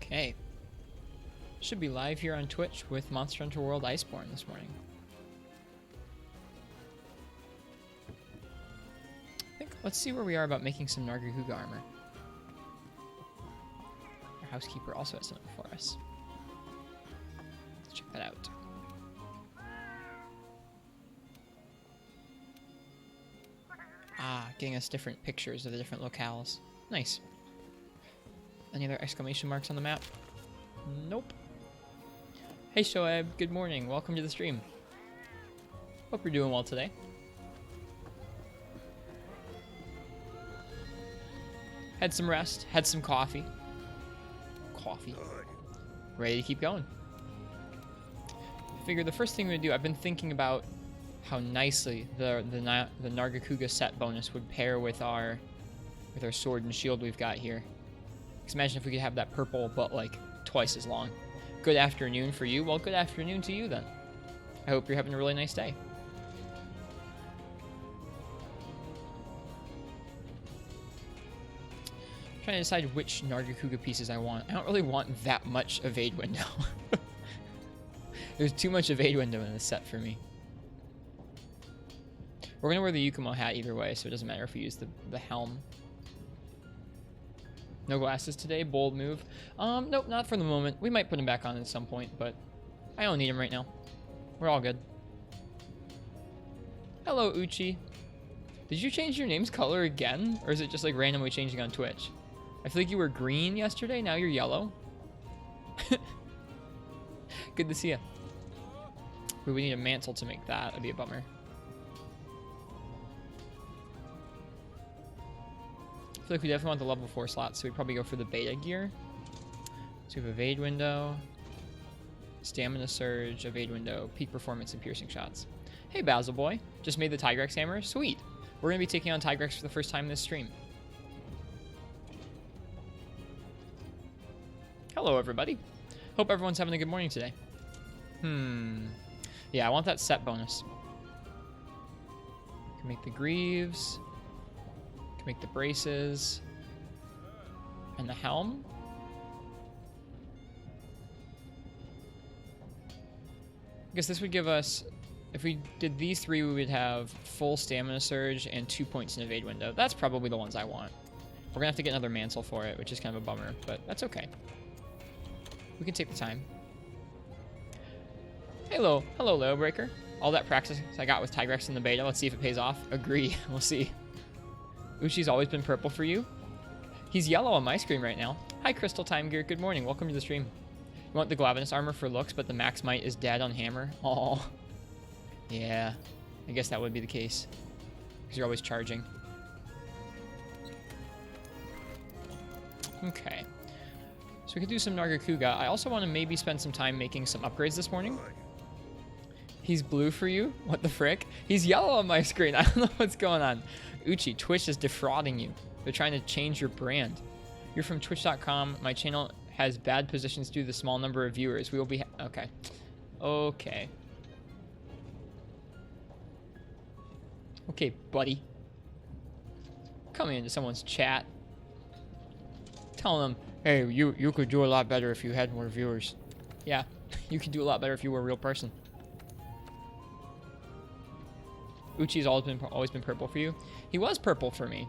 Okay. Should be live here on Twitch with Monster Hunter World Iceborne this morning. Let's see where we are about making some Nargacuga armor. Our housekeeper also has something for us. Let's check that out. Ah, getting us different pictures of the different locales. Nice. Any other exclamation marks on the map? Nope. Hey Shoaib, good morning. Welcome to the stream. Hope you're doing well today. Had some rest, had some coffee. Ready to keep going. I figure the first thing we're gonna do, I've been thinking about how nicely the Nargacuga set bonus would pair with our sword and shield we've got here. Because imagine if we could have that purple, but like twice as long. Good afternoon for you. Well, good afternoon to you then. I hope you're having a really nice day. Trying to decide which Nargacuga pieces I want. I don't really want that much evade window. There's too much evade window in this set for me. We're gonna wear the Yukumo hat either way, so it doesn't matter if we use the helm. No glasses today, bold move. Nope, not for the moment. We might put them back on at some point, but I don't need them right now. We're all good. Hello, Uchi. Did you change your name's color again? Or is it just like randomly changing on Twitch? I feel like you were green yesterday, now you're yellow. Good to see you. Ooh, we need a mantle to make that. That'd be a bummer. I feel like we definitely want the level 4 slot, so we'd probably go for the beta gear. So we have evade window, stamina surge, evade window, peak performance, and piercing shots. Hey, Basil boy. Just made the Tigrex hammer. Sweet. We're going to be taking on Tigrex for the first time in this stream. Hello, everybody. Hope everyone's having a good morning today. Yeah, I want that set bonus. Can make the greaves. Can make the braces. And the helm. I guess this would give us... If we did these three, we would have full stamina surge and 2 points in evade window. That's probably the ones I want. We're going to have to get another mantle for it, which is kind of a bummer, but that's okay. We can take the time. Hello, Lowbreaker. All that practice I got with Tigrex in the beta, let's see if it pays off. Agree, we'll see. Uchi's always been purple for you. He's yellow on my screen right now. Hi, Crystal Time Gear, good morning, welcome to the stream. You want the Glavenus armor for looks, but the max might is dead on hammer? Oh. Yeah, I guess that would be the case. Because you're always charging. Okay. So we could do some Nargacuga. I also want to maybe spend some time making some upgrades this morning. He's blue for you? What the frick? He's yellow on my screen. I don't know what's going on. Uchi, Twitch is defrauding you. They're trying to change your brand. You're from twitch.com. My channel has bad positions due to the small number of viewers. We will be... Okay. Okay. Okay, buddy. Coming into someone's chat. Telling them, hey, you could do a lot better if you had more viewers. Yeah, you could do a lot better if you were a real person. Uchi's always been purple for you. He was purple for me.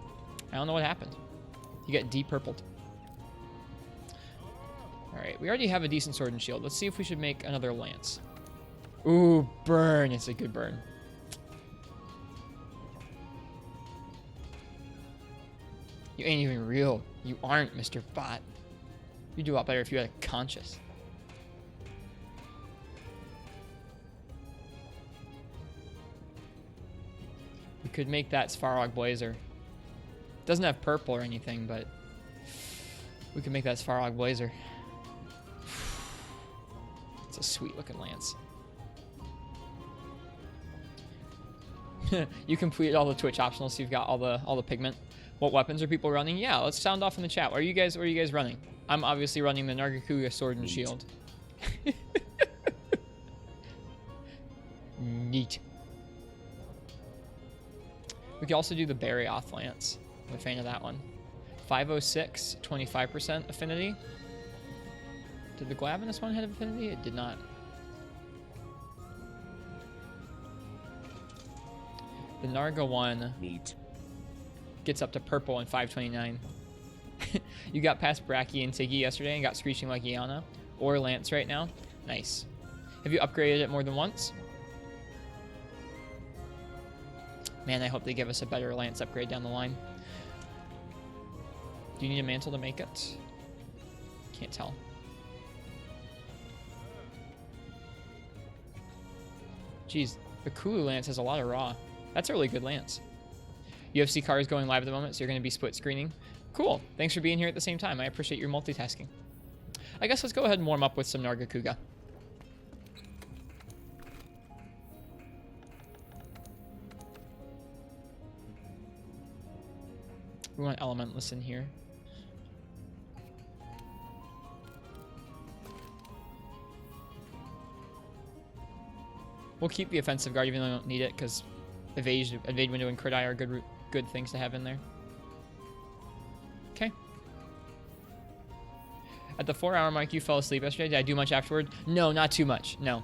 I don't know what happened. He got de-purpled. Alright, we already have a decent sword and shield. Let's see if we should make another lance. Ooh, burn. It's a good burn. You ain't even real. You aren't, Mr. Bot. You'd do a lot better if you had a conscience. We could make that Svarog Blazer. Doesn't have purple or anything, but we could make that Svarog Blazer. It's a sweet looking lance. You completed all the Twitch optionals, so you've got all the pigment. What weapons are people running? Yeah, let's sound off in the chat. What are you guys running? I'm obviously running the Nargacuga sword and shield. Neat. We could also do the Barioth lance. I'm a fan of that one. 506, 25% affinity. Did the Glav in this one have affinity? It did not. The Narga one gets up to purple in 529. You got past Bracky and Tiggy yesterday and got Screeching like Iana. Or Lance right now. Nice. Have you upgraded it more than once? Man, I hope they give us a better Lance upgrade down the line. Do you need a mantle to make it? Can't tell. Jeez, the Kulu Lance has a lot of raw. That's a really good Lance. UFC car is going live at the moment, so you're going to be split screening. Cool. Thanks for being here at the same time. I appreciate your multitasking. I guess let's go ahead and warm up with some Nargacuga. We want Elementless in here. We'll keep the offensive guard even though I don't need it, because evade window and crit eye are good things to have in there. Okay. At the 4-hour mark, you fell asleep yesterday. Did I do much afterward? No, not too much. No.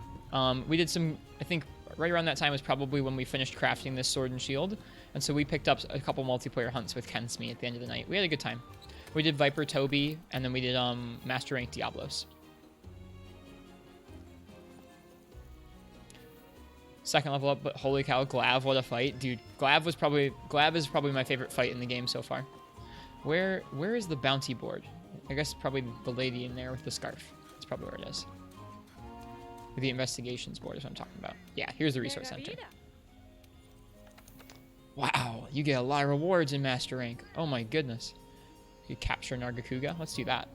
We did some, I think right around that time was probably when we finished crafting this sword and shield. And so we picked up a couple multiplayer hunts with Kensme at the end of the night. We had a good time. We did Viper Toby, and then we did Master Rank Diablos. Second level up, but holy cow, Glav, what a fight. Dude, Glav is probably my favorite fight in the game so far. Where is the bounty board? I guess probably the lady in there with the scarf. That's probably where it is. The investigations board is what I'm talking about. Yeah, here's the resource center. Wow, you get a lot of rewards in Master Rank. Oh my goodness. You capture Nargacuga. Let's do that.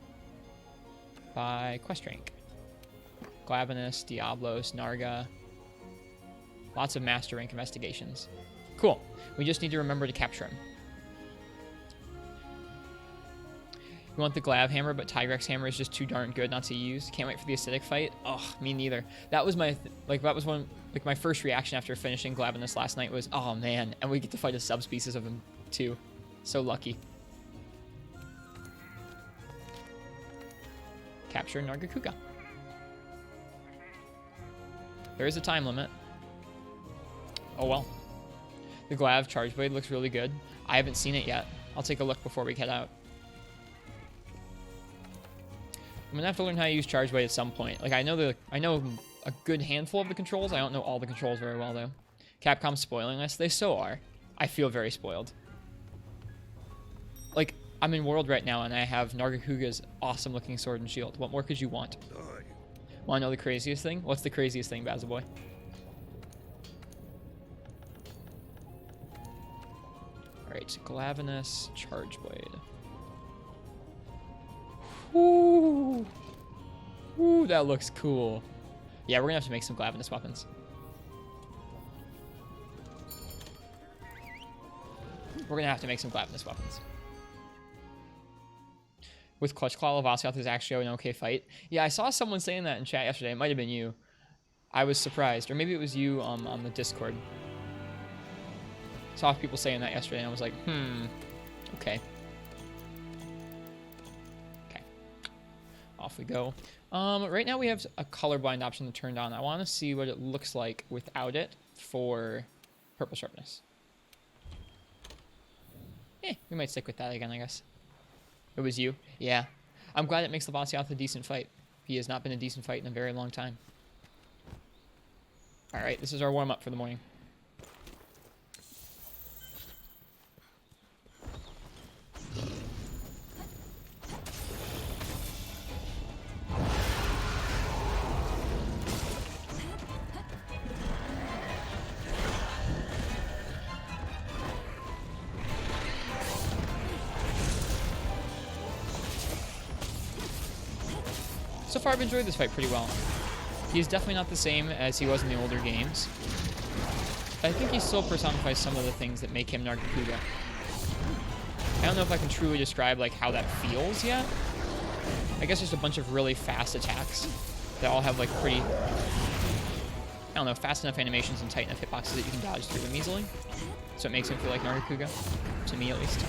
By quest rank. Glavinus, Diablos, Narga. Lots of Master Rank investigations. Cool. We just need to remember to capture him. We want the Glav hammer, but Tigrex hammer is just too darn good not to use. Can't wait for the acidic fight. Oh, me neither. That was my my first reaction after finishing Glavinus last night was, oh man, and we get to fight a subspecies of him too. So lucky. Capture Nargacuga. There is a time limit. Oh well. The Glav Charge Blade looks really good. I haven't seen it yet. I'll take a look before we head out. I'm gonna have to learn how to use Charge Blade at some point. Like I know a good handful of the controls. I don't know all the controls very well though. Capcom's spoiling us. They so are. I feel very spoiled. Like I'm in World right now and I have Nargacuga's awesome looking sword and shield. What more could you want? Want to know the craziest thing? What's the craziest thing, Basil Boy? Alright, Glavinus Charge Blade. Ooh. Ooh, that looks cool. Yeah, we're gonna have to make some Glavinus weapons. With Clutch Claw, Lavassioth is actually an okay fight. Yeah, I saw someone saying that in chat yesterday. It might have been you. I was surprised. Or maybe it was you on the Discord. Saw people saying that yesterday, and I was like, okay. Okay. Off we go. Right now we have a colorblind option turned on. I want to see what it looks like without it for purple sharpness. We might stick with that again, I guess. It was you? Yeah. I'm glad it makes Lavassioth a decent fight. He has not been a decent fight in a very long time. Alright, this is our warm-up for the morning. So far, I've enjoyed this fight pretty well. He is definitely not the same as he was in the older games. But I think he still personifies some of the things that make him Nargacuga. I don't know if I can truly describe like how that feels yet. I guess just a bunch of really fast attacks that all have like pretty, I don't know, fast enough animations and tight enough hitboxes that you can dodge through them easily. So it makes him feel like Nargacuga, to me at least.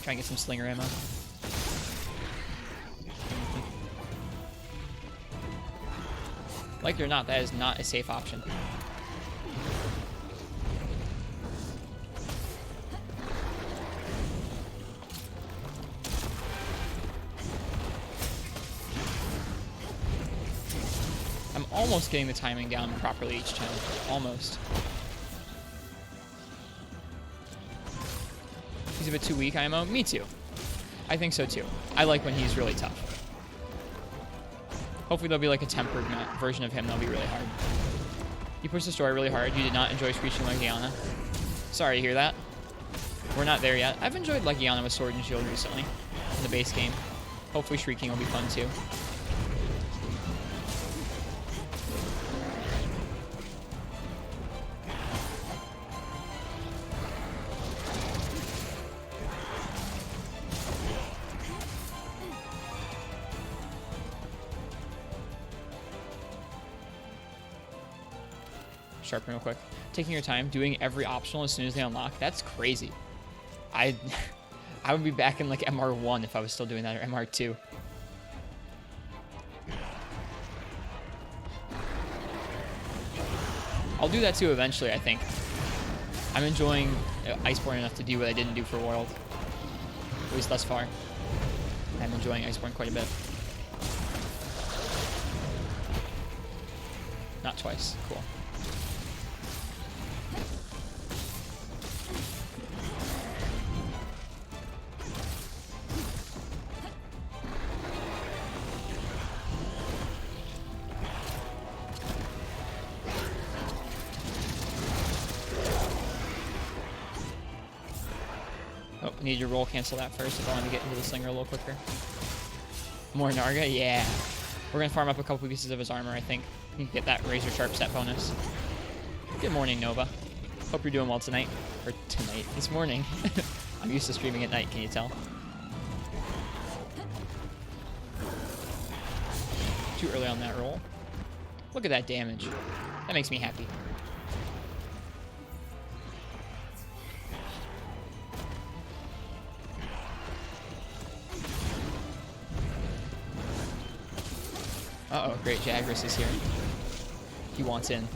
Try and get some slinger ammo. Like it or not, that is not a safe option. I'm almost getting the timing down properly each time. Almost. He's a bit too weak, IMO. Me too. I think so too. I like when he's really tough. Hopefully there'll be like a tempered version of him that'll be really hard. You pushed the story really hard. You did not enjoy Screeching Legiana. Sorry to hear that. We're not there yet. I've enjoyed Legiana with Sword and Shield recently in the base game. Hopefully Shrieking will be fun too. Sharpen real quick. Taking your time, doing every optional as soon as they unlock. That's crazy. I would be back in like MR1 if I was still doing that, or MR2. I'll do that too eventually, I think. I'm enjoying Iceborne enough to do what I didn't do for World. At least thus far. I'm enjoying Iceborne quite a bit. Not twice. Cool. Oh, I need to roll cancel that first if I want to get into the slinger a little quicker. More Narga? Yeah. We're going to farm up a couple pieces of his armor, I think. You can get that razor sharp set bonus. Good morning, Nova. Hope you're doing well tonight. Or tonight. This morning. I'm used to streaming at night, can you tell? Too early on that roll. Look at that damage. That makes me happy. Uh-oh, great. Jagras is here. He wants in.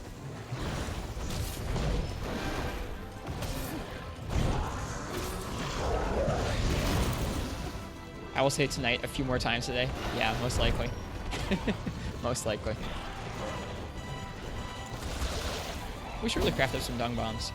I will say tonight a few more times today. Yeah, most likely. Most likely. We should really craft up some dung bombs.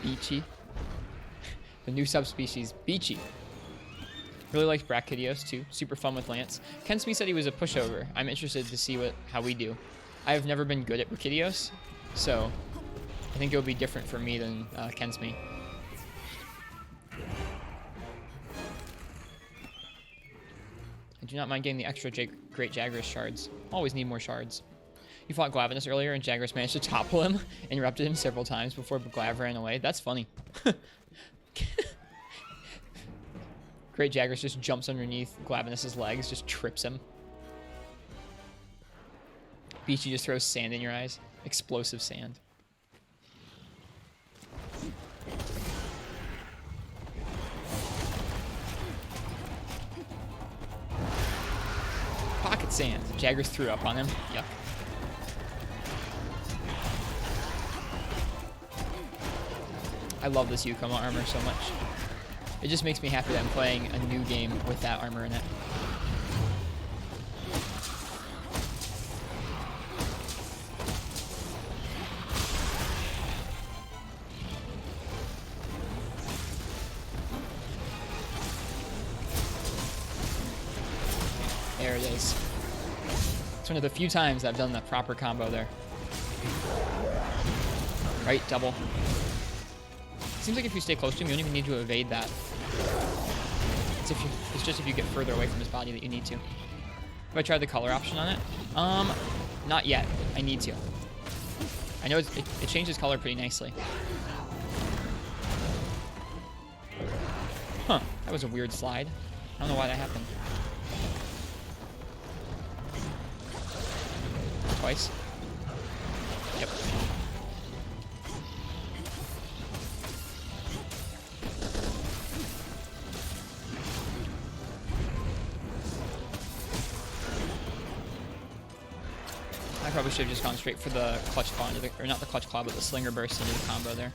Beachy. The new subspecies, Beachy. Really likes Brachydios too. Super fun with Lance. Ken Smee said he was a pushover. I'm interested to see how we do. I have never been good at Brachydios, so I think it will be different for me than Ken Smee. I do not mind getting the extra Great Jagras shards. Always need more shards. You fought Glavenus earlier and Jagras managed to topple him, interrupted him several times before Glav ran away. That's funny. Great Jagras just jumps underneath Glavenus' legs, just trips him. Beachy just throws sand in your eyes. Explosive sand. Pocket sand. Jagras threw up on him. Yuck. I love this Yukoma armor so much. It just makes me happy that I'm playing a new game with that armor in it. There it is. It's one of the few times I've done the proper combo there. Right, double. Seems like if you stay close to him, you don't even need to evade that. It's just if you get further away from his body that you need to. Have I tried the color option on it? Not yet. I need to. I know it changes color pretty nicely. Huh, that was a weird slide. I don't know why that happened. Twice. Yep. I probably should have just gone straight for the clutch claw into the, or not the clutch claw, but the slinger burst into the combo there.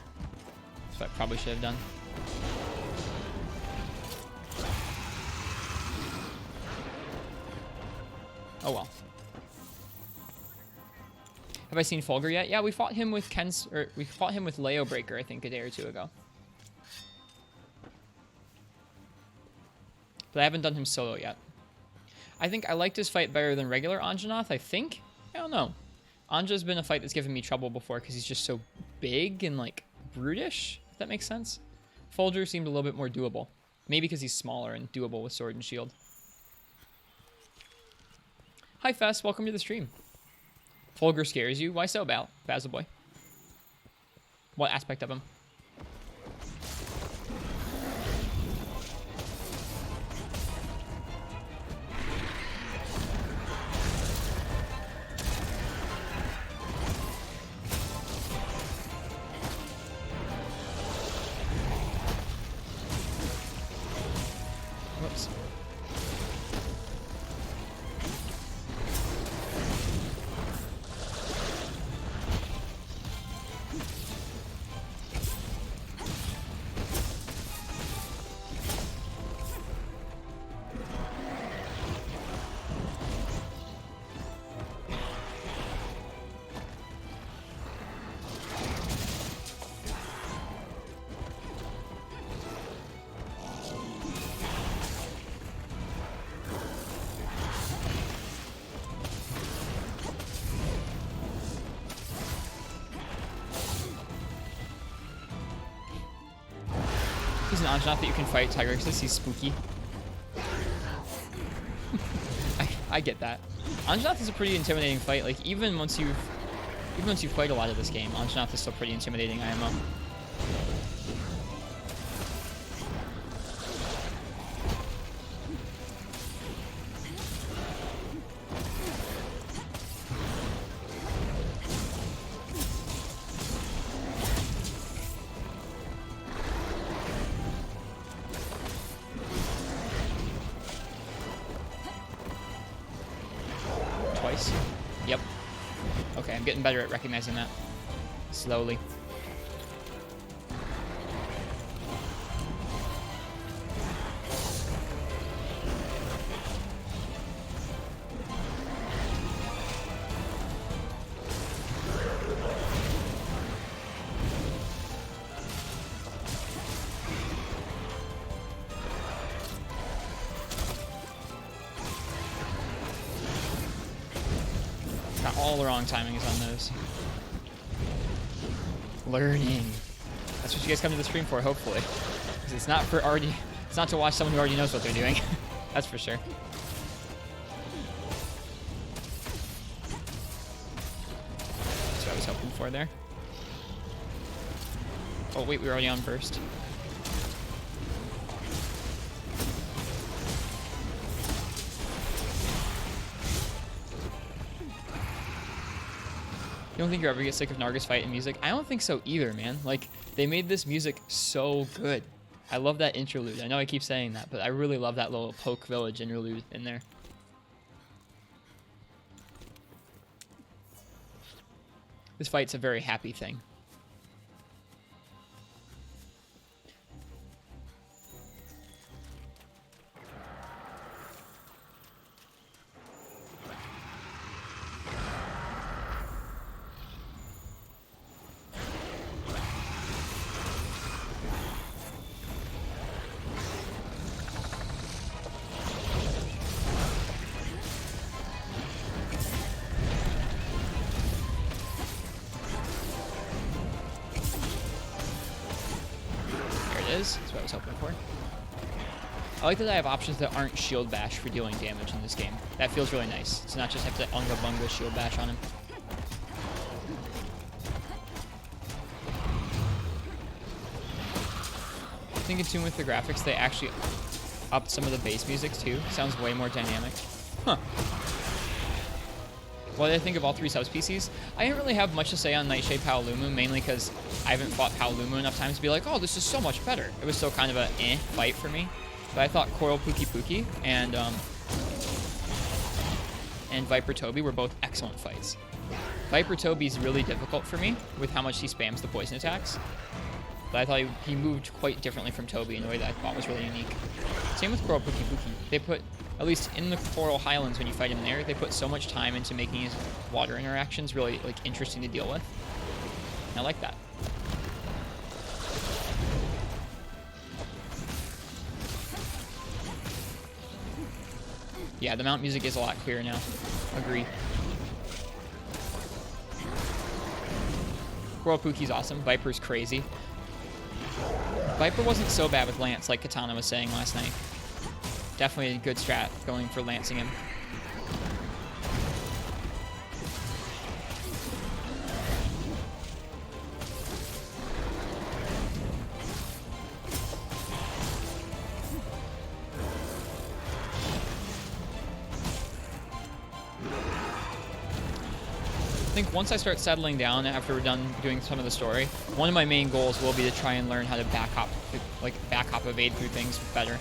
That's what I probably should have done. Oh well. Have I seen Fulgur yet? Yeah, we fought him with we fought him with Leo Breaker, I think, a day or two ago. But I haven't done him solo yet. I think I liked his fight better than regular Anjanath, I think. I don't know. Anja's been a fight that's given me trouble before because he's just so big and, like, brutish, if that makes sense. Fulgur seemed a little bit more doable. Maybe because he's smaller and doable with sword and shield. Hi, Fess. Welcome to the stream. Fulgur scares you? Why so, Basil Boy? What aspect of him? Whoops. He's an Anjanath that you can fight Tigrex. He's spooky. I get that. Anjanath is a pretty intimidating fight. Like even once you've played a lot of this game, Anjanath is still pretty intimidating IMO. Twice. Yep. Okay, I'm getting better at recognizing that. Slowly. All the wrong timings on those. Learning. That's what you guys come to the stream for, hopefully. Because it's not to watch someone who already knows what they're doing. That's for sure. That's what I was hoping for there. Oh wait, we were already on burst. You don't think you ever get sick of Narga's fight and music? I don't think so either, man. Like, they made this music so good. I love that interlude. I know I keep saying that, but I really love that little Poke Village interlude in there. This fight's a very happy thing. That's what I was hoping for. I like that I have options that aren't shield bash for dealing damage in this game. That feels really nice. To not just have to unga bunga shield bash on him. think in tune with the graphics, they actually upped some of the bass music too. Sounds way more dynamic. Huh. What did I think of all 3 subspecies? I didn't really have much to say on Nightshade Paolumu, mainly because I haven't fought Paolumu enough times to be like, oh, this is so much better. It was still kind of a fight for me. But I thought Coral Pookie Pookie and Viper Toby were both excellent fights. Viper Toby's really difficult for me with how much he spams the poison attacks. But I thought he moved quite differently from Toby in a way that I thought was really unique. Same with Coral Pookie Pookie. They put, at least in the Coral Highlands when you fight him there, they put so much time into making his water interactions really like interesting to deal with. And I like that. Yeah, the mount music is a lot clearer now. Agree. Coral Pookie's awesome. Viper's crazy. Viper wasn't so bad with Lance like Katana was saying last night. Definitely a good strat going for lancing him. I think once I start settling down after we're done doing some of the story, one of my main goals will be to try and learn how to back hop evade through things better.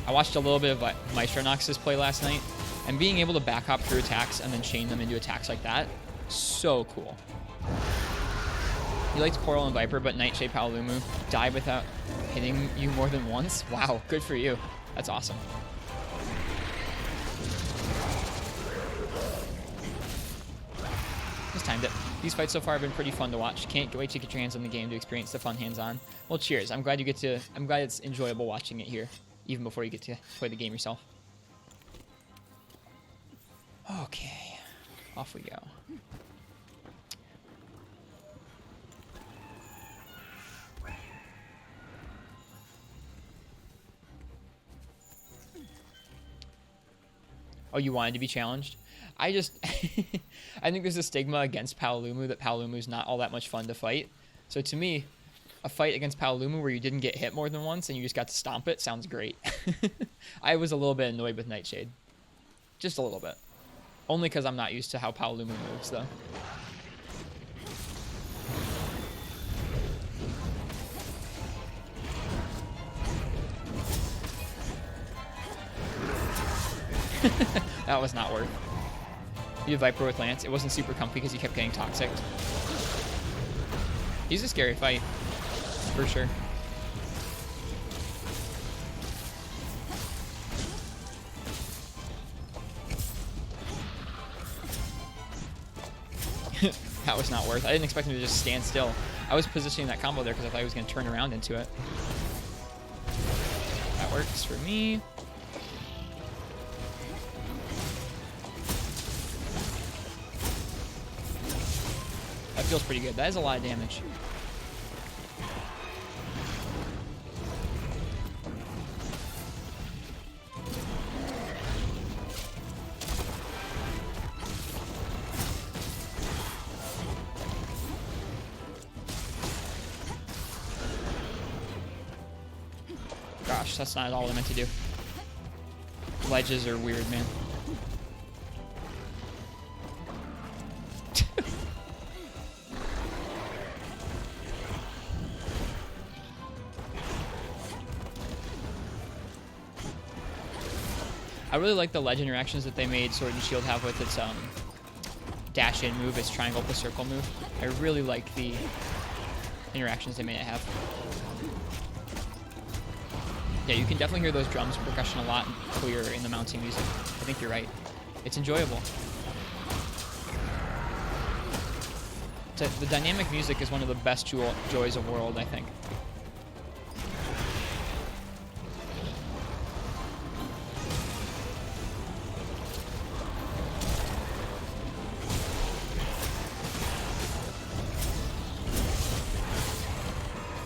I watched a little bit of Maestronox's play last night, and being able to back hop through attacks and then chain them into attacks like that, so cool. You liked Coral and Viper, but Nightshade Paolumu died without hitting you more than once? Wow, good for you. That's awesome. Just timed it. These fights so far have been pretty fun to watch. Can't wait to get your hands on the game to experience the fun hands-on. Well, cheers. I'm glad it's enjoyable watching it here, even before you get to play the game yourself. Okay, off we go. Oh, you wanted to be challenged? I think there's a stigma against Paolumu that Paolumu's not all that much fun to fight. So to me, a fight against Paolumu where you didn't get hit more than once and you just got to stomp it sounds great. I was a little bit annoyed with Nightshade. Just a little bit. Only because I'm not used to how Paolumu moves, though. That was not worth. You had Viper with Lance. It wasn't super comfy because he kept getting toxic. He's a scary fight, for sure. That was not worth. I didn't expect him to just stand still. I was positioning that combo there because I thought he was going to turn around into it. That works for me. That feels pretty good. That is a lot of damage. Gosh, that's not at all what I meant to do. Ledges are weird, man. I really like the ledge interactions that they made Sword and Shield have with its dash in move, its triangle plus circle move. I really like the interactions they made it have. Yeah, you can definitely hear those drums and percussion a lot clearer in the mounting music. I think you're right. It's enjoyable. The dynamic music is one of the best joys of World, I think.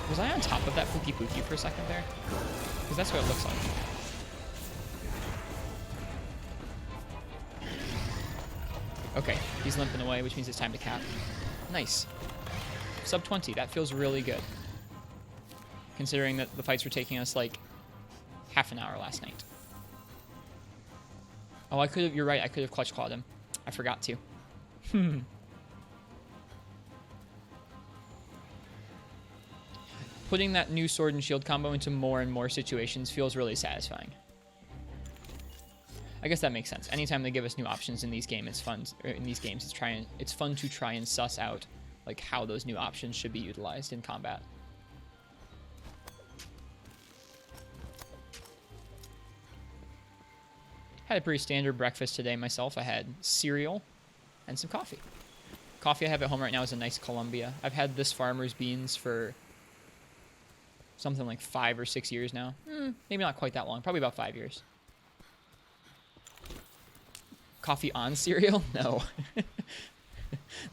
Was I on top of that Pookie Pookie for a second there? Because that's what it looks like. Okay, he's limping away, which means it's time to cap. Nice. Sub 20, that feels really good. considering that the fights were taking us like half an hour last night. Oh, I could have, you're right, I could have clutch clawed him. I forgot to. Putting that new sword and shield combo into more and more situations feels really satisfying. I guess that makes sense. Anytime they give us new options in these games, it's fun. It's fun to try and suss out like how those new options should be utilized in combat. Had a pretty standard breakfast today myself. I had cereal and some coffee. Coffee I have at home right now is a nice Columbia. I've had this Farmer's Beans for something like 5 or 6 years now. Maybe not quite that long. Probably about 5 years. Coffee on cereal? No.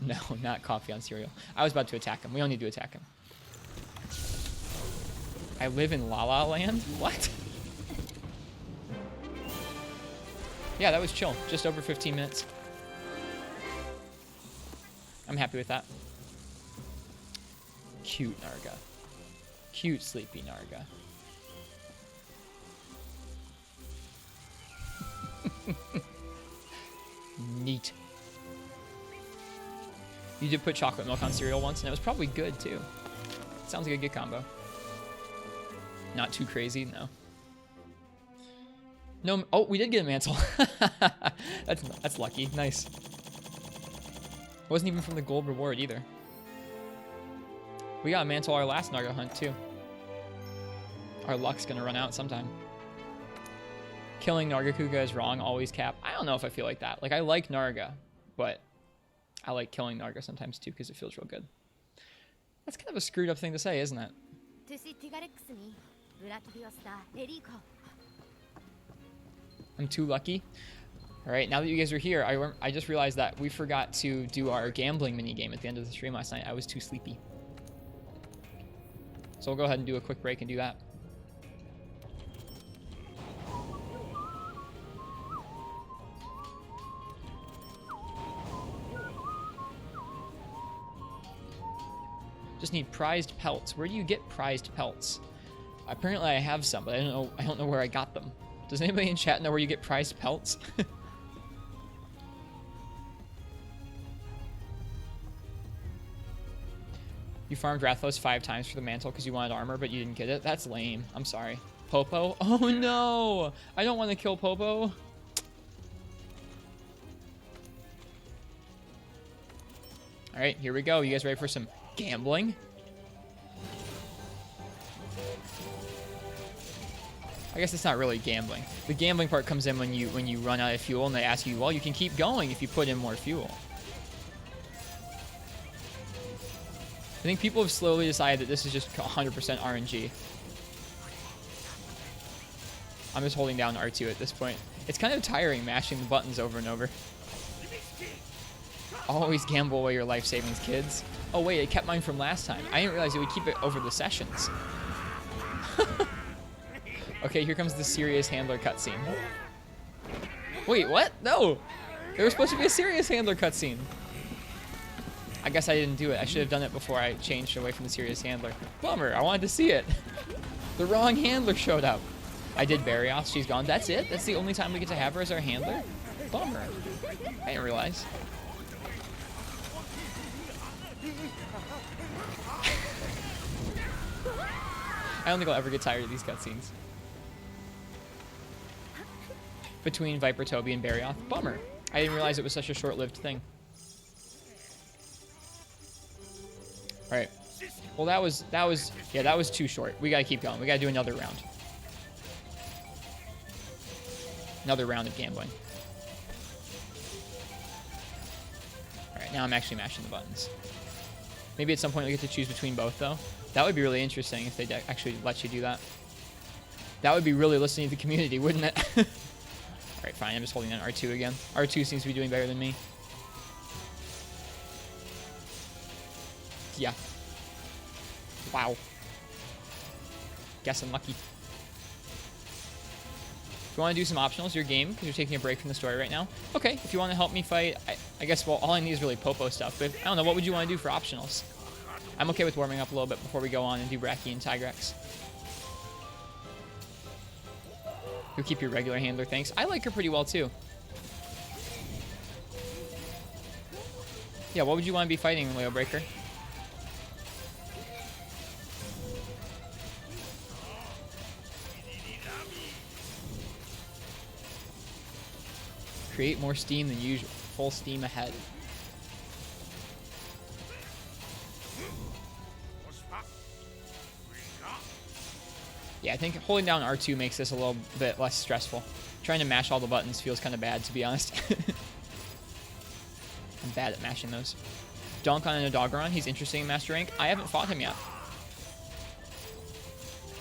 No, not coffee on cereal. I was about to attack him. We don't need to attack him. I live in La La Land? What? Yeah, that was chill. Just over 15 minutes. I'm happy with that. Cute Narga. Cute sleepy Narga. Neat. You did put chocolate milk on cereal once, and it was probably good, too. Sounds like a good combo. Not too crazy, no. No, oh, we did get a mantle. That's lucky. Nice. Wasn't even from the gold reward, either. We got a mantle our last Narga hunt, too. Our luck's gonna run out sometime. Killing Nargacuga is wrong, always cap. I don't know if I feel like that. Like, I like Narga, but I like killing Narga sometimes, too, because it feels real good. That's kind of a screwed up thing to say, isn't it? I'm too lucky. All right, now that you guys are here, I just realized that we forgot to do our gambling mini game at the end of the stream last night. I was too sleepy. So we'll go ahead and do a quick break and do that. Just need prized pelts. Where do you get prized pelts? Apparently I have some, but I don't know where I got them. Does anybody in chat know where you get prized pelts? You farmed Rathlos 5 times for the mantle because you wanted armor, but you didn't get it? That's lame. I'm sorry. Popo? Oh no! I don't want to kill Popo. Alright, here we go. You guys ready for some gambling? I guess it's not really gambling. The gambling part comes in when you run out of fuel and they ask you, well, you can keep going if you put in more fuel. I think people have slowly decided that this is just 100% RNG. I'm just holding down R2 at this point. It's kind of tiring mashing the buttons over and over. Always gamble away your life savings, kids. Oh wait, it kept mine from last time. I didn't realize it would keep it over the sessions. Okay, here comes the serious handler cutscene. Wait, what? No! There was supposed to be a serious handler cutscene. I guess I didn't do it. I should have done it before I changed away from the serious handler. Bummer, I wanted to see it. The wrong handler showed up. I did Barioth, she's gone. That's it? That's the only time we get to have her as our handler? Bummer. I didn't realize. I don't think I'll ever get tired of these cutscenes. Between Viper Toby and Barioth. Bummer. I didn't realize it was such a short-lived thing. Alright. Well, that was too short. We gotta keep going. We gotta do another round. Another round of gambling. Alright, now I'm actually mashing the buttons. Maybe at some point we get to choose between both, though. That would be really interesting if they actually let you do that. That would be really listening to the community, wouldn't it? Alright, fine. I'm just holding on R2 again. R2 seems to be doing better than me. Yeah. Wow. Guess I'm lucky. If you want to do some optionals, your game, because you're taking a break from the story right now. Okay, if you want to help me fight, I guess, well, all I need is really Popo stuff. But I don't know, what would you want to do for optionals? I'm okay with warming up a little bit before we go on and do Bracky and Tigrex. You'll keep your regular handler, thanks. I like her pretty well, too. Yeah, what would you want to be fighting, Leo Breaker? Create more steam than usual. Full steam ahead. Yeah, I think holding down R2 makes this a little bit less stressful. Trying to mash all the buttons feels kind of bad, to be honest. I'm bad at mashing those. Dunk on a Doggeron. He's interesting in Master Rank. I haven't fought him yet.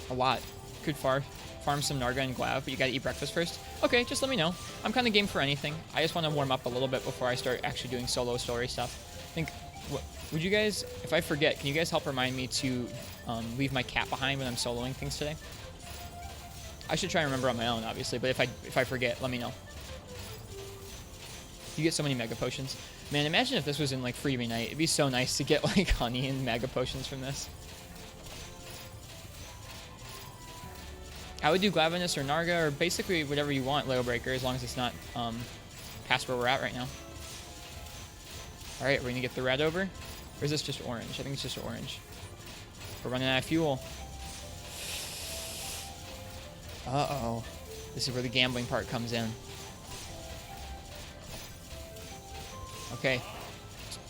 A lot. Could farm some Narga and Glav, but you gotta eat breakfast first. Okay, just let me know. I'm kind of game for anything. I just want to warm up a little bit before I start actually doing solo story stuff. I think, would you guys, if I forget, can you guys help remind me to leave my cat behind when I'm soloing things today? I should try and remember on my own, obviously, but if I forget, let me know. You get so many Mega Potions. Man, imagine if this was in, like, Freebie Night. It'd be so nice to get, like, honey and Mega Potions from this. I would do Glavenus or Narga or basically whatever you want, Leo Breaker, as long as it's not past where we're at right now. Alright, we're going to get the red over. Or is this just orange? I think it's just orange. We're running out of fuel. Uh-oh. This is where the gambling part comes in. Okay.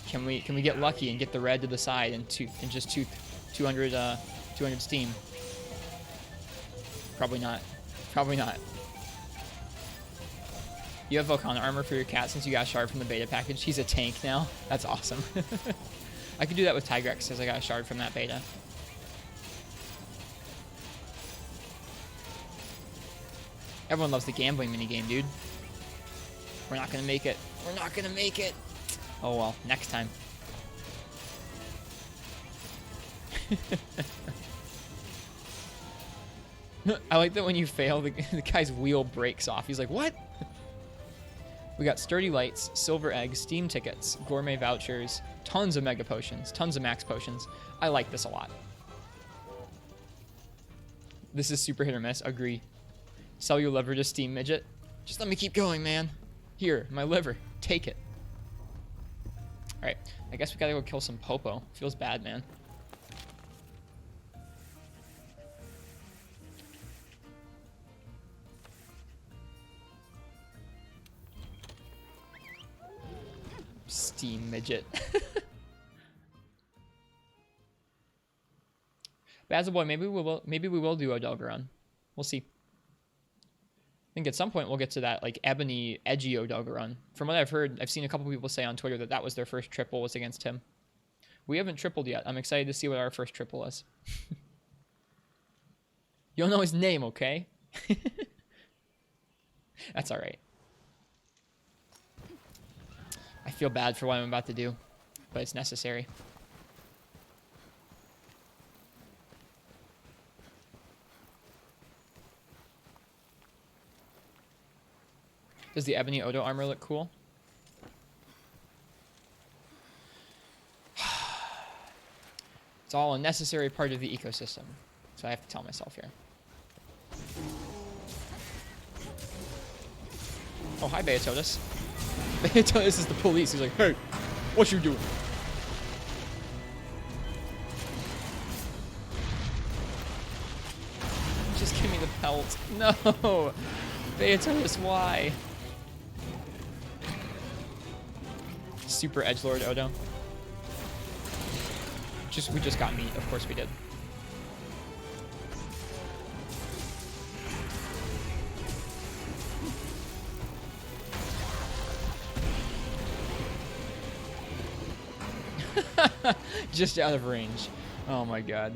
Can we get lucky and get the red to the side and just 200 steam? Probably not. Probably not. You have Volcana armor for your cat since you got a shard from the beta package. He's a tank now. That's awesome. I could do that with Tigrex since I got a shard from that beta. Everyone loves the gambling minigame, dude. We're not gonna make it. We're not gonna make it. Oh well, next time. I like that when you fail, the guy's wheel breaks off. He's like, what? We got Sturdy Lights, Silver Eggs, Steam Tickets, Gourmet Vouchers, tons of Mega Potions, tons of Max Potions. I like this a lot. This is super hit or miss. Agree. Sell your liver to Steam Midget. Just let me keep going, man. Here, my liver. Take it. Alright, I guess we gotta go kill some Popo. Feels bad, man. Steam Midget. Basil Boy, maybe we will do a Doggeron. We'll see. I think at some point we'll get to that like ebony edgy Doggeron. From what I've heard, I've seen a couple people say on Twitter that that was their first triple was against him. We haven't tripled yet. I'm excited to see what our first triple is. You don't know his name, okay? That's all right. I feel bad for what I'm about to do, but it's necessary. Does the Ebony Odo armor look cool? It's all a necessary part of the ecosystem. So I have to tell myself here. Oh, hi, Beatotus. Beatotus is the police. He's like, hey, what you doing? Just give me the pelt. No! Beatotus, why? Super edgelord Odo. We just got meat. Of course we did. Just out of range. Oh my god.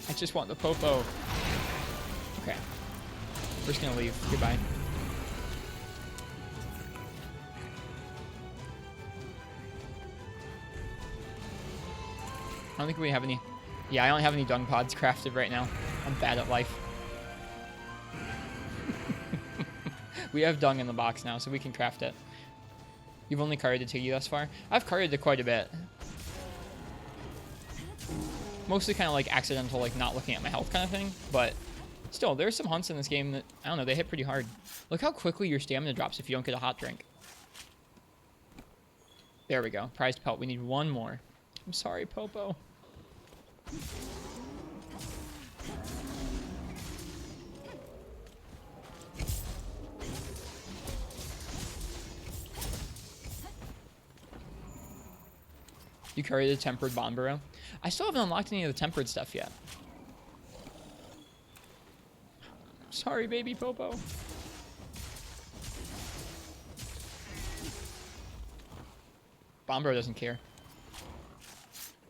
I just want the Popo. Okay. We're just gonna leave. Goodbye. I don't think we have any... Yeah, I don't have any dung pods crafted right now. I'm bad at life. We have dung in the box now, so we can craft it. You've only carded the Tiggy thus far? I've carded it quite a bit. Mostly kind of like accidental, like not looking at my health kind of thing. But still, there's some hunts in this game that, I don't know, they hit pretty hard. Look how quickly your stamina drops if you don't get a hot drink. There we go. Prized pelt. We need one more. I'm sorry, Popo. You carry the tempered bomb barrel. I still haven't unlocked any of the tempered stuff yet. Sorry, baby Popo. Bombro doesn't care.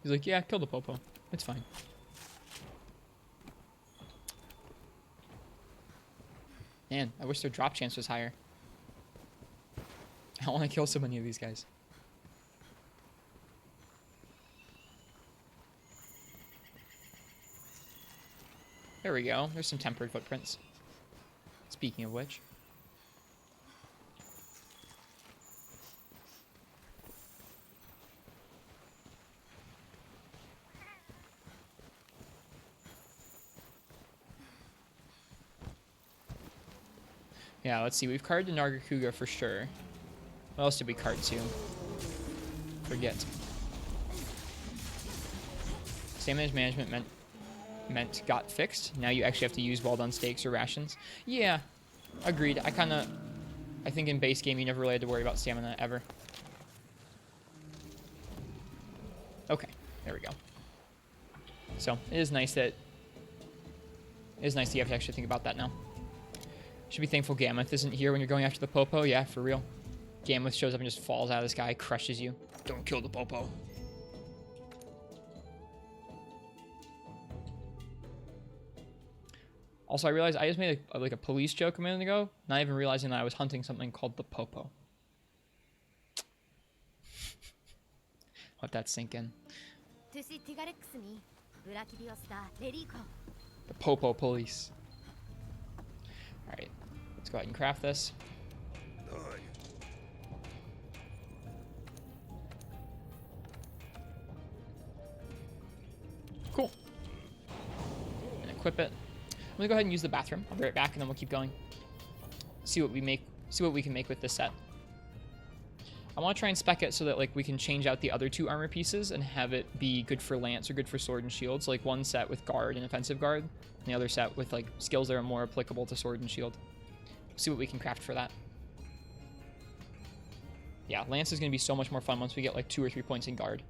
He's like, yeah, kill the Popo. It's fine. Man, I wish their drop chance was higher. I want to kill so many of these guys. There we go. There's some tempered footprints. Speaking of which. Yeah, let's see. We've carded the Nargacuga for sure. What else did we card to? Forget. Stamina management meant got fixed. Now you actually have to use well done steaks or rations. Yeah, agreed. I think in base game you never really had to worry about stamina ever. Okay, there we go. So it is nice that you have to actually think about that now. Should be thankful Gammoth isn't here when you're going after the Popo. Yeah, for real. Gammoth shows up and just falls out of the sky, crushes you. Don't kill the Popo. Also, I realized I just made a police joke a minute ago, not even realizing that I was hunting something called the Popo. Let that sink in. The Popo police. Alright, let's go ahead and craft this. Cool. And equip it. I'm gonna go ahead and use the bathroom. I'll be right back and then we'll keep going. See what we can make with this set. I want to try and spec it so that like we can change out the other two armor pieces and have it be good for lance or good for sword and shields. Like one set with guard and offensive guard, and the other set with like skills that are more applicable to sword and shield. See what we can craft for that. Yeah, lance is gonna be so much more fun once we get like 2 or 3 points in guard.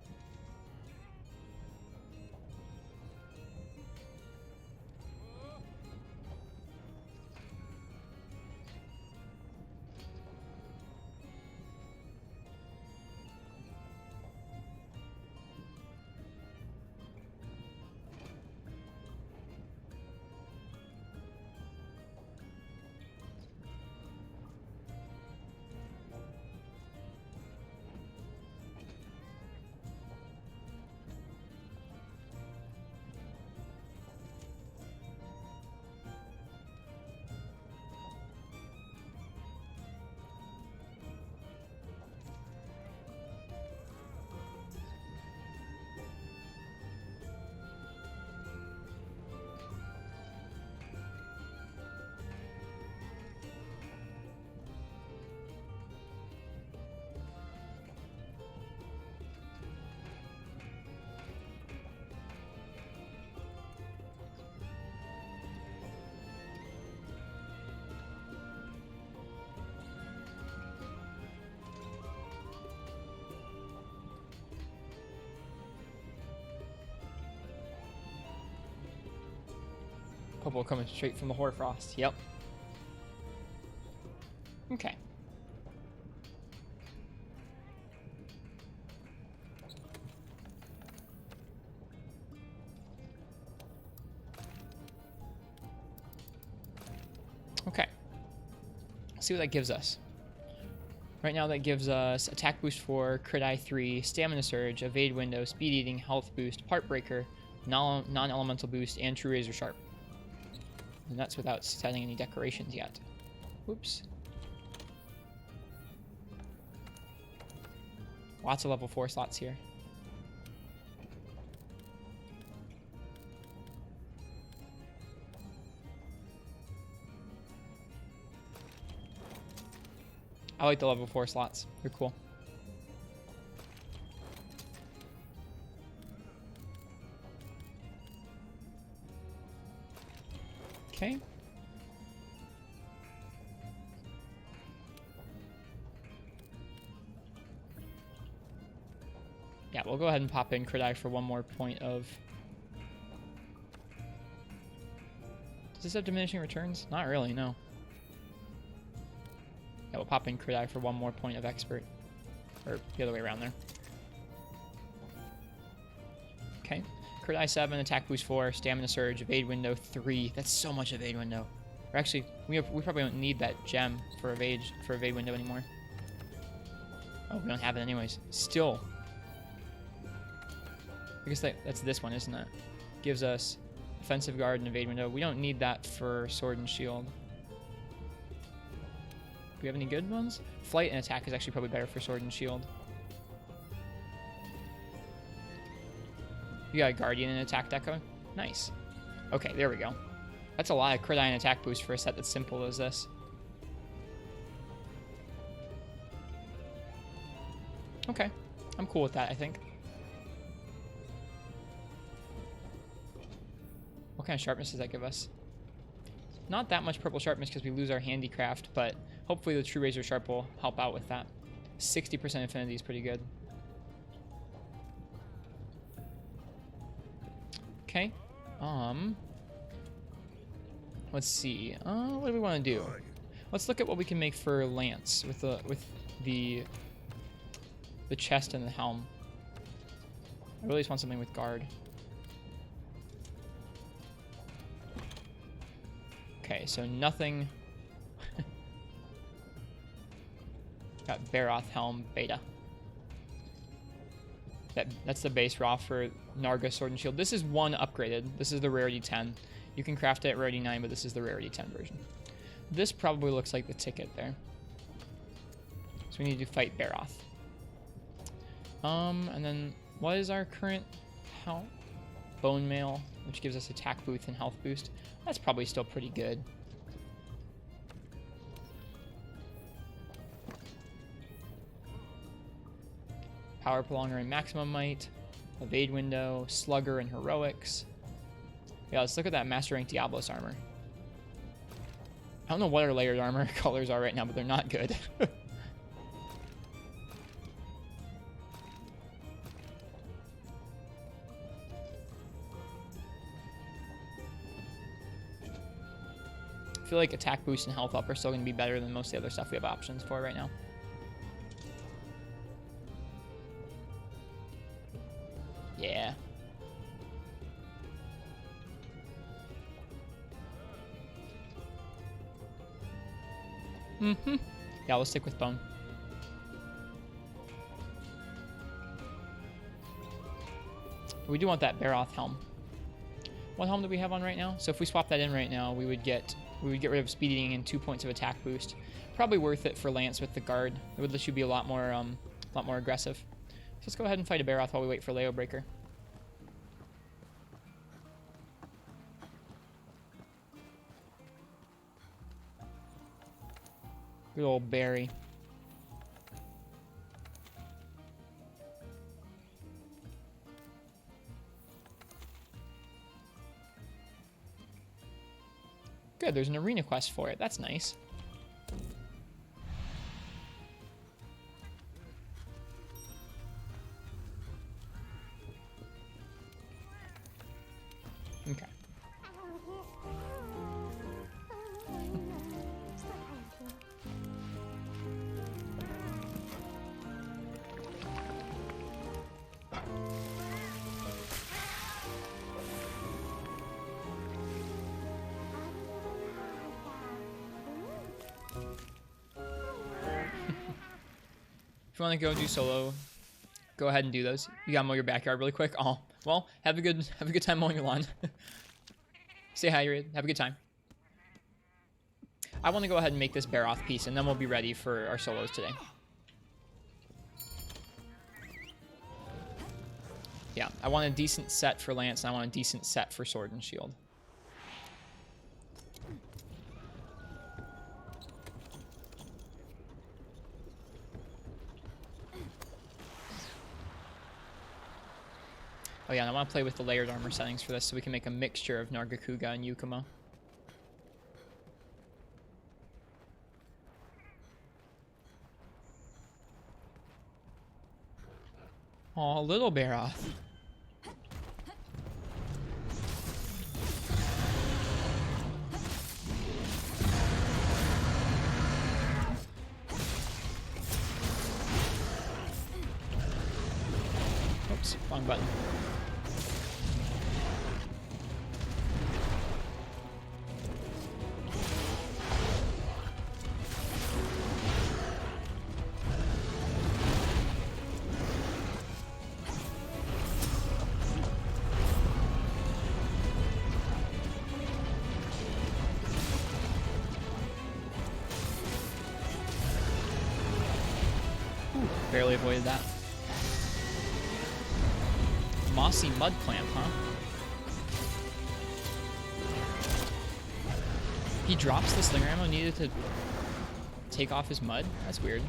Popo coming straight from the Hoarfrost. Yep. Okay. Okay. Let's see what that gives us. Right now that gives us attack boost 4, crit eye 3, stamina surge, evade window, speed eating, health boost, part breaker, non-elemental boost, and true razor sharp. And that's without setting any decorations yet. Oops. Lots of level 4 slots here. I like the level 4 slots. They're cool. Okay. Yeah, we'll go ahead and pop in Crit Eye for one more point of... Does this have diminishing returns? Not really, no. Yeah, we'll pop in Crit Eye for one more point of Expert. Or the other way around there. Okay. Crit Eye 7, Attack Boost 4, Stamina Surge, Evade Window 3. That's so much Evade Window. Or actually, we probably don't need that gem for Evade Window anymore. Oh, we don't have it anyways. Still. I guess that's this one, isn't it? Gives us Offensive Guard and Evade Window. We don't need that for Sword and Shield. Do we have any good ones? Flight and Attack is actually probably better for Sword and Shield. You got a Guardian and Attack Deco? Nice. Okay, there we go. That's a lot of Crit Eye and Attack Boost for a set that's simple as this. Okay. I'm cool with that, I think. What kind of sharpness does that give us? Not that much purple sharpness because we lose our handicraft, but hopefully the True Razor Sharp will help out with that. 60% affinity is pretty good. Okay. Let's see. What do we want to do? Let's look at what we can make for Lance with the chest and the helm. I really just want something with guard. Okay, so nothing. Got Baroth Helm Beta. That's the base raw for Narga Sword and Shield. This is 1 upgraded. This is the rarity 10. You can craft it at rarity 9, but this is the rarity 10 version. This probably looks like the ticket there. So we need to fight Baroth. And then what is our current health? Bone Mail, which gives us attack boost and health boost. That's probably still pretty good. Power Prolonger and Maximum Might, Evade Window, Slugger and Heroics. Yeah, let's look at that Master Rank Diablos armor. I don't know what our layered armor colors are right now, but they're not good. I feel like attack boost and health up are still going to be better than most of the other stuff we have options for right now. Yeah. Yeah, we'll stick with bone. We do want that Baroth helm. What helm do we have on right now? So if we swap that in right now, we would get rid of speed eating and 2 points of attack boost. Probably worth it for Lance with the guard. It would let you be a lot more aggressive. So let's go ahead and fight a Baroth while we wait for Leo Breaker. Good old Barry. Good, there's an arena quest for it. That's nice. Okay. If you want to go do solo, go ahead and do those. You gotta mow your backyard really quick. Oh, well, have a good time mowing your lawn. Say hi, have a good time. I want to go ahead and make this Baroth piece, and then we'll be ready for our solos today. Yeah, I want a decent set for Lance, and I want a decent set for Sword and Shield. Oh yeah, and I want to play with the layered armor settings for this so we can make a mixture of Nargacuga and Yukimo. Aw, little Baroth. Oops, wrong button. Barely avoided that. Mossy mud clamp, huh? He drops the slinger ammo needed to take off his mud? That's weird.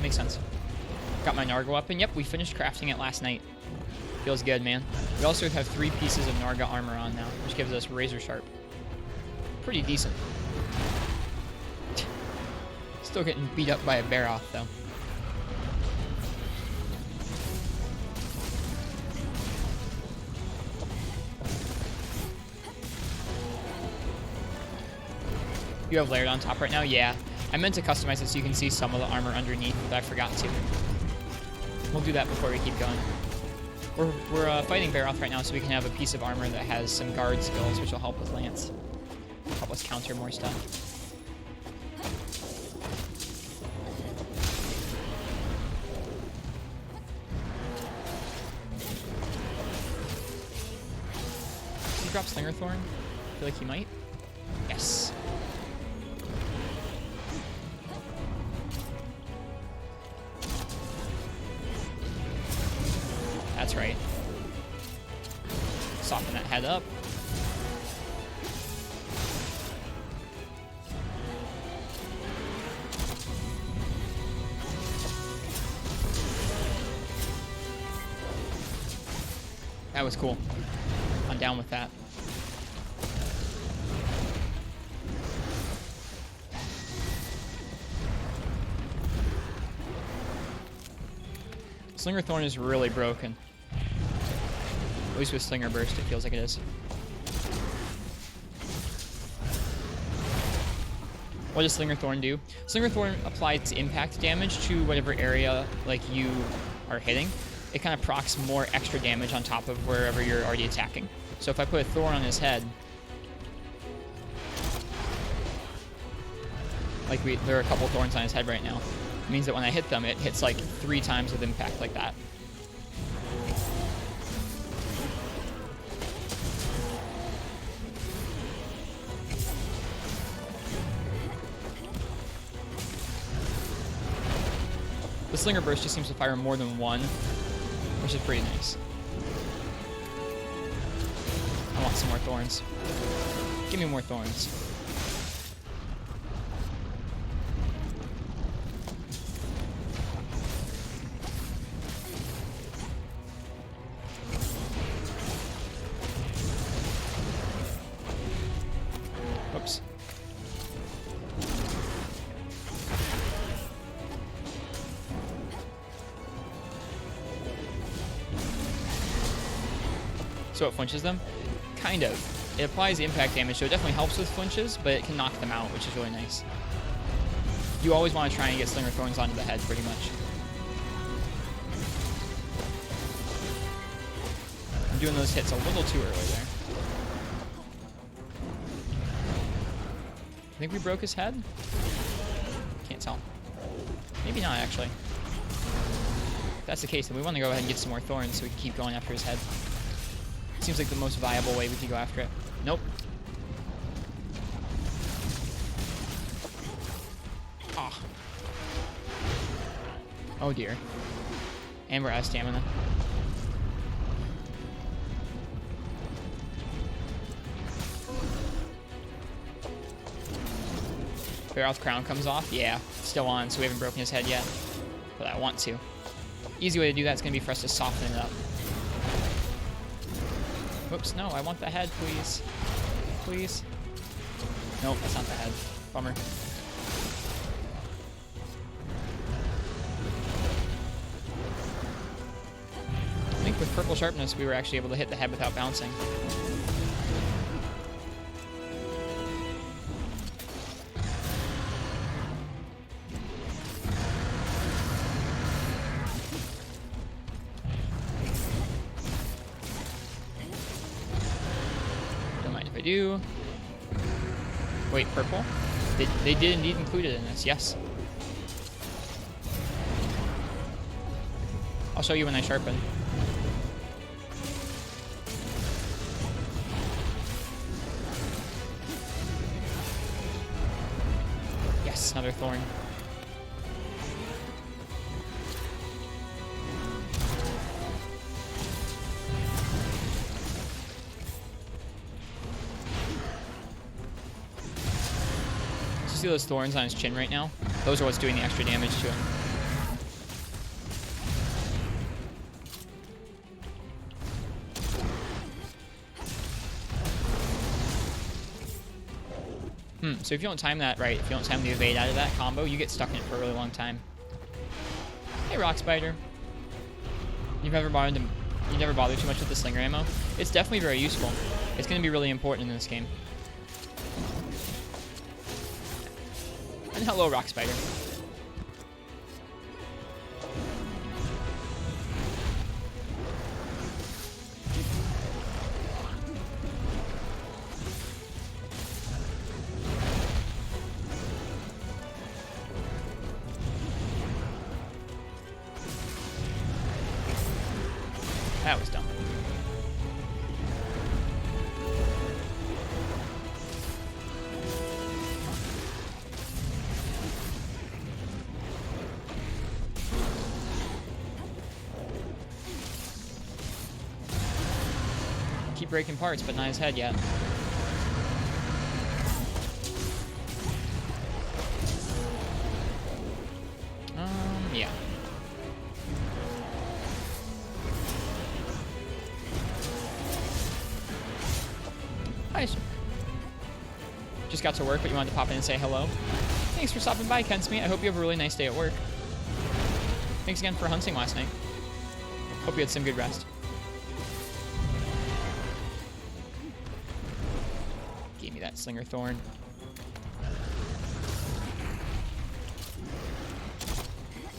Makes sense. Got my Narga weapon. Yep, we finished crafting it last night. Feels good, man. We also have 3 pieces of Narga armor on now, which gives us razor sharp. Pretty decent. Still getting beat up by a Baroth, though. You have layered on top right now? Yeah. I meant to customize it so you can see some of the armor underneath, but I forgot to. We'll do that before we keep going. We're fighting Baroth right now, so we can have a piece of armor that has some guard skills, which will help with Lance. Help us counter more stuff. Does he drop Slinger Thorn? I feel like he might. Yes. That's right. Soften that head up. That was cool. I'm down with that. Slinger Thorn is really broken. At least with Slinger Burst, it feels like it is. What does Slinger Thorn do? Slinger Thorn applies impact damage to whatever area like you are hitting. It kind of procs more extra damage on top of wherever you're already attacking. So if I put a Thorn on his head, like there are a couple Thorns on his head right now, it means that when I hit them, it hits like 3 times with impact like that. The Slinger Burst just seems to fire more than one, which is pretty nice. I want some more Thorns. Give me more Thorns. Whoops. So it flinches them? Kind of. It applies impact damage, so it definitely helps with flinches, but it can knock them out, which is really nice. You always want to try and get Slinger Thorns onto the head, pretty much. I'm doing those hits a little too early there. I think we broke his head? Can't tell. Maybe not, actually. If that's the case, then we want to go ahead and get some more thorns so we can keep going after his head. Seems like the most viable way we could go after it. Nope. Ah. Oh dear. And we're out of stamina. Barrel's crown comes off. Yeah, it's still on, so we haven't broken his head yet. But I want to. Easy way to do that is going to be for us to soften it up. Whoops, no, I want the head, please. Please. Nope, that's not the head. Bummer. I think with purple sharpness, we were actually able to hit the head without bouncing. Do. Wait, purple? They did indeed include it in this, yes. I'll show you when I sharpen. Yes, another thorn. See those thorns on his chin right now? Those are what's doing the extra damage to him. So if you don't time that right, if you don't time the evade out of that combo, you get stuck in it for a really long time. Hey, Rock Spider. You never bothered too much with the slinger ammo? It's definitely very useful. It's going to be really important in this game. And hello, Rock Spider. That was dumb. Keep breaking parts, but not his head yet. Yeah. Hi. Just got to work, but you wanted to pop in and say hello. Thanks for stopping by, Kensme. I hope you have a really nice day at work. Thanks again for hunting last night. Hope you had some good rest. Gave me that Slinger Thorn.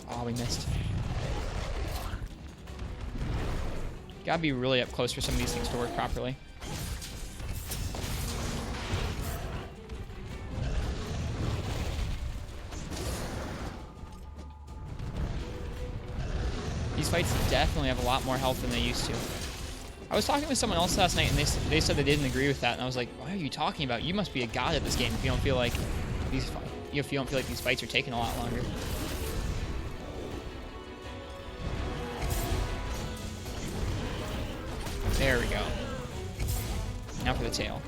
Oh, we missed. Gotta be really up close for some of these things to work properly. These fights definitely have a lot more health than they used to. I was talking with someone else last night, and they said they didn't agree with that, and I was like, "What are you talking about? You must be a god at this game if you don't feel like these fights are taking a lot longer." There we go. Now for the tail.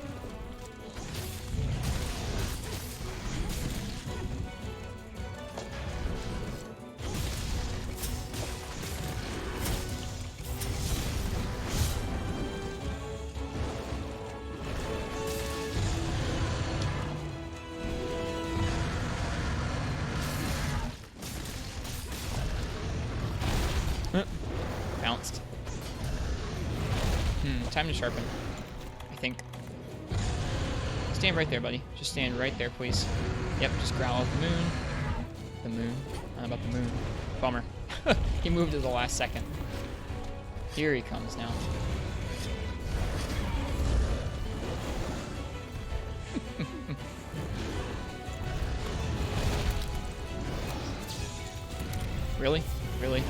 Bounced. Time to sharpen, I think. Stand right there, buddy. Just stand right there, please. Yep, just growl at the moon. The moon. Not about the moon. Bummer. He moved at the last second. Here he comes now. Really? Really?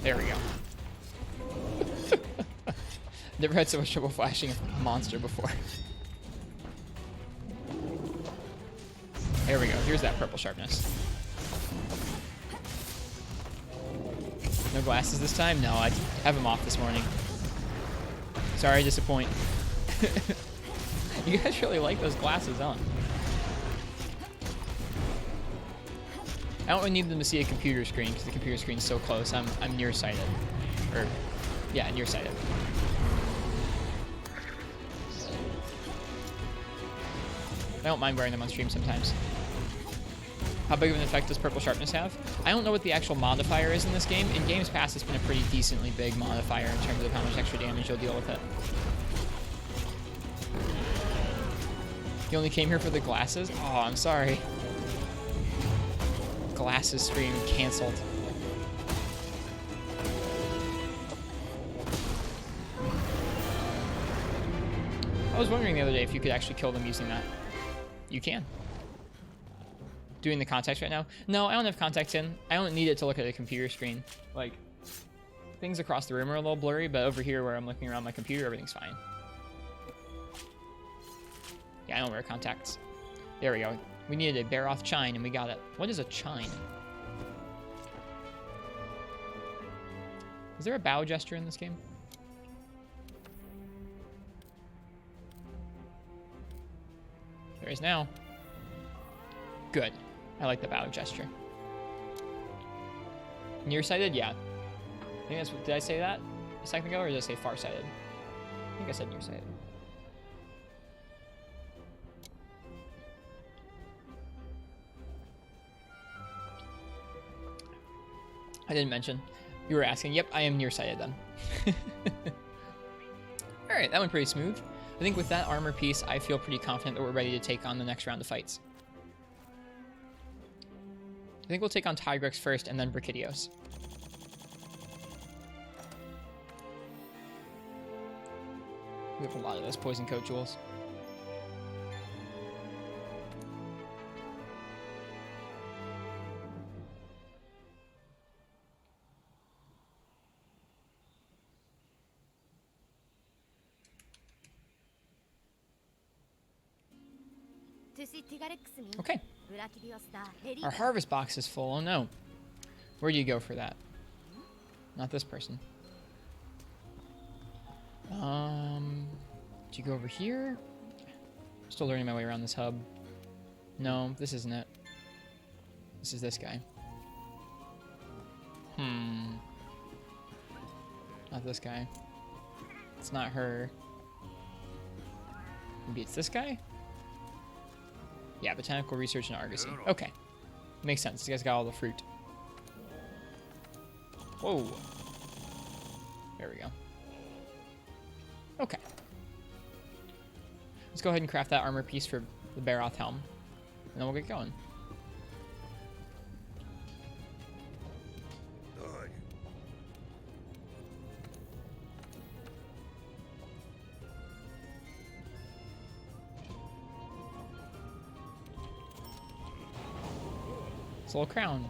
There we go. Never had so much trouble flashing a monster before. There we go. Here's that purple sharpness. No glasses this time? No, I have them off this morning. Sorry, I disappoint. You guys really like those glasses, huh? I don't really need them to see a computer screen because the computer screen's so close. I'm nearsighted. Or, yeah, nearsighted. I don't mind wearing them on stream sometimes. How big of an effect does purple sharpness have? I don't know what the actual modifier is in this game. In Games Past, it's been a pretty decently big modifier in terms of how much extra damage you'll deal with it. You only came here for the glasses? Oh, I'm sorry. Glasses stream canceled. I was wondering the other day if you could actually kill them using that. You can. Doing the contacts right now? No, I don't have contacts in. I don't need it to look at a computer screen. Like, things across the room are a little blurry, but over here where I'm looking around my computer, everything's fine. Yeah, I don't wear contacts. There we go. We needed a Baroth Chine, and we got it. What is a Chine? Is there a bow gesture in this game? There is now. Good. I like the bow gesture. Nearsighted? Yeah. I think that's what, did I say that a second ago, or did I say farsighted? I think I said nearsighted. I didn't mention. You were asking. Yep, I am nearsighted then. Alright, that went pretty smooth. I think with that armor piece, I feel pretty confident that we're ready to take on the next round of fights. I think we'll take on Tigrex first and then Brachydios. We have a lot of those poison coat jewels. Okay. Our harvest box is full. Oh no. Where do you go for that? Not this person. Do you go over here? Still learning my way around this hub. No, this isn't it. This is this guy. Not this guy. It's not her. Maybe it's this guy? Yeah, botanical research and argosy. Okay. Makes sense. This guy's got all the fruit. Whoa. There we go. Okay. Let's go ahead and craft that armor piece for the Baroth helm. And then we'll get going. Little crown.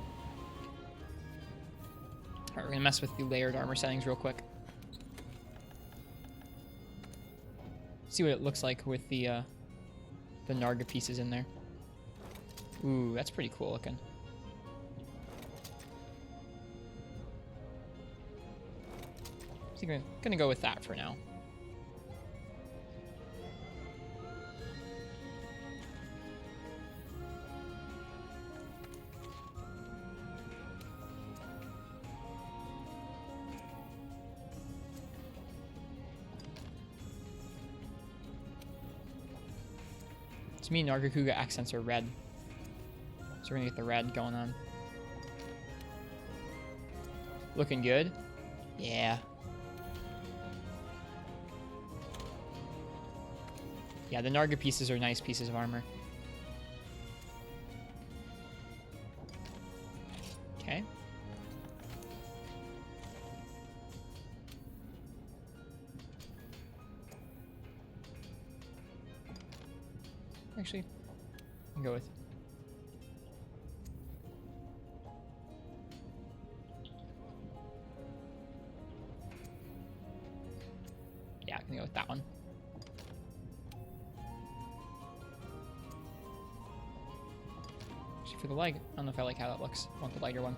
Alright, we're gonna mess with the layered armor settings real quick. See what it looks like with the Narga pieces in there. Ooh, that's pretty cool looking. So I'm gonna go with that for now. To me, Nargacuga accents are red. So we're gonna get the red going on. Looking good? Yeah. Yeah, the Narga pieces are nice pieces of armor. Okay. Actually, I can go with. Yeah, I can go with that one. Actually, for the leg, I don't know if I like how that looks. I want the lighter one.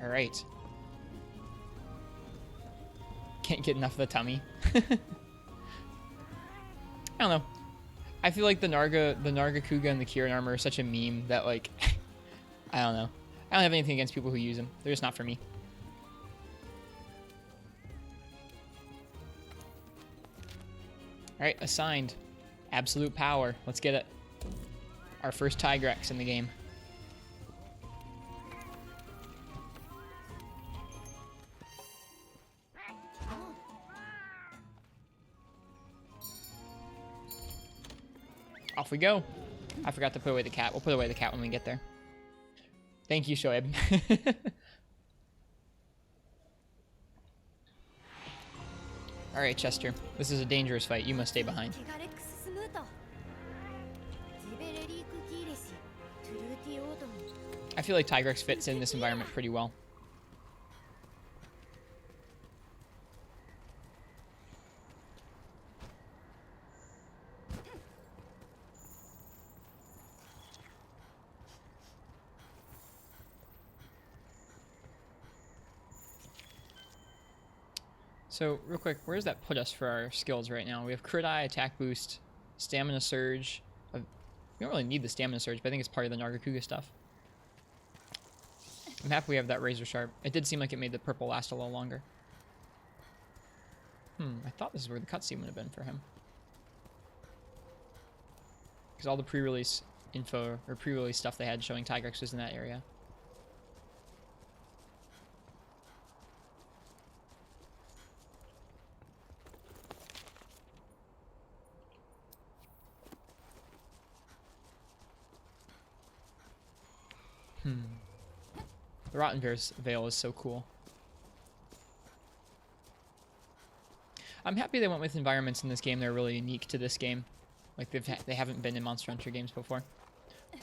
All right. Can't get enough of the tummy. I don't know. I feel like the Narga Kuga and the Kieran armor are such a meme that, like, I don't know. I don't have anything against people who use them. They're just not for me. All right, assigned. Absolute power. Let's get it. Our first Tigrex in the game. Off we go. I forgot to put away the cat. We'll put away the cat when we get there. Thank you, Shoaib. All right, Chester. This is a dangerous fight. You must stay behind. I feel like Tigrex fits in this environment pretty well. So, real quick, where does that put us for our skills right now? We have Crit Eye, Attack Boost, Stamina Surge. We don't really need the Stamina Surge, but I think it's part of the Nargacuga stuff. I'm happy we have that Razor Sharp. It did seem like it made the purple last a little longer. I thought this is where the cutscene would have been for him. Because all the pre-release info, or pre-release stuff they had showing Tigrex was in that area. The Rottenbear's Veil is so cool. I'm happy they went with environments in this game that are really unique to this game. Like they haven't been in Monster Hunter games before.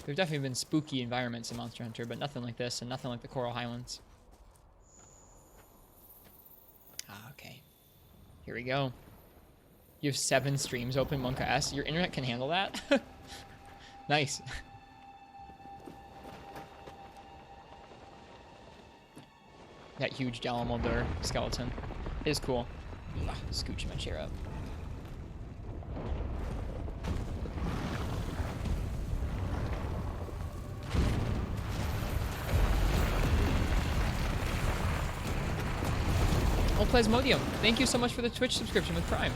There've definitely been spooky environments in Monster Hunter, but nothing like this, and nothing like the Coral Highlands. Ah, okay. Here we go. You have 7 streams open, Monka S. Your internet can handle that? Nice. That huge Dalamuldur skeleton is cool. Scooch my chair up. Oh, Plasmodium, thank you so much for the Twitch subscription with Prime.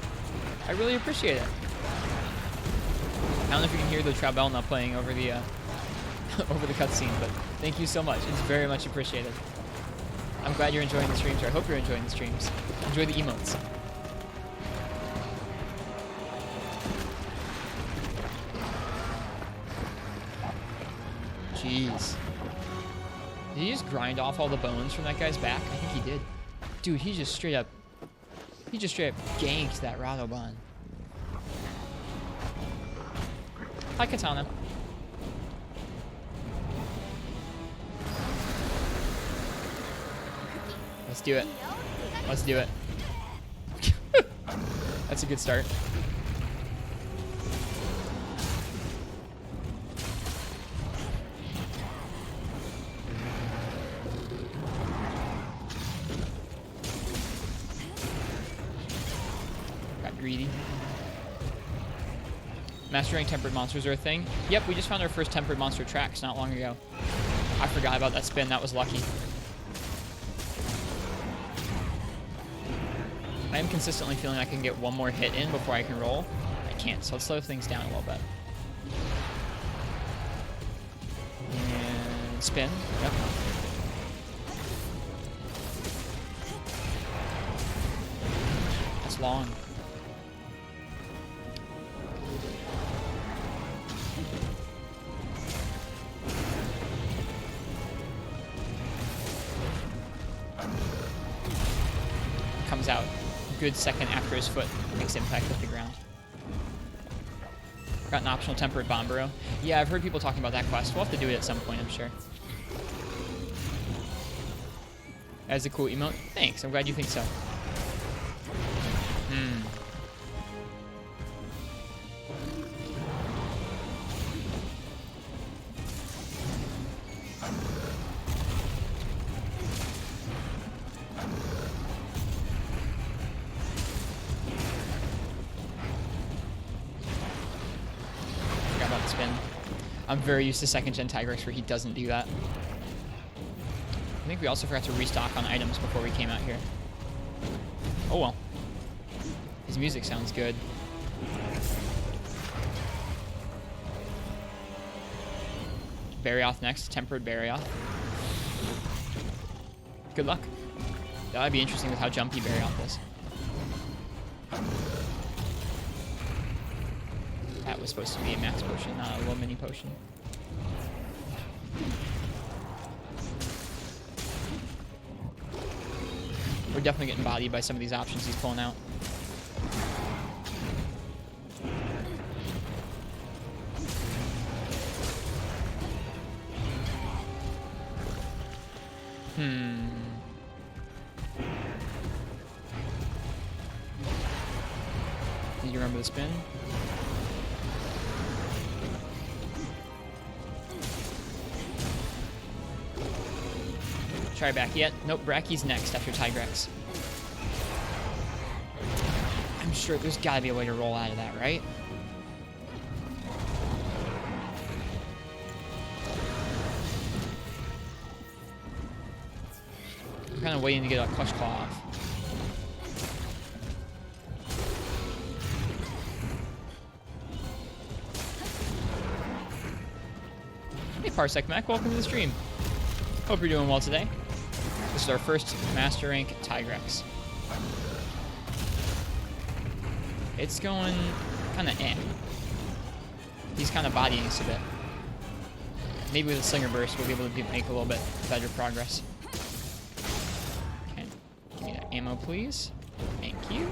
I really appreciate it. I don't know if you can hear the Traubel playing over the over the cutscene, but thank you so much. It's very much appreciated. I'm glad you're enjoying the streams, or I hope you're enjoying the streams. Enjoy the emotes. Jeez. Did he just grind off all the bones from that guy's back? I think he did. Dude, he just straight up ganked that Radoban. Hi, Katana. Let's do it. Let's do it. That's a good start. Got greedy. Mastering tempered monsters are a thing. Yep, we just found our first tempered monster tracks not long ago. I forgot about that spin. That was lucky. I am consistently feeling I can get one more hit in before I can roll. I can't, so let's slow things down a little bit. And spin. Yep. That's long. Comes out. good second after his foot makes impact with the ground. Got an optional tempered Bombero. Yeah, I've heard people talking about that quest. We'll have to do it at some point, I'm sure. That's a cool emote. Thanks, I'm glad you think so. Forgot about the spin. I'm very used to second gen Tigrex where he doesn't do that. I think we also forgot to restock on items before we came out here. Oh well. His music sounds good. Barioth next. Tempered Barioth. Good luck. That would be interesting with how jumpy Barioth is. That was supposed to be a max potion, not a little mini potion. We're definitely getting bodied by some of these options he's pulling out. Did you remember the spin? Try back yet? Nope, Brachy's next after Tigrex. I'm sure there's gotta be a way to roll out of that, right? I'm kind of waiting to get a Clutch Claw off. Hey Parsec Mac, welcome to the stream. Hope you're doing well today. This is our first Master Rank Tigrex. It's going kind of He's kind of bodying us a bit. Maybe with a Slinger Burst we'll be able to make a little bit better progress. Okay, give me that ammo please. Thank you.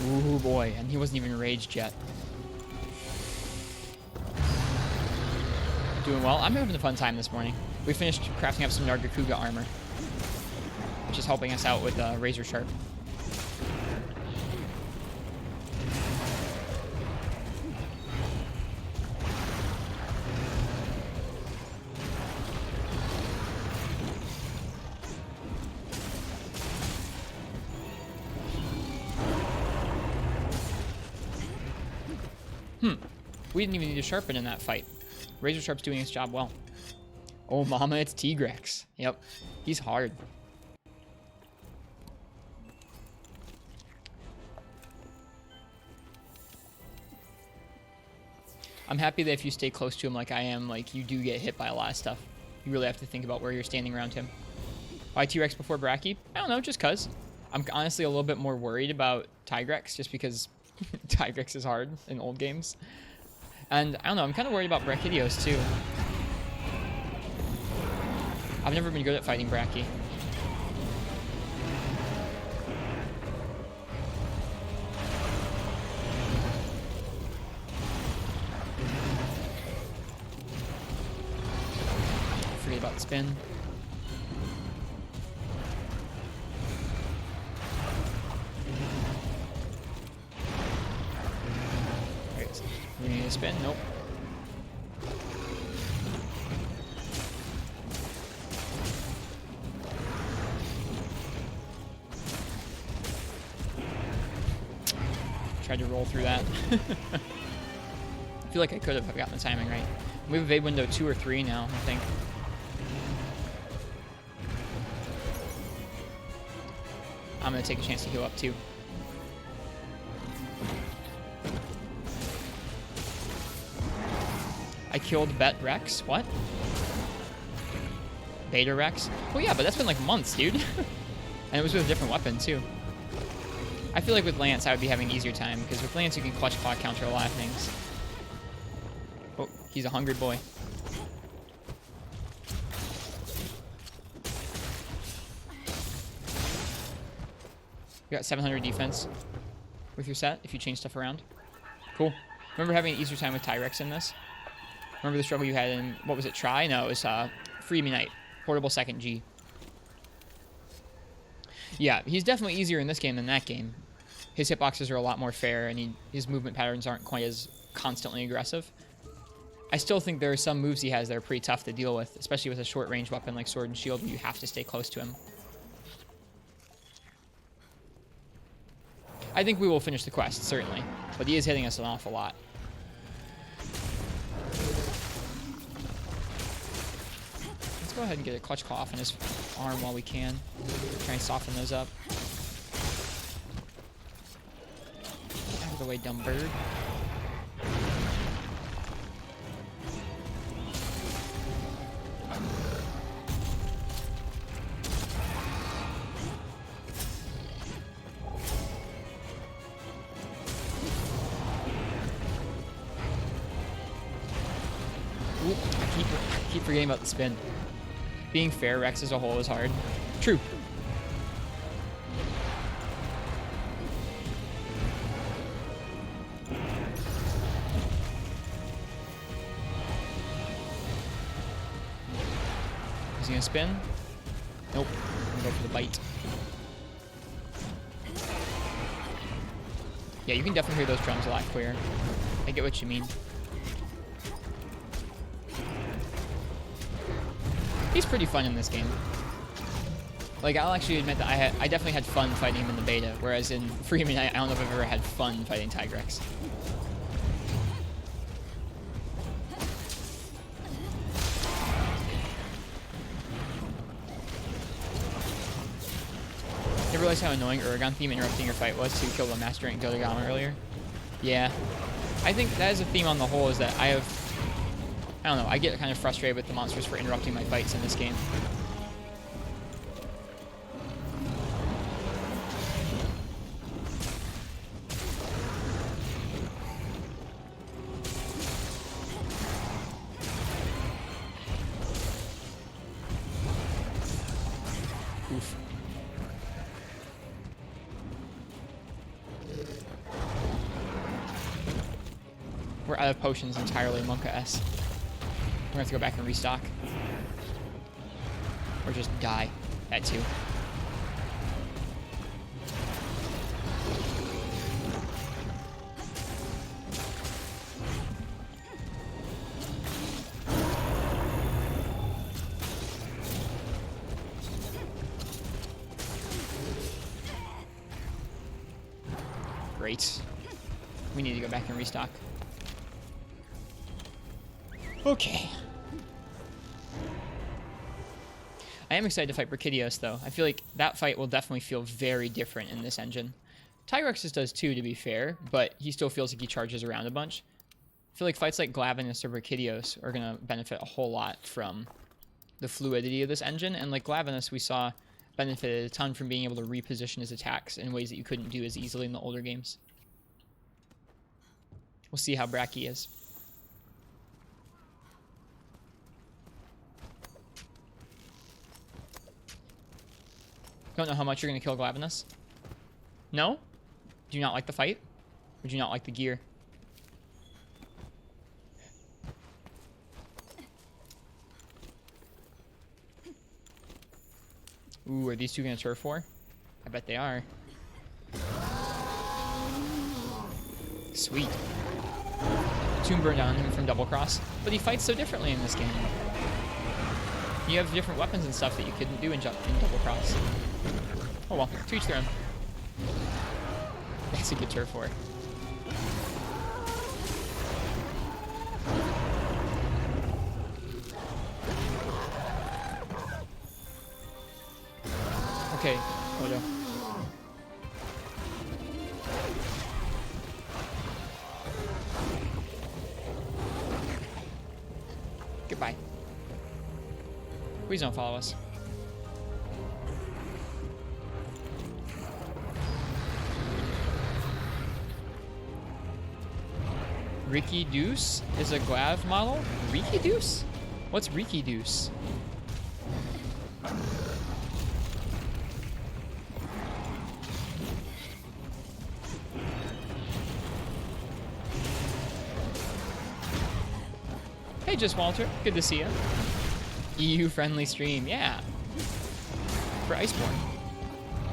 Ooh boy, and he wasn't even raged yet. Doing well. I'm having a fun time this morning. We finished crafting up some Nargacuga armor, which is helping us out with Razor Sharp. We didn't even need to sharpen in that fight. Razor Sharp's doing his job well. Oh, mama, it's Tigrex. Yep, he's hard. I'm happy that if you stay close to him like I am, like, you do get hit by a lot of stuff. You really have to think about where you're standing around him. Why T-Rex before Brachy? I don't know, just cuz. I'm honestly a little bit more worried about Tigrex, just because Tigrex is hard in old games. And I don't know, I'm kind of worried about Brachydios too. I've never been good at fighting Brachy. Forget about the spin. We need a spin? Nope. Tried to roll through that. I feel like I could have gotten the timing right. We have evade window 2 or 3 now, I think. I'm gonna take a chance to heal up too. I killed Bet Rex. What? Beta Rex? Well, yeah, but that's been like months, dude. And it was with a different weapon, too. I feel like with Lance, I would be having an easier time, because with Lance, you can clutch claw counter a lot of things. Oh, he's a hungry boy. You got 700 defense with your set, if you change stuff around. Cool. Remember having an easier time with Tyrex in this? Remember the struggle you had in, what was it, Try? No, it was Free Me Knight. Portable second G. Yeah, he's definitely easier in this game than that game. His hitboxes are a lot more fair, and his movement patterns aren't quite as constantly aggressive. I still think there are some moves he has that are pretty tough to deal with, especially with a short-range weapon like Sword and Shield, where you have to stay close to him. I think we will finish the quest, certainly, but he is hitting us an awful lot. Let's go ahead and get a clutch claw off in his arm while we can. Try and soften those up. Out of the way, dumb bird. I keep forgetting about the spin. Being fair, Rex as a whole is hard. True. Is he gonna spin? Nope. I'm gonna go for the bite. Yeah, you can definitely hear those drums a lot clearer. I get what you mean. He's pretty fun in this game. Like, I'll actually admit that I definitely had fun fighting him in the beta, whereas in Free Me Knight, I don't know if I've ever had fun fighting Tigrex. You realize how annoying Uragon theme interrupting your fight was to kill the Master Rank Dodogama earlier? Yeah. I think that is a theme on the whole, is that I don't know, I get kind of frustrated with the monsters for interrupting my fights in this game. Oof. We're out of potions entirely, Monka S. We're gonna have to go back and restock. Or just die. That too. Great. We need to go back and restock. Okay. I am excited to fight Brachydios, though. I feel like that fight will definitely feel very different in this engine. Tyrex's does too, to be fair, but he still feels like he charges around a bunch. I feel like fights like Glavenus or Brachydios are going to benefit a whole lot from the fluidity of this engine, and like Glavenus, we saw benefited a ton from being able to reposition his attacks in ways that you couldn't do as easily in the older games. We'll see how Brachy is. Don't know how much you're going to kill Glavenus? No? Do you not like the fight? Or do you not like the gear? Ooh, are these two going to turf war? I bet they are. Sweet. Tomb burned down him from Double Cross, but he fights so differently in this game. You have different weapons and stuff that you couldn't do in Double Cross. Oh well, to each their own. That's a good turf war. Okay, Odo. Goodbye. Please don't follow us. Ricky Deuce is a Glav model. Ricky Deuce? What's Ricky Deuce? Hey, Just Walter. Good to see you. EU-friendly stream. Yeah. For Iceborne.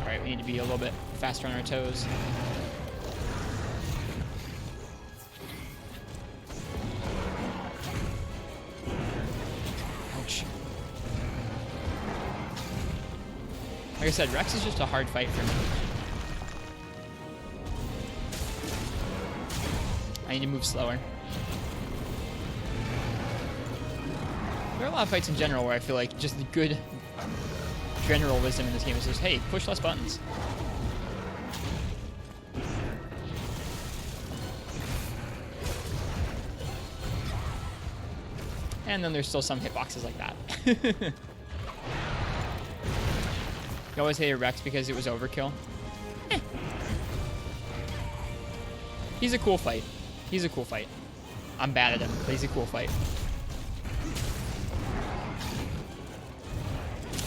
All right, we need to be a little bit faster on our toes. Ouch. Like I said, Rex is just a hard fight for me. I need to move slower. There are a lot of fights in general where I feel like just the good general wisdom in this game is just, hey, push less buttons. And then there's still some hitboxes like that. You always hated Rex because it was overkill. Eh. He's a cool fight. He's a cool fight. I'm bad at him, but he's a cool fight.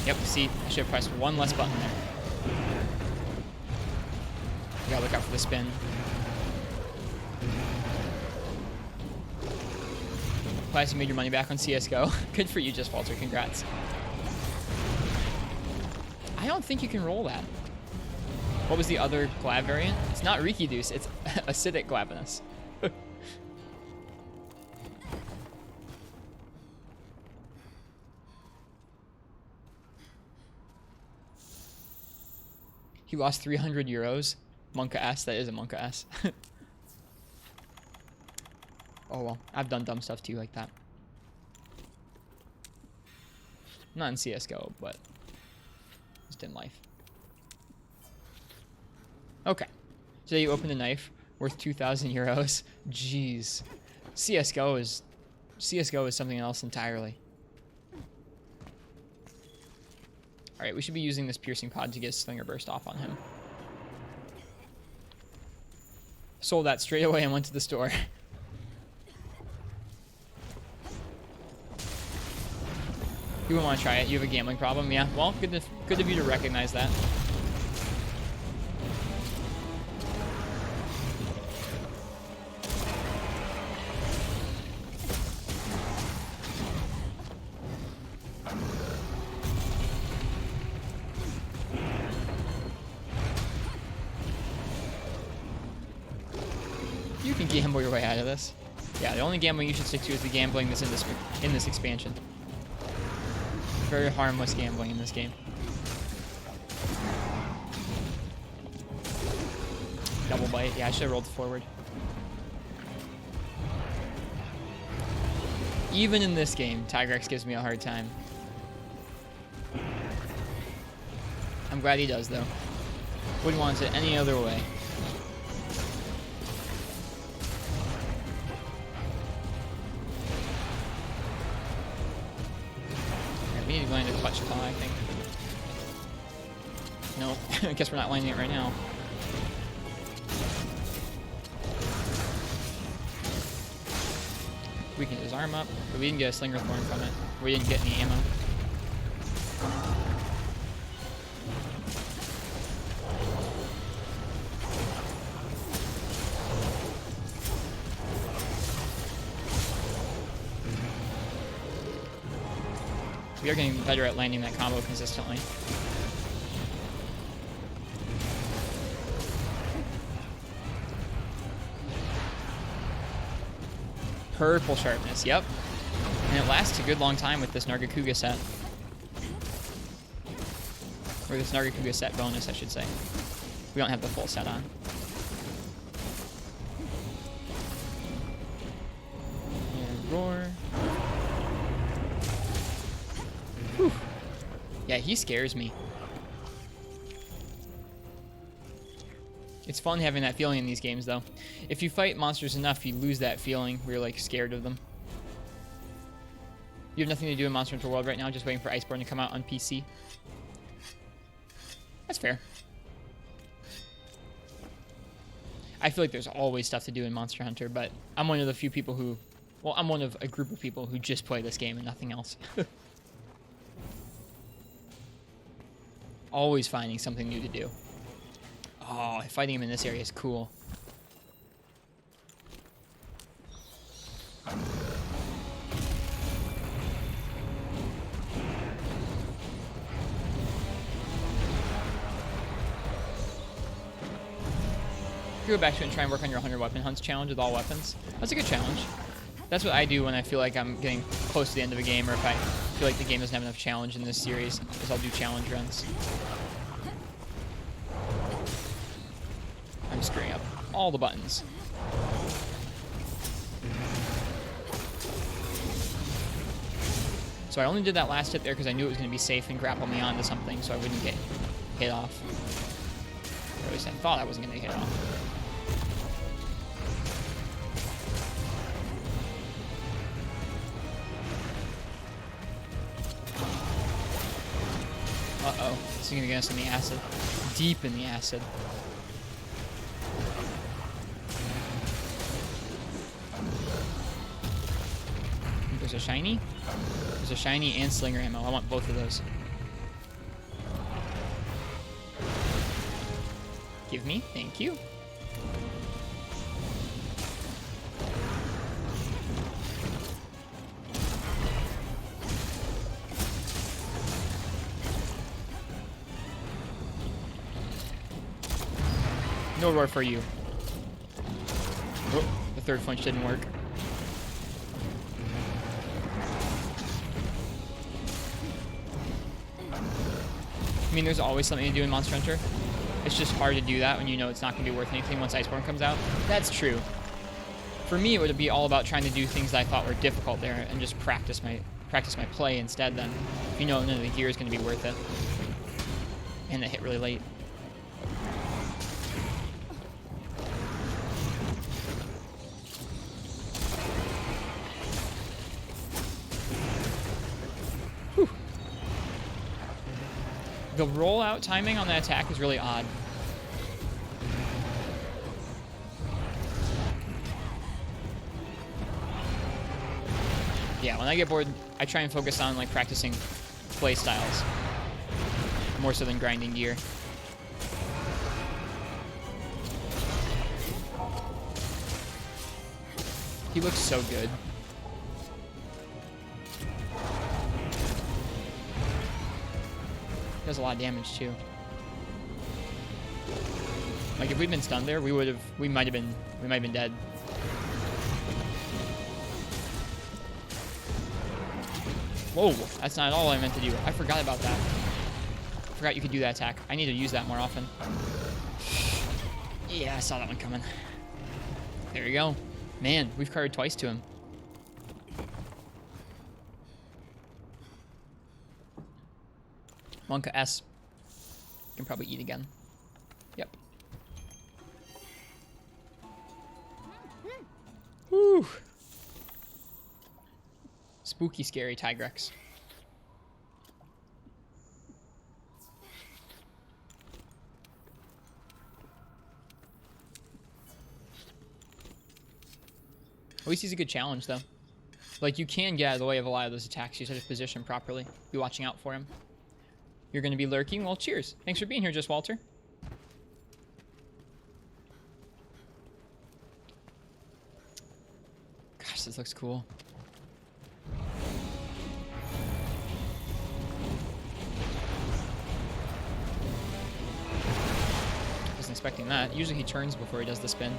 Yep, see, I should have pressed one less button there. You gotta look out for the spin. Glad you made your money back on CSGO. Good for you, Just Walter. Congrats. I don't think you can roll that. What was the other Glav variant? It's not Riki Deuce, it's Acidic Glavinus. He lost 300 euros. Monka S, that is a Monka S. Oh well, I've done dumb stuff too like that. Not in CSGO, but just in life. Okay, so you opened a knife worth 2,000 euros. Jeez, CSGO is something else entirely. All right, we should be using this piercing pod to get Slinger Burst off on him. Sold that straight away and went to the store. You wouldn't want to try it. You have a gambling problem, yeah. Well, good of you to recognize that. You can gamble your way out of this. Yeah, the only gambling you should stick to is the gambling that's in this expansion. Very harmless gambling in this game. Double bite. Yeah, I should have rolled forward. Even in this game, Tigrex gives me a hard time. I'm glad he does, though. Wouldn't want it any other way. We need to land a clutch claw, I think. Nope. I guess we're not landing it right now. We can his arm up, but we didn't get a Slinger Thorn from it. We didn't get any ammo. We are getting better at landing that combo consistently. Purple sharpness, yep. And it lasts a good long time with this Nargacuga set. Or this Nargacuga set bonus, I should say. We don't have the full set on. And roar. Whew. Yeah, he scares me. It's fun having that feeling in these games, though. If you fight monsters enough, you lose that feeling where you're, like, scared of them. You have nothing to do in Monster Hunter World right now, just waiting for Iceborne to come out on PC. That's fair. I feel like there's always stuff to do in Monster Hunter, but I'm one of the few people who, well, I'm one of a group of people who just play this game and nothing else. Always finding something new to do. Oh, fighting him in this area is cool. Go back to it and try and work on your 100 weapon hunts challenge with all weapons. That's a good challenge. That's what I do when I feel like I'm getting close to the end of a game, or if I feel like the game doesn't have enough challenge in this series, is I'll do challenge runs. I'm screwing up all the buttons. So I only did that last hit there because I knew it was going to be safe and grapple me onto something so I wouldn't get hit off. Or at least I thought I wasn't going to get hit off. Uh-oh. This is going to get us in the acid. Deep in the acid. There's a shiny. There's a shiny and slinger ammo. I want both of those. Give me. Thank you. No roar for you. Oh, the third flinch didn't work. I mean, there's always something to do in Monster Hunter. It's just hard to do that when you know it's not going to be worth anything once Iceborne comes out. That's true. For me, it would be all about trying to do things that I thought were difficult there and just practice my play instead then. If you know none of the gear is going to be worth it. And it hit really late. The rollout timing on that attack is really odd. Yeah, when I get bored, I try and focus on like practicing play styles more so than grinding gear. He looks so good. Does a lot of damage too. Like if we'd been stunned there, we might have been dead. Whoa, that's not at all I meant to do. I forgot about that. I forgot you could do that attack. I need to use that more often. Yeah, I saw that one coming. There you go. Man, we've carried twice to him. Monka S. Can probably eat again. Yep. Woo! Spooky, scary Tigrex. At least he's a good challenge, though. Like, you can get out of the way of a lot of those attacks. You just have to position properly. Be watching out for him. You're going to be lurking? Well, cheers. Thanks for being here, Just Walter. Gosh, this looks cool. Wasn't expecting that. Usually he turns before he does the spin.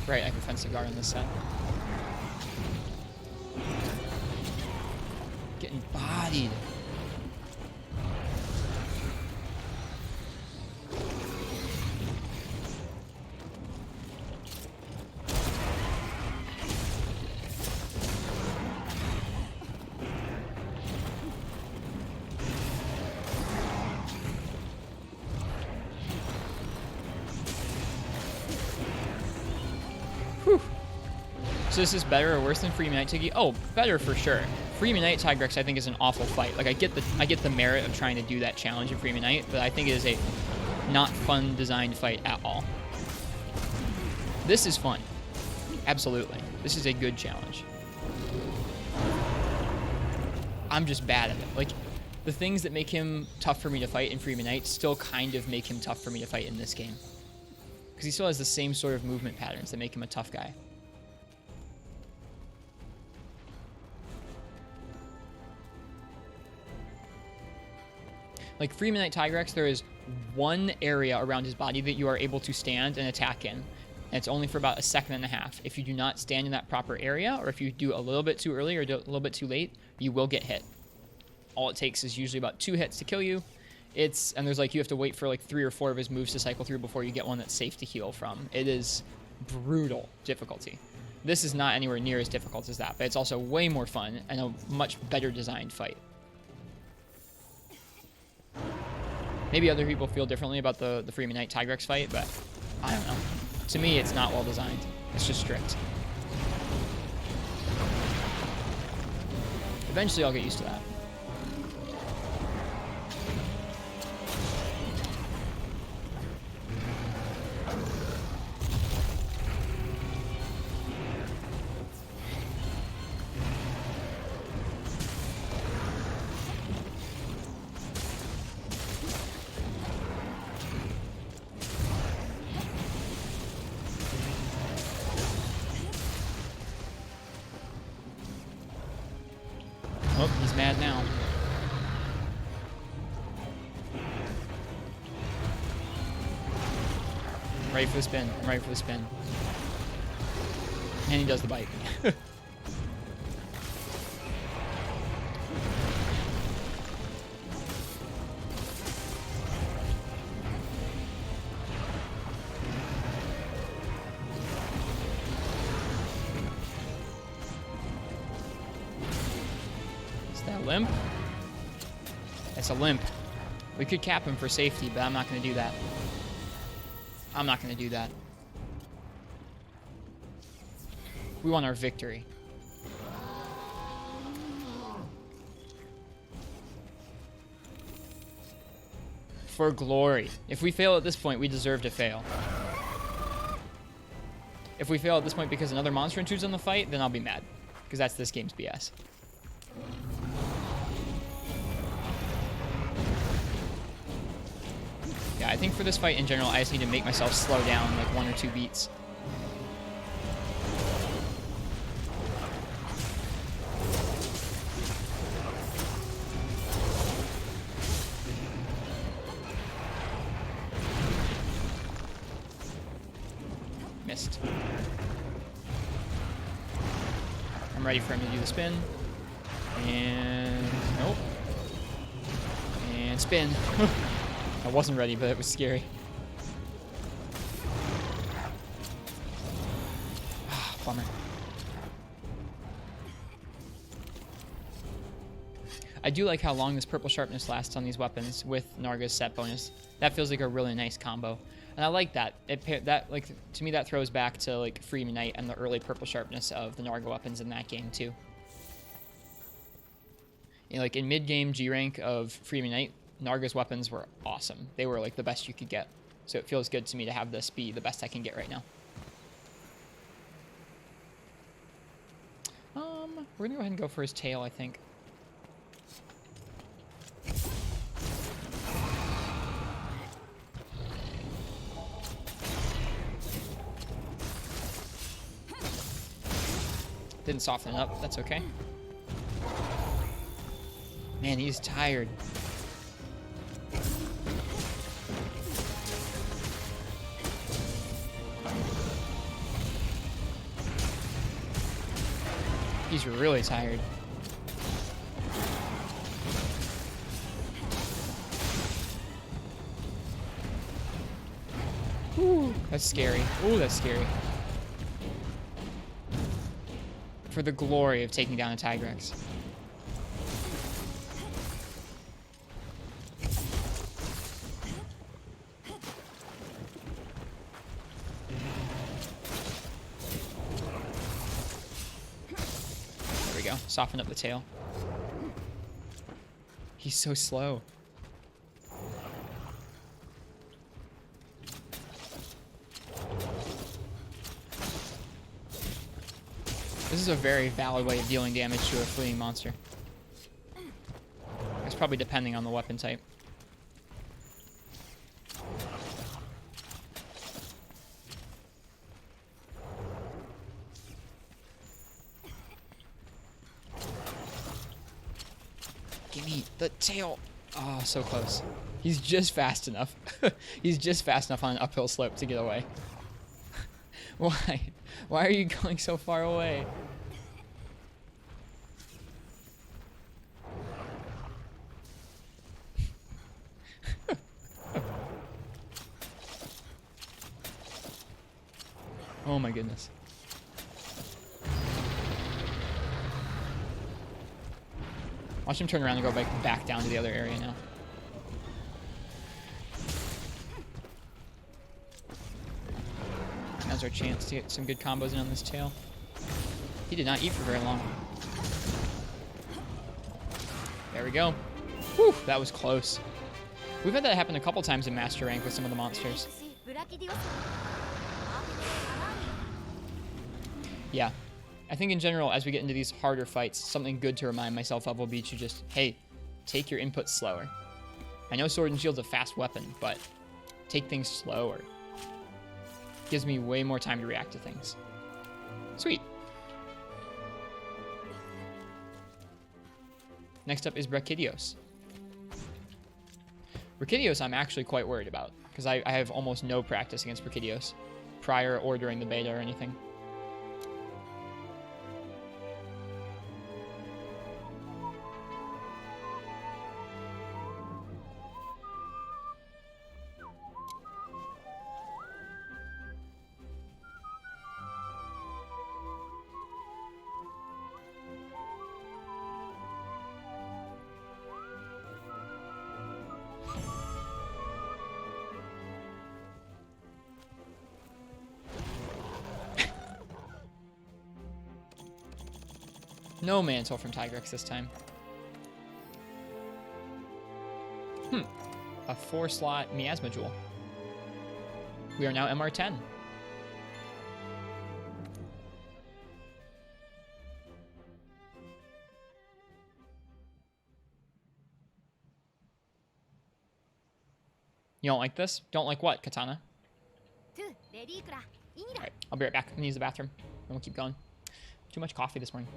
Right, I can fence a guard on this set. Getting bodied. Whew. So this is better or worse than Free Midnight Tiggy? Oh, better for sure. Free Midnight Tigrex I think is an awful fight. Like I get the merit of trying to do that challenge in Free Midnight, but I think it is a not fun designed fight at all. This is fun. Absolutely. This is a good challenge. I'm just bad at it. Like, the things that make him tough for me to fight in Freeman Knight still kind of make him tough for me to fight in this game. Because he still has the same sort of movement patterns that make him a tough guy. Like Freeman Knight Tigrex, there is one area around his body that you are able to stand and attack in. And it's only for about a second and a half. If you do not stand in that proper area, or if you do a little bit too early or do a little bit too late, you will get hit. All it takes is usually about 2 hits to kill you. And there's like, you have to wait for like 3 or 4 of his moves to cycle through before you get one that's safe to heal from. It is brutal difficulty. This is not anywhere near as difficult as that, but it's also way more fun and a much better designed fight. Maybe other people feel differently about the Freeman Knight Tigrex fight, but I don't know. To me, it's not well designed. It's just strict. Eventually, I'll get used to that. Oh, he's mad now. Ready for the spin. I'm ready for the spin. And he does the bite. Limp? It's a limp. We could cap him for safety, but I'm not going to do that. I'm not going to do that. We want our victory. For glory. If we fail at this point, we deserve to fail. If we fail at this point because another monster intrudes on the fight, then I'll be mad. Because that's this game's BS. Yeah, I think for this fight in general, I just need to make myself slow down like 1 or 2 beats. Missed. I'm ready for him to do the spin. And nope. And spin. I wasn't ready, but it was scary. Bummer. I do like how long this purple sharpness lasts on these weapons with Narga's set bonus. That feels like a really nice combo. And I like that. To me, that throws back to like Freeman Knight and the early purple sharpness of the Narga weapons in that game too. You know, like in mid-game G rank of Freeman Knight, Narga's weapons were awesome. They were like the best you could get. So it feels good to me to have this be the best I can get right now. We're gonna go ahead and go for his tail, I think. Didn't soften it up, that's okay. Man, he's tired. He's really tired. Ooh, that's scary. Ooh, that's scary. For the glory of taking down a Tigrex. Soften up the tail. He's so slow. This is a very valid way of dealing damage to a fleeing monster. It's probably depending on the weapon type. Give me the tail. Oh, so close. He's just fast enough. He's just fast enough on an uphill slope to get away. Why? Why are you going so far away? Oh my goodness. Watch him turn around and go back down to the other area now. Now's our chance to get some good combos in on this tail. He did not eat for very long. There we go. Whew, that was close. We've had that happen a couple times in Master Rank with some of the monsters. Yeah. I think in general, as we get into these harder fights, something good to remind myself of will be to just, hey, take your input slower. I know Sword and Shield's a fast weapon, but take things slower. Gives me way more time to react to things. Sweet. Next up is Brachydios. Brachydios I'm actually quite worried about, because I have almost no practice against Brachydios, prior or during the beta or anything. No mantle from Tigrex this time. A 4-slot Miasma Jewel. We are now MR10. You don't like this? Don't like what, Katana? Alright, I'll be right back. I'm gonna use the bathroom. And we'll keep going. Too much coffee this morning.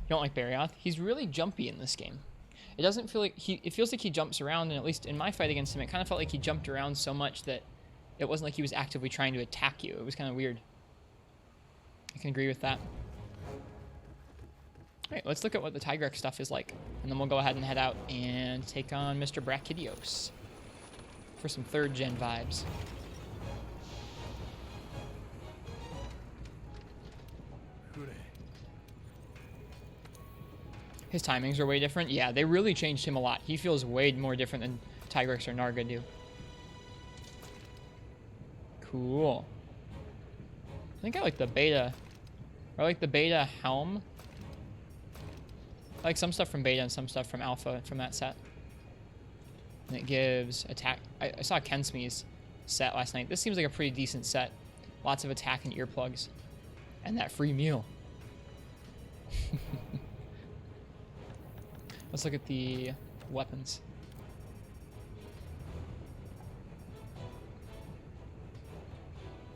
You don't like Barioth? He's really jumpy in this game. It doesn't feel like it feels like he jumps around, and at least in my fight against him, it kind of felt like he jumped around so much that it wasn't like he was actively trying to attack you. It was kind of weird. I can agree with that. Alright, let's look at what the Tigrex stuff is like, and then we'll go ahead and head out and take on Mr. Brachydios for some 3rd gen vibes. His timings are way different. Yeah, they really changed him a lot. He feels way more different than Tigrex or Narga do. Cool. I think I like the beta. I like the beta helm. I like some stuff from beta and some stuff from alpha from that set. And it gives attack. I saw Ken Smee's set last night. This seems like a pretty decent set. Lots of attack and earplugs. And that free meal. Let's look at the weapons.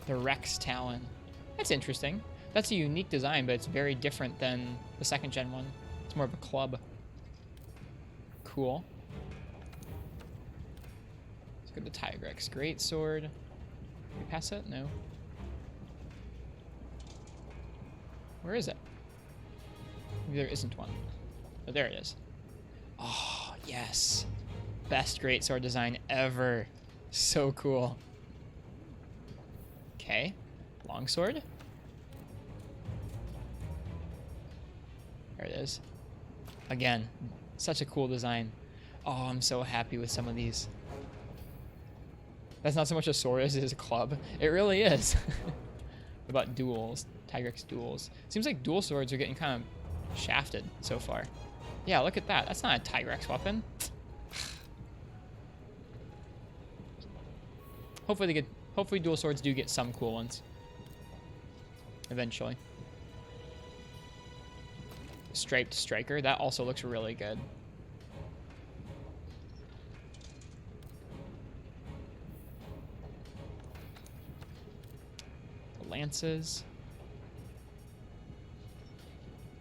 The Rex Talon. That's interesting. That's a unique design, but it's very different than the 2nd gen one. It's more of a club. Cool. at the Tigrex Greatsword. Did we pass it? No. Where is it? Maybe there isn't one. Oh, there it is. Oh, yes. Best greatsword design ever. So cool. Okay. Longsword. There it is. Again, such a cool design. Oh, I'm so happy with some of these. That's not so much a sword as it is a club. It really is. What about duels? Tigrex duels. Seems like dual swords are getting kind of shafted so far. Yeah, look at that. That's not a Tigrex weapon. Hopefully dual swords do get some cool ones. Eventually. Striped striker. That also looks really good. The lances.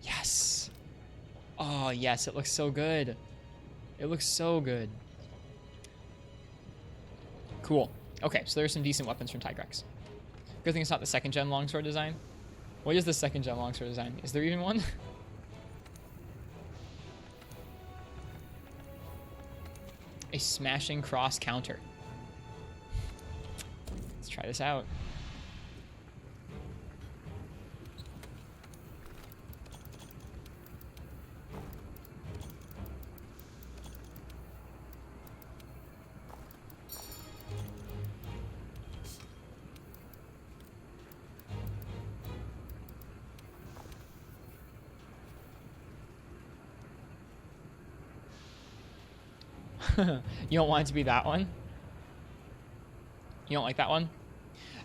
Yes. Oh, yes. It looks so good. It looks so good. Cool. Okay, so there's some decent weapons from Tigrex. Good thing it's not the second gen longsword design. What is the second gen longsword design? Is there even one? A smashing cross counter. Let's try this out. You don't want it to be that one? You don't like that one?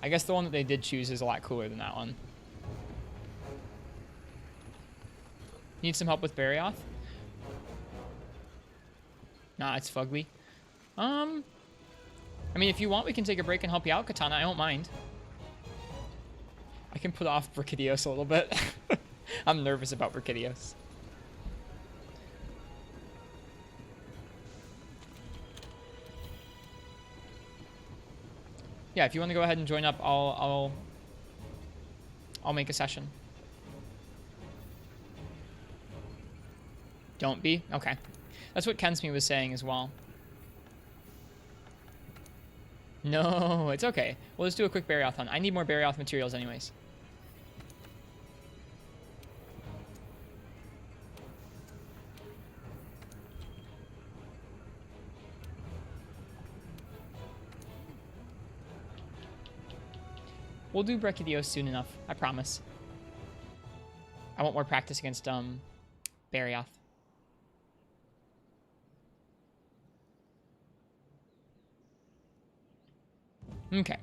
I guess the one that they did choose is a lot cooler than that one. Need some help with Barioth? Nah, it's fugly. I mean, if you want, we can take a break and help you out, Katana. I don't mind. I can put off Brachydios a little bit. I'm nervous about Brachydios. Yeah, if you want to go ahead and join up, I'll make a session. Don't be? Okay. That's what Kensme was saying as well. No, it's okay. We'll just do a quick Barioth hunt. I need more Barioth materials anyways. We'll do Brachydios soon enough. I promise. I want more practice against Barioth. Okay.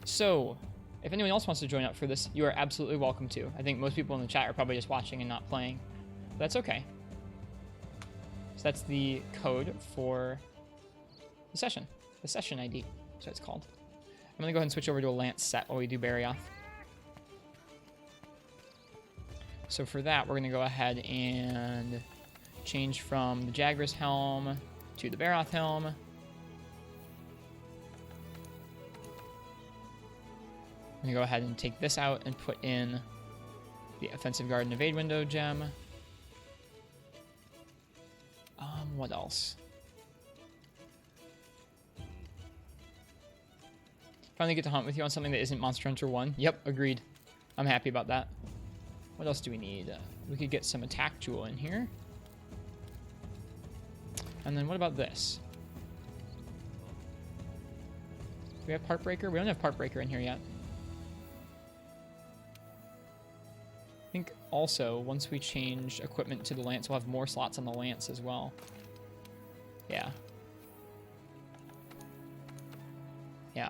So, if anyone else wants to join up for this, you are absolutely welcome to. I think most people in the chat are probably just watching and not playing. But that's okay. So that's the code for the session. The session ID. That's what it's called. I'm going to go ahead and switch over to a lance set while we do Barioth. So for that, we're going to go ahead and change from the Jagras helm to the Barioth helm. I'm going to go ahead and take this out and put in the Offensive Guard and Evade Window gem. What else? Finally get to hunt with you on something that isn't Monster Hunter 1. Yep, agreed. I'm happy about that. What else do we need? We could get some attack jewel in here. And then what about this? Do we have Heartbreaker? We don't have Heartbreaker in here yet. I think also, once we change equipment to the Lance, we'll have more slots on the Lance as well. Yeah. Yeah.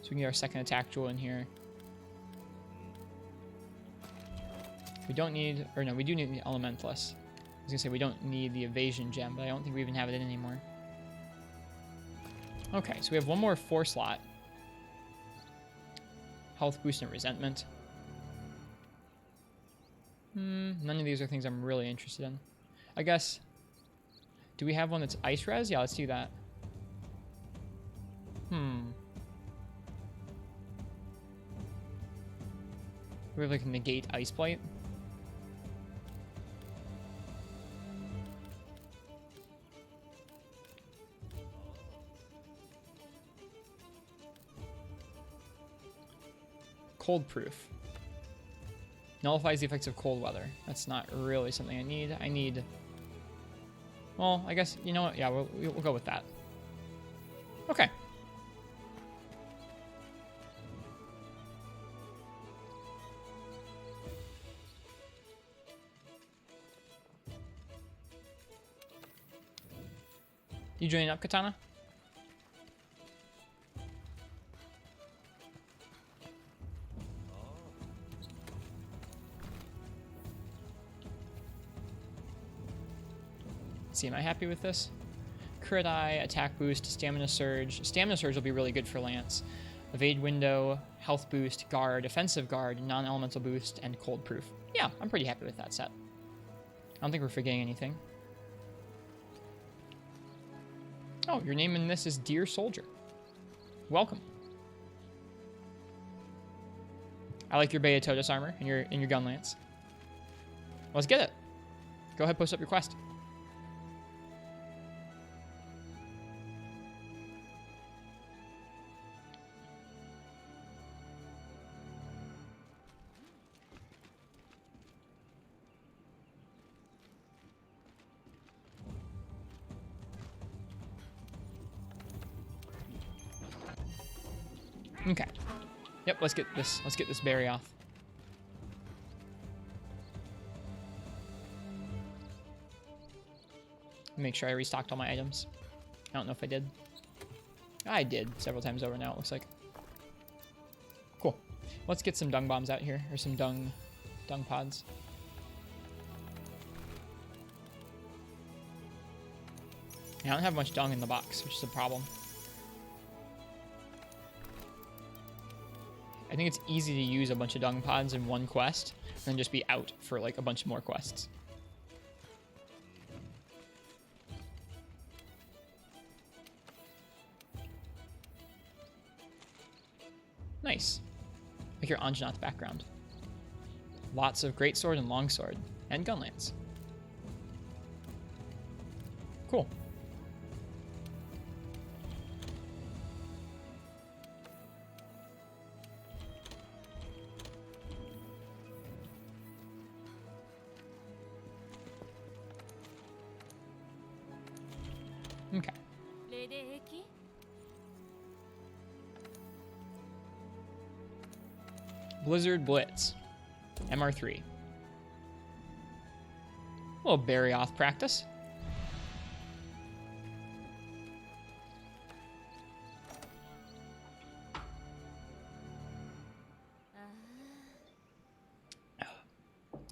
So we can get our second attack jewel in here. We don't need, or no, we do need the Elementalist. I was gonna say we don't need the Evasion gem, but I don't think we even have it in anymore. Okay, so we have one more 4 slot. Health boost and resentment. None of these are things I'm really interested in. I guess Do we have one that's ice res? Yeah, let's do that. We have like negate ice blight. Cold proof. Nullifies the effects of cold weather. That's not really something I need. I need... Well, I guess, you know what? Yeah, we'll go with that. Okay. You joining up, Katana? See, am I happy with this? Crit eye, attack boost, stamina surge. Stamina surge will be really good for Lance. Evade window, health boost, guard, offensive guard, non-elemental boost, and cold proof. Yeah, I'm pretty happy with that set. I don't think we're forgetting anything. Oh, your name in this is Dear Soldier. Welcome. I like your Beatotus armor and your gun lance. Let's get it. Go ahead, post up your quest. Okay. Yep, let's get this berry off. Make sure I restocked all my items. I don't know if I did. I did several times over now, it looks like. Cool. Let's get some dung bombs out here, or some dung pods. I don't have much dung in the box, which is a problem. I think it's easy to use a bunch of dung pods in one quest, and then just be out for like a bunch more quests. Nice. Like your Anjanath background. Lots of greatsword and longsword, and gunlance. Cool. Okay. Blizzard Blitz. MR3. A little Barioth practice.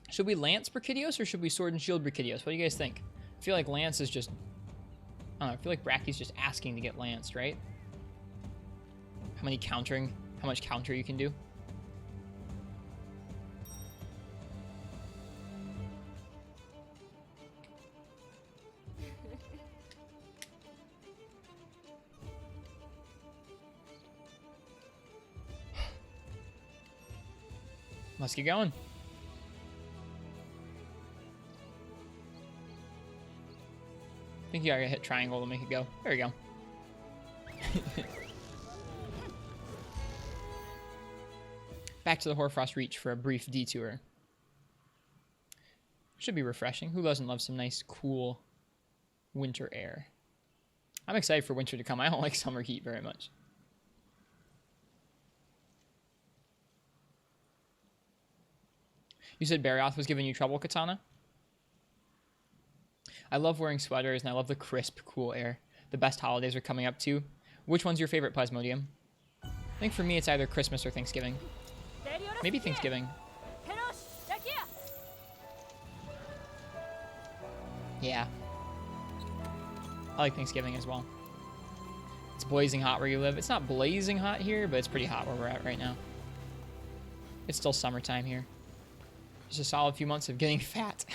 Should we Lance Brachydios or should we Sword and Shield Brachydios? What do you guys think? I feel like Lance is just... I don't know, I feel like Brachy's just asking to get lanced, right? How much counter you can do? Let's get going. I think you gotta hit triangle to make it go. There we go. Back to the Hoarfrost Reach for a brief detour. Should be refreshing. Who doesn't love some nice, cool winter air? I'm excited for winter to come. I don't like summer heat very much. You said Barioth was giving you trouble, Katana? I love wearing sweaters, and I love the crisp, cool air. The best holidays are coming up, too. Which one's your favorite, Plasmodium? I think for me, it's either Christmas or Thanksgiving. Maybe Thanksgiving. Yeah. I like Thanksgiving as well. It's blazing hot where you live. It's not blazing hot here, but it's pretty hot where we're at right now. It's still summertime here. Just a solid few months of getting fat.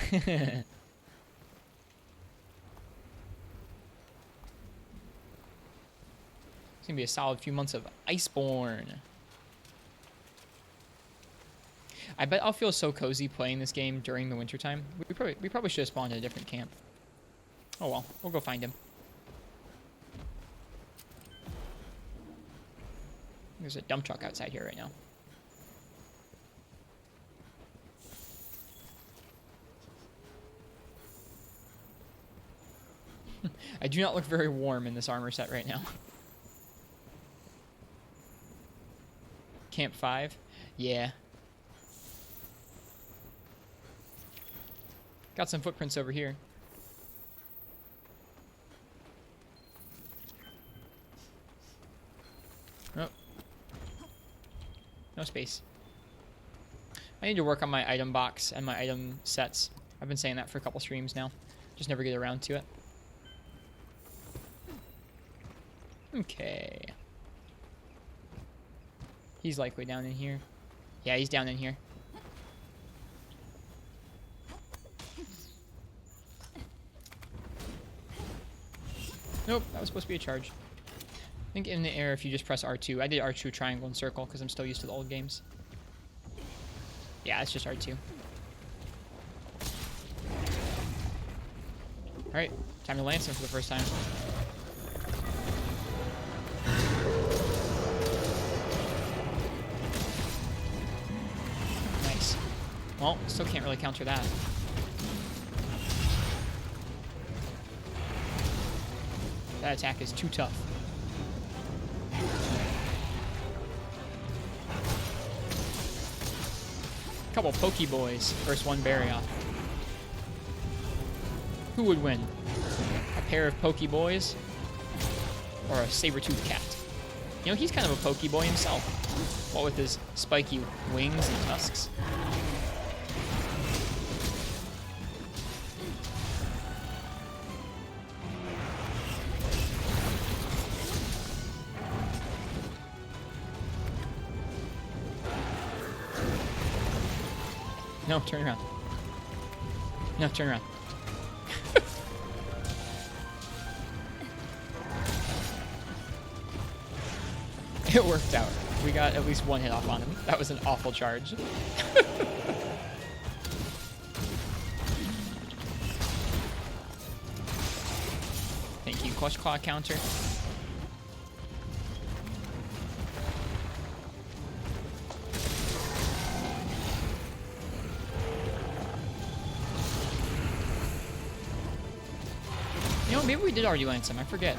It's gonna be a solid few months of Iceborne. I bet I'll feel so cozy playing this game during the wintertime. We probably should have spawned in a different camp. Oh well, we'll go find him. There's a dump truck outside here right now. I do not look very warm in this armor set right now. Camp 5? Yeah. Got some footprints over here. Oh. No space. I need to work on my item box and my item sets. I've been saying that for a couple streams now. Just never get around to it. Okay. He's likely down in here. Yeah, he's down in here. Nope, that was supposed to be a charge. I think in the air if you just press R2. I did R2 triangle and circle because I'm still used to the old games. Yeah, it's just R2. Alright, time to lance him for the first time. Nice. Well, still can't really counter that. That attack is too tough. Couple Pokeboys versus one berry off. Who would win? A pair of Pokeboys or a saber-toothed cat? You know, he's kind of a Pokeboy himself. What with his spiky wings and tusks. No, turn around. No, turn around. It worked out. We got at least one hit off on him. That was an awful charge. Thank you, Clutch Claw counter. You know, maybe we did already lance him. I forget.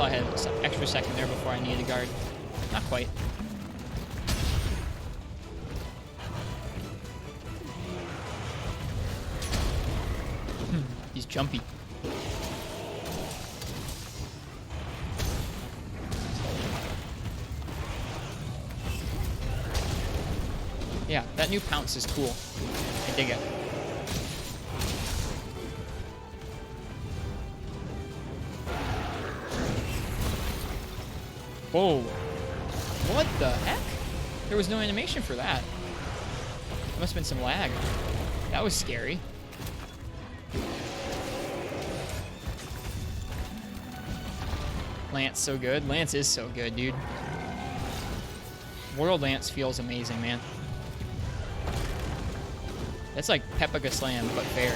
I had an extra second there before I needed a guard. Not quite. He's jumpy. Yeah, that new pounce is cool. I dig it. Whoa. What the heck? There was no animation for that. There must have been some lag. That was scary. Lance so good. Lance is so good, dude. World Lance feels amazing, man. That's like Peppa Slam, but fair.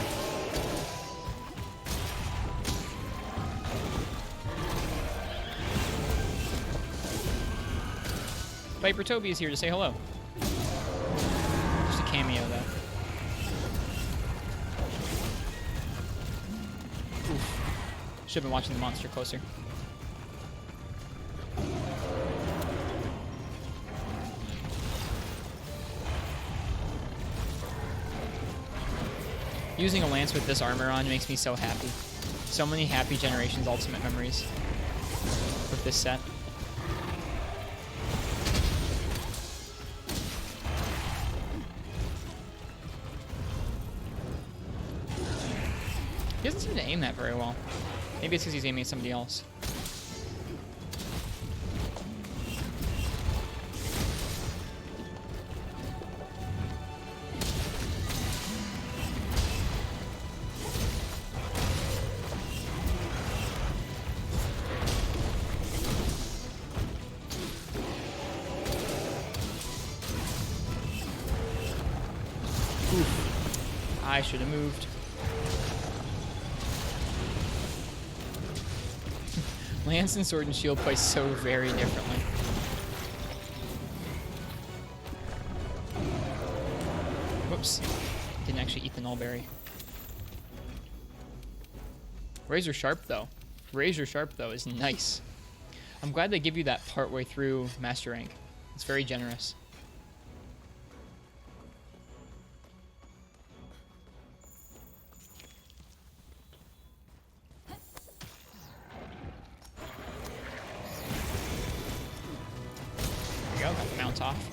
Viper Toby is here to say hello. Just a cameo, though. Oof. Should have been watching the monster closer. Using a lance with this armor on makes me so happy. So many happy Generations Ultimate memories with this set. He doesn't seem to aim that very well. Maybe it's because he's aiming at somebody else. Oof. I should have moved. Lance and Sword and Shield play so very differently. Whoops. Didn't actually eat the Nullberry. Razor Sharp, though. Razor Sharp, though, is nice. I'm glad they give you that partway through Master Rank. It's very generous. There we go, got the mount off.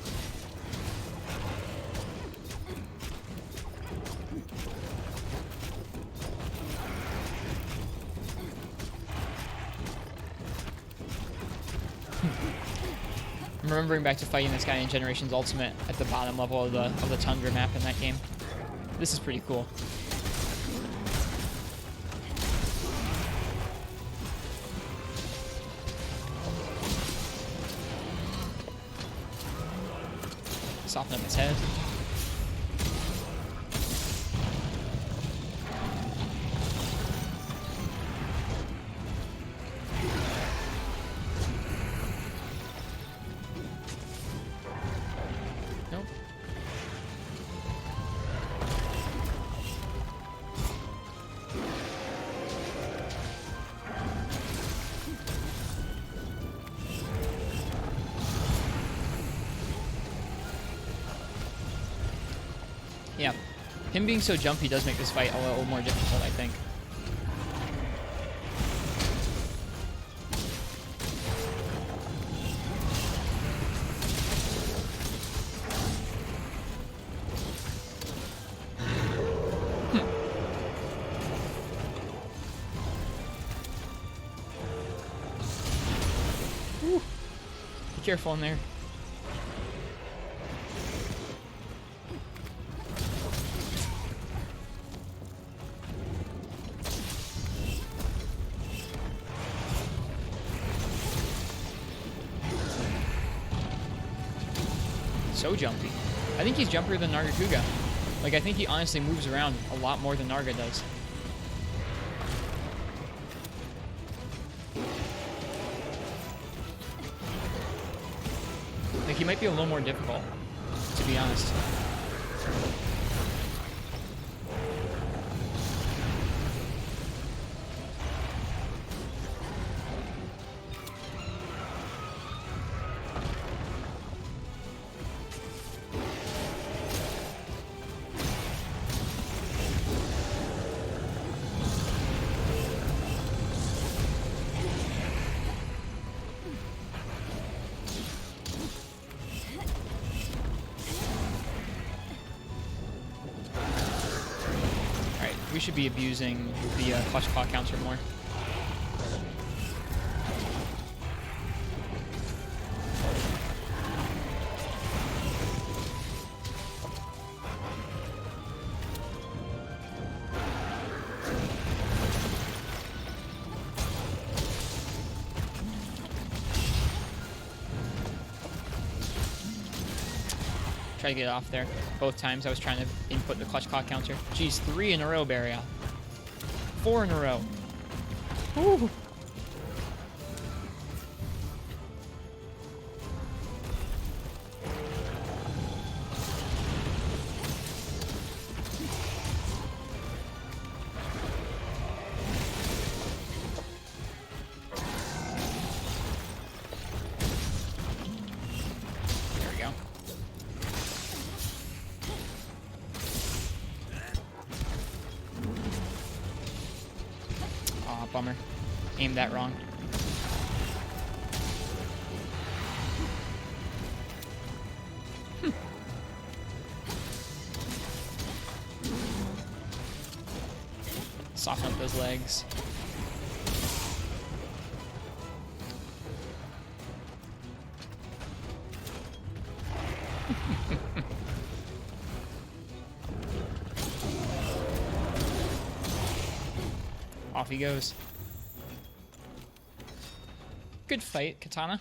I'm remembering back to fighting this guy in Generations Ultimate at the bottom level of the Tundra map in that game. This is pretty cool. Soften up its head. Nope. Yeah, him being so jumpy does make this fight a little more difficult, I think. Whew. Be careful in there. So jumpy. I think he's jumpier than Nargacuga. Like, I think he honestly moves around a lot more than Narga does. Like, he might be a little more difficult, to be honest. We should be abusing the clutch claw counter more. Try to get it off there. Both times I was trying to input the clutch claw counter. Geez, 3 in a row, Barry. 4 in a row. Woo. Bummer. Aimed that wrong. Soften up those legs. Off he goes. Good fight, Katana.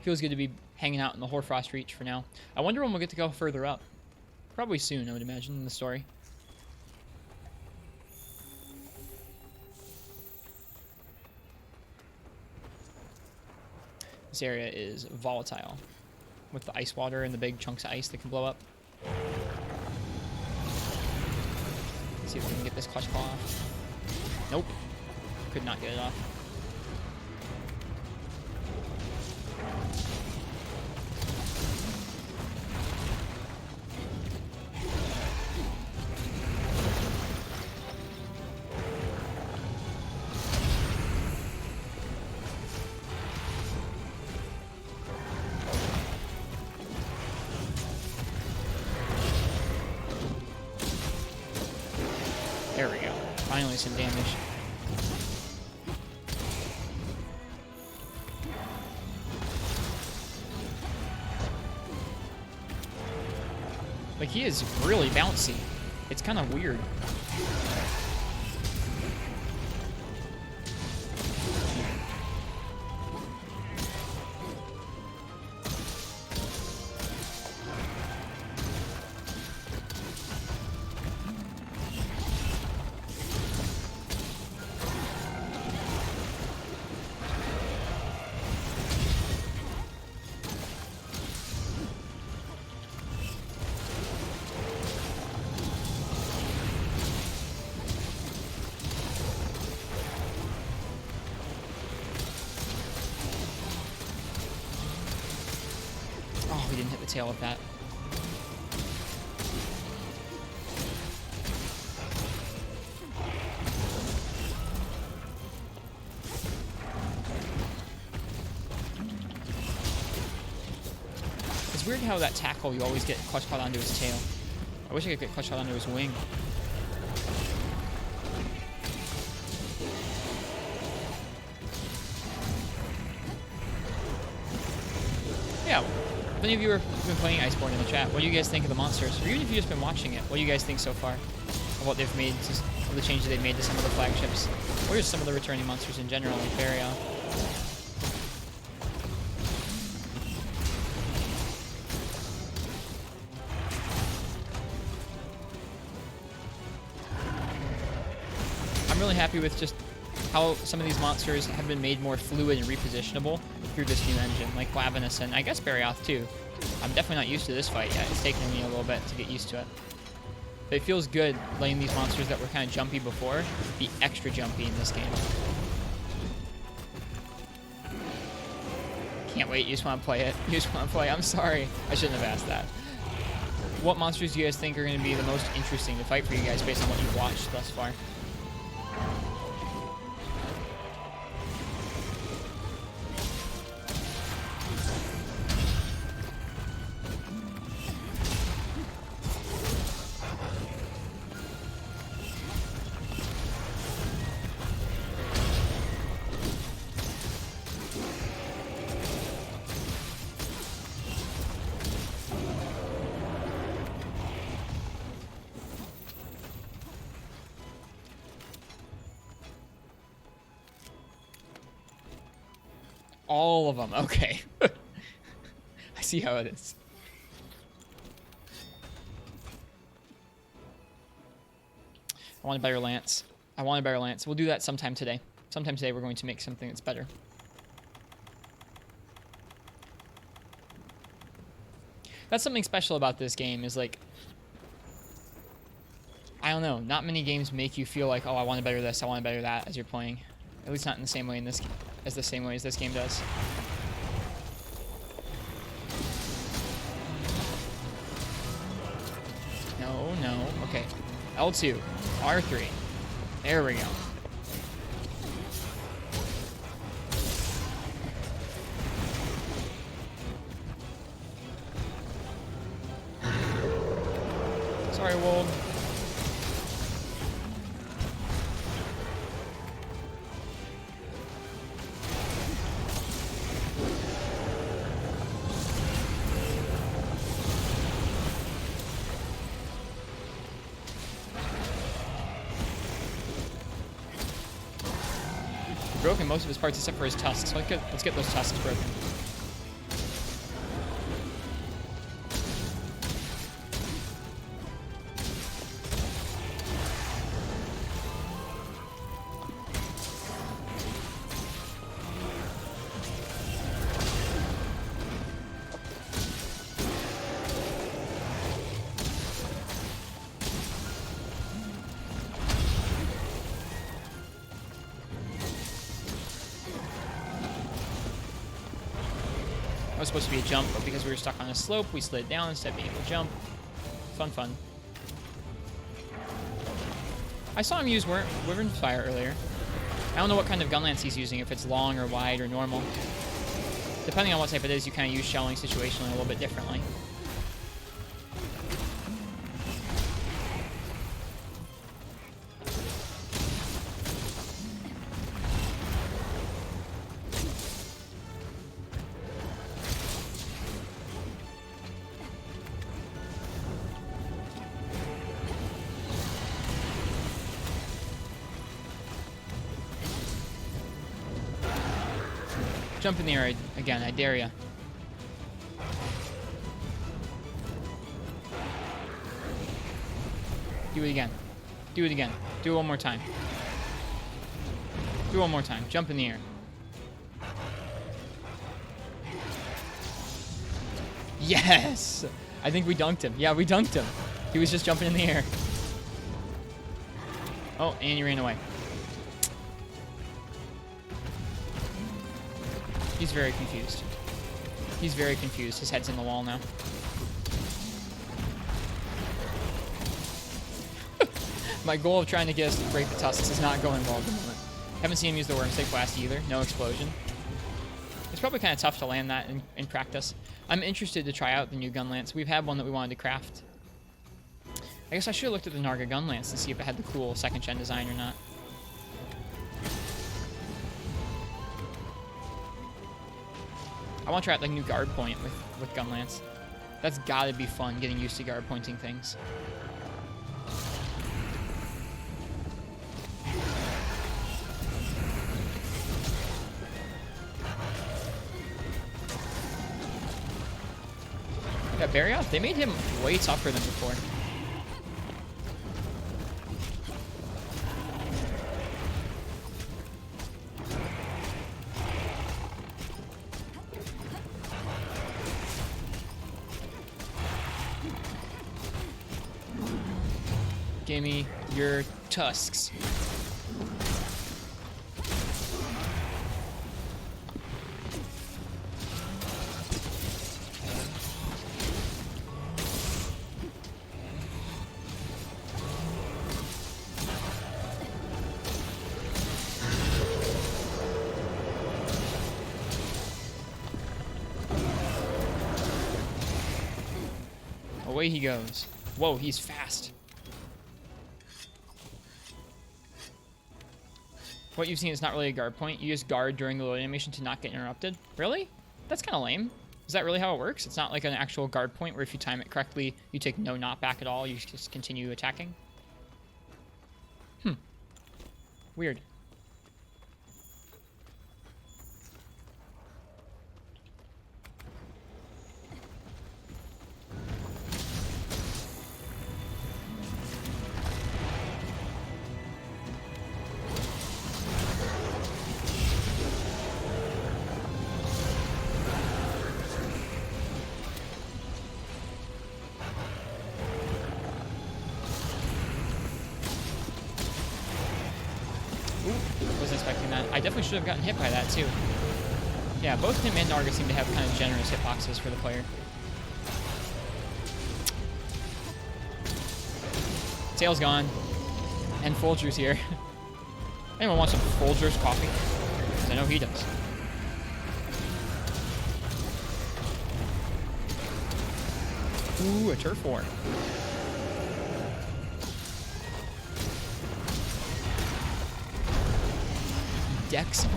Feels good to be hanging out in the Hoarfrost Reach for now. I wonder when we'll get to go further up. Probably soon, I would imagine, in the story. This area is volatile with the ice water and the big chunks of ice that can blow up. Let's see if we can get this clutch claw off. Nope. Could not get it off. There we go. Finally some damage. Like, he is really bouncy. It's kind of weird. Oh, we didn't hit the tail of that. It's weird how that tackle, you always get clutch caught onto his tail. I wish I could get clutch caught onto his wing. Yeah, if any of you have been playing Iceborne in the chat, what do you guys think of the monsters? Or even if you've just been watching it, what do you guys think so far of what they've made, of the changes they've made to some of the flagships, or just some of the returning monsters in general, like Varia? I'm really happy with just how some of these monsters have been made more fluid and repositionable through this new engine, like Glavenus and I guess Barioth too. I'm definitely not used to this fight yet. It's taken me a little bit to get used to it. But it feels good letting these monsters that were kind of jumpy before be extra jumpy in this game. Can't wait, you just want to play it. You just want to play. I'm sorry. I shouldn't have asked that. What monsters do you guys think are going to be the most interesting to fight for you guys based on what you've watched thus far? All of them. Okay. I see how it is. I want a better lance. I want a better lance. We'll do that sometime today. Sometime today we're going to make something that's better. That's something special about this game is like, I don't know, not many games make you feel like, oh, I want to better this, I want to better that as you're playing. At least not in the same way in this as the same way as this game does. No, no. Okay. L2. R3. There we go. Sorry, Wold. Broken most of his parts except for his tusks. So let's get those tusks broken. Was supposed to be a jump, but because we were stuck on a slope, we slid down instead of being able to jump. Fun. I saw him use Wyvern's Fire earlier. I don't know what kind of gun lance he's using, if it's long or wide or normal. Depending on what type it is, you kind of use shelling situationally a little bit differently. Jump in the air again, I dare ya. Do it again. Do it again. Do it one more time. Do it one more time. Jump in the air. Yes! I think we dunked him. Yeah, we dunked him. He was just jumping in the air. Oh, and he ran away. He's very confused. He's very confused. His head's in the wall now. My goal of trying to get us to break the tusks is not going well at the moment. Haven't seen him use the Wormstick Blast either. No explosion. It's probably kind of tough to land that in practice. I'm interested to try out the new gun lance. We've had one that we wanted to craft. I guess I should have looked at the Narga gun lance to see if it had the cool 2nd gen design or not. I want to try out like new guard point with gun lance. That's gotta be fun, getting used to guard pointing things. Yeah, Barrioth, they made him way tougher than before. Give me your tusks. Away he goes. Whoa, he's fast. What you've seen is not really a guard point. You just guard during the load animation to not get interrupted. Really? That's kind of lame. Is that really how it works? It's not like an actual guard point where if you time it correctly, you take no knockback at all. You just continue attacking? Weird. Wasn't expecting that. I definitely should have gotten hit by that too. Yeah, both him and Narga seem to have kind of generous hitboxes for the player. Tail's gone. And Folger's here. Anyone want some Folger's coffee? Because I know he does. Ooh, a turf war. decks him.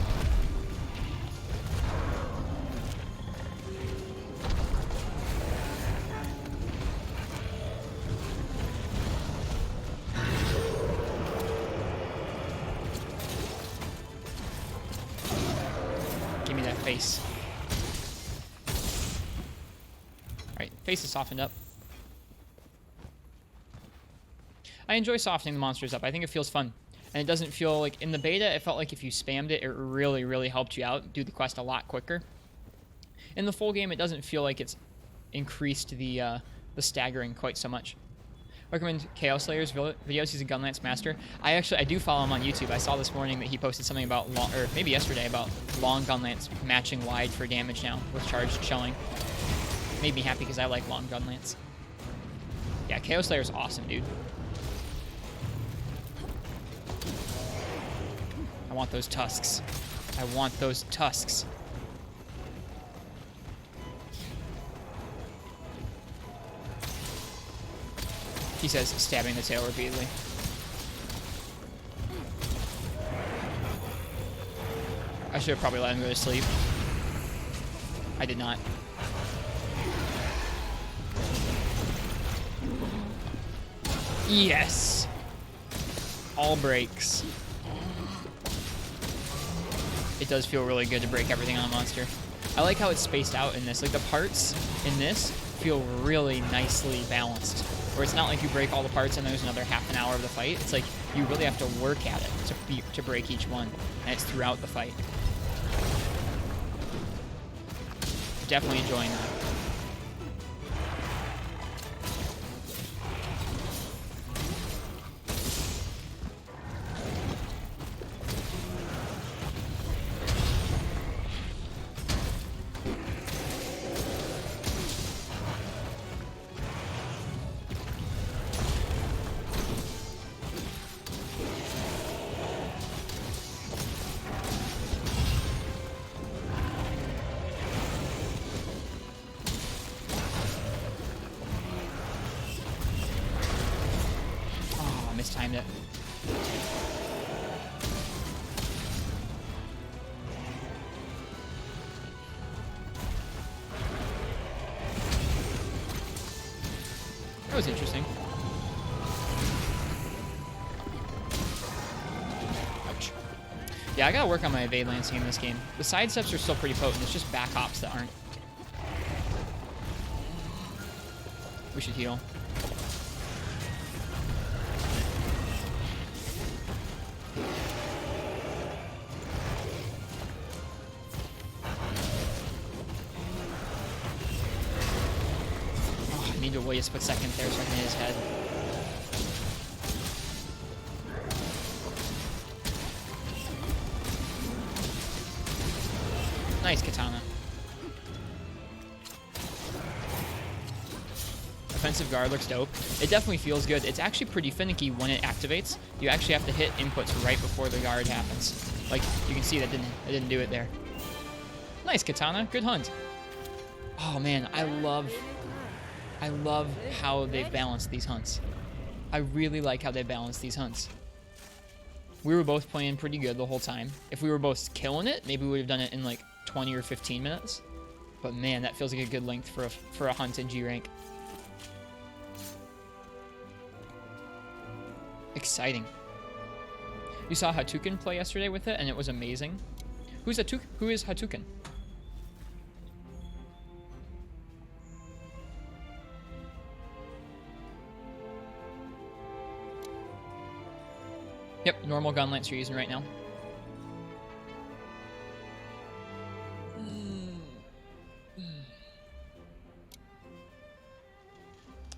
Give me that face. Alright, face is softened up. I enjoy softening the monsters up. I think it feels fun. And it doesn't feel like... In the beta, it felt like if you spammed it, it really, really helped you out. Do the quest a lot quicker. In the full game, it doesn't feel like it's increased the staggering quite so much. Recommend Chaos Slayer's videos. He's a Gunlance master. I do follow him on YouTube. I saw this morning that he posted something about long, or maybe yesterday, about long Gunlance matching wide for damage now with charged shelling. Made me happy because I like long Gunlance. Yeah, Chaos Slayer's awesome, dude. I want those tusks. I want those tusks. He says, stabbing the tail repeatedly. I should have probably let him go to sleep. I did not. Yes! All breaks. It does feel really good to break everything on a monster. I like how it's spaced out in this. Like, the parts in this feel really nicely balanced. Where it's not like you break all the parts and there's another half an hour of the fight. It's like you really have to work at it to break each one. And it's throughout the fight. Definitely enjoying that. Mistimed it. That was interesting. Ouch. Yeah, I gotta work on my evade lancing in this game. The side steps are still pretty potent. It's just back hops that aren't. We should heal. Need to wait a split second there so I can hit his head. Nice katana. Offensive guard looks dope. It definitely feels good. It's actually pretty finicky when it activates. You actually have to hit inputs right before the guard happens. Like, you can see that didn't do it there. Nice katana. Good hunt. Oh man, I love how they've balanced these hunts. I really like how they balanced these hunts. We were both playing pretty good the whole time. If we were both killing it, maybe we would have done it in like 20 or 15 minutes. But man, that feels like a good length for a hunt in G rank. Exciting. You saw Hatuken play yesterday with it, and it was amazing. Who is Hatuken? Yep, normal gun lance you're using right now.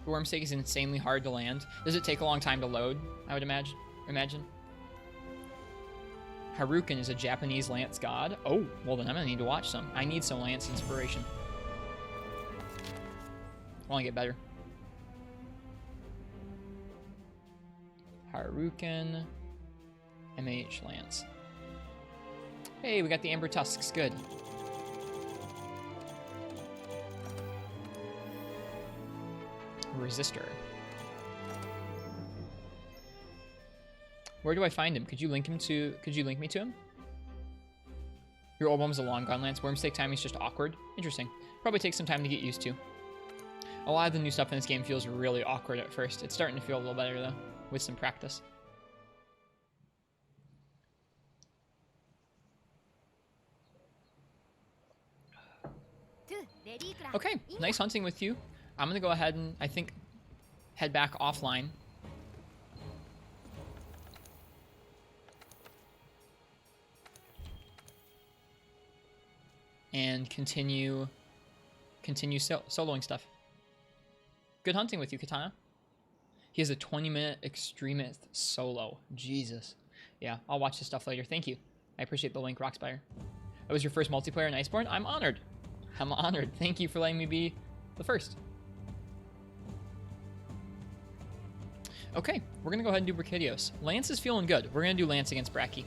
Wormstake is insanely hard to land. Does it take a long time to load? I would imagine. Haruken is a Japanese lance god. Oh, well then I'm gonna need to watch some. I need some lance inspiration. I want to get better. Haruken. MH Lance. Hey, we got the Amber Tusks. Good. Resistor. Where do I find him? Could you link me to him? Your old one was a long gun lance. Wormstake timing's just awkward. Interesting. Probably takes some time to get used to. A lot of the new stuff in this game feels really awkward at first. It's starting to feel a little better, though, with some practice. Okay, nice hunting with you. I'm going to go ahead and, I think, head back offline. And continue soloing stuff. Good hunting with you, Katana. He has a 20-minute extremist solo. Jesus. Yeah, I'll watch this stuff later. Thank you. I appreciate the link, Rockspire. That was your first multiplayer in Iceborne? I'm honored. I'm honored. Thank you for letting me be the first. Okay, we're going to go ahead and do Brachydios. Lance is feeling good. We're going to do Lance against Bracky.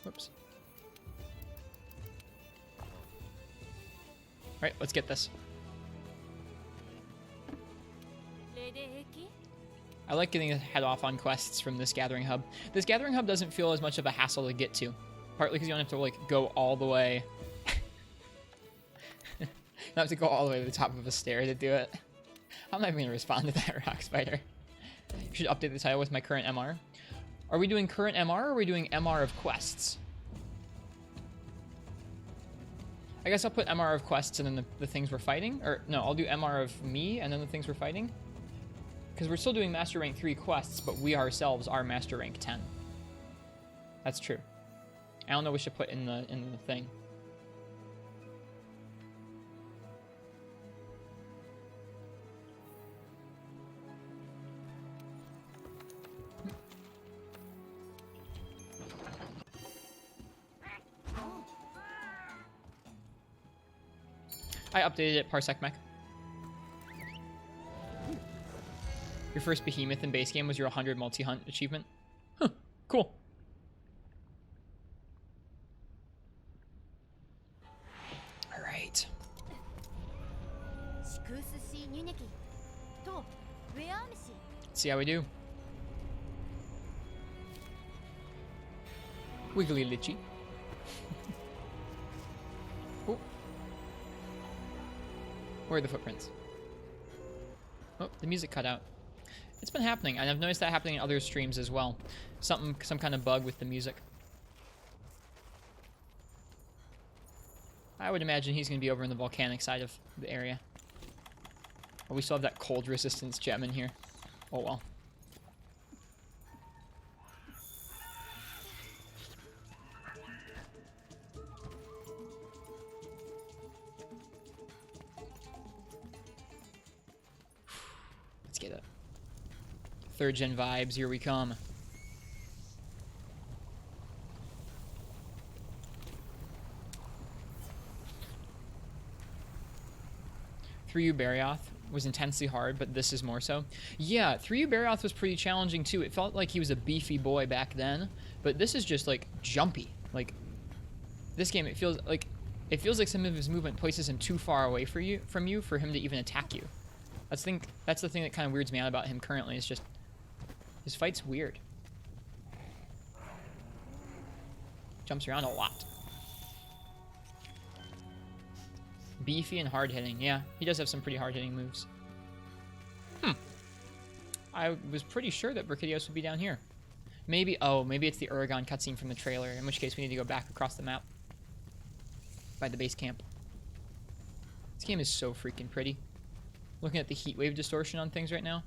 Whoops. Alright, let's get this. I like getting a head off on quests from this gathering hub. This gathering hub doesn't feel as much of a hassle to get to. Partly because you don't have to, like, go all the way. You don't have to go all the way to the top of a stair to do it. I'm not even going to respond to that, Rock Spider. You should update the title with my current MR. Are we doing current MR or are we doing MR of quests? I guess I'll put MR of quests and then the things we're fighting. Or, no, I'll do MR of me and then the things we're fighting. Because we're still doing Master Rank 3 quests, but we ourselves are Master Rank 10. That's true. I don't know what we should put in the thing. I updated it, Parsec Mech. Your first behemoth in base game was your 100 multi-hunt achievement? Huh, cool. Alright. Let's see how we do. Wiggly Litchi. Oh. Where are the footprints? Oh, the music cut out. It's been happening, and I've noticed that happening in other streams as well. Some kind of bug with the music. I would imagine he's going to be over in the volcanic side of the area. Oh, we still have that cold resistance gem in here. Oh well. Let's get it. Third gen vibes, here we come. Through You Barioth was intensely hard, but this is more so. Yeah, Through You Barioth was pretty challenging too. It felt like he was a beefy boy back then, but this is just like jumpy. Like this game, it feels like some of his movement places him too far away from you for him to even attack you. That's the thing that kind of weirds me out about him currently. Is just his fight's weird. Jumps around a lot. Beefy and hard-hitting. Yeah, he does have some pretty hard-hitting moves. I was pretty sure that Brachydios would be down here. Maybe, oh, maybe it's the Uragon cutscene from the trailer, in which case we need to go back across the map. By the base camp. This game is so freaking pretty. Looking at the heat wave distortion on things right now.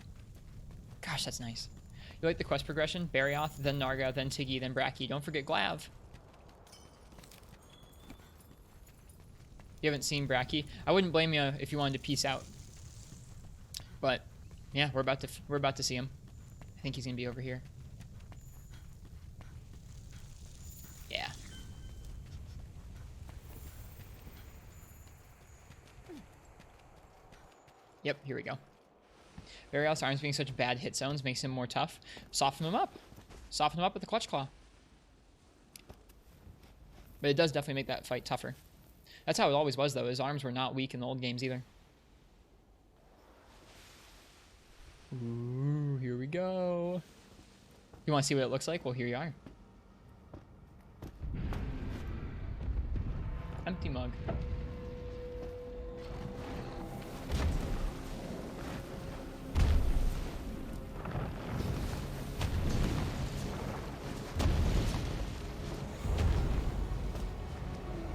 Gosh, that's nice. You like the quest progression? Barioth, then Narga, then Tiggy, then Bracky. Don't forget Glav. You haven't seen Bracky? I wouldn't blame you if you wanted to peace out. But yeah, we're about to see him. I think he's gonna be over here. Yeah. Yep, here we go. Barioth's arms being such bad hit zones makes him more tough. Soften him up. Soften him up with the Clutch Claw. But it does definitely make that fight tougher. That's how it always was, though. His arms were not weak in the old games, either. Ooh, here we go. You want to see what it looks like? Well, here you are. Empty mug.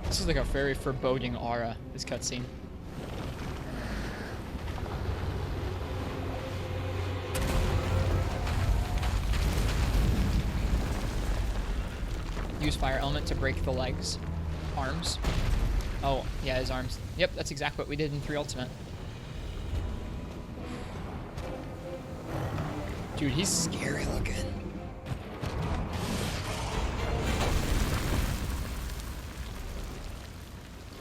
This is like a very foreboding aura, this cutscene. Use fire element to break the legs. Arms. Oh, yeah, his arms. Yep, that's exactly what we did in 3 Ultimate. Dude, he's scary looking.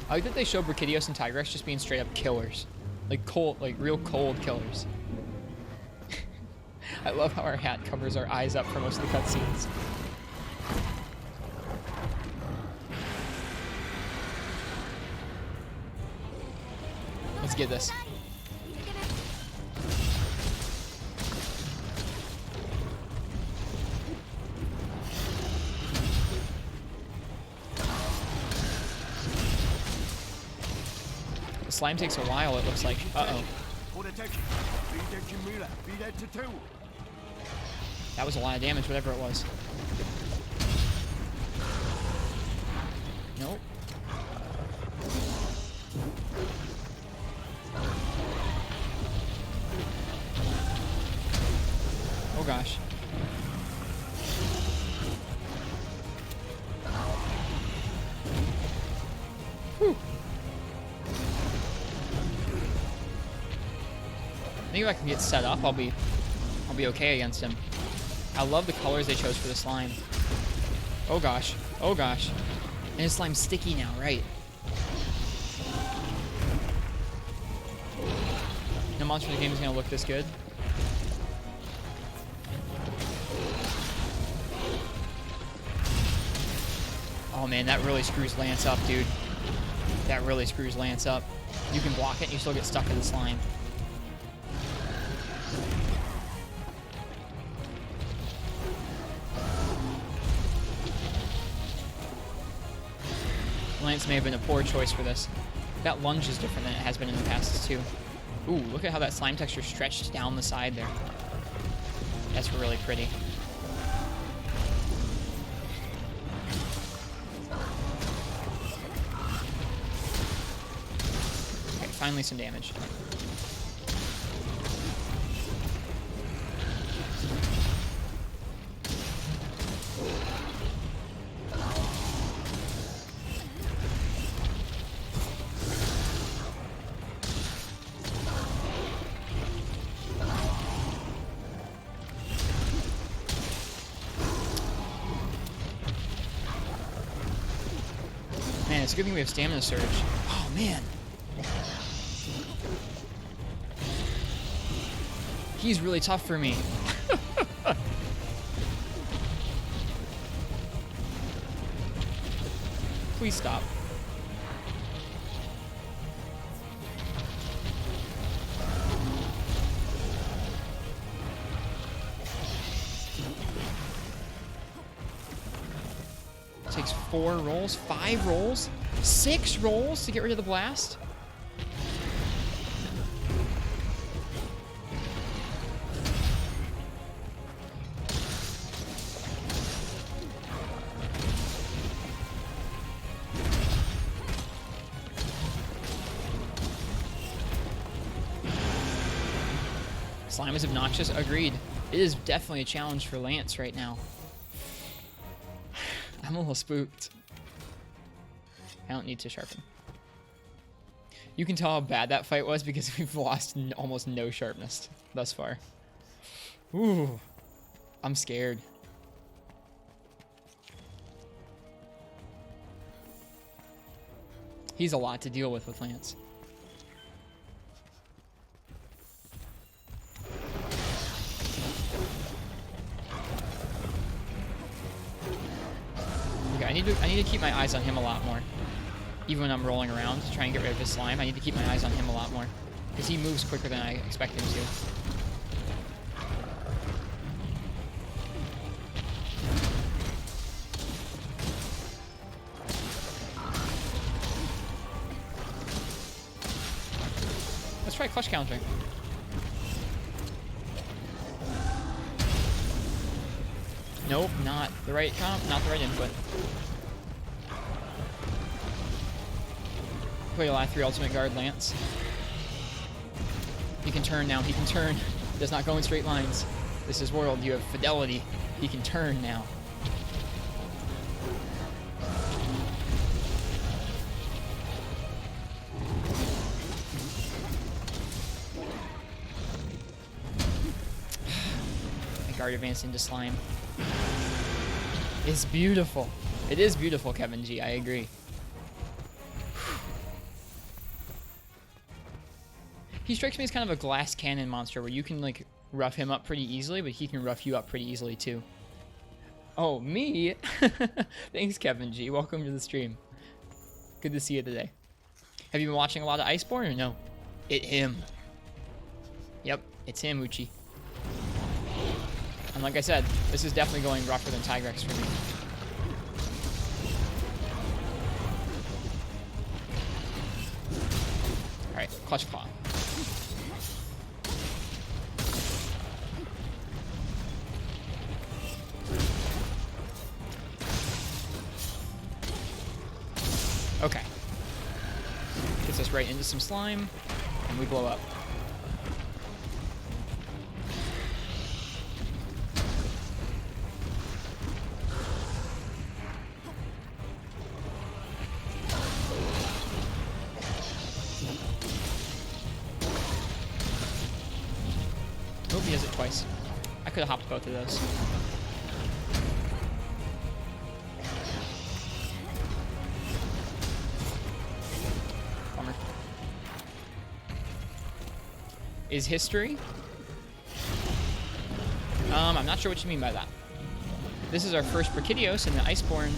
I like that they show Brachydios and Tigrex just being straight up killers. Like cold, like real cold killers. I love how our hat covers our eyes up for most of the cutscenes. Let's get this. The slime takes a while, it looks like. Uh-oh. That was a lot of damage, whatever it was. Nope. Oh gosh. Whew. I think if I can get set up, I'll be okay against him. I love the colors they chose for the slime. Oh gosh. Oh gosh. And his slime's sticky now, right? No monster in the game is gonna look this good. Oh man, that really screws Lance up, dude. That really screws Lance up. You can block it and you still get stuck in the slime. Lance may have been a poor choice for this. That lunge is different than it has been in the past too. Ooh, look at how that slime texture stretched down the side there. That's really pretty. Okay, finally some damage. Man, it's a good thing we have stamina surge. Oh, man. He's really tough for me. Please stop. Takes 4 rolls, 5 rolls, 6 rolls to get rid of the blast. Slime is obnoxious, agreed. It is definitely a challenge for Lance right now. I'm a little spooked. I don't need to sharpen. You can tell how bad that fight was because we've lost almost no sharpness thus far. Ooh, I'm scared. He's a lot to deal with Lance. I need to keep my eyes on him a lot more. Even when I'm rolling around to try and get rid of his slime, I need to keep my eyes on him a lot more. Because he moves quicker than I expect him to. try clutch counter. Nope, not the right comp, not the right input. Play a lot 3 ultimate guard Lance. He can turn now, he can turn. Does not go in straight lines. This is World, you have fidelity. He can turn now. My guard advanced into slime. It's beautiful. It is beautiful, Kevin G, I agree. He strikes me as kind of a glass cannon monster where you can like rough him up pretty easily, but he can rough you up pretty easily too. Oh, me? Thanks, Kevin G. Welcome to the stream. Good to see you today. Have you been watching a lot of Iceborne or no? Him. Yep, it's him, Uchi. And like I said, this is definitely going rougher than Tigrex for me. Alright, Clutch Claw. Okay. Gets us right into some slime, and we blow up. Oh, he has it twice. I could have hopped both of those. Is history? I'm not sure what you mean by that. This is our first Brachydios in the Iceborne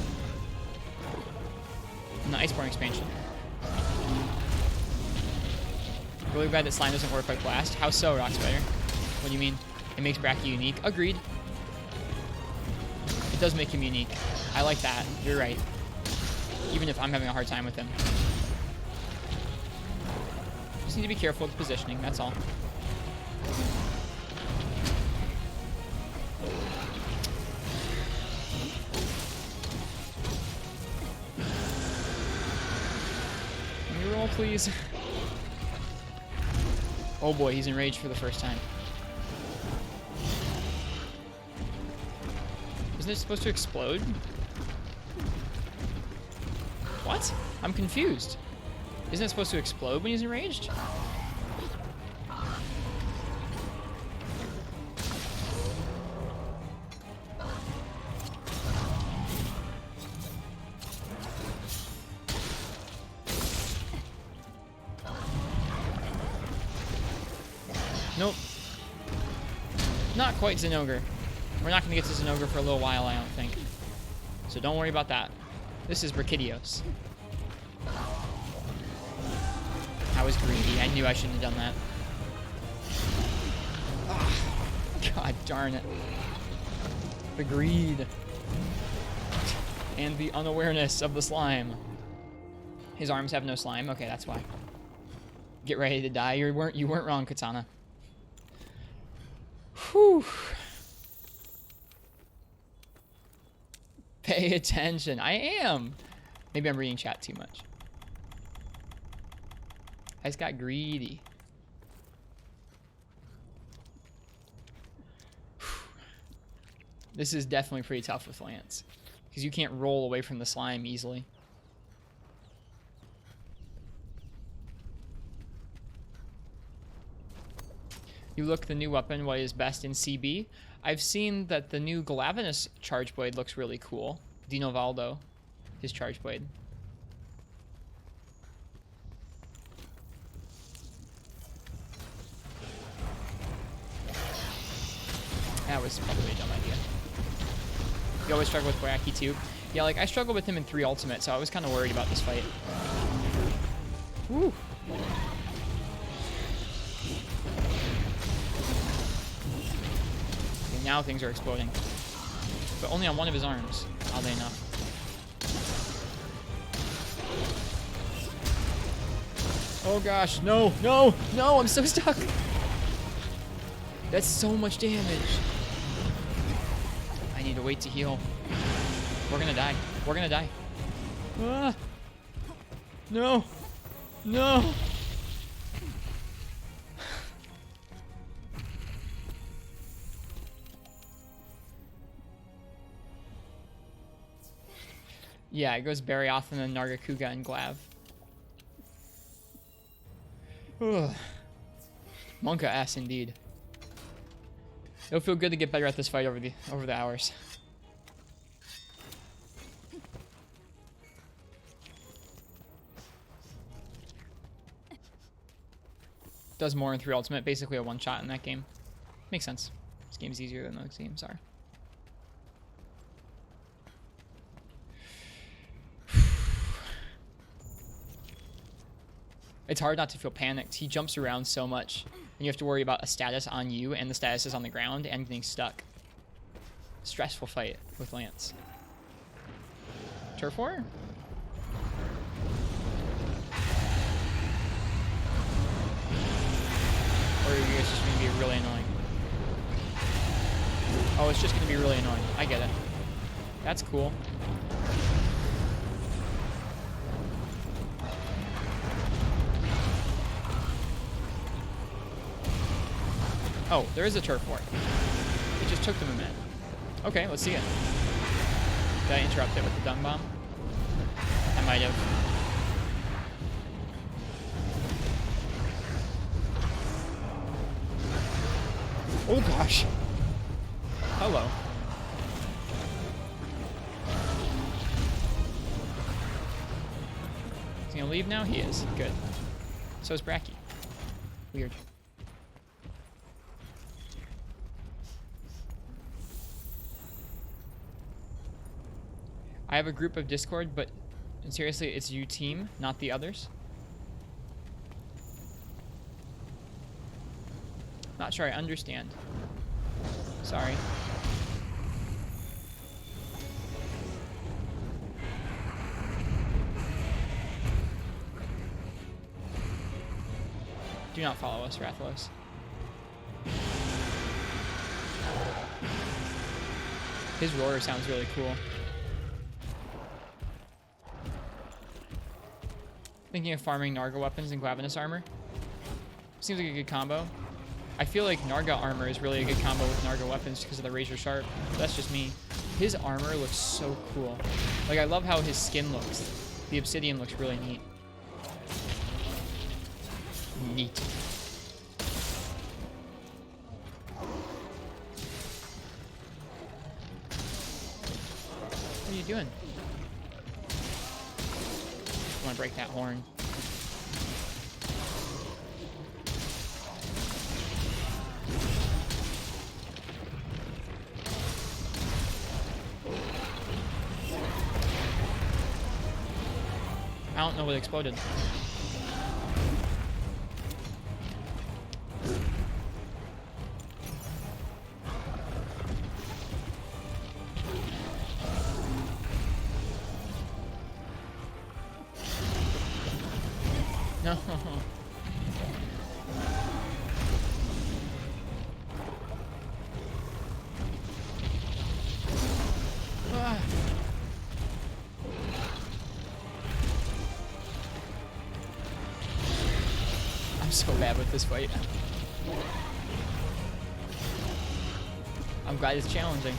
expansion. Really glad that slime doesn't work like blast. How so, Rock Spider? What do you mean? It makes Brachy unique. Agreed. It does make him unique. I like that. You're right. Even if I'm having a hard time with him. Just need to be careful with positioning, that's all. Can you roll, please? Oh boy, he's enraged for the first time. Isn't it supposed to explode? What? I'm confused. Isn't it supposed to explode when he's enraged? Nope. Not quite Zinogre. We're not going to get to Zinogre for a little while, I don't think. So don't worry about that. This is Brachydios. I was greedy. I knew I shouldn't have done that. Oh, God darn it. The greed. And the unawareness of the slime. His arms have no slime. Okay, that's why. Get ready to die. You weren't wrong, Katana. Whew. Pay attention. I am. Maybe I'm reading chat too much. I just got greedy. This is definitely pretty tough with Lance. Because you can't roll away from the slime easily. You look the new weapon, what is best in CB? I've seen that the new Glavenus charge blade looks really cool. Dino Valdo, his charge blade. That was probably a dumb idea. You always struggle with Boyaki too. Yeah, like I struggled with him in 3 Ultimate, so I was kind of worried about this fight. Woo. Okay, now things are exploding. But only on one of his arms, oddly enough. Oh gosh, no, no, no, I'm so stuck. That's so much damage. I need to wait to heal. We're gonna die. We're gonna die. Ah. No. No. Yeah, it goes Barioth and then Nargacuga and Glav. Ugh. Monka ass indeed. It'll feel good to get better at this fight over the hours. Does more in 3 ultimate, basically a one-shot in that game. Makes sense. This game's easier than those games are. It's hard not to feel panicked. He jumps around so much, and you have to worry about a status on you and the status is on the ground and getting stuck. Stressful fight with Lance. Turf War? Or are you guys just going to be really annoying? Oh, it's just going to be really annoying. I get it. That's cool. Oh, there is a turf war. It just took them a minute. Okay, let's see it. Did I interrupt it with the dung bomb? I might have. Oh gosh. Hello. Is he gonna leave now? He is. Good. So is Bracky. Weird. I have a group of Discord, but seriously, it's you team, not the others. Not sure I understand. Sorry. Do not follow us, Rathalos. His roar sounds really cool. Thinking of farming Narga weapons and Glavenus armor. Seems like a good combo. I feel like Narga armor is really a good combo with Narga weapons because of the Razor Sharp. But that's just me. His armor looks so cool. Like, I love how his skin looks. The obsidian looks really neat. Neat. What are you doing? I want to break that horn. I don't know what exploded. No. Ah. I'm so bad with this fight. I'm glad it's challenging.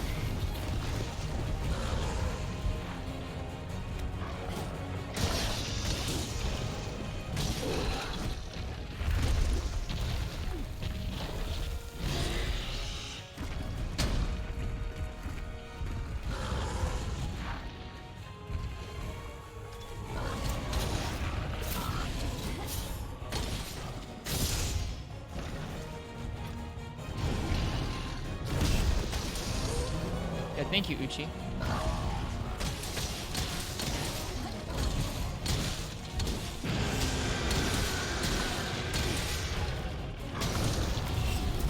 Yeah, thank you, Uchi.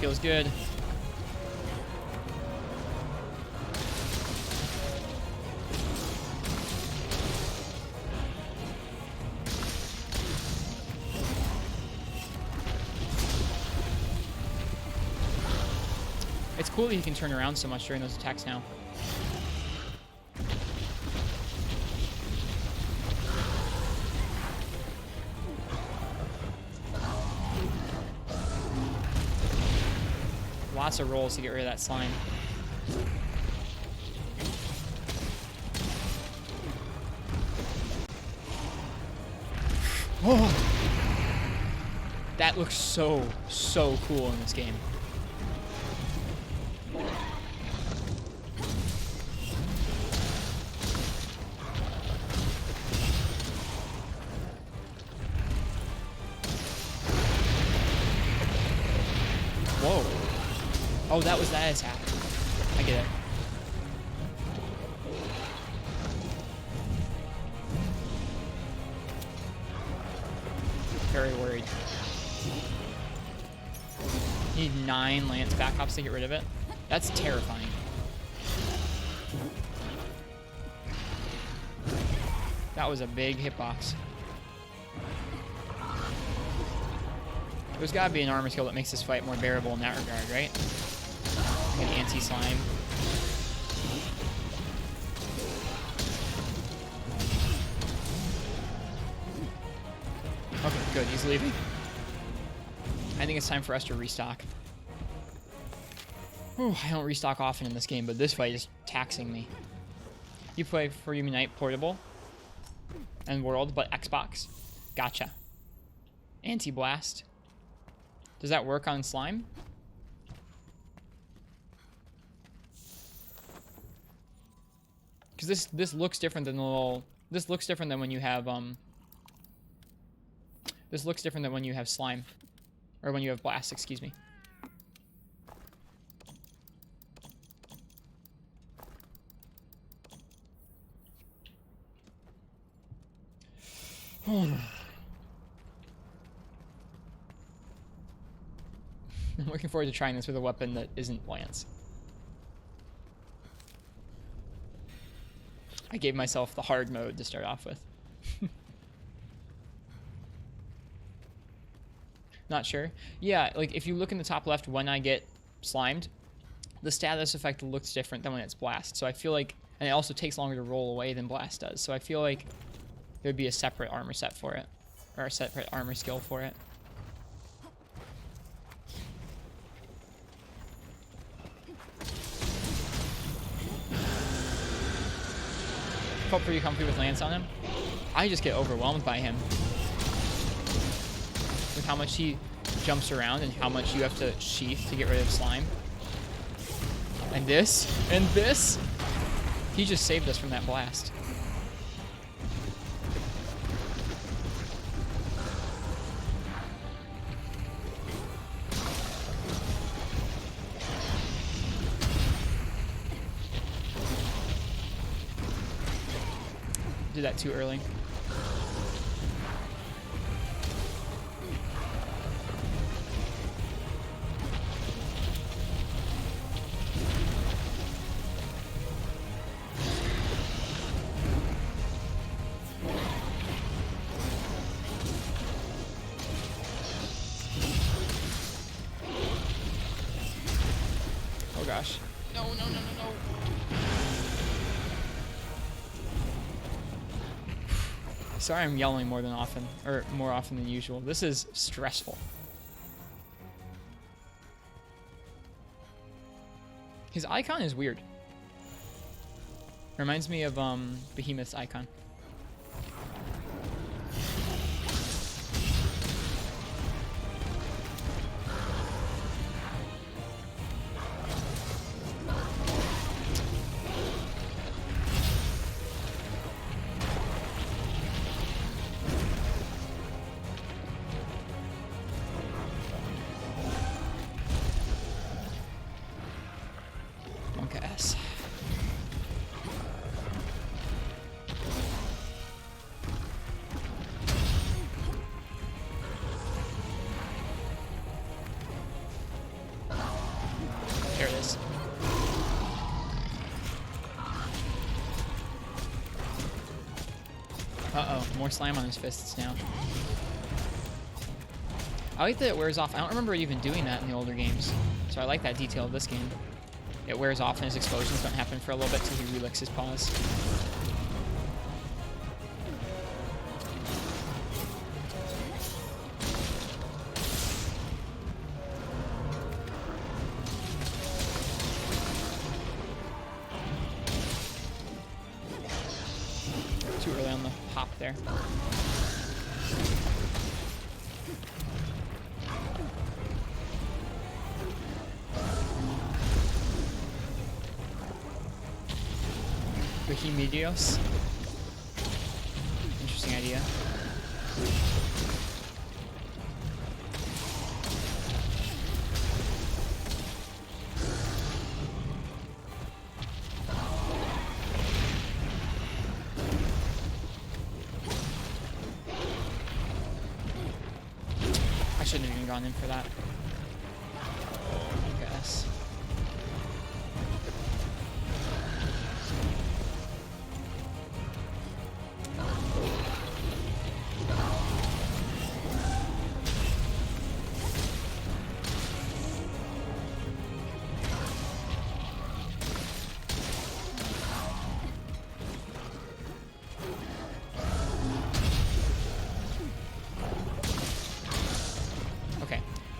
Feels good. It's cool that he can turn around so much during those attacks now. Lots of rolls to get rid of that slime. Oh! That looks so, so cool in this game. Whoa. Oh, that was that attack. I get it. Very worried. Need 9 lance backups to get rid of it. That's terrifying. That was a big hitbox. There's gotta be an armor skill that makes this fight more bearable in that regard, right? Like an anti-slime. Okay, good. He's leaving. I think it's time for us to restock. Whew, I don't restock often in this game, but this fight is taxing me. You play for Unite Portable and World, but Xbox? Gotcha. Anti-blast. Does that work on slime? Because this looks different than the little... This looks different than when you have, This looks different than when you have slime. Or when you have blast, excuse me. I'm looking forward to trying this with a weapon that isn't lance. I gave myself the hard mode to start off with. Not sure. Yeah, like if you look in the top left when I get slimed, the status effect looks different than when it's blast. So I feel like, and it also takes longer to roll away than blast does. So I feel like there'd be a separate armor set for it, or a separate armor skill for it. Felt pretty comfy with lance on him. I just get overwhelmed by him. With how much he jumps around and how much you have to sheath to get rid of slime. And this, and this. He just saved us from that blast. Did that too early. Oh gosh. No, no, no, no, no. Sorry I'm yelling more often than usual. This is stressful. His icon is weird. Reminds me of Behemoth's icon. There it is. Uh-oh, more slime on his fists now. I like that it wears off. I don't remember even doing that in the older games, so I like that detail of this game. It wears off and his explosions don't happen for a little bit till he relicks his paws. Too early on the hop there. Medios. Interesting idea. I shouldn't have even gone in for that. I guess.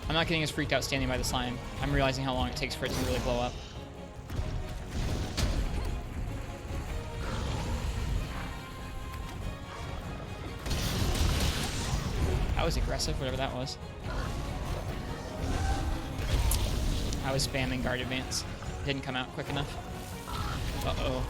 I'm not getting as freaked out standing by the slime. I'm realizing how long it takes for it to really blow up. That was aggressive, whatever that was. I was spamming guard advance. Didn't come out quick enough. Uh-oh.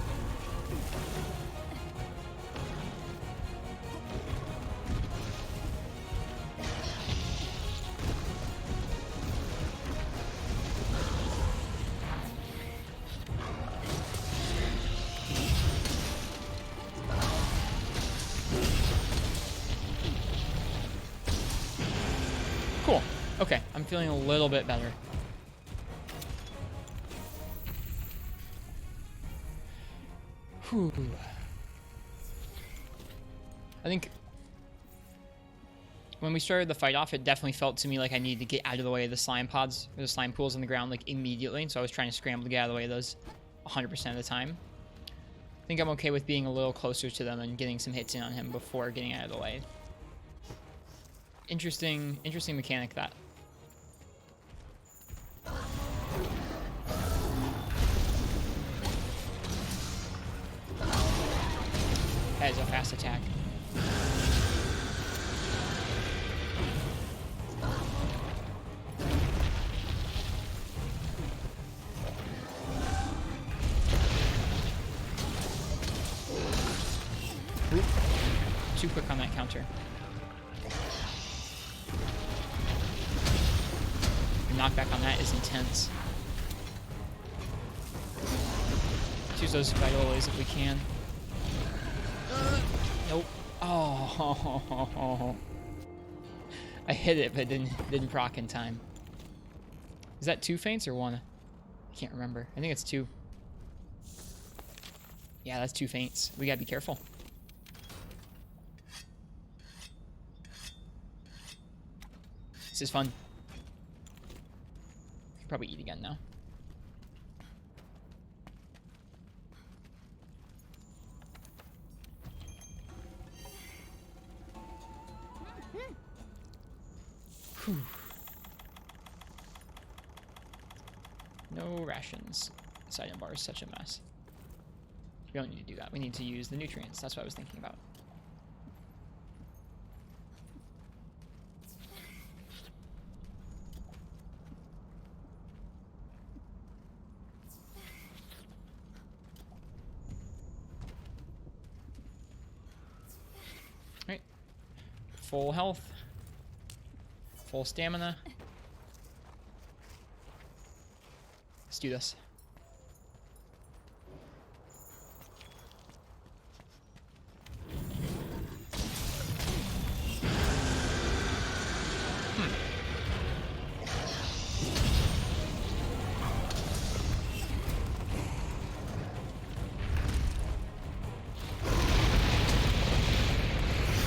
Cool. Okay, I'm feeling a little bit better. Whew. I think when we started the fight off, it definitely felt to me like I needed to get out of the way of the slime pods, or the slime pools on the ground, like immediately. And so I was trying to scramble to get out of the way of those 100% of the time. I think I'm okay with being a little closer to them and getting some hits in on him before getting out of the way. Interesting mechanic, that. That is a fast attack. Oop. Too quick on that counter. Knockback on that is intense. Let's use those violas if we can. Nope. Oh, I hit it, but didn't proc in time. Is that 2 feints or 1? I can't remember. I think it's 2. Yeah, that's 2 feints. We gotta be careful. This is fun. Could probably eat again now. Whew. No rations. This item bar is such a mess. We don't need to do that. We need to use the nutrients. That's what I was thinking about. Right. Full health. Full stamina. Let's do this.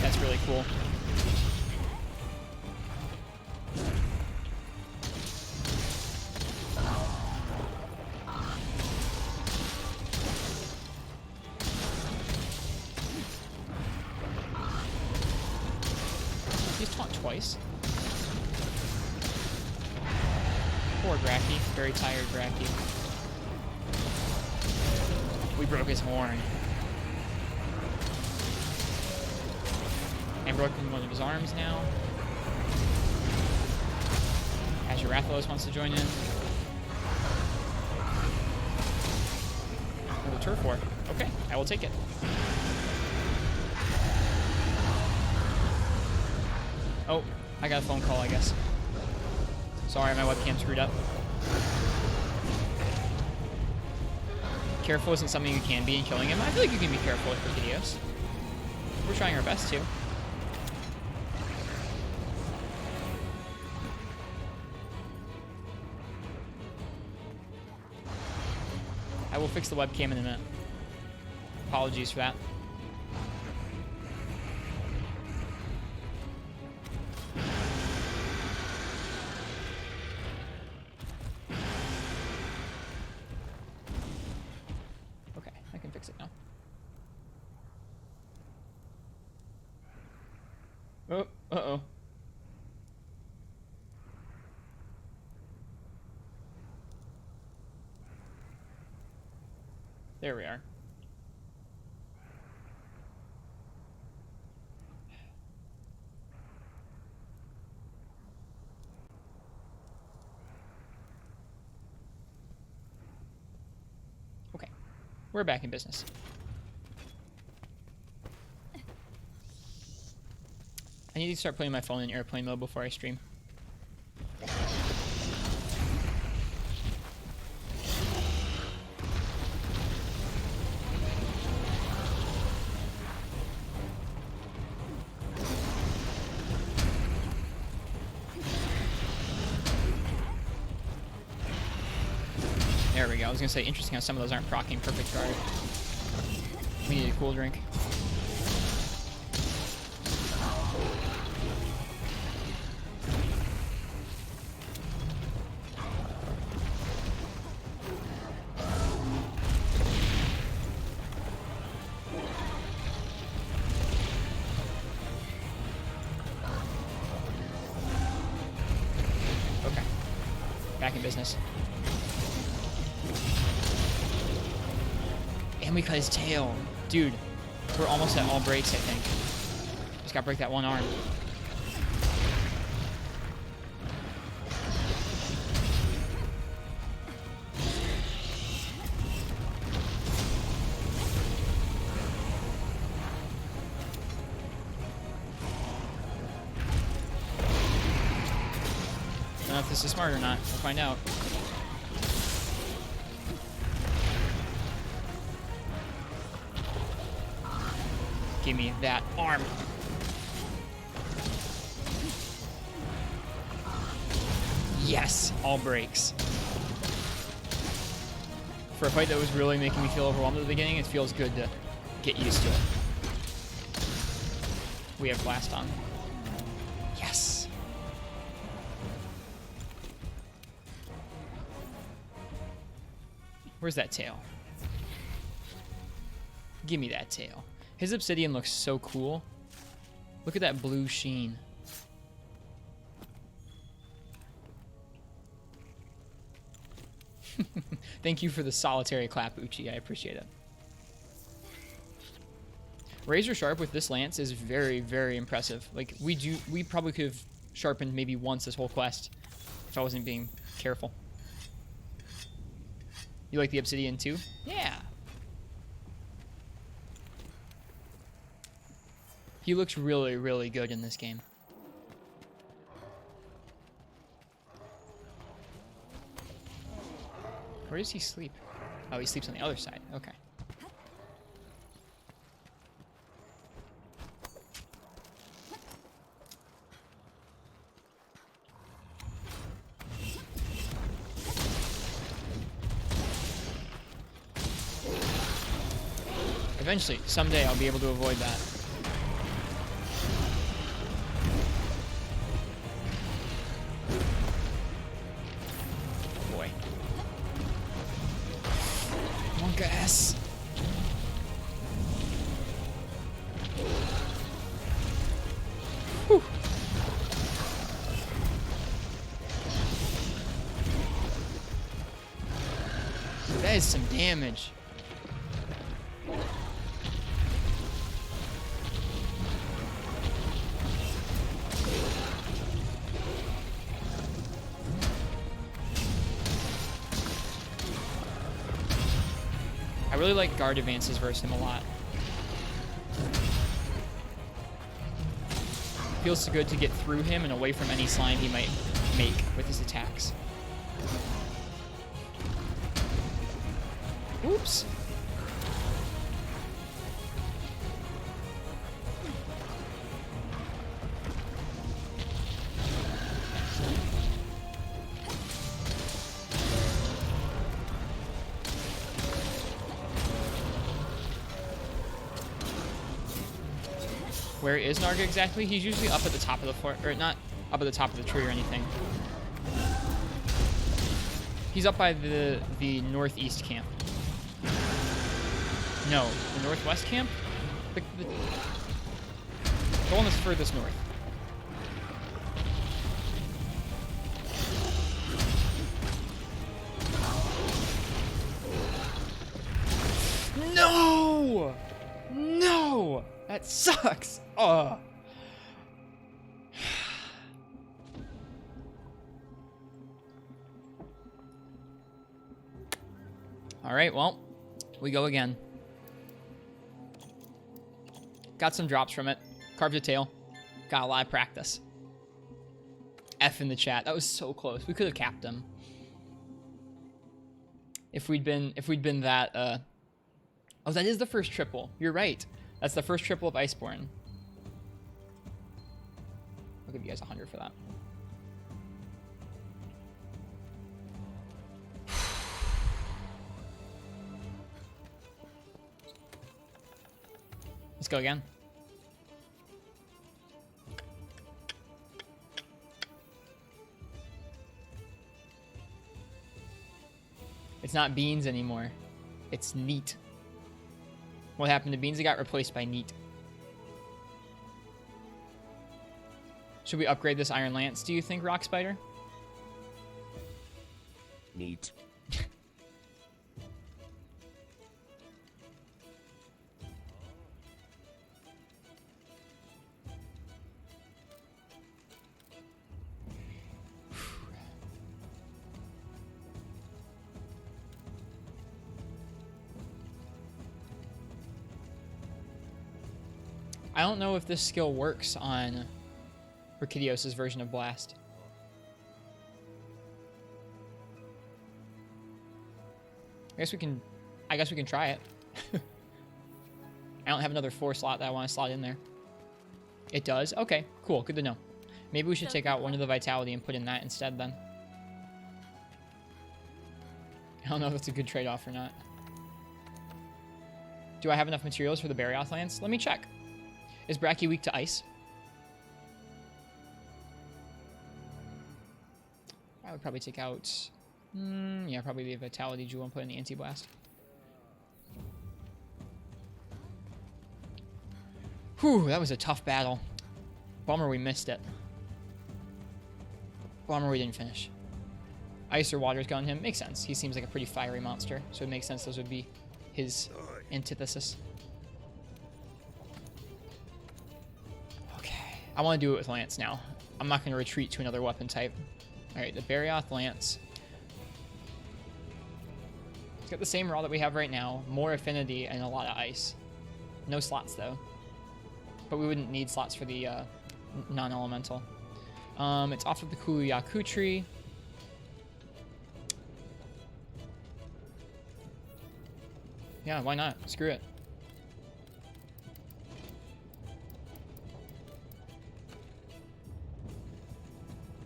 That's really cool. He's taunt twice. Poor Bracky. Very tired Bracky. We broke his horn. And broken one of his arms now. Azure Rathalos wants to join in. Oh, the turf war. Okay, I will take it. Oh, I got a phone call, I guess. Sorry, my webcam screwed up. Careful isn't something you can be in killing him. I feel like you can be careful with the videos. We're trying our best to. I will fix the webcam in a minute. Apologies for that. Okay, I can fix it now. Oh, uh-oh. There we are. Okay, we're back in business. I need to start putting my phone in airplane mode before I stream. There we go. I was going to say, interesting how some of those aren't proccing perfect guard. We need a cool drink. Okay. Back in business. And we cut his tail. Dude, we're almost at all breaks, I think. Just gotta break that one arm. I don't know if this is smart or not. We'll find out. Give me that arm. Yes, all breaks. For a fight that was really making me feel overwhelmed at the beginning, it feels good to get used to it. We have blast on. Yes. Where's that tail? Give me that tail. His obsidian looks so cool. Look at that blue sheen. Thank you for the solitary clap, Uchi. I appreciate it. Razor sharp with this lance is very, very impressive. Like, we probably could have sharpened maybe once this whole quest if I wasn't being careful. You like the obsidian too? Yeah. He looks really, really good in this game. Where does he sleep? Oh, he sleeps on the other side. Okay. Eventually, someday, I'll be able to avoid that. Boy. Monka-S. Whew. is some damage. I really like guard advances versus him a lot. Feels so good to get through him and away from any slime he might make with his attacks. Oops. Where is Narga exactly? He's usually up at the top of the floor, or not up at the top of the tree or anything. He's up by the northeast camp. No, the northwest camp? The one that's furthest north. No! No! That sucks! Oh. Alright, well, we go again. Got some drops from it. Carved a tail. Got a lot of practice. F in the chat. That was so close. We could have capped him. If we'd been that oh, that is the first triple. You're right. That's the first triple of Iceborne. I'll give you guys 100 for that. Let's go again. It's not beans anymore. It's neat. What happened to beans? It got replaced by neat. Should we upgrade this Iron Lance, do you think, Rock Spider? Neat. I don't know if this skill works on Rikidios' version of Blast. I guess we can try it. I don't have another 4 slot that I want to slot in there. It does? Okay, cool. Good to know. Maybe we should take out one of the Vitality and put in that instead then. I don't know if it's a good trade-off or not. Do I have enough materials for the Barioth Lance? Let me check. Is Bracky weak to ice? I would probably take out... yeah, probably the Vitality Jewel and put in the Anti-Blast. Whew, that was a tough battle. Bummer we missed it. Bummer we didn't finish. Ice or water's gun him. Makes sense. He seems like a pretty fiery monster, so it makes sense those would be his antithesis. Okay. I want to do it with Lance now. I'm not going to retreat to another weapon type. Alright, the Barioth Lance. It's got the same raw that we have right now. More affinity and a lot of ice. No slots, though. But we wouldn't need slots for the non-elemental. It's off of the Kuluyaku tree. Yeah, why not? Screw it.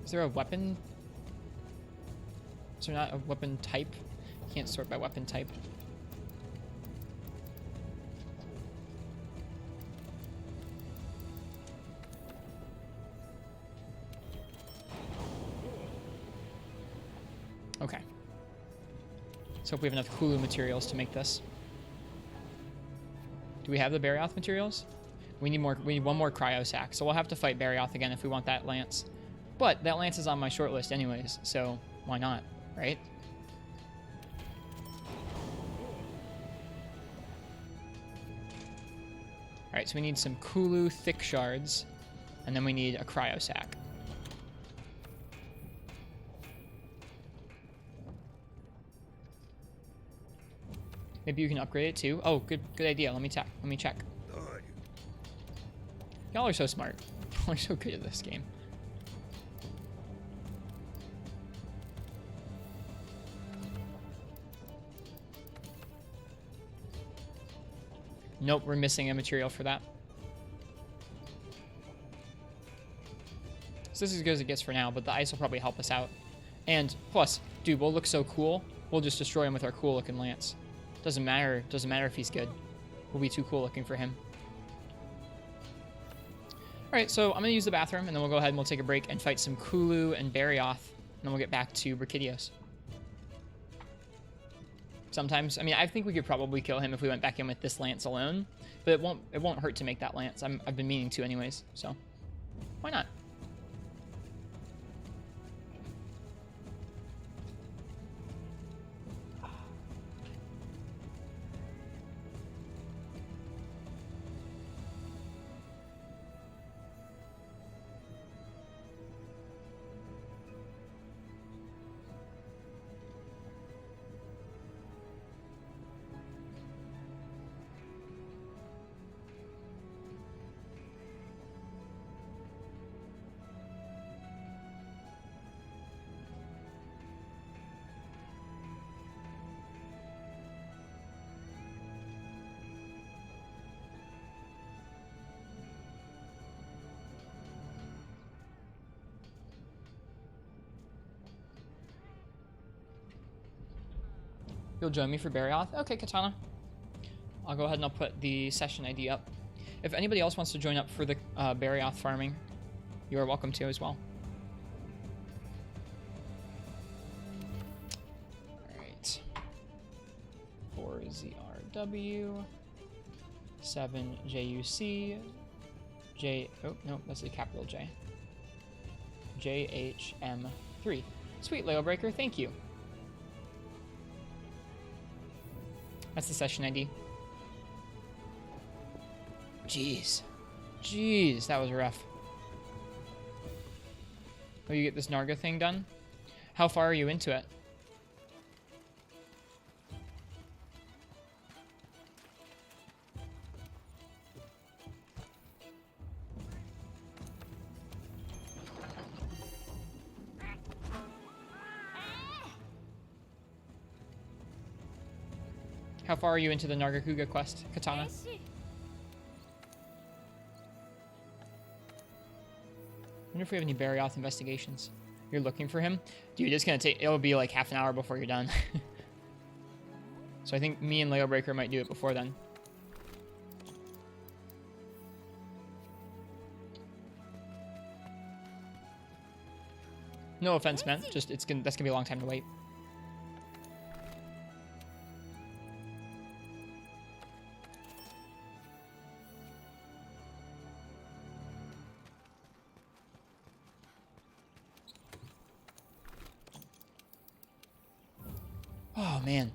Is there a weapon? Is there not a weapon type? Can't sort by weapon type. Okay. Let's hope we have enough Hulu materials to make this. Do we have the Barioth materials? We need more. We need one more cryo sack, so we'll have to fight Barioth again if we want that lance. But that lance is on my short list anyways, so why not, right? Alright, so we need some Kulu thick shards, and then we need a cryo sack. Maybe you can upgrade it too. Oh, good idea. Let me check. Y'all are so smart. Y'all are so good at this game. Nope, we're missing a material for that. So this is as good as it gets for now, but the ice will probably help us out. And plus, dude, we'll look so cool. We'll just destroy him with our cool looking lance. Doesn't matter if he's good. We'll be too cool looking for him. Alright, so I'm gonna use the bathroom, and then we'll go ahead and we'll take a break and fight some Kulu and Barioth, and then we'll get back to Brichidios. Sometimes, I mean, I think we could probably kill him if we went back in with this lance alone, but it won't hurt to make that lance. I've been meaning to anyways, so why not? You'll join me for Barioth? Okay, Katana. I'll go ahead and I'll put the session ID up. If anybody else wants to join up for the Barioth farming, you are welcome to as well. Alright. 4ZRW, 7JUC, J... Oh, no, that's a capital J. JHM3. Sweet, Leo Breaker, thank you. That's the session ID. Jeez, that was rough. Oh, you get this Narga thing done? How far are you into it? How far are you into the Nargacuga quest, Katana? I wonder if we have any Barioth investigations. You're looking for him? Dude, it's gonna take... It'll be like half an hour before you're done. So I think me and Leo Breaker might do it before then. No offense meant. Just that's gonna be a long time to wait. Oh, man.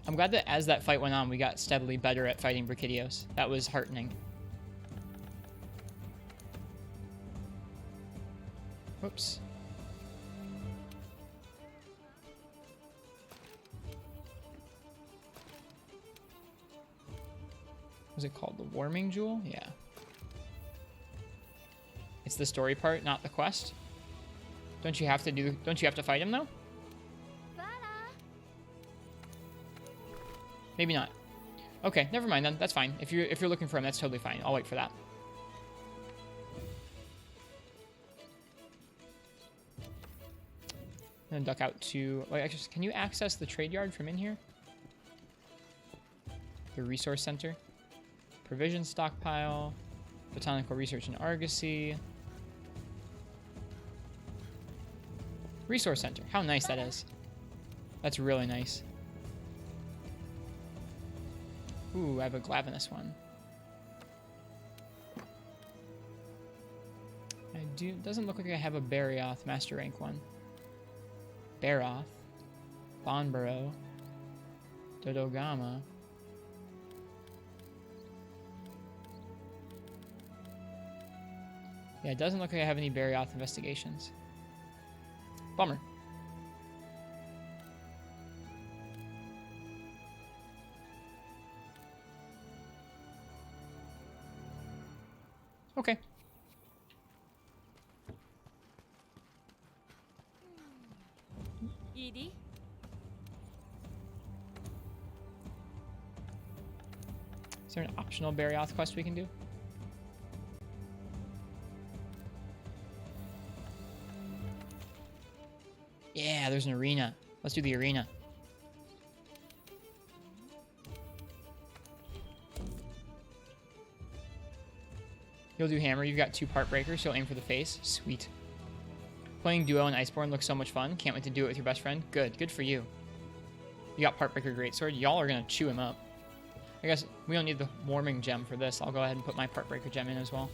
I'm glad that as that fight went on, we got steadily better at fighting Brichidios. That was heartening. Whoops. Was it called the Warming Jewel? Yeah. It's the story part, not the quest. Don't you have to fight him though? Maybe not. Okay, never mind then. That's fine. If you're looking for him, that's totally fine. I'll wait for that. And then duck out to... Wait, actually, can you access the trade yard from in here? The resource center. Provision stockpile. Botanical research and argosy. Resource center. How nice that is. That's really nice. Ooh, I have a Glavenus one. I do... Doesn't look like I have a Barioth Master Rank one. Baroth. Bonborough. Dodogama. Yeah, it doesn't look like I have any Barioth investigations. Bummer. Okay. Edie? Is there an optional Barioth quest we can do? Yeah, there's an arena. Let's do the arena. You'll do hammer. You've got 2 part breakers. You'll aim for the face. Sweet. Playing duo in Iceborne looks so much fun. Can't wait to do it with your best friend. Good. Good for you. You got part breaker greatsword. Y'all are going to chew him up. I guess we don't need the warming gem for this. I'll go ahead and put my part breaker gem in as well.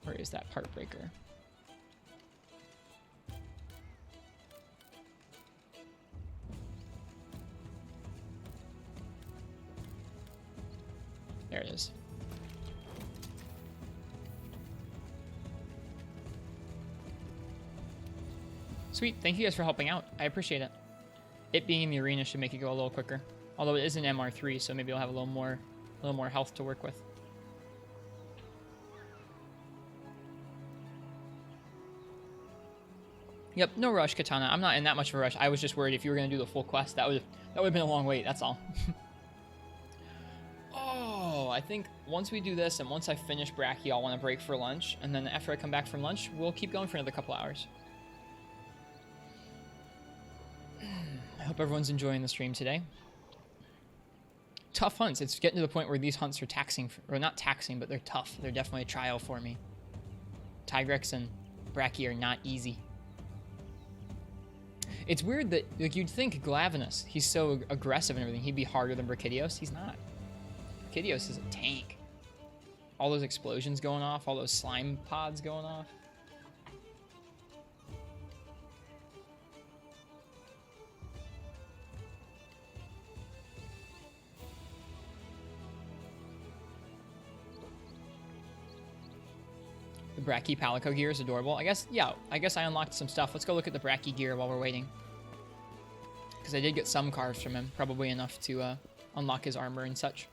Where is that part breaker? There it is. Sweet. Thank you guys for helping out. I appreciate it. It being in the arena should make it go a little quicker. Although it is an MR3, so maybe I'll have a little more health to work with. Yep, no rush, Katana. I'm not in that much of a rush. I was just worried if you were going to do the full quest, that would have been a long wait, that's all. Oh, I think once we do this and once I finish Brachy, I'll want to break for lunch. And then after I come back from lunch, we'll keep going for another couple hours. I hope everyone's enjoying the stream today. Tough hunts. It's getting to the point where these hunts are taxing, or not taxing, but they're tough. They're definitely a trial for me. Tigrex and Brachy are not easy. It's weird that, like, you'd think Glavenus, he's so aggressive and everything, he'd be harder than Brachydios. He's not. Brachydios is a tank. All those explosions going off, all those slime pods going off. The Brachy Palico gear is adorable. I guess I unlocked some stuff. Let's go look at the Brachy gear while we're waiting. Because I did get some cards from him. Probably enough to unlock his armor and such.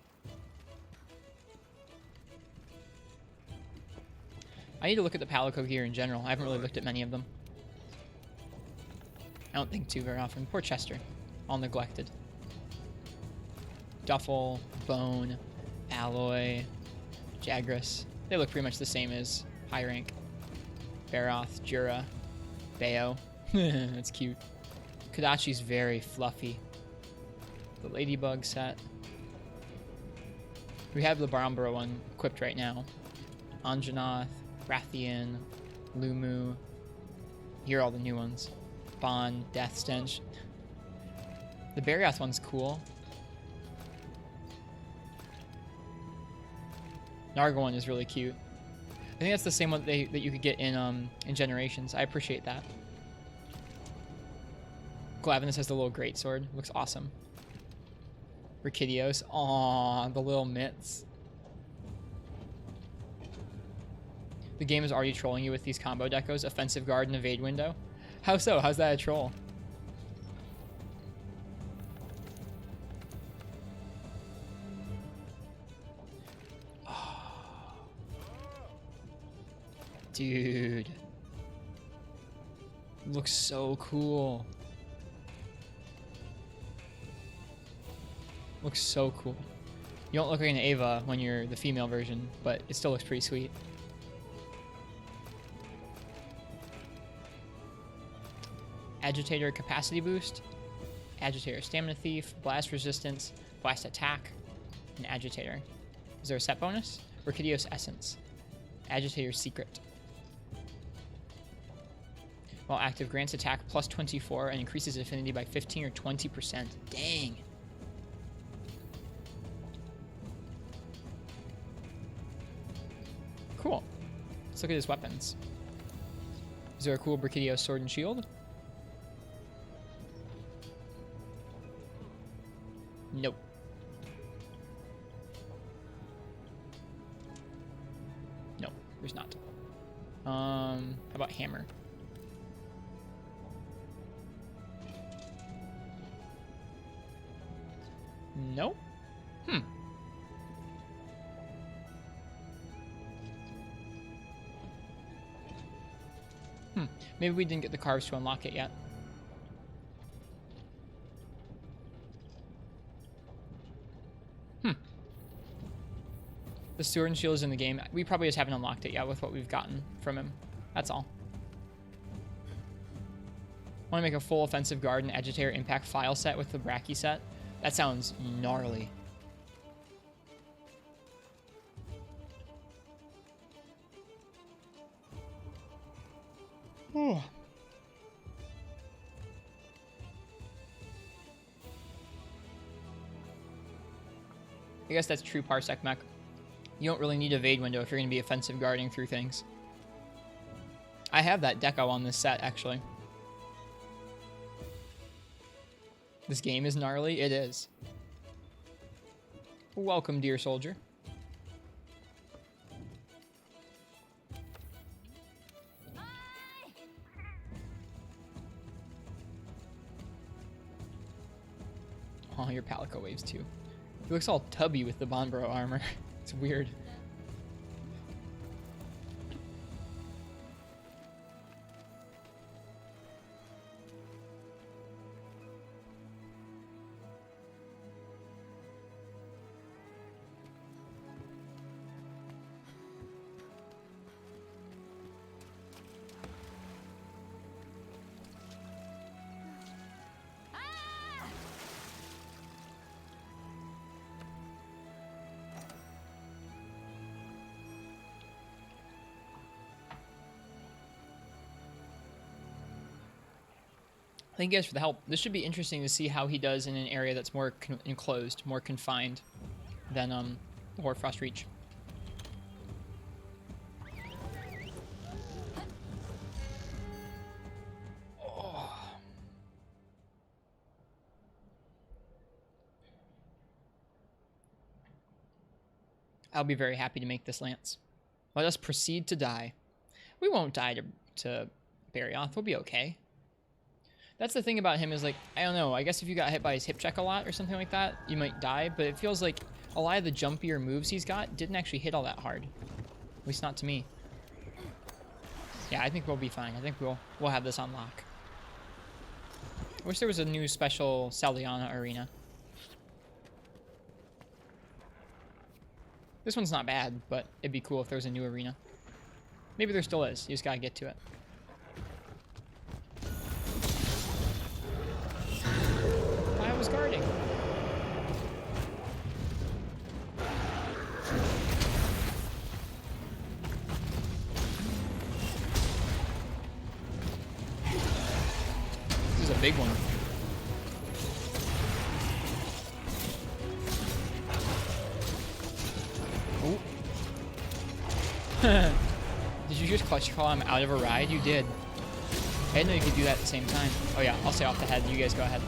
I need to look at the Palico gear in general. I haven't really looked at many of them. I don't think too very often. Poor Chester. All neglected. Duffel, Bone, Alloy, Jagras. They look pretty much the same as high rank. Baroth, Jura, Bayo. That's cute. Kodachi's very fluffy. The Ladybug set. We have the Barambara one equipped right now. Anjanath, Rathian, Lumu. Here are all the new ones. Bond, Death Stench. The Barioth one's cool. Narga one is really cute. I think that's the same one that you could get in Generations. I appreciate that. Glavenus has the little greatsword. Looks awesome. Brachydios. Aww, the little mitts. The game is already trolling you with these combo decos. Offensive guard and evade window. How so? How's that a troll? Dude. Looks so cool. Looks so cool. You don't look like an Ava when you're the female version, but it still looks pretty sweet. Agitator capacity boost. Agitator stamina thief. Blast resistance. Blast attack. And Agitator. Is there a set bonus? Brachydios essence. Agitator secret. While active, grants attack plus 24 and increases affinity by 15 or 20%. Dang. Cool. Let's look at his weapons. Is there a cool Brachydios sword and shield? Nope. There's not. How about hammer? No. Maybe we didn't get the carves to unlock it yet. The Sword and Shield is in the game. We probably just haven't unlocked it yet with what we've gotten from him. That's all. Want to make a full offensive guard and agitator impact file set with the Bracky set? That sounds gnarly. Oh. I guess that's true Parsec Mech. You don't really need a Evade window if you're going to be offensive guarding through things. I have that deco on this set, actually. This game is gnarly. It is. Welcome, dear soldier. Oh, your Palico waves too. He looks all tubby with the Bonbro armor. It's weird. Thank you guys for the help. This should be interesting to see how he does in an area that's more enclosed, more confined than the Hoarfrost Reach. Oh. I'll be very happy to make this lance. Let us proceed to die. We won't die to Barioth. We'll be okay. That's the thing about him is, like, I don't know, I guess if you got hit by his hip check a lot or something like that, you might die, but it feels like a lot of the jumpier moves he's got didn't actually hit all that hard. At least not to me. Yeah, I think we'll be fine. I think we'll have this on lock. I wish there was a new special Saliana arena. This one's not bad, but it'd be cool if there was a new arena. Maybe there still is. You just gotta get to it. I was guarding. This is a big one. Did you just clutch call him out of a ride? You did. I didn't know you could do that at the same time. Oh yeah, I'll stay off the head. You guys go ahead.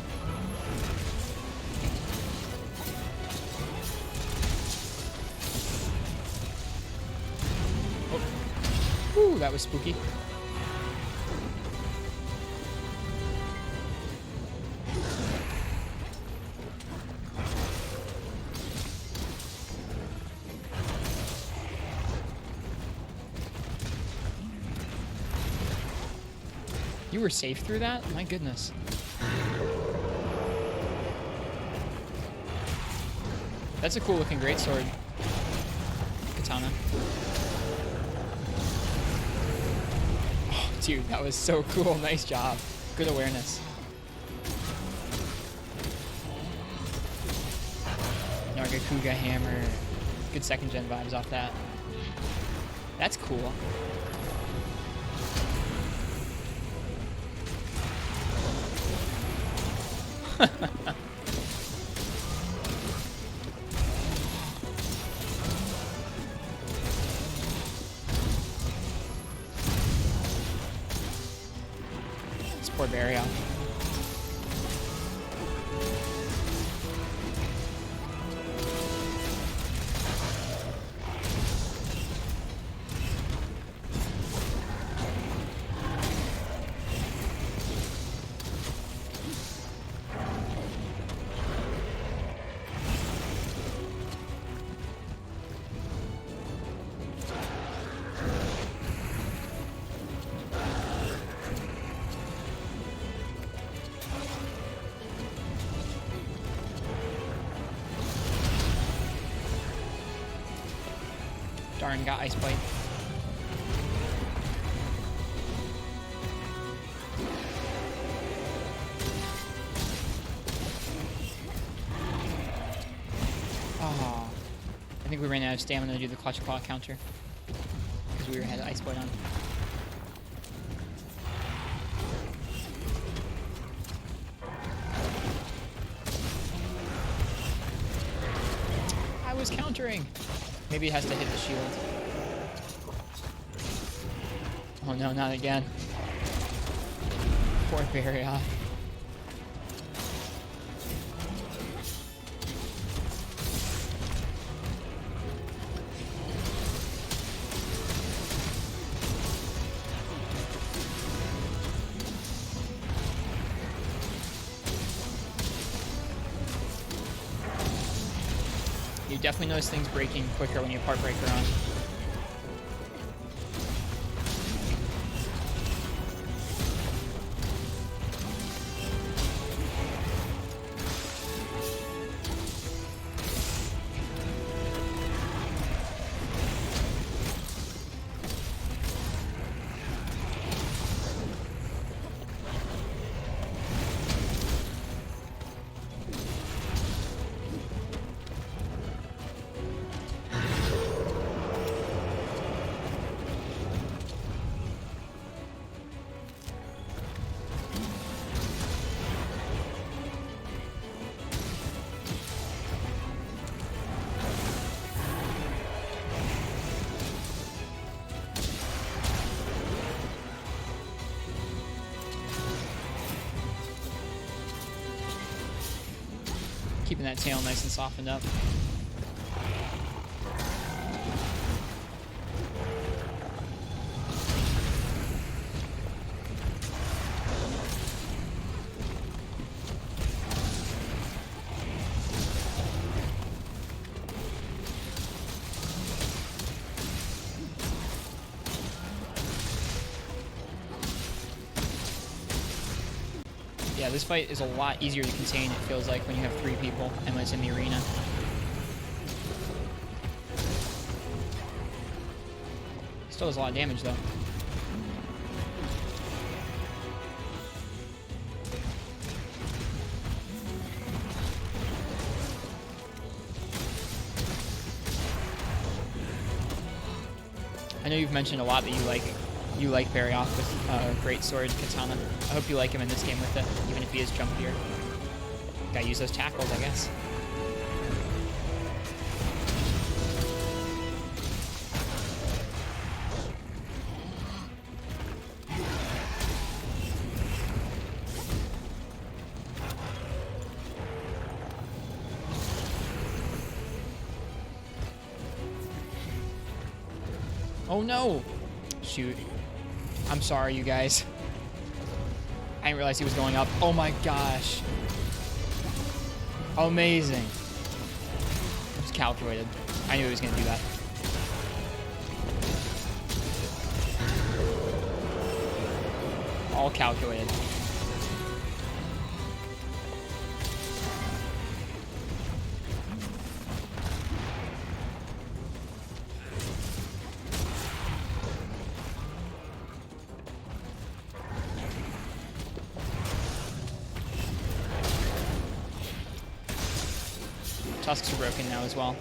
Oh. Ooh, that was spooky. You were safe through that? My goodness. That's a cool looking greatsword. Katana. Oh, dude, that was so cool. Nice job. Good awareness. Nargacuga hammer. Good second gen vibes off that. That's cool. This poor Barioth. Darn, got Ice Blade. Oh, I think we ran out of stamina to do the Clutch Claw counter because we had Ice Blade on. I was countering. Maybe it has to hit the shield. Oh no, not again. Poor Barrier. You definitely notice things breaking quicker when you have Heartbreaker on. Keeping that tail nice and softened up. Yeah, this fight is a lot easier to contain, it feels like, when you have 3 people and when it's in the arena. Still does a lot of damage, though. I know you've mentioned a lot that you like Barioth with Great Sword Katana. I hope you like him in this game with it, even if he is jumpier. Gotta use those tackles, I guess. Oh no! Shoot. I'm sorry, you guys. I didn't realize he was going up. Oh my gosh. Amazing. It was calculated. I knew he was going to do that. All calculated. Tusks are broken now as well.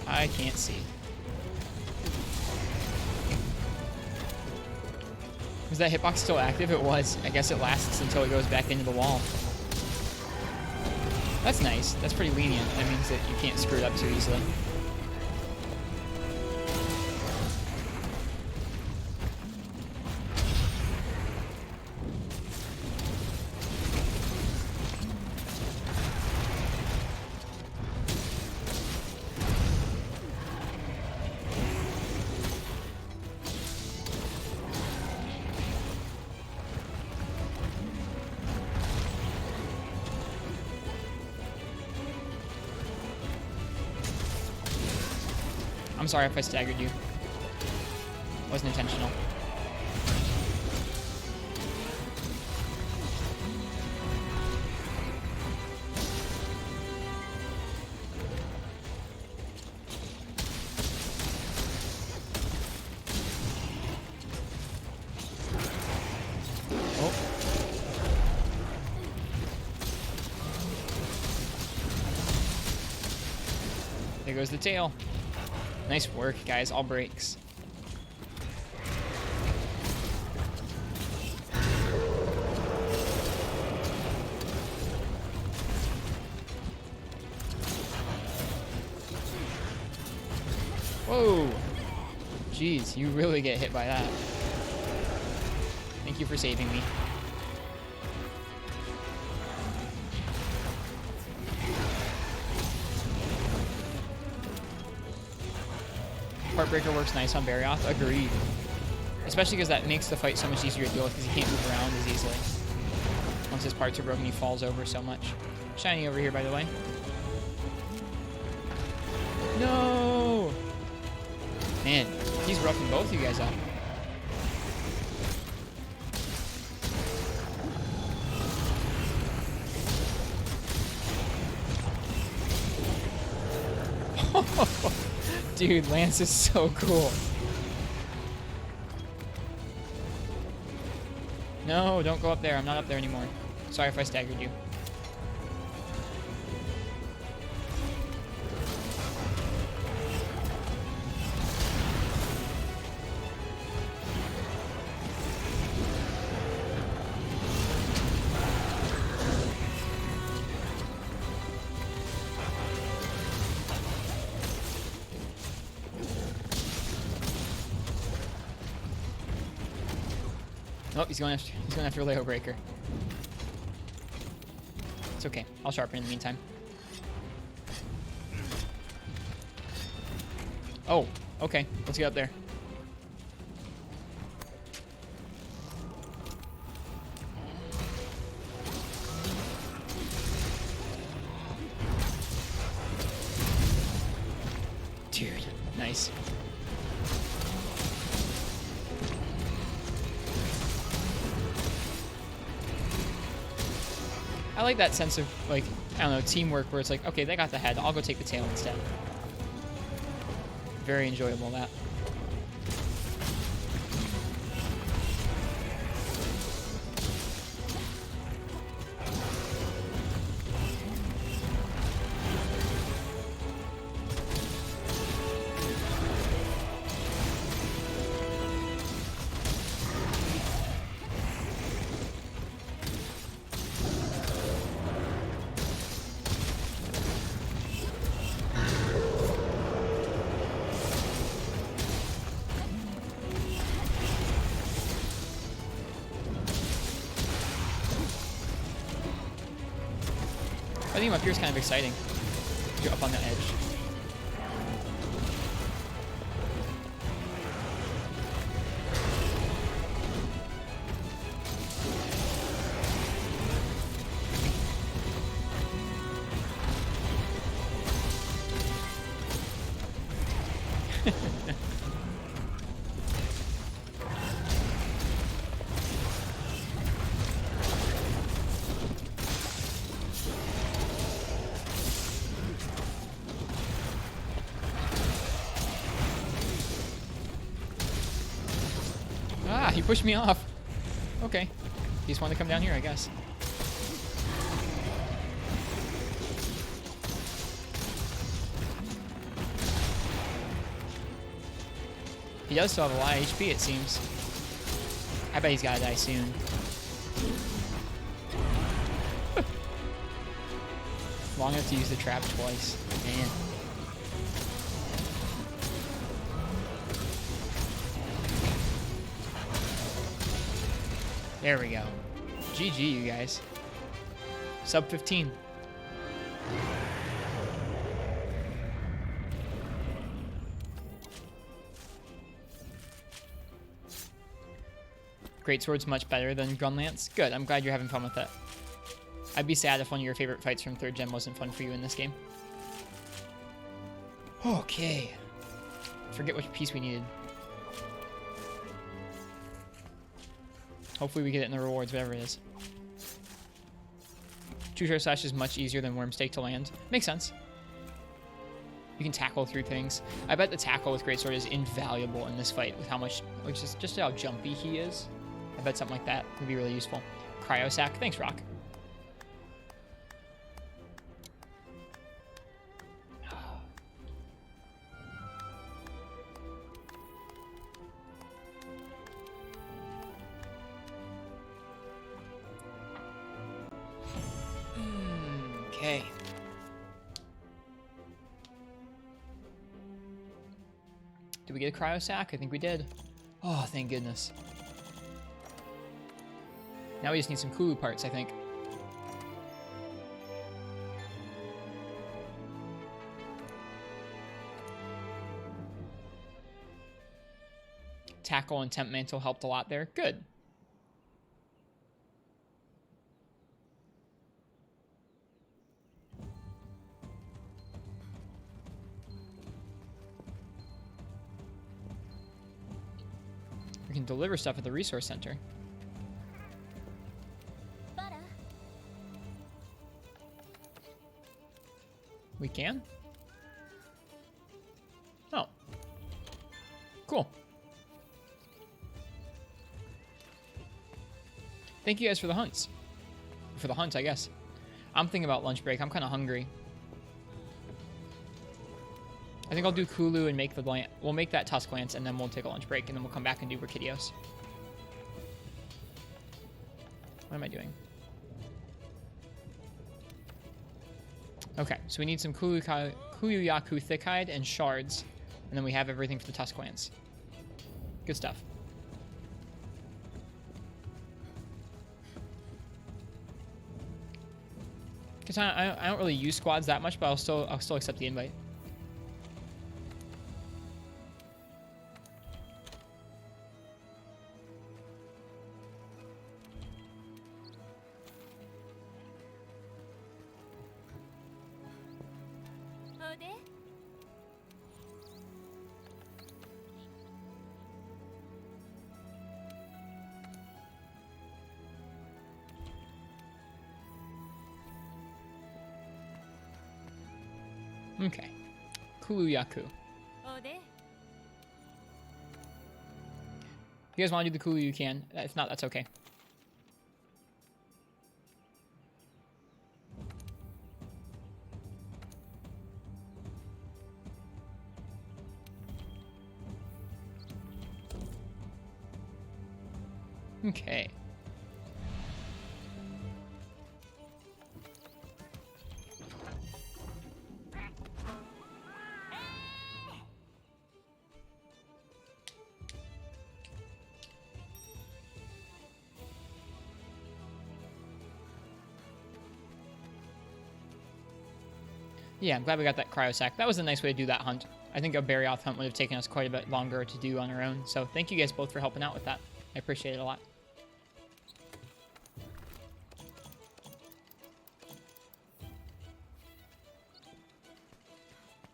I can't see. Was that hitbox still active? It was. I guess it lasts until it goes back into the wall. That's nice. That's pretty lenient. That means that you can't screw it up too easily. I'm sorry if I staggered you. Wasn't intentional. There goes the tail. Nice work, guys. All breaks. Whoa. Jeez, you really get hit by that. Thank you for saving me. Heartbreaker works nice on Barioth. Agreed. Especially because that makes the fight so much easier to deal with because he can't move around as easily. Once his parts are broken, he falls over so much. Shiny over here, by the way. No! Man, he's roughing both you guys up. Dude, Lance is so cool. No, don't go up there. I'm not up there anymore. Sorry if I staggered you. Oh, he's going after Leo Breaker. It's okay. I'll sharpen in the meantime. Oh, okay. Let's get up there. Dude, nice. I like that sense of, like, I don't know, teamwork where it's like, okay, they got the head. I'll go take the tail instead. Very enjoyable, that. I think him up here is kind of exciting. You're up on the edge. Ah, he pushed me off. Okay. He just wanted to come down here, I guess. He does still have a lot of HP, it seems. I bet he's gotta die soon. Long enough to use the trap twice. Man. There we go. GG, you guys. Sub 15. Great Sword's much better than Gunlance. Good, I'm glad you're having fun with it. I'd be sad if one of your favorite fights from 3rd gen wasn't fun for you in this game. Okay. forget which piece we needed. Hopefully we get it in the rewards, whatever it is. True Short Slash is much easier than Worm Stake to land. Makes sense. You can tackle through things. I bet the tackle with Greatsword is invaluable in this fight with how much, like just how jumpy he is. I bet something like that would be really useful. Cryo Sack. Thanks, Rock. Okay. Did we get a cryo sack? I think we did. Oh, thank goodness. Now we just need some Kulu parts, I think. Tackle and Temp Mantle helped a lot there. Good. We can deliver stuff at the resource center. We can? Oh. Cool. Thank you guys for the hunts. For the hunt, I guess. I'm thinking about lunch break. I'm kind of hungry. I think I'll do Kulu and make the we'll make that Tusk Lance, and then we'll take a lunch break, and then we'll come back and do Rakidios. What am I doing? Okay, so we need some Kuluyaku Thickhide and Shards, and then we have everything for the Tusk Lance. Good stuff. Katana, I don't really use squads that much, but I'll still accept the invite. Okay. Kuluyaku. If you guys want to do the Kulu, you can. If not, that's okay. Okay. Yeah, I'm glad we got that cryo sack. That was a nice way to do that hunt. I think a Barioth hunt would have taken us quite a bit longer to do on our own. So thank you guys both for helping out with that. I appreciate it a lot.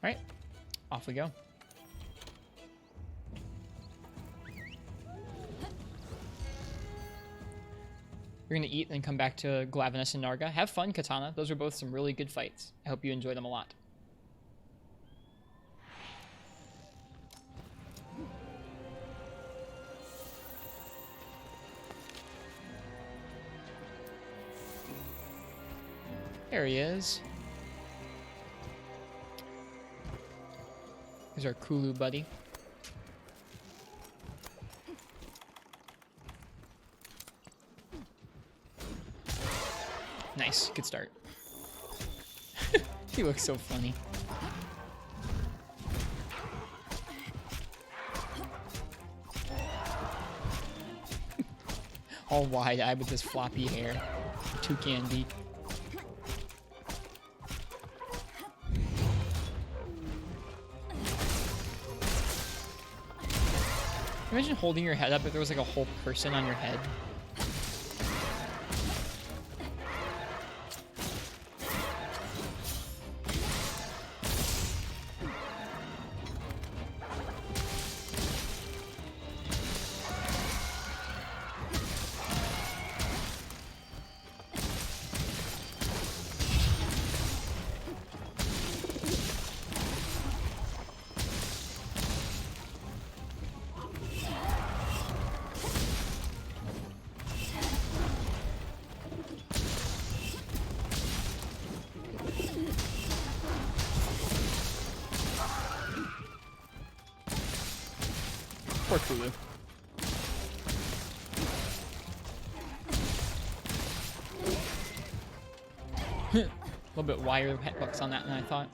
All right, off we go. We're going to eat and come back to Glavenus and Narga. Have fun, Katana. Those are both some really good fights. I hope you enjoy them a lot. There he is. Here's our Kulu buddy. Nice, good start. He looks so funny. All wide-eyed with his floppy hair. Toucan beak. Imagine holding your head up if there was like a whole person on your head. Poor Kulu. A little bit wider hitbox on that than I thought.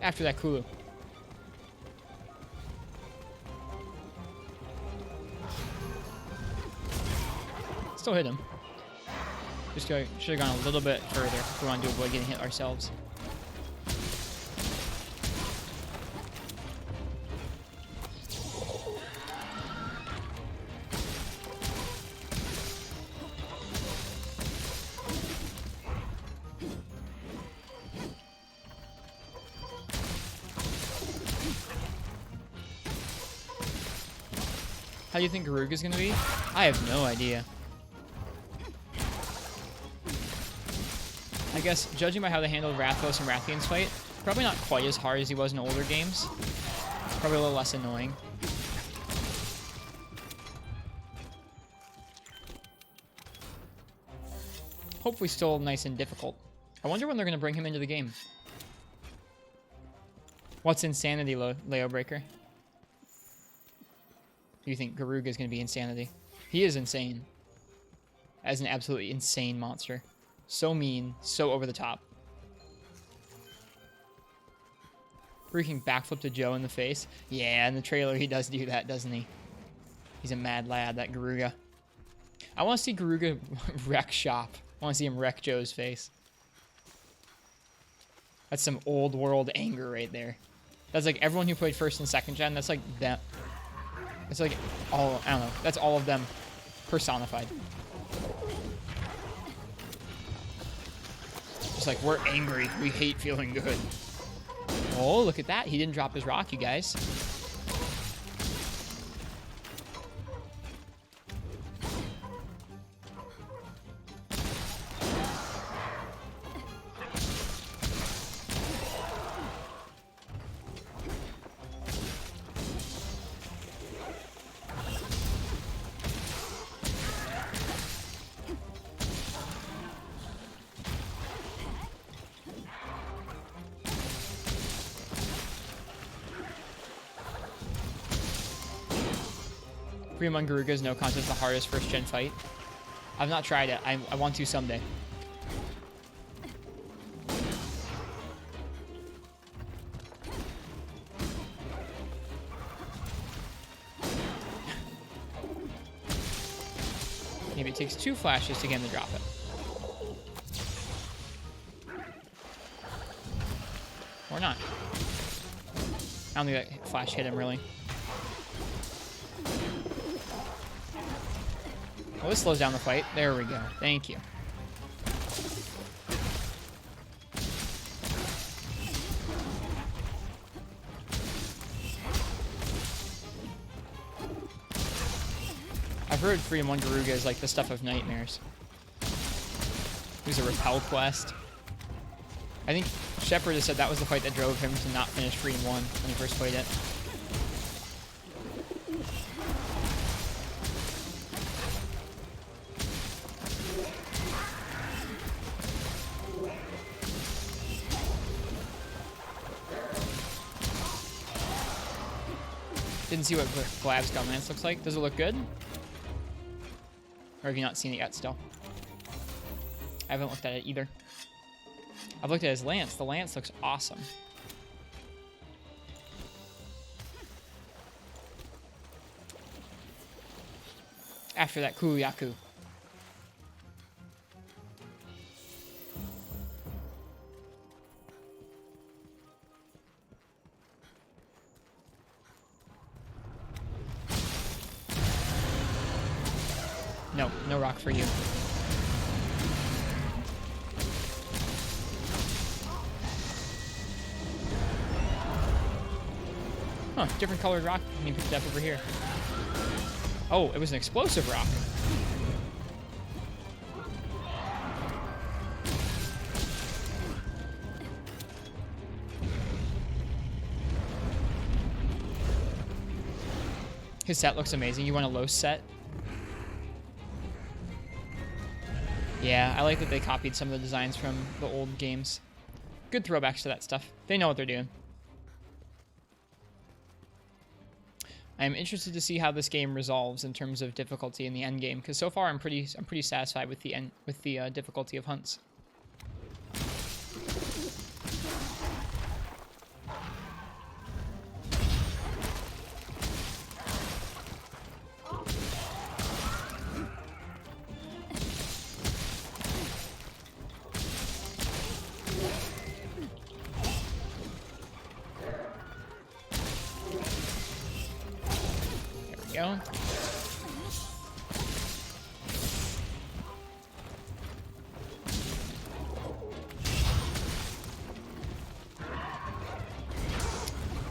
After that, Kulu. Still hit him. Just should have gone a little bit further if we want to avoid getting hit ourselves. How do you think Garuga's gonna be? I have no idea. I guess, judging by how they handled Rathos and Rathian's fight, probably not quite as hard as he was in older games. Probably a little less annoying. Hopefully still nice and difficult. I wonder when they're going to bring him into the game. What's Insanity, Leo Breaker? Do you think Garuga is going to be Insanity? He is insane. As an absolutely insane monster. So mean, so over the top. Freaking backflip to Joe in the face. Yeah, in the trailer he does do that, doesn't he? He's a mad lad, that Garuga. I want to see Garuga wreck shop. I want to see him wreck Joe's face. That's some old world anger right there. That's like everyone who played first and second gen. That's like that. It's like all, I don't know. That's all of them personified. Just like, we're angry. We hate feeling good. Oh, look at that. He didn't drop his rock, you guys. Among Garuga is no contest the hardest first gen fight. I've not tried it. I want to someday. Maybe it takes 2 flashes to get him to drop it. Or not. I don't think that flash hit him really. Well, this slows down the fight. There we go. Thank you. I've heard Freedom 1 Garuga is like the stuff of nightmares. It was a repel quest. I think Shepard has said that was the fight that drove him to not finish Freedom 1 when he first played it. Didn't see what Glab's gun lance looks like. Does it look good? Or have you not seen it yet still? I haven't looked at it either. I've looked at his lance. The lance looks awesome. After that, Kuyaku. No, no rock for you. Huh, different colored rock you picked up over here. Oh, it was an explosive rock. His set looks amazing. You want a low set? Yeah, I like that they copied some of the designs from the old games. Good throwbacks to that stuff. They know what they're doing. I'm interested to see how this game resolves in terms of difficulty in the end game, because so far I'm pretty satisfied with the difficulty of hunts. Go.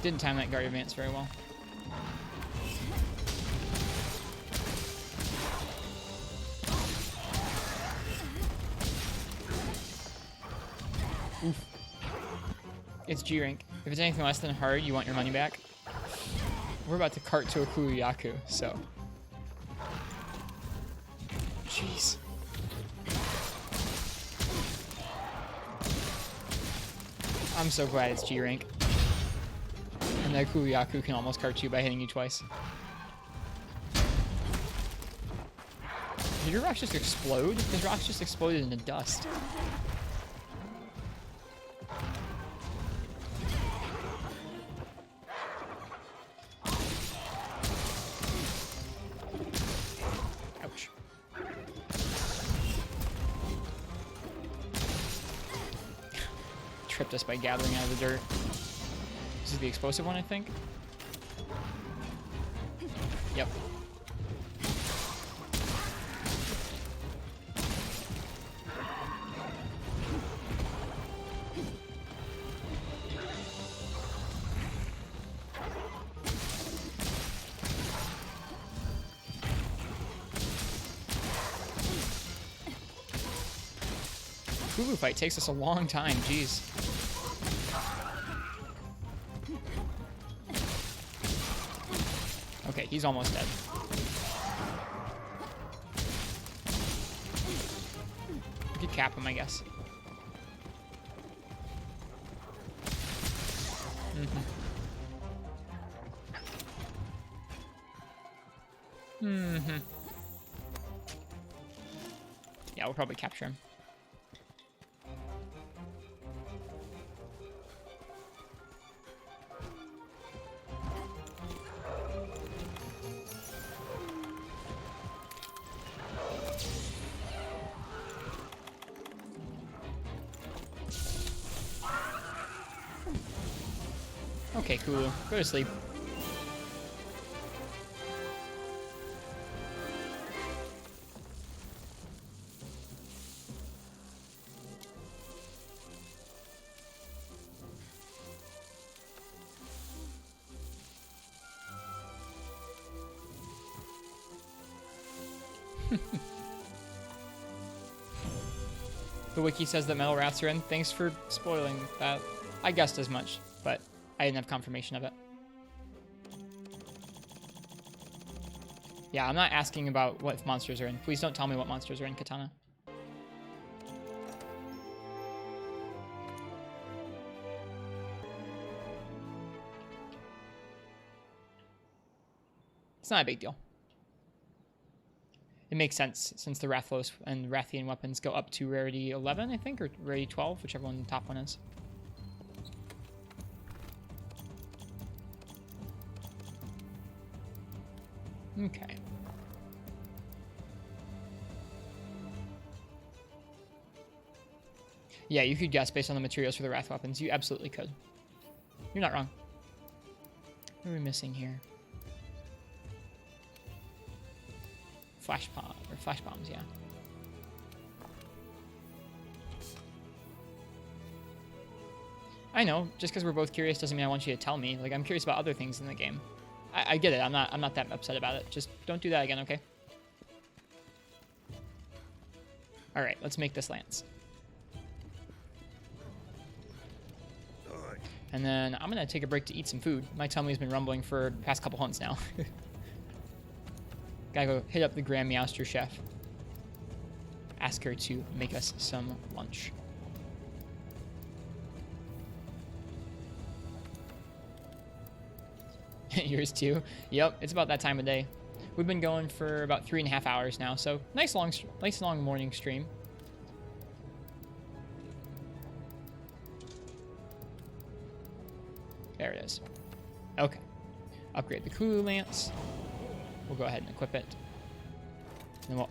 Didn't time that guard advance very well. Oof. It's G rank. If it's anything less than hard, you want your money back. We're about to cart to a Kuyaku, so. Jeez. I'm so glad it's G rank. And that Kuyaku can almost cart you by hitting you twice. Did your rocks just explode? His rocks just exploded into dust. Tripped us by gathering out of the dirt. This is the explosive one, I think. Yep. Hulu fight takes us a long time, jeez. Okay, he's almost dead. We could cap him, I guess. Yeah, we'll probably capture him. Okay, cool. Go to sleep. The wiki says that metal rats are in. Thanks for spoiling that. I guessed as much, but I didn't have confirmation of it. Yeah, I'm not asking about what monsters are in. Please don't tell me what monsters are in Katana. It's not a big deal. It makes sense since the Rathlos and Rathian weapons go up to rarity 11, I think, or rarity 12, whichever one the top one is. Okay. Yeah, you could guess based on the materials for the Wrath weapons. You absolutely could. You're not wrong. What are we missing here? Flash bombs, yeah. I know, just because we're both curious doesn't mean I want you to tell me. Like, I'm curious about other things in the game. I get it. I'm not that upset about it. Just don't do that again, okay? All right, let's make this lance. And then I'm gonna take a break to eat some food. My tummy's been rumbling for the past couple hunts now. Gotta go hit up the Grand Meowster chef. Ask her to make us some lunch. Yours too. Yep, it's about that time of day. We've been going for about 3.5 hours now, so nice long morning stream. There it is. Okay. Upgrade the Kulu Lance. We'll go ahead and equip it. And we'll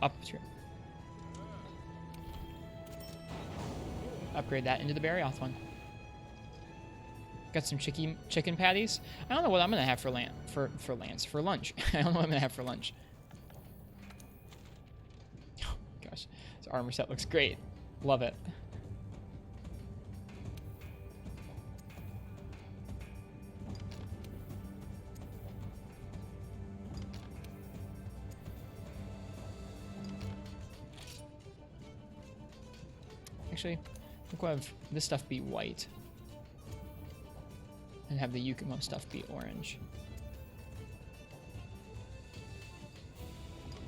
upgrade that into the Barioth one. Got some chicken patties. I don't know what I'm gonna have for lunch. I don't know what I'm gonna have for lunch. Oh gosh, this armor set looks great. Love it. Actually, I think we'll have this stuff be white. And have the Yukumo stuff be orange.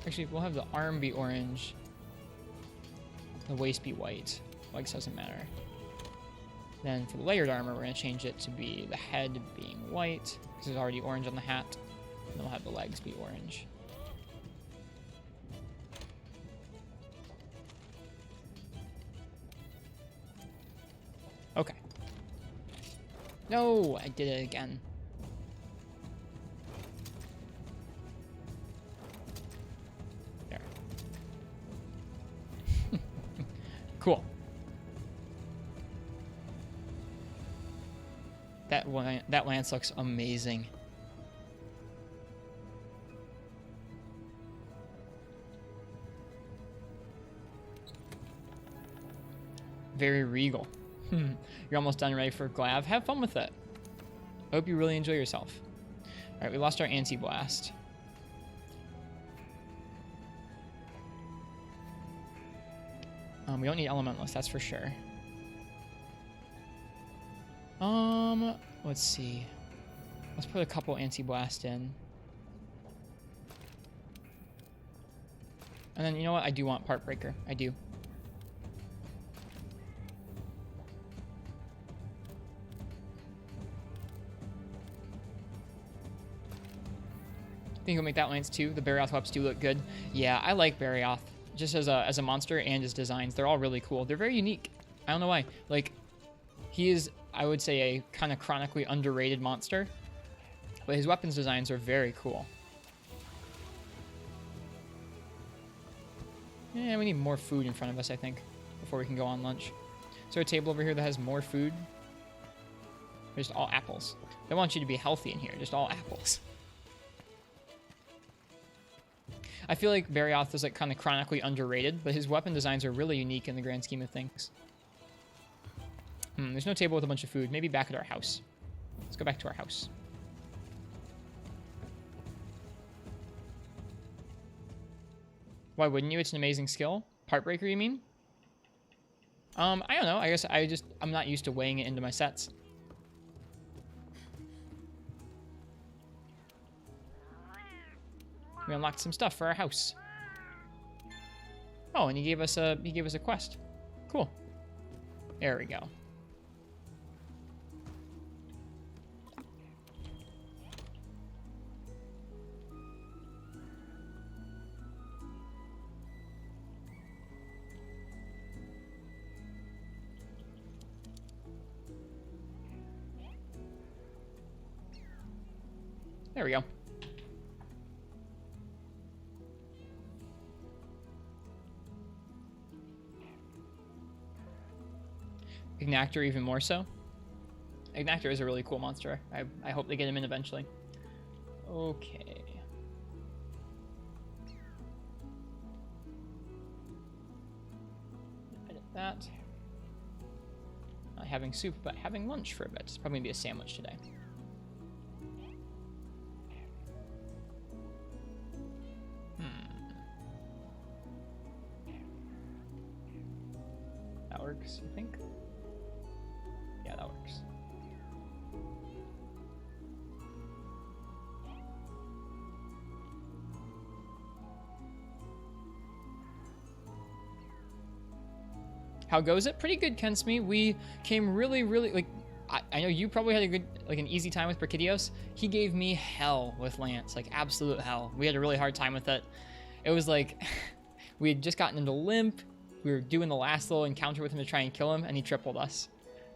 Actually, we'll have the arm be orange. The waist be white. Legs doesn't matter. Then for the layered armor, we're going to change it to be the head being white, because there's already orange on the hat. And we'll have the legs be orange. Okay. No, I did it again. There. Cool. That lance looks amazing. Very regal. You're almost done ready for Glav. Have fun with it. I hope you really enjoy yourself. Alright, we lost our anti-blast. We don't need Elementalist, that's for sure. Let's see. Let's put a couple anti-blast in. And then, you know what? I do want Part Breaker. I do. I think we'll make that lance too. The Barioth weapons do look good. Yeah, I like Barioth. Just as a monster and his designs. They're all really cool. They're very unique. I don't know why. Like, he is, I would say, a kind of chronically underrated monster. But his weapons designs are very cool. Yeah, we need more food in front of us, I think, before we can go on lunch. Is there a table over here that has more food? Or just all apples? I want you to be healthy in here. Just all apples. I feel like Barioth is like kind of chronically underrated, but his weapon designs are really unique in the grand scheme of things. There's no table with a bunch of food. Maybe back at our house. Let's go back to our house. Why wouldn't you? It's an amazing skill. Part Breaker, you mean? I don't know. I guess I'm not used to weighing it into my sets. We unlocked some stuff for our house. Oh, and he gave us a quest. Cool. There we go. There we go. Ignactor even more so. Ignactor is a really cool monster. I hope they get him in eventually. Okay. Edit that. Not having soup, but having lunch for a bit. It's probably gonna be a sandwich today. That works, I think. Yeah, that works. How goes it? Pretty good, Kensme. We came really, like, I know you probably had a good, like an easy time with Brachydios. He gave me hell with Lance, like absolute hell. We had a really hard time with it. It was like we had just gotten into limp. We were doing the last little encounter with him to try and kill him, and he tripled us.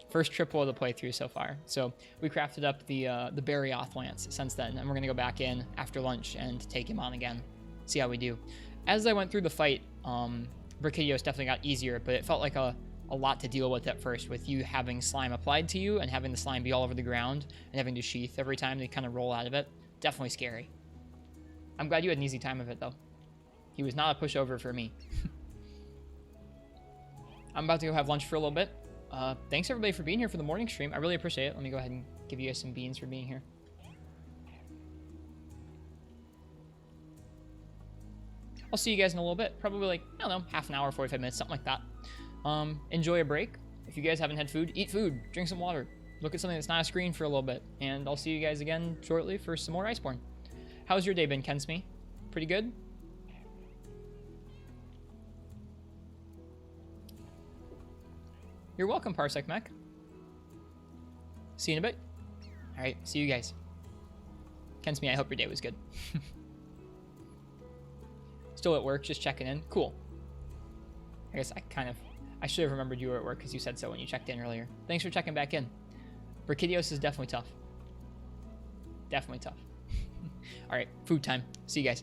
First triple of the playthrough so far. So we crafted up the Barioth Lance since then, and we're gonna go back in after lunch and take him on again. See how we do. As I went through the fight, Brachydios definitely got easier, but it felt like a lot to deal with at first, with you having slime applied to you and having the slime be all over the ground and having to sheath every time they kind of roll out of it. Definitely scary. I'm glad you had an easy time of it though. He was not a pushover for me. I'm about to go have lunch for a little bit. Thanks everybody for being here for the morning stream. I really appreciate it. Let me go ahead and give you guys some beans for being here. I'll see you guys in a little bit. Probably like, I don't know, half an hour, 45 minutes, something like that. Enjoy a break. If you guys haven't had food, eat food, drink some water, look at something that's not a screen for a little bit, and I'll see you guys again shortly for some more Iceborne. How's your day been, Kensme? Pretty good? You're welcome, Parsec Mech. See you in a bit. All right, see you guys. Kensme, I hope your day was good. Still at work, just checking in. Cool. I guess I should have remembered you were at work because you said so when you checked in earlier. Thanks for checking back in. Brachydios is definitely tough. Definitely tough. All right, food time. See you guys.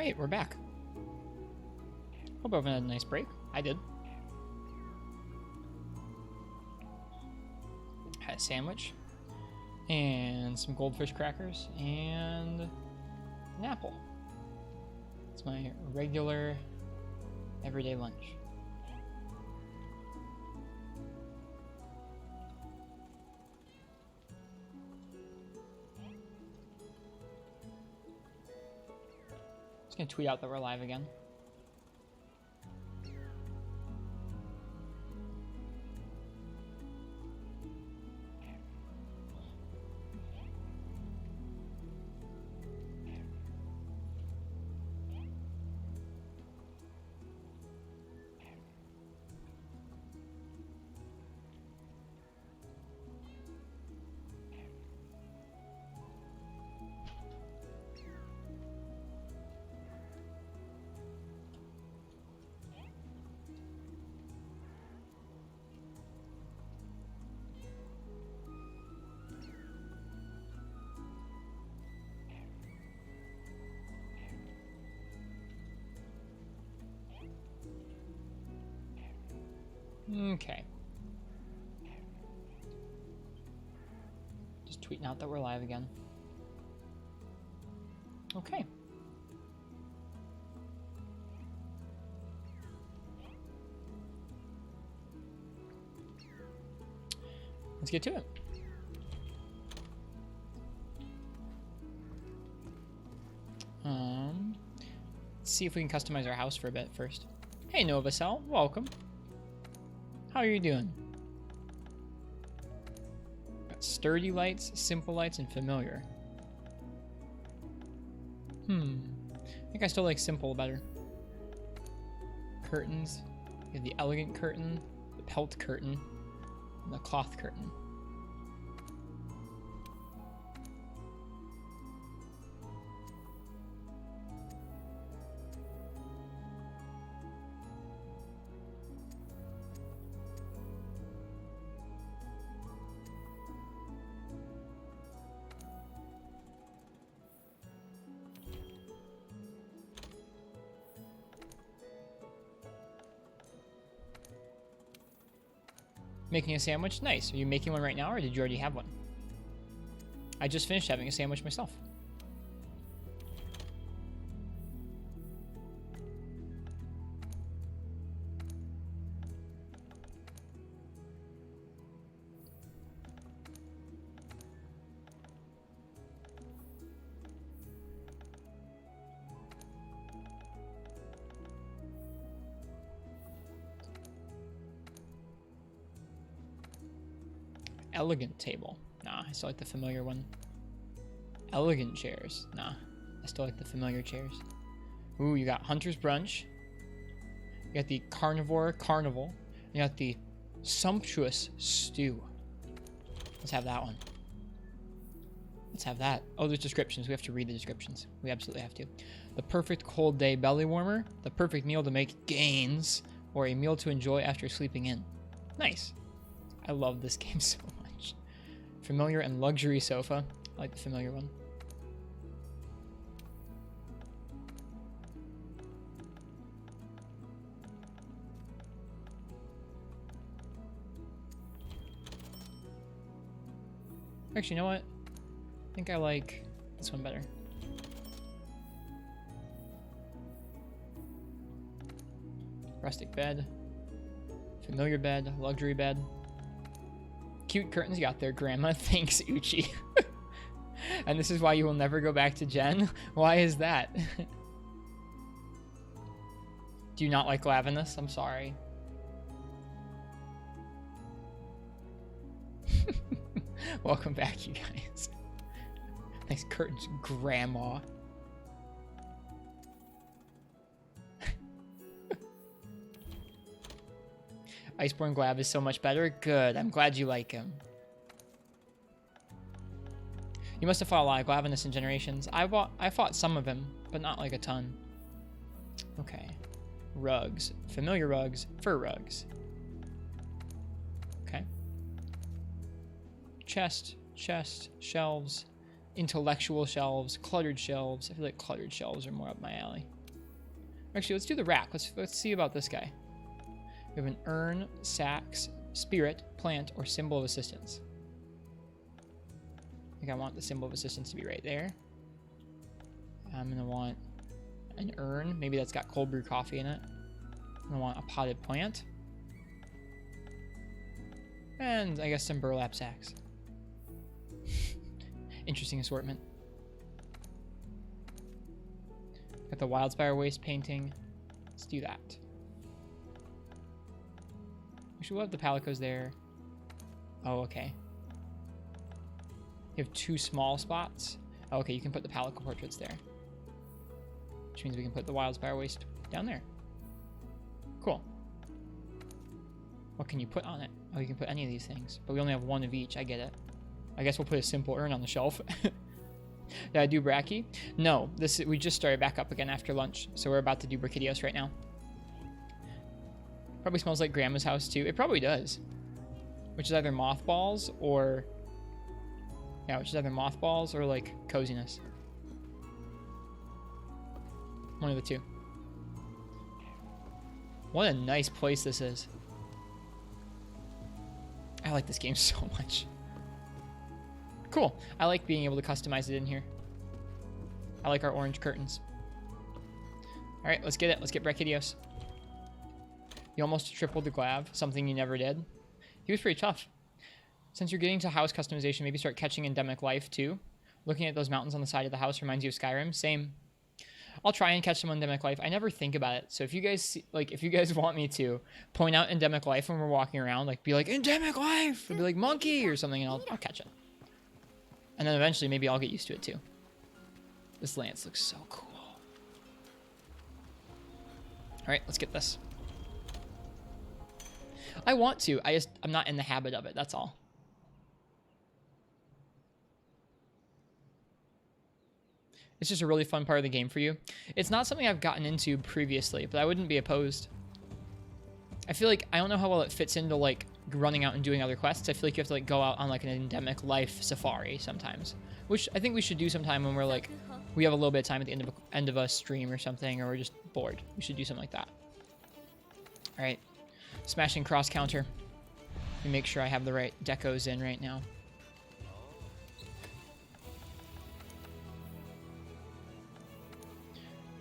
right, we're back. Hope everyone had a nice break. I did. Had a sandwich and some goldfish crackers and an apple. It's my regular everyday lunch. Just gonna tweet out that we're live again. Okay. Just tweeting out that we're live again. Okay. Let's get to it. Let's see if we can customize our house for a bit first. Hey Novacell, welcome. How are you doing? Got sturdy lights, simple lights, and familiar. I think I still like simple better. Curtains. You have the elegant curtain, the pelt curtain, and the cloth curtain. Making a sandwich? Nice. Are you making one right now, or did you already have one? I just finished having a sandwich myself. Elegant table. Nah, I still like the familiar one. Elegant chairs. Nah, I still like the familiar chairs. Ooh, you got Hunter's Brunch. You got the Carnivore Carnival. You got the Sumptuous Stew. Let's have that one. Let's have that. Oh, there's descriptions. We have to read the descriptions. We absolutely have to. The perfect cold day belly warmer. The perfect meal to make gains. Or a meal to enjoy after sleeping in. Nice. I love this game so much. Familiar and luxury sofa. I like the familiar one. Actually, you know what? I think I like this one better. Rustic bed. Familiar bed. Luxury bed. Cute curtains you got there, Grandma. Thanks, Uchi. And this is why you will never go back to Jen? Why is that? Do you not like Lavinus? I'm sorry. Welcome back, you guys. Nice curtains, Grandma. Iceborne Glab is so much better. Good. I'm glad you like him. You must have fought a lot of Glavinus in Generations. I fought some of him, but not like a ton. Okay. Rugs. Familiar rugs. Fur rugs. Okay. Chest. Shelves. intellectual shelves, cluttered shelves. I feel like cluttered shelves are more up my alley. Actually, let's do the rack. Let's see about this guy. We have an urn, sacks, spirit, plant, or symbol of assistance. I think I want the symbol of assistance to be right there. I'm gonna want an urn. Maybe that's got cold brew coffee in it. I'm gonna want a potted plant. And I guess some burlap sacks. Interesting assortment. Got the Wildspire waste painting. Let's do that. Actually, we'll have the palicos there. Oh, okay. You have 2 small spots. Oh, okay, you can put the palico portraits there. Which means we can put the Wildspire waste down there. Cool. What can you put on it? Oh, you can put any of these things. But we only have 1 of each. I get it. I guess we'll put a simple urn on the shelf. Did I do Bracky? No, we just started back up again after lunch. So we're about to do Brachydios right now. Probably smells like Grandma's house too. It probably does. Which is either mothballs or... Yeah, which is either mothballs or like coziness. One of the two. What a nice place this is. I like this game so much. Cool. I like being able to customize it in here. I like our orange curtains. Alright, let's get it. Let's get Brachydios. You almost tripled the Glav, something you never did. He was pretty tough. Since you're getting to house customization, maybe start catching endemic life too. Looking at those mountains on the side of the house reminds you of Skyrim. Same. I'll try and catch some endemic life. I never think about it. So if you guys if you guys want me to point out endemic life when we're walking around, like be like endemic life, or be like monkey or something, and I'll catch it. And then eventually maybe I'll get used to it too. This lance looks so cool. All right, let's get this. I want to. I'm not in the habit of it. That's all. It's just a really fun part of the game for you. It's not something I've gotten into previously, but I wouldn't be opposed. I feel like I don't know how well it fits into like running out and doing other quests. I feel like you have to like go out on like an endemic life safari sometimes, which I think we should do sometime when we're like we have a little bit of time at the end of a stream or something, or we're just bored. We should do something like that. All right, smashing cross counter. Let me make sure I have the right decos in right now.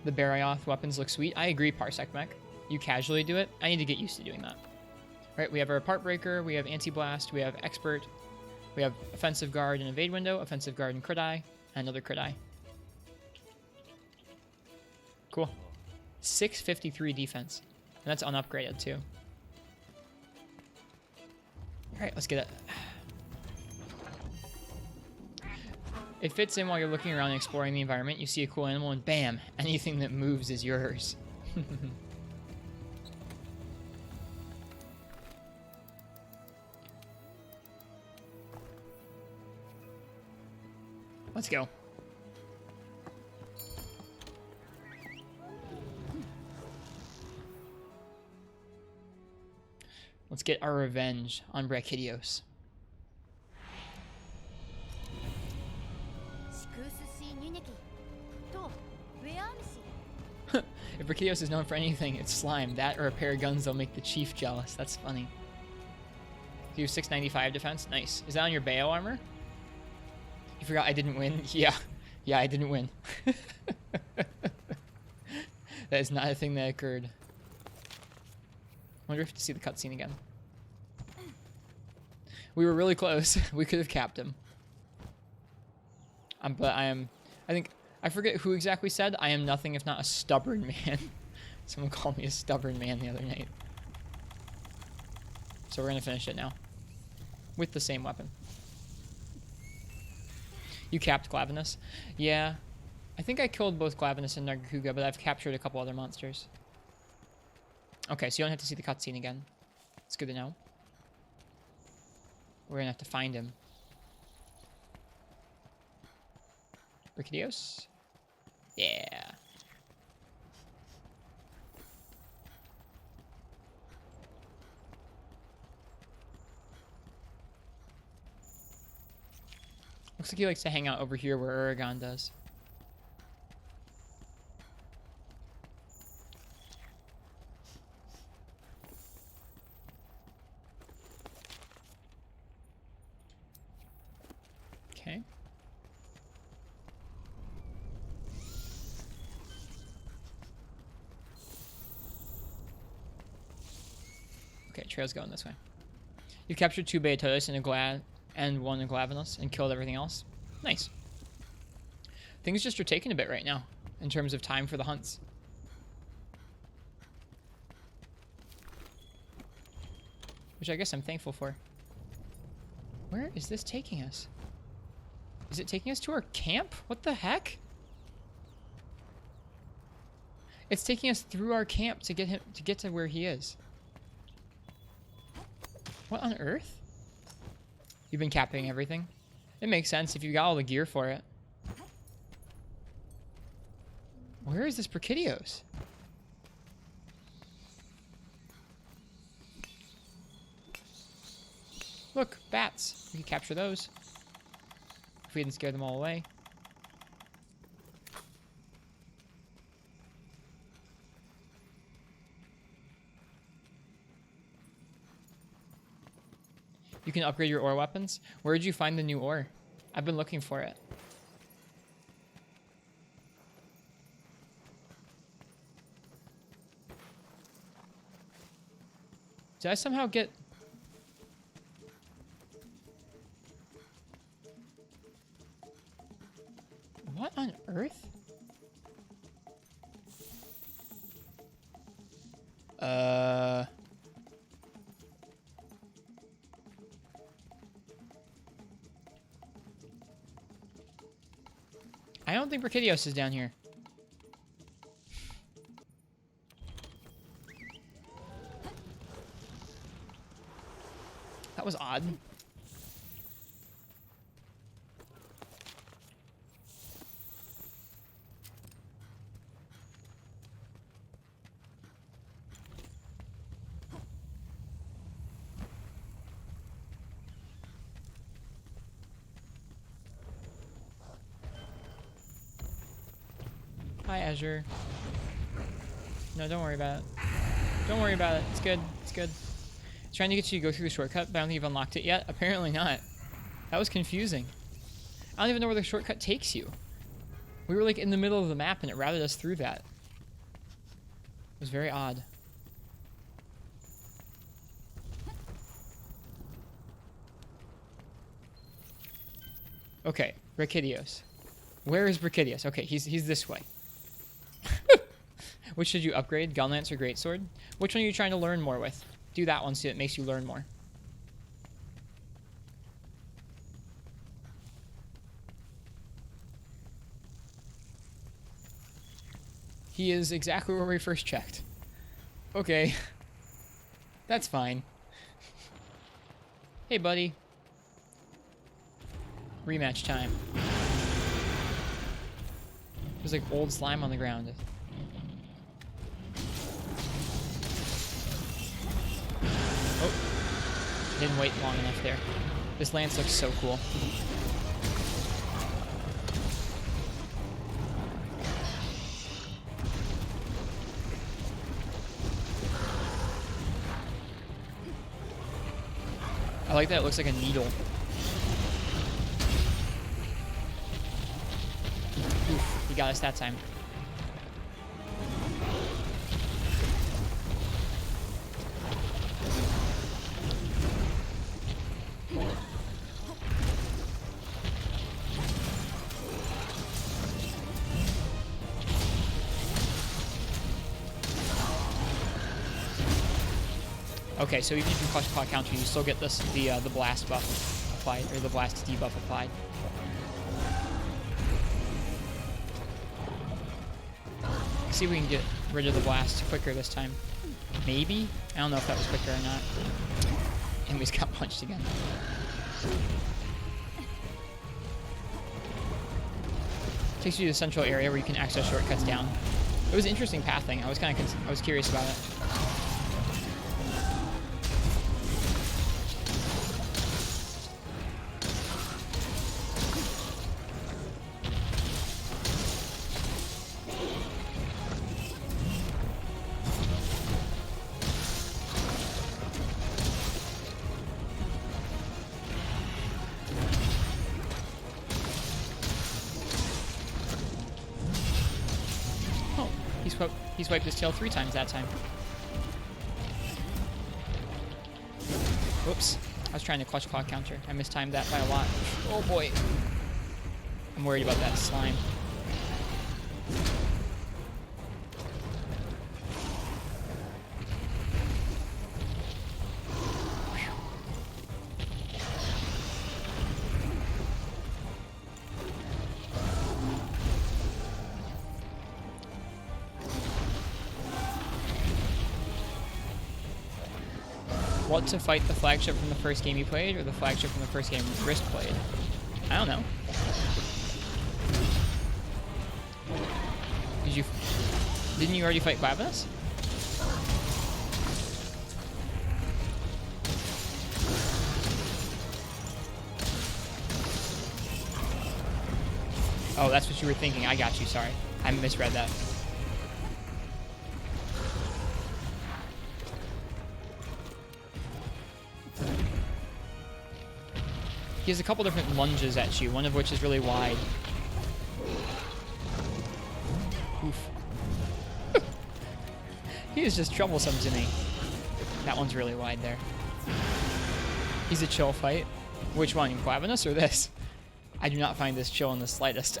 The Barioth weapons look sweet. I agree, Parsec Mech. You casually do it. I need to get used to doing that. All right, we have our Part Breaker, we have Anti-Blast, we have Expert, we have Offensive Guard and Evade Window, Offensive Guard and Crit Eye, and another Crit Eye. Cool. 653 defense. And that's unupgraded too. All right, let's get it. It fits in while you're looking around and exploring the environment. You see a cool animal and bam, anything that moves is yours. Let's go. Let's get our revenge on Brachydios. If Brachydios is known for anything, it's slime. That or a pair of guns that'll make the chief jealous. That's funny. You have 695 defense. Nice. Is that on your Bayo armor? You forgot I didn't win? Yeah. Yeah, I didn't win. That is not a thing that occurred. I wonder if you have to see the cutscene again. We were really close. We could have capped him. But I think, I forget who exactly said, I am nothing if not a stubborn man. Someone called me a stubborn man the other night. So we're going to finish it now. With the same weapon. You capped Glavenus? Yeah. I think I killed both Glavenus and Nargacuga, but I've captured a couple other monsters. Okay, so you don't have to see the cutscene again. It's good to know. We're going to have to find him. Brachydios? Yeah. Looks like he likes to hang out over here where Aragon does. Okay. Okay, trail's going this way. You've captured 2 Beatotus and 1 Glavenus and killed everything else. Nice. Things just are taking a bit right now in terms of time for the hunts. Which I guess I'm thankful for. Where is this taking us? Is it taking us to our camp? What the heck? It's taking us through our camp to get to where he is. What on earth? You've been capping everything? It makes sense if you got all the gear for it. Where is this Brachydios? Look, bats. We could capture those. If we didn't scare them all away. You can upgrade your ore weapons. Where did you find the new ore? I've been looking for it. Did I somehow get... What on earth? I don't think Brachydios is down here. That was odd. Hi, Azure. No, don't worry about it. Don't worry about it. It's good. It's good. It's trying to get you to go through the shortcut, but I don't think you've unlocked it yet. Apparently not. That was confusing. I don't even know where the shortcut takes you. We were like in the middle of the map and it routed us through that. It was very odd. Okay, Brachydios. Where is Brachydios? Okay, he's this way. Which should you upgrade? Gunlance or Greatsword? Which one are you trying to learn more with? Do that one so it makes you learn more. He is exactly where we first checked. Okay. That's fine. Hey, buddy. Rematch time. There's like old slime on the ground. Oh. Didn't wait long enough there. This lance looks so cool. I like that it looks like a needle. Oof, he got us that time. Okay, so even if you clutch pot counter, you still get this the blast buff applied, or the blast debuff applied. See if we can get rid of the blast quicker this time. Maybe? I don't know if that was quicker or not. And we just got punched again. Takes you to the central area where you can access shortcuts down. It was interesting pathing. I was curious about it. He swiped his tail 3 times that time. Whoops. I was trying to clutch claw counter. I mistimed that by a lot. Oh boy. I'm worried about that slime. What to fight, the flagship from the first game you played or the flagship from the first game Rist played? I don't know. Didn't you already fight Glavenus? Oh, that's what you were thinking. I got you, sorry. I misread that. He has a couple different lunges at you, one of which is really wide. Oof. He is just troublesome to me. That one's really wide there. He's a chill fight. Which one, Glavenus or this? I do not find this chill in the slightest.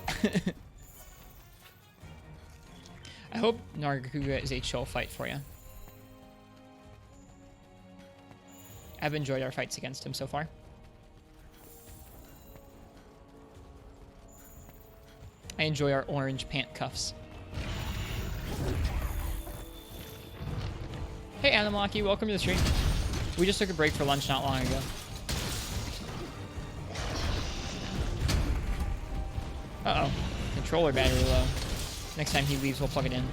I hope Nargacuga is a chill fight for you. I've enjoyed our fights against him so far. I enjoy our orange pant cuffs. Hey Animaki, welcome to the stream. We just took a break for lunch not long ago. Uh-oh. Controller battery low. Next time he leaves, we'll plug it in.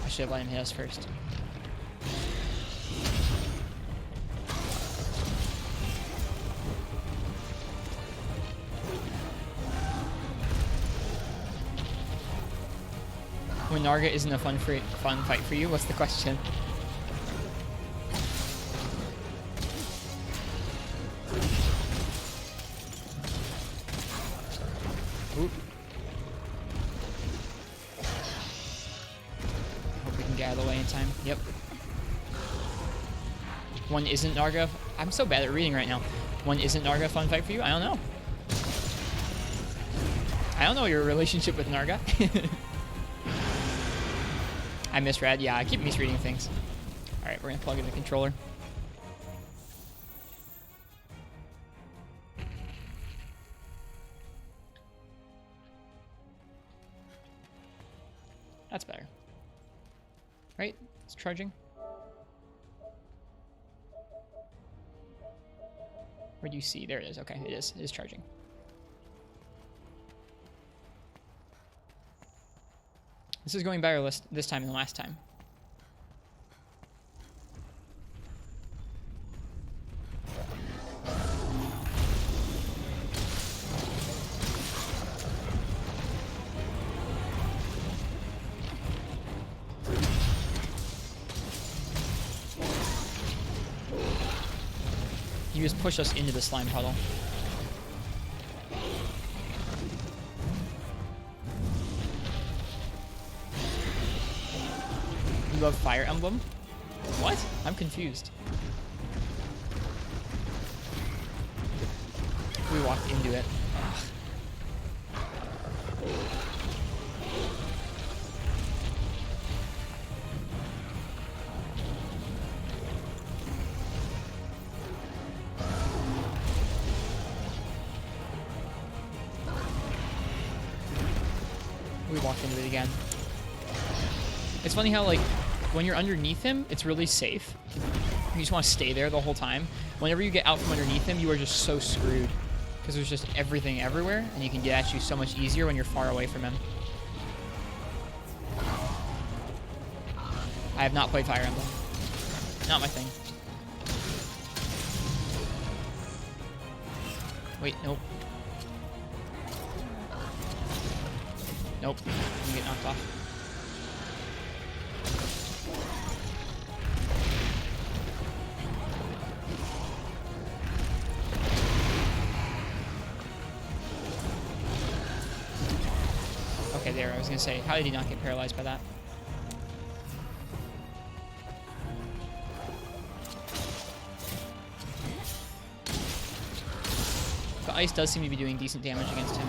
I should have let him hit us first. When Narga isn't a fun fight for you, what's the question? Oop. Hope we can get out of the way in time. Yep. One isn't Narga. I'm so bad at reading right now. One isn't Narga a fun fight for you? I don't know. I don't know your relationship with Narga. I misread. Yeah, I keep misreading things. Alright, we're going to plug in the controller. That's better. Right? It's charging. Where do you see? There it is. Okay, it is. It is charging. This is going better this time than last time. You just push us into the slime puddle. You love Fire Emblem? What? I'm confused. We walked into it. Ugh. We walked into it again. It's funny how, like, when you're underneath him, it's really safe. You just want to stay there the whole time. Whenever you get out from underneath him, you are just so screwed. Because there's just everything everywhere, and he can get at you so much easier when you're far away from him. I have not played Fire Emblem. Not my thing. Wait, nope. Nope. You get knocked off. there. I was going to say, how did he not get paralyzed by that? The ice does seem to be doing decent damage against him.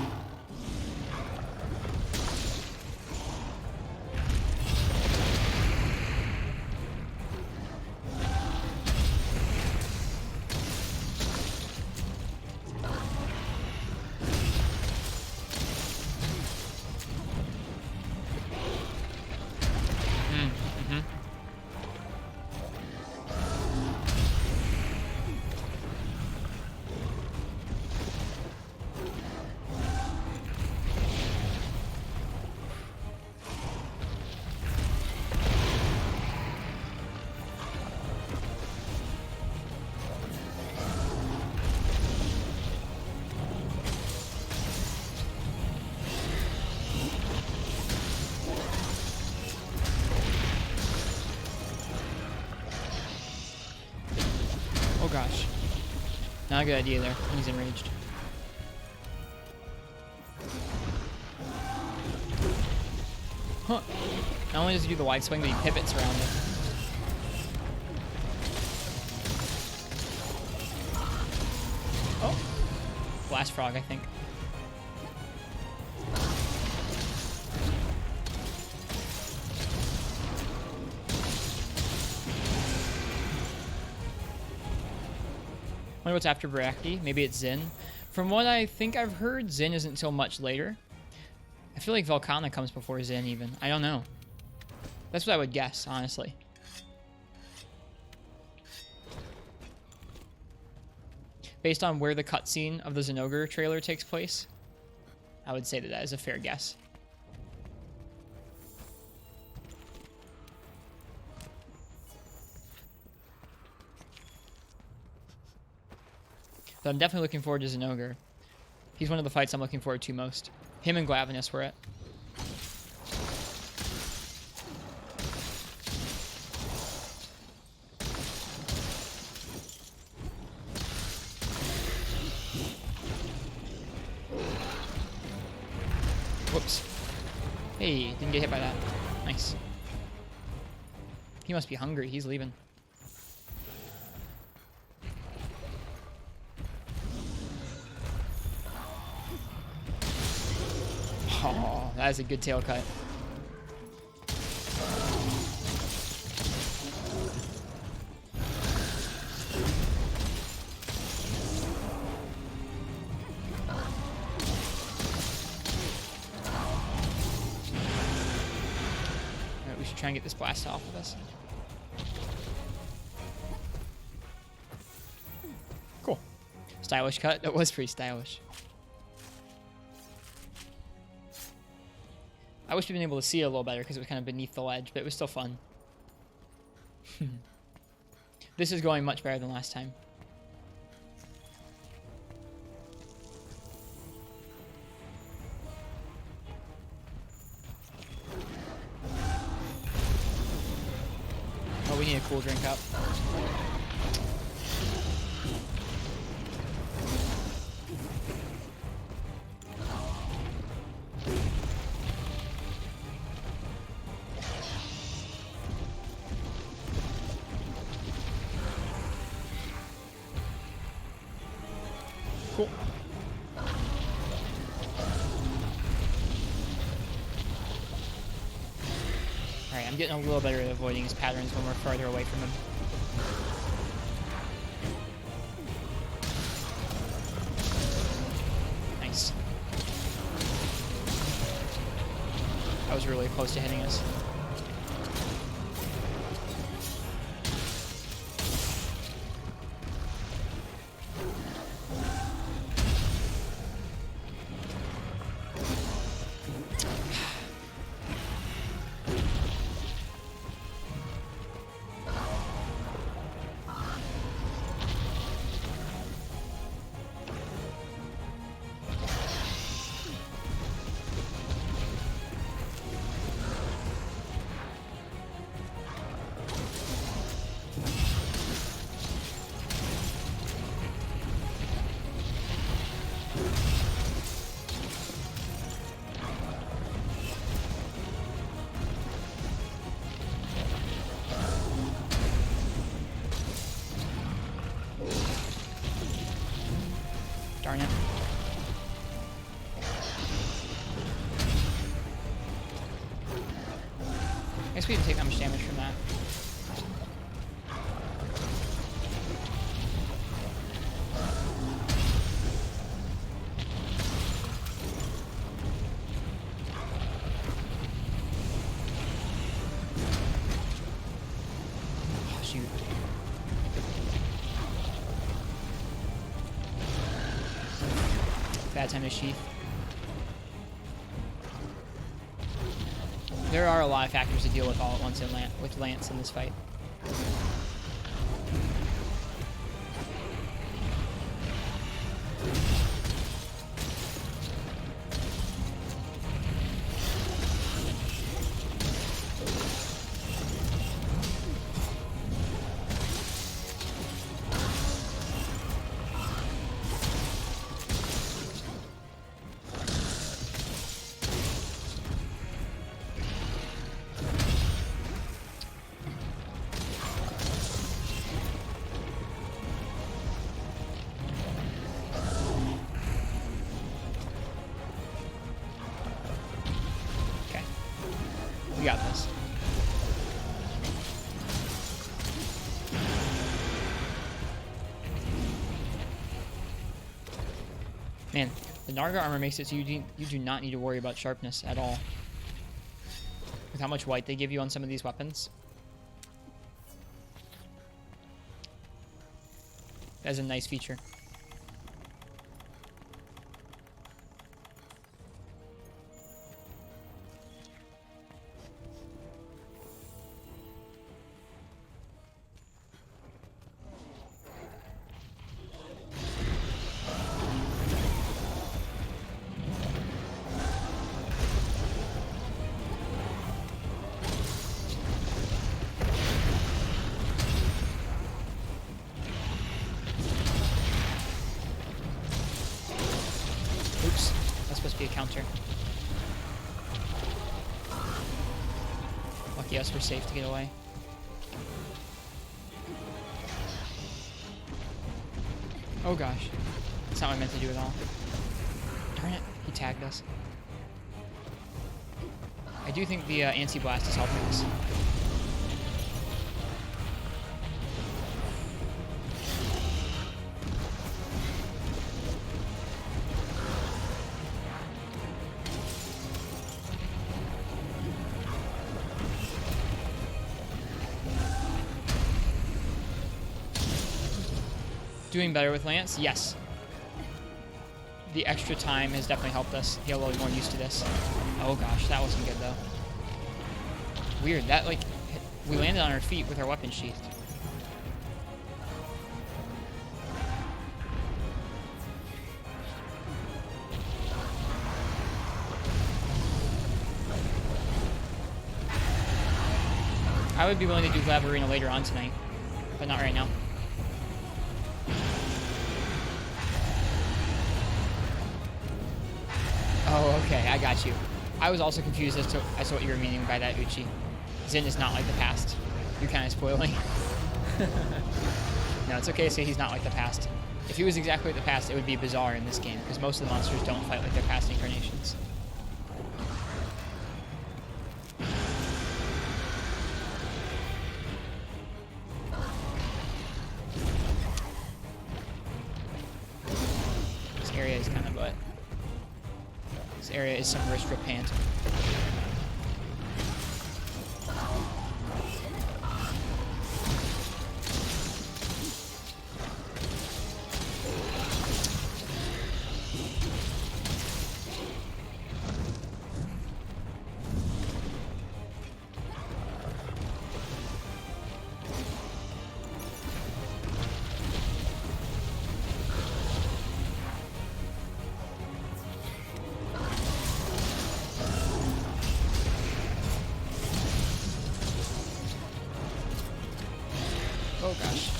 Oh gosh. Not a good idea there. He's enraged. Huh. Not only does he do the wide swing, but he pivots around it. Oh. Blast frog, I think. I wonder what's after Baraki. Maybe it's Zin. From what I think I've heard, Zin isn't until much later. I feel like Velkhana comes before Zin even. I don't know. That's what I would guess, honestly. Based on where the cutscene of the Zinogre trailer takes place, I would say that that is a fair guess. But I'm definitely looking forward to Zinogre. He's one of the fights I'm looking forward to most. Him and Glavenus were it. Whoops. Hey, didn't get hit by that. Nice. He must be hungry. He's leaving. Oh, that is a good tail cut. Alright, we should try and get this blast off of us. Cool. Stylish cut. That was pretty stylish. I wish we'd been able to see it a little better because it was kind of beneath the ledge, but it was still fun. This is going much better than last time. Oh, we need a cool drink up. Cool. Alright, I'm getting a little better at avoiding his patterns when we're farther away from him. Nice. That was really close to hitting us. Darn it. I guess we didn't take that much damage from that. Oh, shoot. Bad time to sheath. There are a lot of factors to deal with all at once with Lance in this fight. We got this. Man, the Narga armor makes it so you do not need to worry about sharpness at all. With how much white they give you on some of these weapons. That's a nice feature. Oops, that's supposed to be a counter. Lucky us, we're safe to get away. Oh gosh, that's not what I meant to do at all. Darn it, he tagged us. I do think the anti-blast is helping us. Doing better with Lance? Yes. The extra time has definitely helped us get a little more used to this. Oh gosh, that wasn't good though. Weird, that like, we landed on our feet with our weapon sheathed. I would be willing to do Lab Arena later on tonight, but not right now. Oh, okay, I got you. I was also confused as to what you were meaning by that, Uchi. Zin is not like the past. You're kind of spoiling. No, it's okay to say he's not like the past. If he was exactly like the past, it would be bizarre in this game, because most of the monsters don't fight like their past incarnations. This area is kind of a... This area is some Ristretto pant. Oh gosh.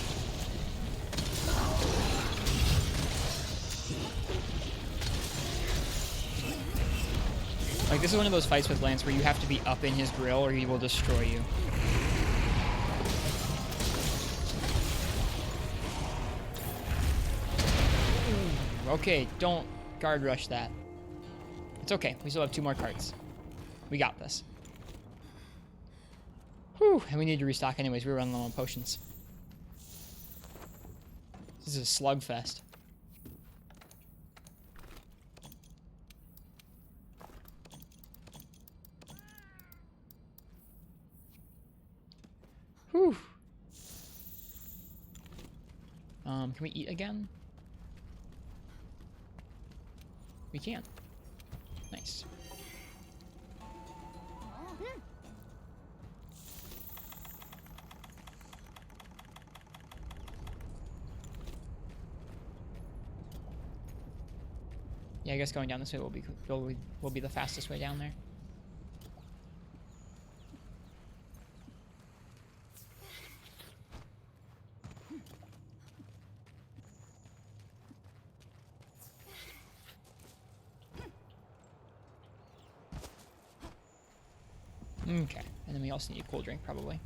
Like, this is one of those fights with Lance where you have to be up in his grill or he will destroy you. Okay, don't guard rush that. It's okay. We still have 2 more cards. We got this. Whew, and we need to restock anyways. We were running low on potions. This is a slugfest. Whew. Can we eat again? We can. Nice. Yeah, I guess going down this way will be the fastest way down there. Okay, and then we also need a cool drink, probably.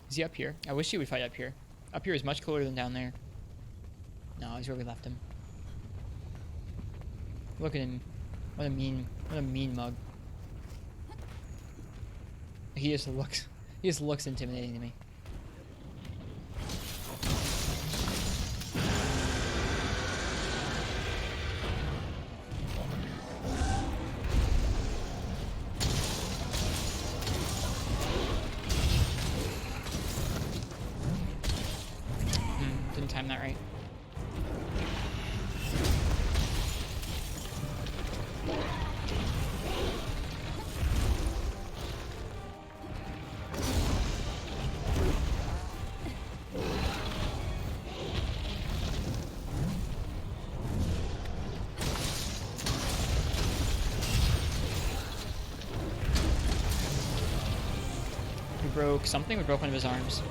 Is he up here? I wish he would fight up here. Up here is much cooler than down there. No, he's where we left him. Look at him. What a mean mug. He just looks intimidating to me. Didn't time that right. We broke something. We broke one of his arms.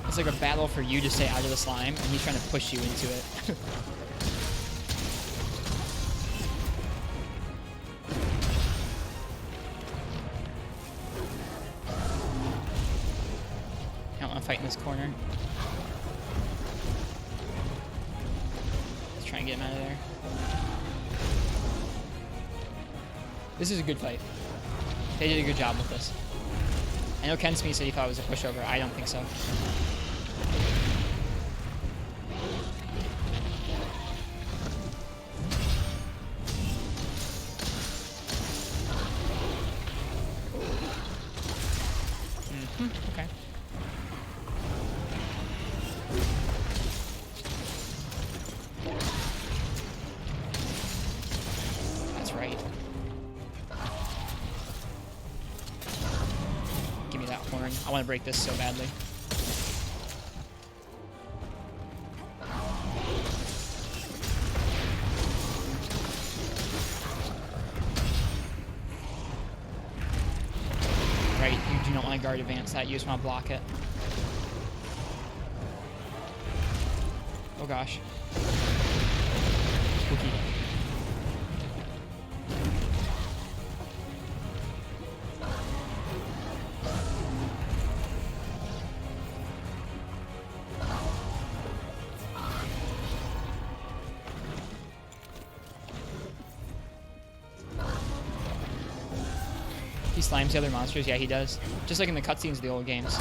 It's like a battle for you to stay out of the slime, and he's trying to push you into it. I don't want to fight in this corner. Let's try and get him out of there. This is a good fight. They did a good job with this. I know Ken Smee said he thought it was a pushover. I don't think so. Okay. That's right. Give me that horn. I want to break this so badly. Right, you do not want to guard advance that. You just want to block it. Oh gosh. Spooky. He slimes the other monsters? Yeah, he does. Just like in the cutscenes of the old games. I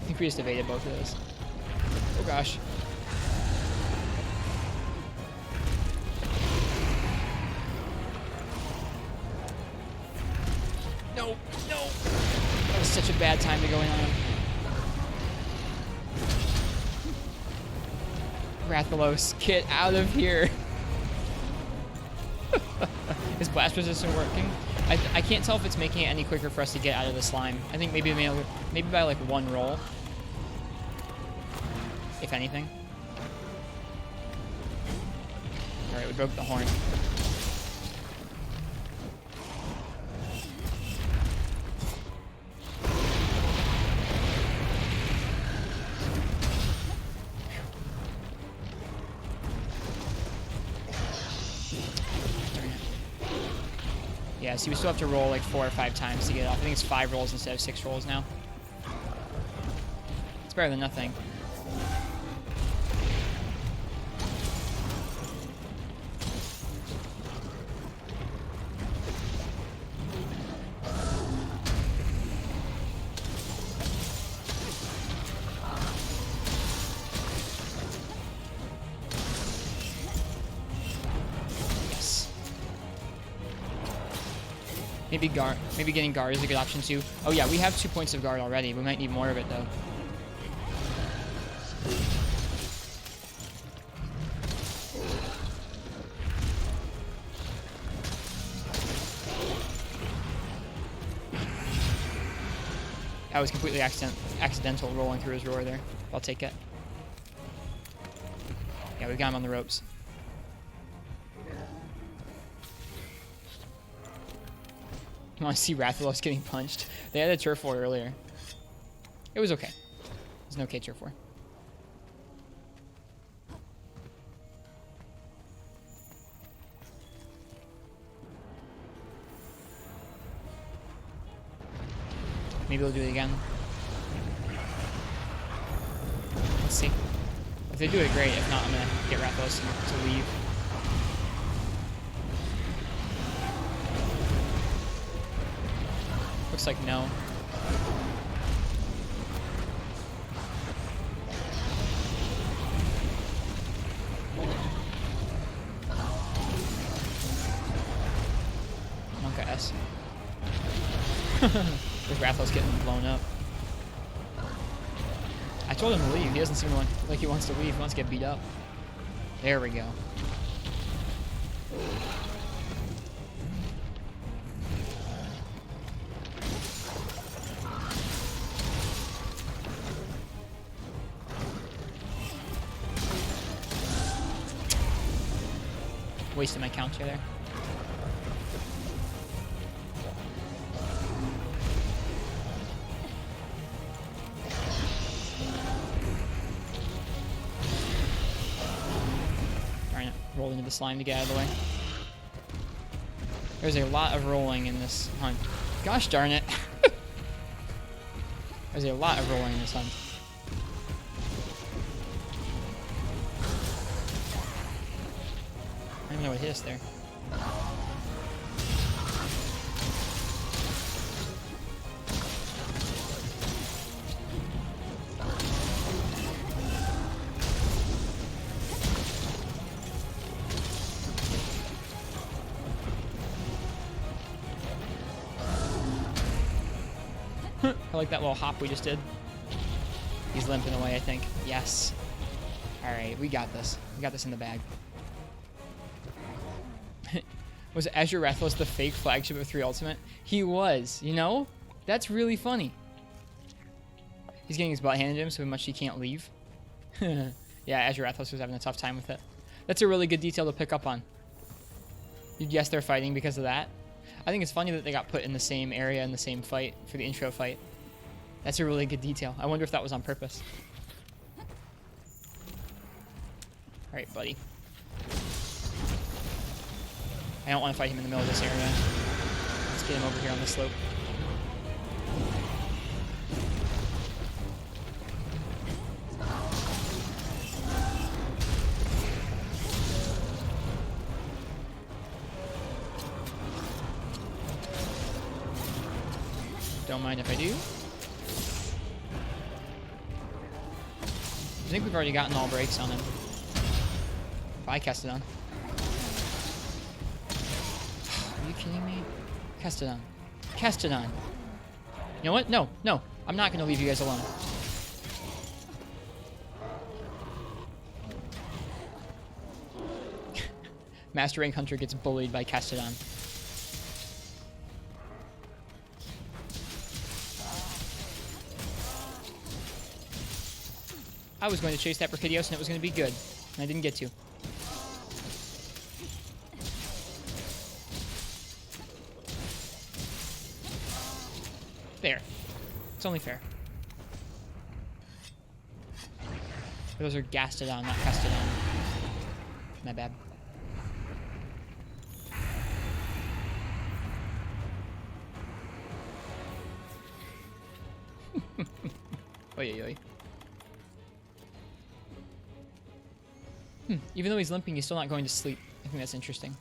think we just evaded both of those. Oh gosh. No, no! That was such a bad time to go in on him. Rathalos, get out of here. Is blast resistant working? I can't tell if it's making it any quicker for us to get out of the slime. I think maybe by like one roll, if anything. All right, we broke the horn. Yeah, so we still have to roll like 4 or 5 times to get it off. I think it's 5 rolls instead of 6 rolls now. It's better than nothing. Maybe getting guard is a good option too. Oh yeah, we have 2 points of guard already. We might need more of it though. That was completely accidental rolling through his roar there. I'll take it. Yeah, we got him on the ropes. You want to see Rathalos getting punched? They had a turf war earlier. It was okay. There's no K turf war. Maybe they'll do it again. Let's see. If they do it, great. If not, I'm going to get Rathalos to leave. Looks like no. Monka S. This Rathalos getting blown up. I told him to leave. He doesn't seem like he wants to leave. He wants to get beat up. There we go. Wasted my counter there. Darn it. Rolled into the slime to get out of the way. There's a lot of rolling in this hunt. Gosh darn it. There's a lot of rolling in this hunt. I don't know what hit us there. I like that little hop we just did. He's limping away, I think. Yes. Alright, we got this. We got this in the bag. Was Azure Rathalos the fake flagship of 3 Ultimate? He was, you know? That's really funny. He's getting his butt handed to him so much he can't leave. Yeah, Azure Rathalos was having a tough time with it. That's a really good detail to pick up on. You'd guess they're fighting because of that. I think it's funny that they got put in the same area in the same fight for the intro fight. That's a really good detail. I wonder if that was on purpose. Alright, buddy. I don't want to fight him in the middle of this area. Let's get him over here on the slope. Don't mind if I do. I think we've already gotten all breaks on him. Bye, Kestodon. Are you kidding me? Kestodon. Kestodon. You know what? No, no. I'm not going to leave you guys alone. Master Rank Hunter gets bullied by Castodon. I was going to chase that Brachydios and it was going to be good. And I didn't get to. There. It's only fair. Those are Gastodon, not Castodon. My bad. Oy, oy, oy. Even though he's limping, he's still not going to sleep. I think that's interesting.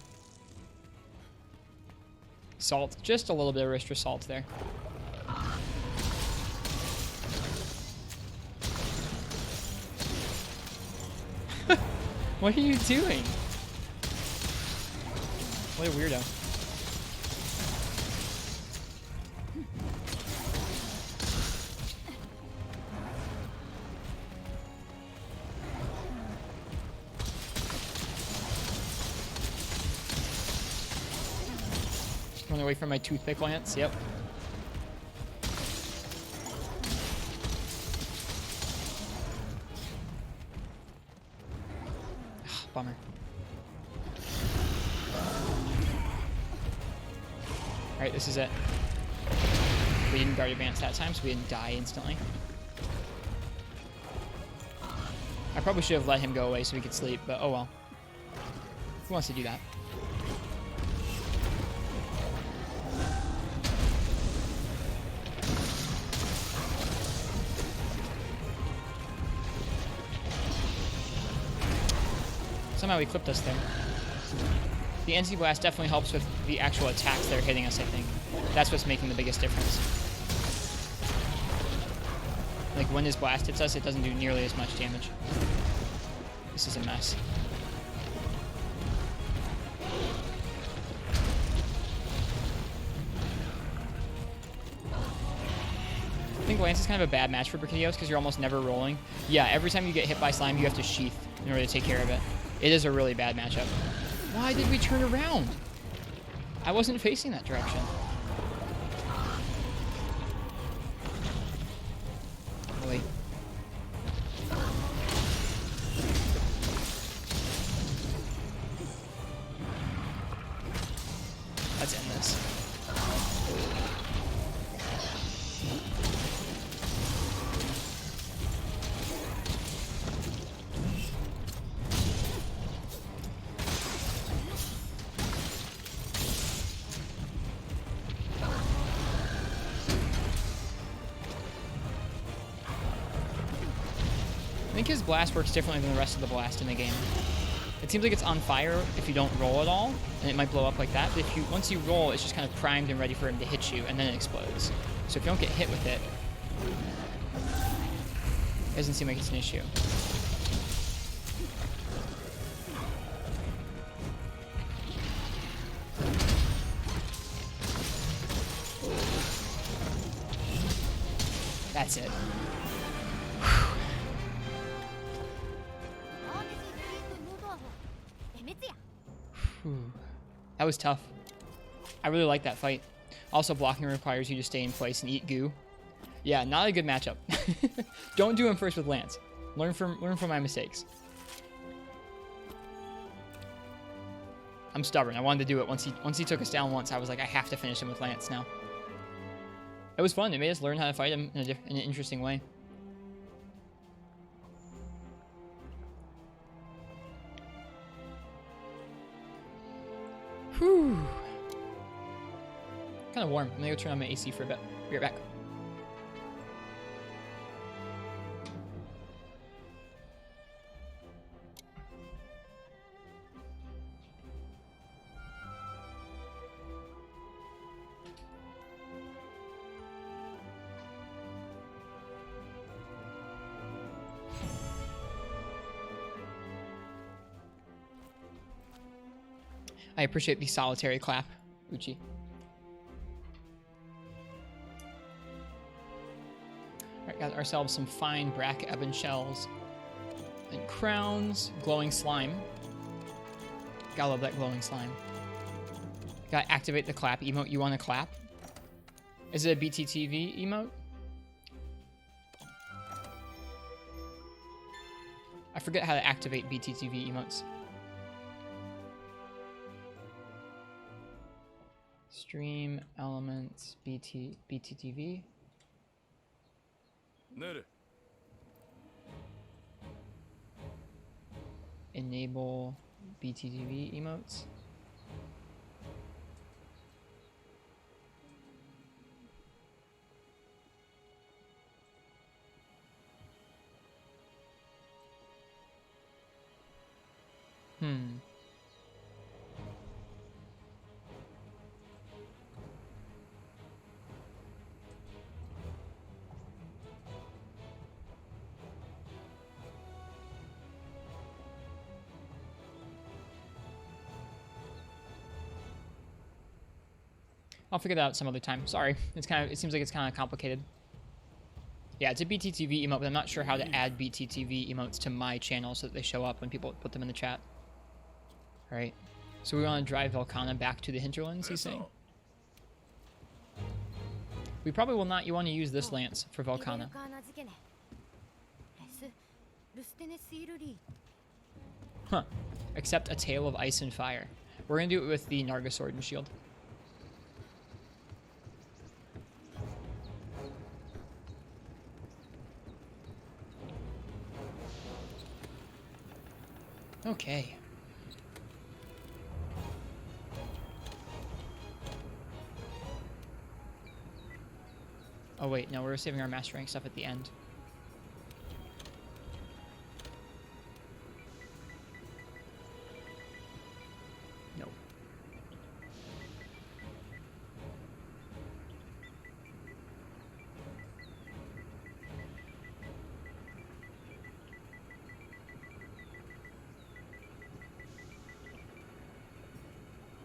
Salt. Just a little bit of Ristretto salt there. What are you doing? What a weirdo. Run away from my toothpick lance. Yep. Bummer. Alright, this is it. We didn't guard advance that time, so we didn't die instantly. I probably should have let him go away so we could sleep, but oh well. Who wants to do that? Somehow he clipped us there. The NC Blast definitely helps with the actual attacks that are hitting us, I think. That's what's making the biggest difference. Like, when his blast hits us, it doesn't do nearly as much damage. This is a mess. I think Lance is kind of a bad match for Brachydios because you're almost never rolling. Yeah, every time you get hit by slime, you have to sheath in order to take care of it. It is a really bad matchup. Why did we turn around? I wasn't facing that direction. Really? Let's end this. I think his blast works differently than the rest of the blast in the game. It seems like it's on fire if you don't roll at all, and it might blow up like that, but if you once you roll, it's just kind of primed and ready for him to hit you, and then it explodes. So if you don't get hit with it, it doesn't seem like it's an issue. That's it. That was tough. I really like that fight. Also, blocking requires you to stay in place and eat goo. Yeah, not a good matchup. Don't do him first with Lance. Learn from my mistakes. I'm stubborn. I wanted to do it once he took us down once. I was like, I have to finish him with Lance now. It was fun. It made us learn how to fight him in an interesting way. Whew. Kind of warm. I'm gonna go turn on my AC for a bit. Be right back. I appreciate the solitary clap, Uchi. Alright, got ourselves some fine Brack Ebon shells and crowns, glowing slime. Gotta love that glowing slime. Gotta activate the clap emote. You want to clap? Is it a BTTV emote? I forget how to activate BTTV emotes. Stream elements BTTV. Enable BTTV emotes. I'll figure that out some other time. Sorry. It seems like it's kind of complicated. Yeah, it's a BTTV emote, but I'm not sure how to add BTTV emotes to my channel so that they show up when people put them in the chat. All right. So we want to drive Volcana back to the hinterlands, he's saying. We probably will not. You want to use this lance for Volcana. Huh. Accept a tale of ice and fire. We're going to do it with the Narga sword and shield. Okay. Oh wait, no, we're saving our master rank stuff at the end. No.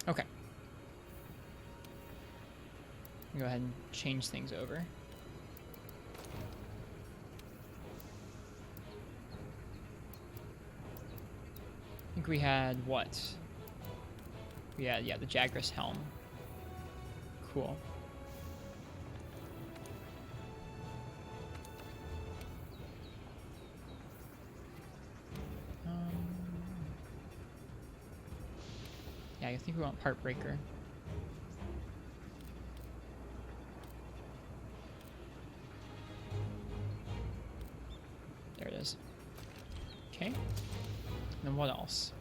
Okay. Go ahead and change things over. I think we had what? Yeah, the Jagras helm. Cool. Yeah, I think we want Heartbreaker. There it is. Okay. And then what else?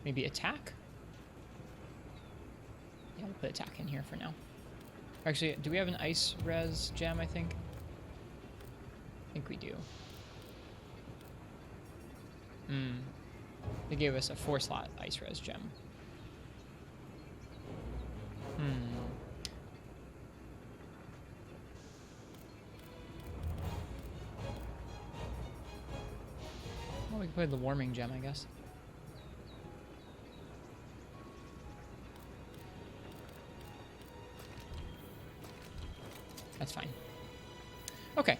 Maybe attack? Yeah, we'll put attack in here for now. Actually, do we have an ice res gem, I think? I think we do. They gave us a 4-slot ice res gem. Well, we can play the warming gem, I guess. That's fine. Okay.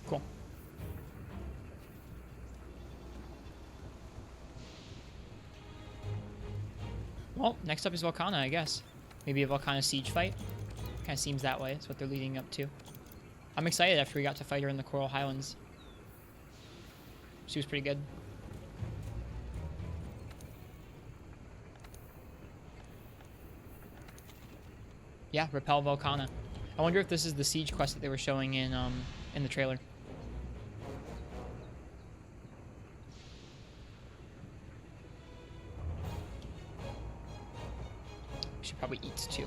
Cool. Well, next up is Volcana, I guess. Maybe a Volcana siege fight. Kind of seems that way. That's what they're leading up to. I'm excited after we got to fight her in the Coral Highlands. She was pretty good. Yeah, repel Volcana. I wonder if this is the siege quest that they were showing in the trailer. probably eat too.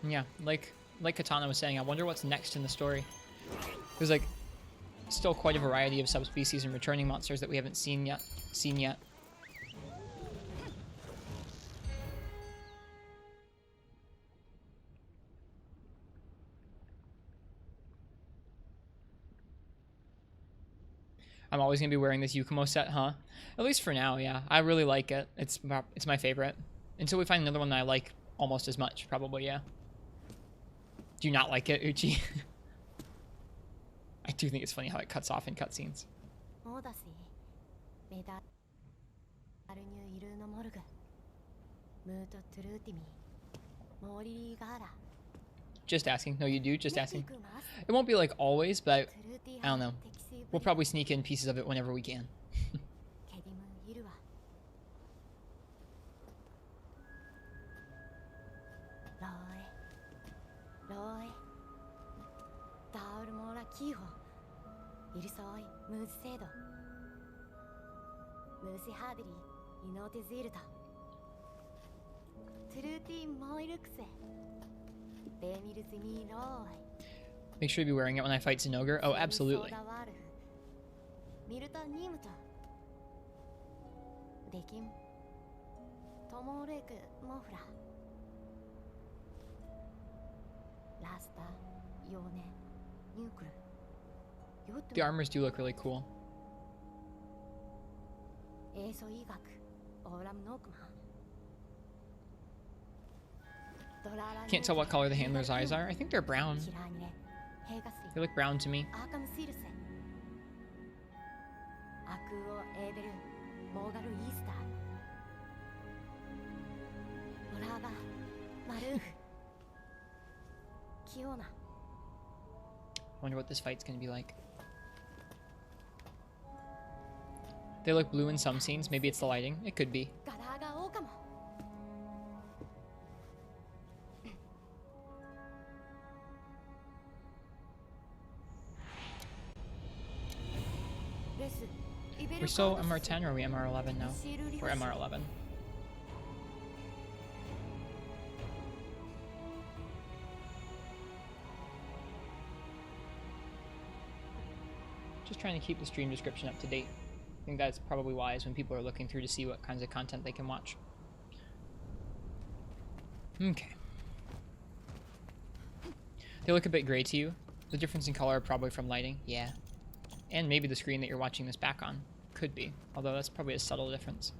Yeah, like Katana was saying, I wonder what's next in the story. There's like still quite a variety of subspecies and returning monsters that we haven't seen yet. I'm always gonna be wearing this Yukumo set, huh? At least for now, yeah. I really like it. It's my favorite. Until we find another one that I like almost as much, probably, yeah. Do you not like it, Uchi? I do think it's funny how it cuts off in cutscenes. Just asking. No, you do? Just asking. It won't be like always, but I don't know. We'll probably sneak in pieces of it whenever we can. Make sure to be wearing it when I fight Zinogre. Oh, absolutely. The armors do look really cool. Can't tell what color the handler's eyes are. I think they're brown. They look brown to me. Wonder what this fight's gonna be like. They look blue in some scenes. Maybe it's the lighting. It could be. We're still MR10 or are we MR11 now? We're MR11. Just trying to keep the stream description up to date. I think that's probably wise when people are looking through to see what kinds of content they can watch. Okay. They look a bit gray to you. The difference in color probably from lighting. Yeah. And maybe the screen that you're watching this back on. Could be. Although that's probably a subtle difference.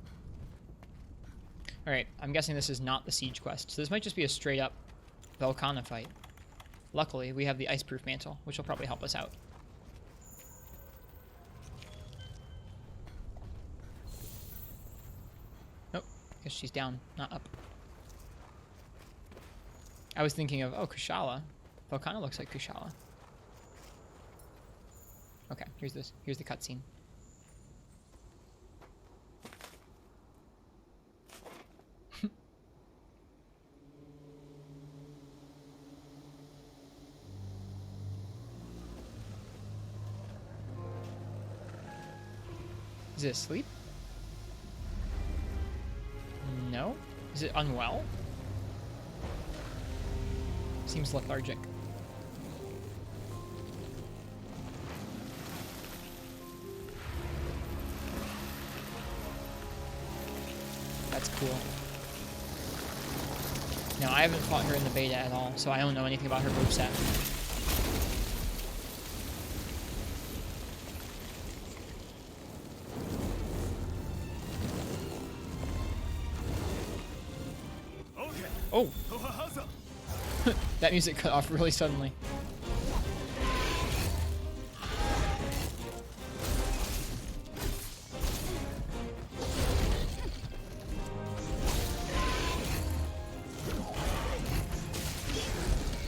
Alright, I'm guessing this is not the siege quest. So this might just be a straight up Velkhana fight. Luckily, we have the ice-proof mantle, which will probably help us out. Nope. Guess she's down, not up. I was thinking of, oh, Kushala. Velkhana looks like Kushala. Okay, here's the cutscene. Is it asleep? No? Is it unwell? Seems lethargic. That's cool. Now, I haven't fought her in the beta at all, so I don't know anything about her moveset. Oh! That music cut off really suddenly.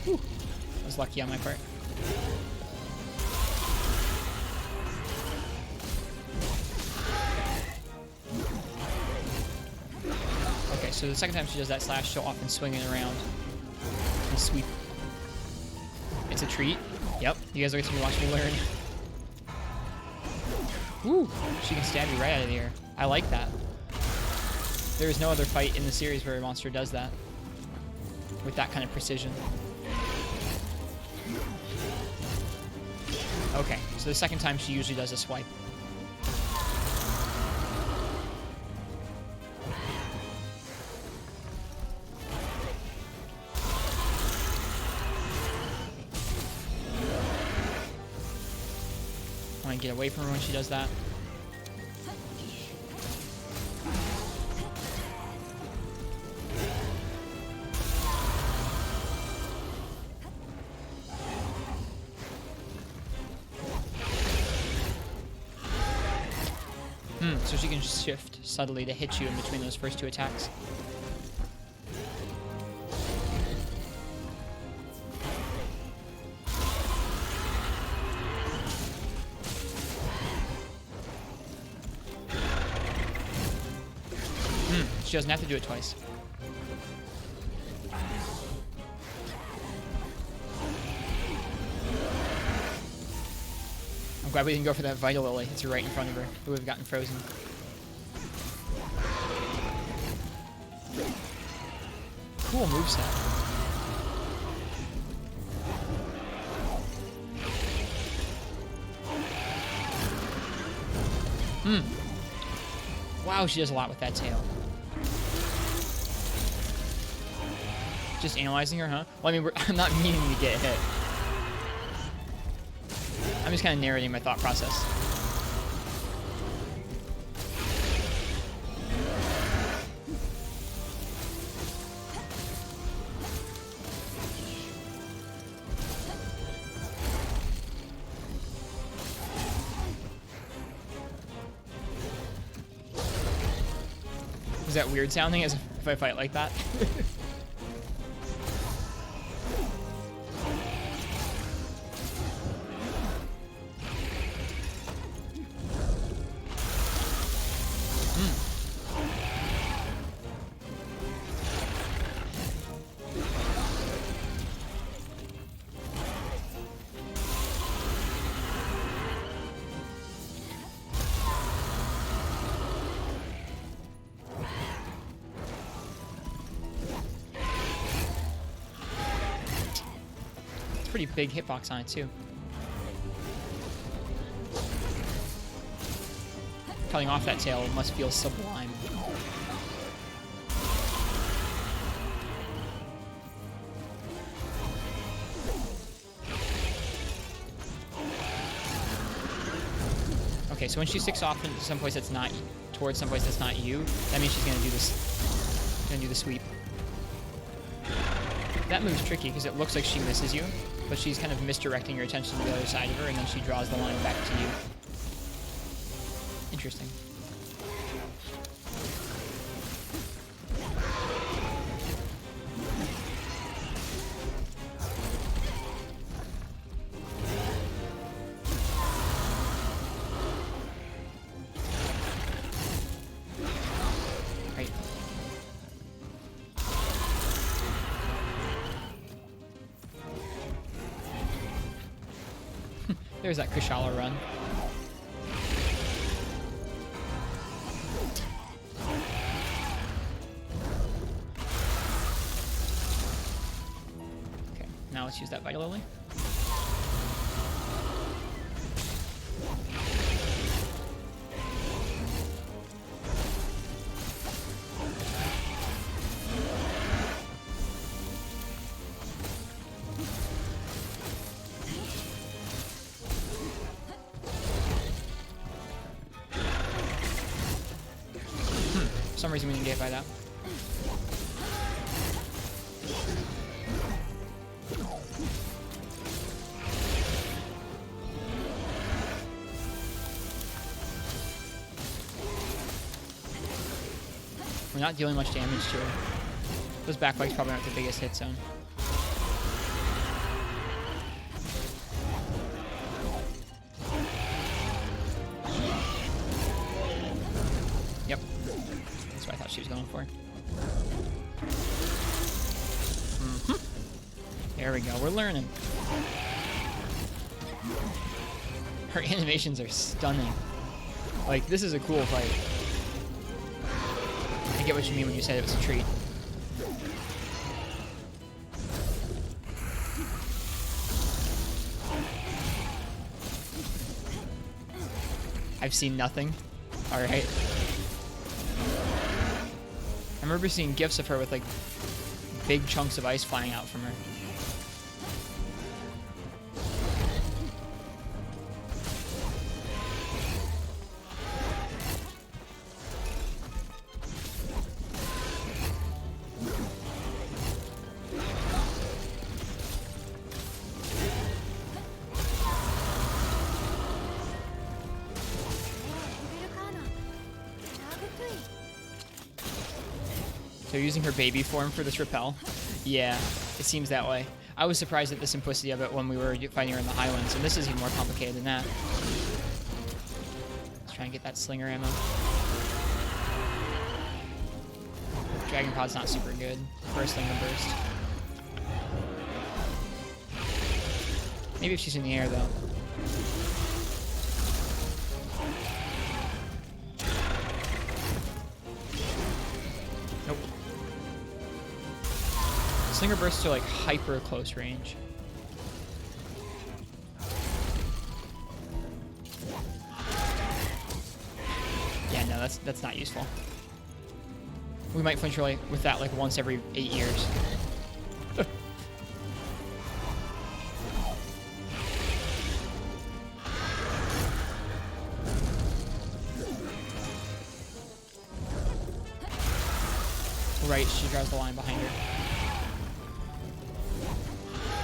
Whew. That was lucky on my part. Okay, so the second time she does that slash, she'll often swing it around and sweep. It's a treat. Yep, you guys are going to watch me learn. Ooh, she can stab you right out of the air. I like that. There is no other fight in the series where a monster does that with that kind of precision. Okay, so the second time she usually does a swipe. I want to get away from her when she does that. So she can shift subtly to hit you in between those first two attacks. She doesn't have to do it twice. I'm glad we didn't go for that Vital Lily. It's right in front of her. We would have gotten frozen. Cool moveset. Wow, she does a lot with that tail. Just analyzing her, huh? Well, I mean, I'm not meaning to get hit. I'm just kind of narrating my thought process. Is that weird sounding as if I fight like that? Pretty big hitbox on it too. Cutting off that tail must feel sublime. Okay, so when she sticks off into some place that's not towards some place that's not you, that means she's gonna do this. Gonna do the sweep. That move's tricky because it looks like she misses you, but she's kind of misdirecting your attention to the other side of her, and then she draws the line back to you. Interesting. Right. There's that Kushala run. Okay, now let's use that Vital Lily. For some reason we didn't get hit by that. We're not dealing much damage to her. Those back legs probably aren't the biggest hit zone. Yep. That's what I thought she was going for. There we go. We're learning. Her animations are stunning. Like, this is a cool fight. I get what you mean when you said it was a treat. I've seen nothing. Alright. I remember seeing gifs of her with, like, big chunks of ice flying out from her. So using her baby form for this repel. Yeah, it seems that way. I was surprised at the simplicity of it when we were fighting her in the Highlands, and this is even more complicated than that. Let's try and get that slinger ammo. Dragon Pod's not super good for a slinger burst. Maybe if she's in the air, though. Nope. Slinger bursts are like hyper close range. Yeah, no, that's not useful. We might flinch really with that like once every 8 years. Right, she draws the line behind her.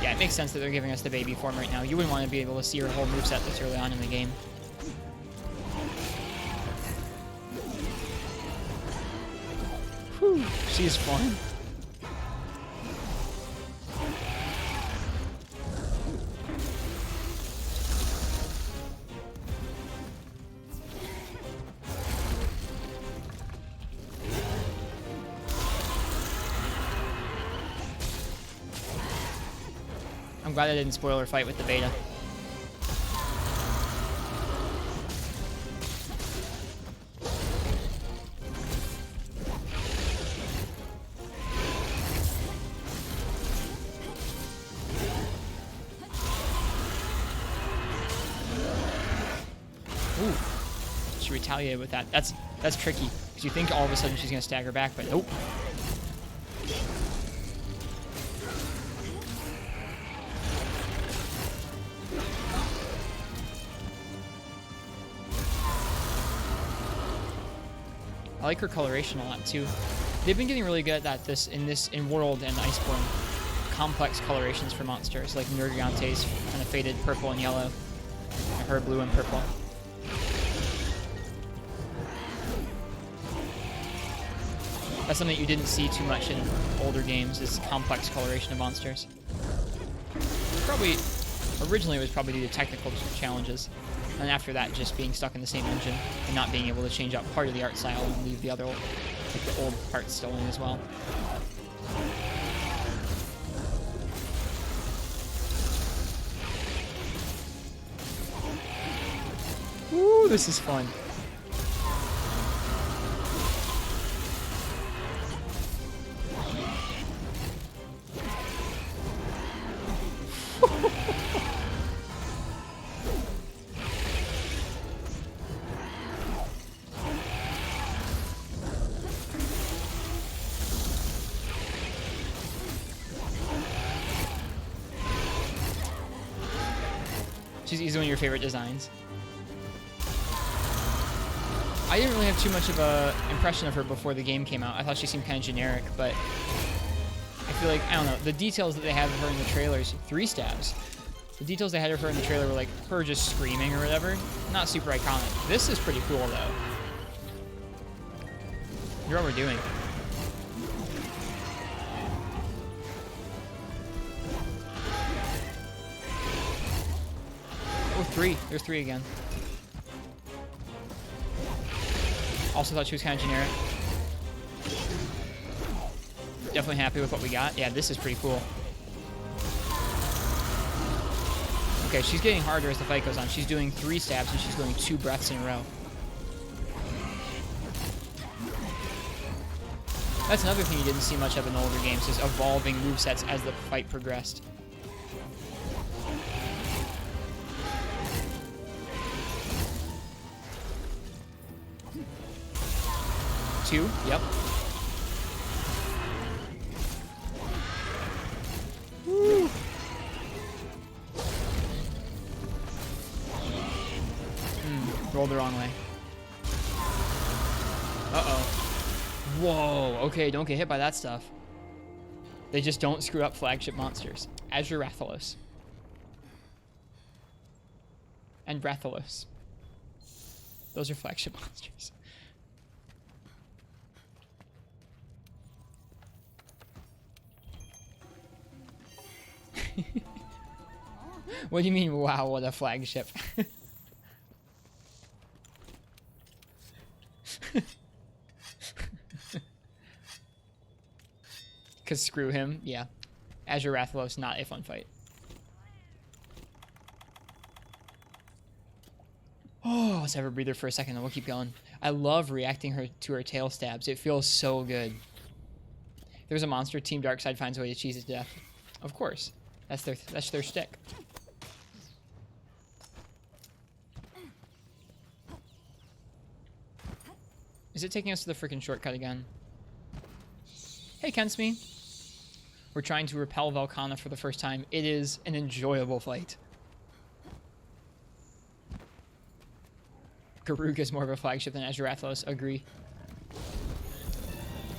Yeah, it makes sense that they're giving us the baby form right now. You wouldn't want to be able to see her whole moveset this early on in the game. Whew, she's fun. I'm glad I didn't spoil her fight with the beta. Ooh, she retaliated with that. That's tricky because you think all of a sudden she's gonna stagger back, but nope. I like her coloration a lot too. They've been getting really good at that in World and Iceborne. Complex colorations for monsters, like Nergiante's kind of faded purple and yellow, and her blue and purple. That's something you didn't see too much in older games, is complex coloration of monsters. Probably, originally it was probably due to technical challenges. And after that, just being stuck in the same engine and not being able to change out part of the art style and leave the other, like the old parts still in as well. Ooh, this is fun. She's easily one of your favorite designs. I didn't really have too much of a impression of her before the game came out. I thought she seemed kind of generic, but I feel like, I don't know, the details that they had of her in the trailers, 3 stabs. The details they had of her in the trailer were like her just screaming or whatever. Not super iconic. This is pretty cool though. You know what we're doing. Oh, 3. There's 3 again. Also thought she was kind of generic. Definitely happy with what we got. Yeah, this is pretty cool. Okay, she's getting harder as the fight goes on. She's doing 3 stabs and she's going 2 breaths in a row. That's another thing you didn't see much of in older games, is evolving movesets as the fight progressed. Two, yep. Woo. Rolled the wrong way. Uh-oh. Whoa, okay, don't get hit by that stuff. They just don't screw up flagship monsters. Azure Rathalos. And Rathalos. Those are flagship monsters. What do you mean, wow, what a flagship? Because screw him, yeah. Azure Rathalos, not a fun fight. Oh, let's have a breather for a second and we'll keep going. I love reacting to her tail stabs. It feels so good. If there's a monster, Team Darkside finds a way to cheese it to death. Of course. That's their shtick. Is it taking us to the freaking shortcut again? Hey, Kensme. We're trying to repel Velkhana for the first time. It is an enjoyable fight. Garuga is more of a flagship than Azure Rathalos. Agree.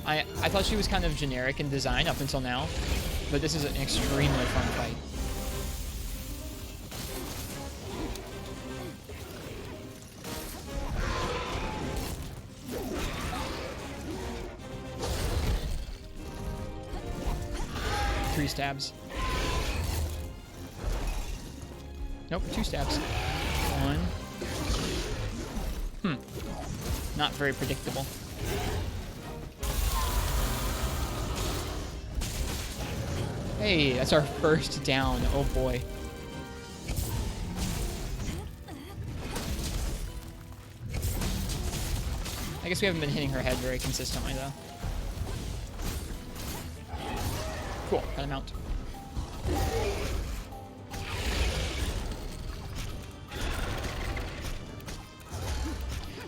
I thought she was kind of generic in design up until now, but this is an extremely fun fight. Three stabs. Nope, two stabs. One. Not very predictable. Hey, that's our first down. Oh boy. I guess we haven't been hitting her head very consistently though. Cool, got him out.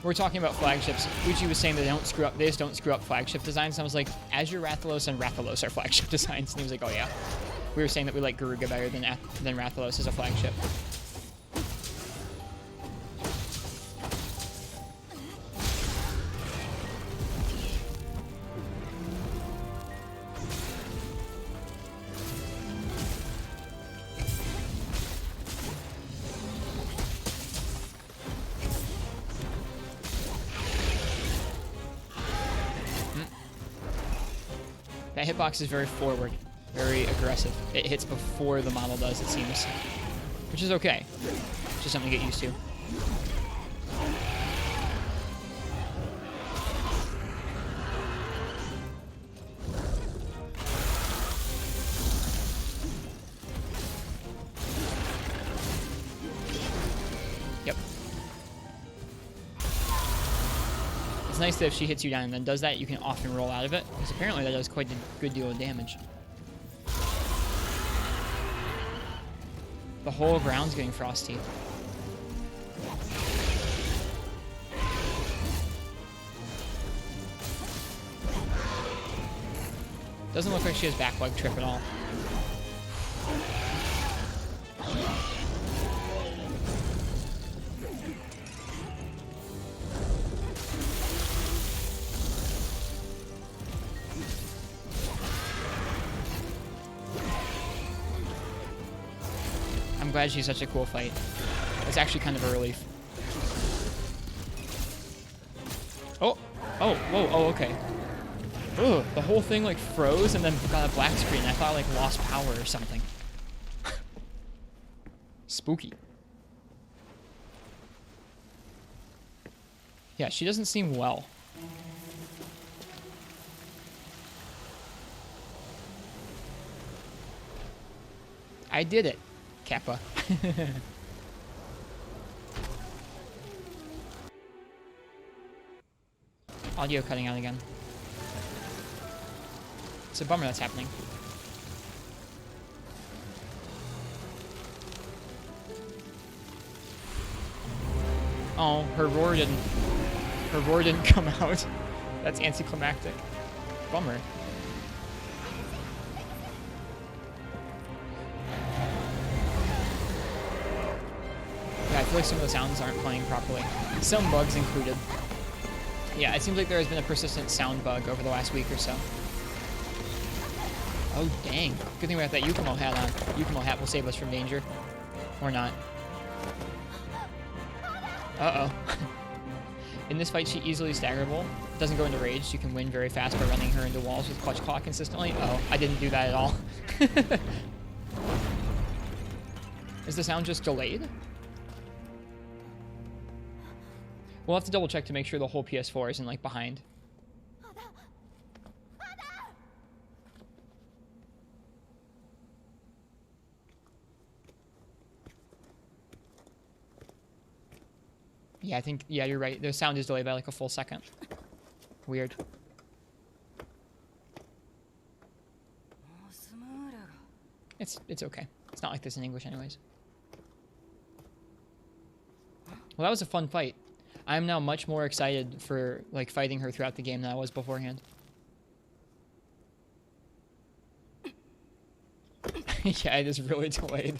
We're talking about flagships. Uchi was saying that they just don't screw up flagship designs. And I was like, Azure Rathalos and Rathalos are flagship designs. And he was like, oh yeah. We were saying that we like Garuga better than Rathalos as a flagship. That hitbox is very forward, very aggressive. It hits before the model does, it seems. Which is okay. It's just something to get used to. Yep. It's nice that if she hits you down and then does that, you can often roll out of it, because apparently that does quite a good deal of damage. The whole ground's getting frosty. Doesn't look like she has back leg trip at all. I'm glad she's such a cool fight. It's actually kind of a relief. Oh, oh, whoa, oh, okay. Ugh, the whole thing like froze and then got a black screen. I thought I like lost power or something. Spooky. Yeah, she doesn't seem well. I did it. Kappa. Audio cutting out again. It's a bummer that's happening. Oh, her roar didn't come out. That's anticlimactic. Bummer. Yeah, I feel like some of the sounds aren't playing properly. Some bugs included. Yeah, it seems like there has been a persistent sound bug over the last week or so. Oh, dang. Good thing we got that Yukumo hat on. Yukumo hat will save us from danger. Or not. Uh-oh. In this fight, she easily staggerable. Doesn't go into rage. So you can win very fast by running her into walls with Clutch Claw consistently. Oh, I didn't do that at all. Is the sound just delayed? We'll have to double check to make sure the whole PS4 isn't like behind. Yeah, I think, yeah, you're right. The sound is delayed by like a full second. Weird. It's okay. It's not like this in English anyways. Well, that was a fun fight. I'm now much more excited for like fighting her throughout the game than I was beforehand. Yeah, it is really delayed.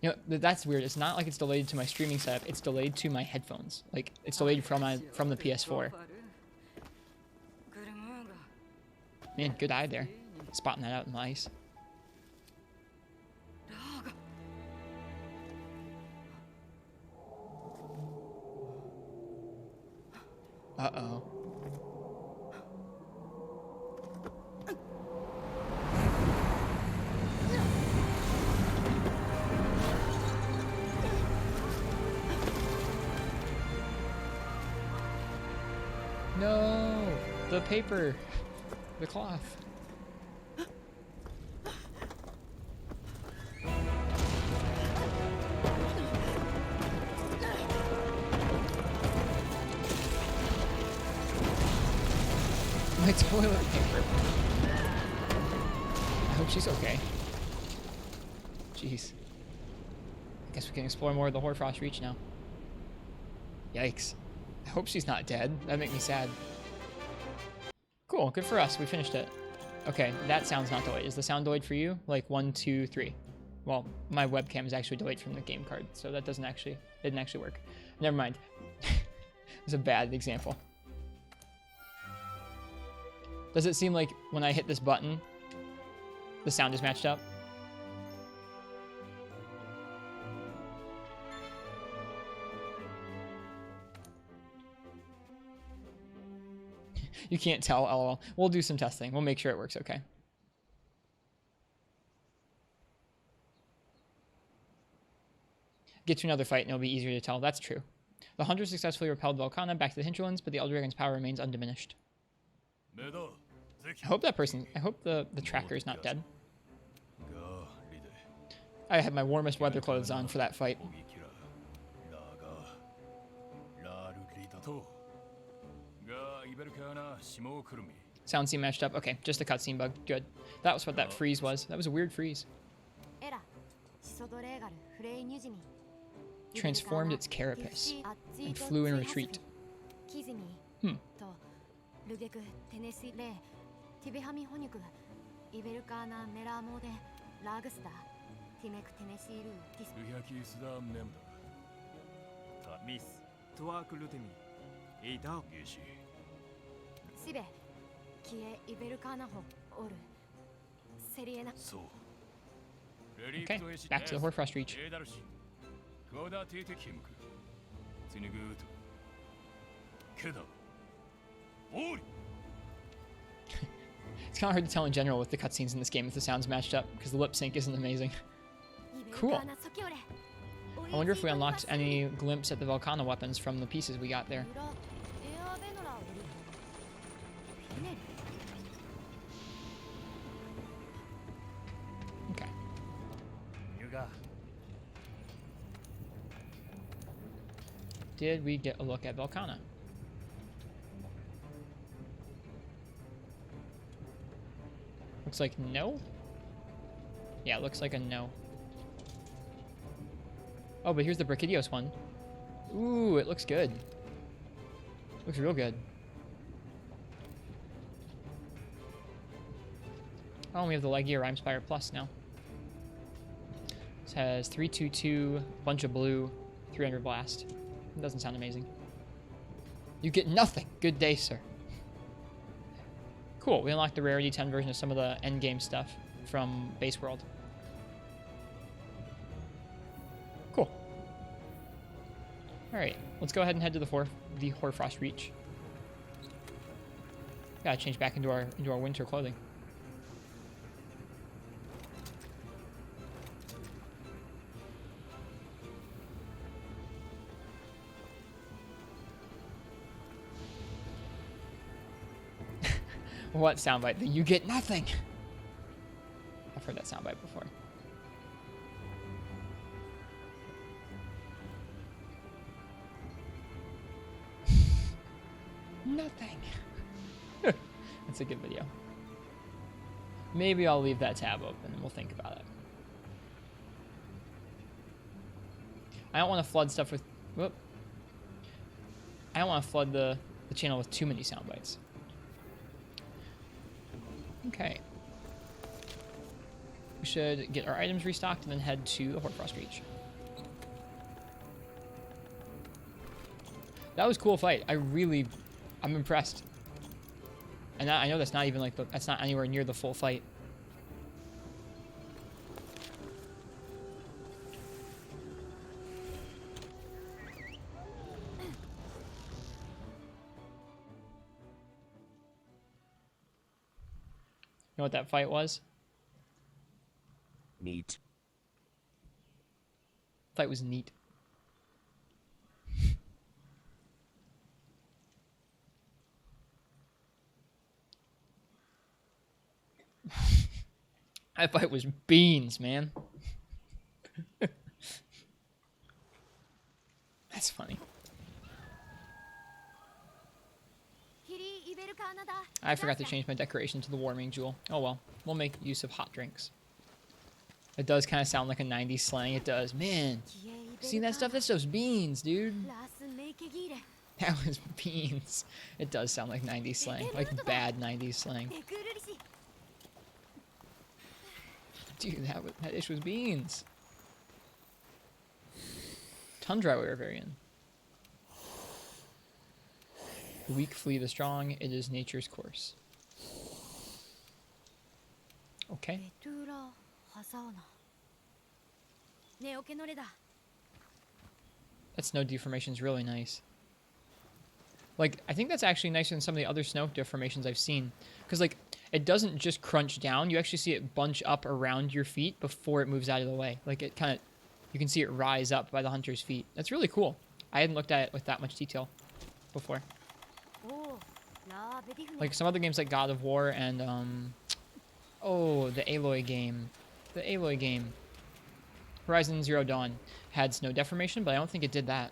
You know, that's weird. It's not like it's delayed to my streaming setup. It's delayed to my headphones. Like, it's delayed from the PS4. Man, good eye there. Spotting that out in the ice. Uh-oh. No! The paper! The cloth. My toilet paper. I hope she's okay. Jeez. I guess we can explore more of the Hoarfrost Reach now. Yikes. I hope she's not dead. That'd make me sad. Cool, good for us. We finished it. Okay, that sound's not delayed. Is the sound delayed for you? Like 1, 2, 3. Well, my webcam is actually delayed from the game card, so that didn't actually work. Never mind. It was a bad example. Does it seem like when I hit this button, the sound is matched up? You can't tell, lol. We'll do some testing. We'll make sure it works okay. Get to another fight and it'll be easier to tell. That's true. The hunter successfully repelled Volcana back to the hinterlands, but the Elder Dragon's power remains undiminished. I hope the tracker is not dead. I had my warmest weather clothes on for that fight. Sound seemed matched up. Okay, just a cutscene bug. Good. That was what that freeze was. That was a weird freeze. Transformed its carapace and flew in retreat. Hmm. Okay, back to the Hoarfrost Reach. It's kind of hard to tell in general with the cutscenes in this game if the sound's matched up, because the lip sync isn't amazing. Cool. I wonder if we unlocked any glimpse at the Volcana weapons from the pieces we got there. Okay. Did we get a look at Volcana? Looks like no. Yeah, looks like a no. Oh, but here's the Brachydios one. Ooh, it looks good. Looks real good. Oh, we have the Legia Rhymespire Plus now. This has 322, bunch of blue, 300 blast. It doesn't sound amazing. You get nothing. Good day, sir. Cool. We unlocked the rarity 10 version of some of the endgame stuff from Base World. Cool. All right, let's go ahead and head to the Hoarfrost Reach. Gotta change back into our winter clothing. What soundbite? You get nothing. I've heard that soundbite before. Nothing. That's a good video. Maybe I'll leave that tab open and we'll think about it. I don't want to flood stuff with... Whoop. I don't want to flood the channel with too many sound bites. Okay. We should get our items restocked and then head to the Hoarfrost Reach. That was a cool fight. I'm impressed. And I know that's not even like that's not anywhere near the full fight. You know what that fight was? Neat. Fight was neat. That fight was beans, man. That's funny. I forgot to change my decoration to the warming jewel. Oh well, we'll make use of hot drinks. It does kind of sound like a 90s slang. It does. Man, see that stuff? That stuff's beans, dude. That was beans. It does sound like 90s slang. Like bad 90s slang. Dude, that dish was beans. Tundra we were very in. The weak flee the strong. It is nature's course. Okay. That snow deformation is really nice. Like, I think that's actually nicer than some of the other snow deformations I've seen. Because, like, it doesn't just crunch down. You actually see it bunch up around your feet before it moves out of the way. Like, it kind of... You can see it rise up by the hunter's feet. That's really cool. I hadn't looked at it with that much detail before. Like, some other games like God of War and, oh, the Aloy game. The Aloy game. Horizon Zero Dawn had snow deformation, but I don't think it did that.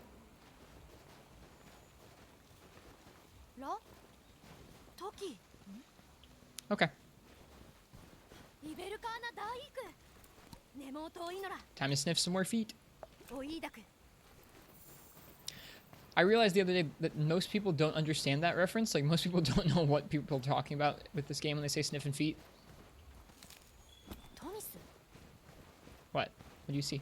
Okay. Time to sniff some more feet. I realized the other day that most people don't understand that reference. Like, most people don't know what people are talking about with this game when they say sniffing feet. What? What do you see?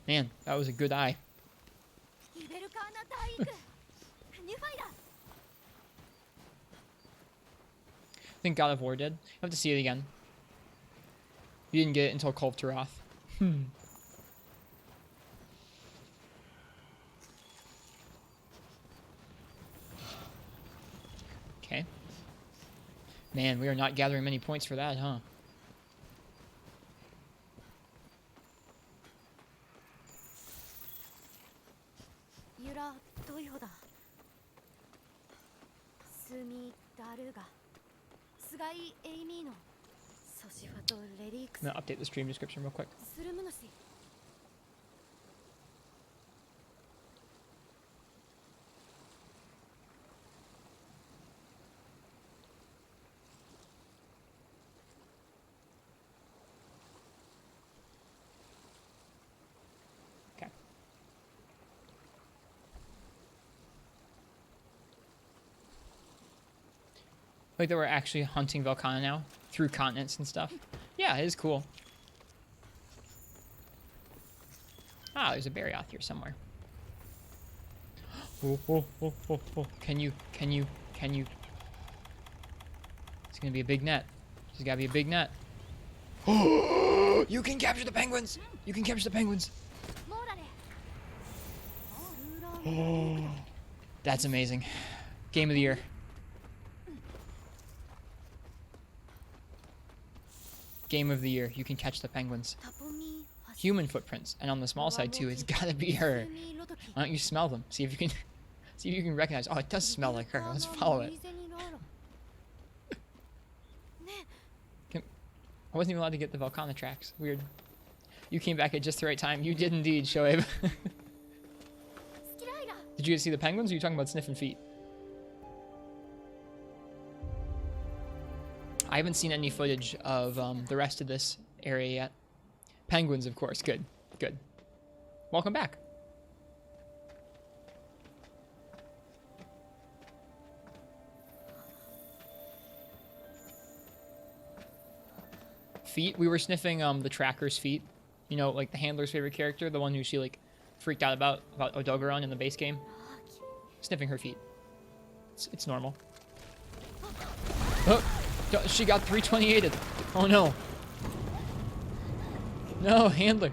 Man, that was a good eye. I think God of War did. I have to see it again. You didn't get it until Call of Taroth. Okay. Man, we are not gathering many points for that, huh? I'm gonna update the stream description real quick. Okay. Like that we're actually hunting Velkhana now through continents and stuff. Yeah, it is cool. Ah, there's a Barioth here somewhere. Oh, oh, oh, oh, oh. Can you? It's gonna be a big net. There's gotta be a big net. Oh, you can capture the penguins! You can capture the penguins! Oh, that's amazing. Game of the year. Game of the year. You can catch the penguins. Human footprints, and on the small side too, it's gotta be her. Why don't you smell them? See if you can recognize. Oh, it does smell like her. Let's follow it. I wasn't even allowed to get the Velkhana tracks. Weird. You came back at just the right time. You did indeed, Shoaib. Did you guys see the penguins, or are you talking about sniffing feet? I haven't seen any footage of the rest of this area yet. Penguins, of course. Good. Good. Welcome back. Feet. We were sniffing the tracker's feet. You know, like the handler's favorite character, the one who she like freaked out about Odogaron in the base game. Sniffing her feet. It's normal. Oh, she got 328'd. Oh no. No, handler.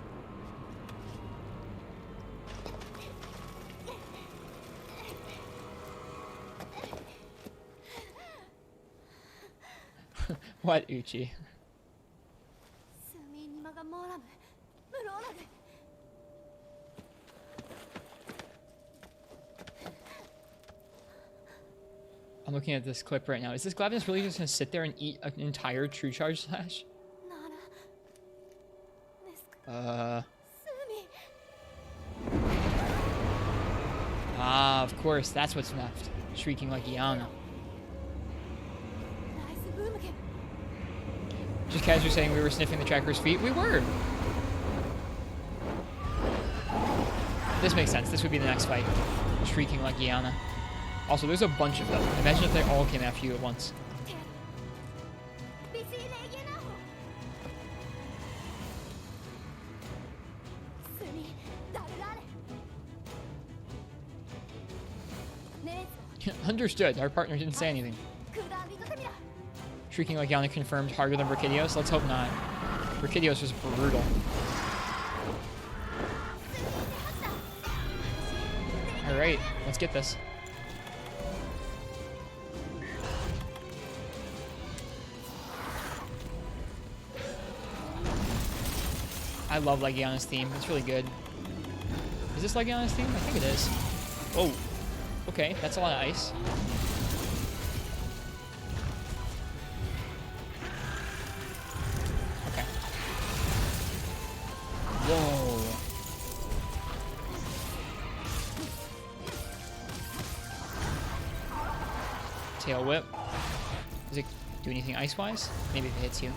What, Uchi? I'm looking at this clip right now. Is this Glavenus really just gonna sit there and eat an entire True Charge Slash? Ah, of course, that's what's left. Shrieking like Iana. Just casually saying we were sniffing the tracker's feet. We were. This makes sense. This would be the next fight. Shrieking like Iana. Also, there's a bunch of them. Imagine if they all came after you at once. Understood. Our partner didn't say anything. Shrieking like Iana confirmed harder than Brachydios? Let's hope not. Brachydios was brutal. Alright, let's get this. I love Legiana's theme. It's really good. Is this Legiana's theme? I think it is. Oh. Okay, that's a lot of ice. Okay. Whoa. Tail whip. Does it do anything ice-wise? Maybe if it hits you.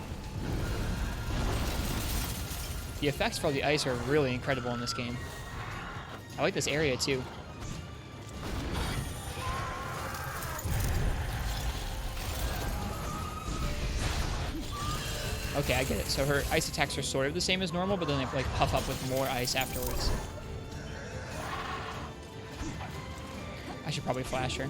The effects for the ice are really incredible in this game. I like this area too. Okay, I get it. So her ice attacks are sort of the same as normal, but then they like puff up with more ice afterwards. I should probably flash her.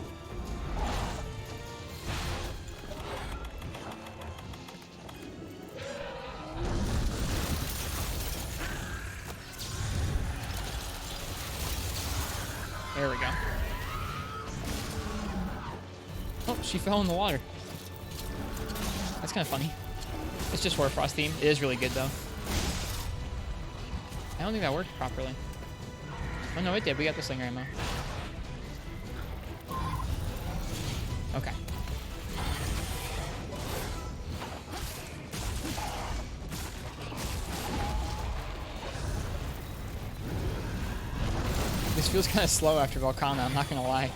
There we go. Oh, she fell in the water. That's kind of funny. It's just Hoarfrost theme. It is really good, though. I don't think that worked properly. Oh, no, it did. We got the slinger ammo. Okay. This feels kind of slow after Volcana, I'm not gonna lie.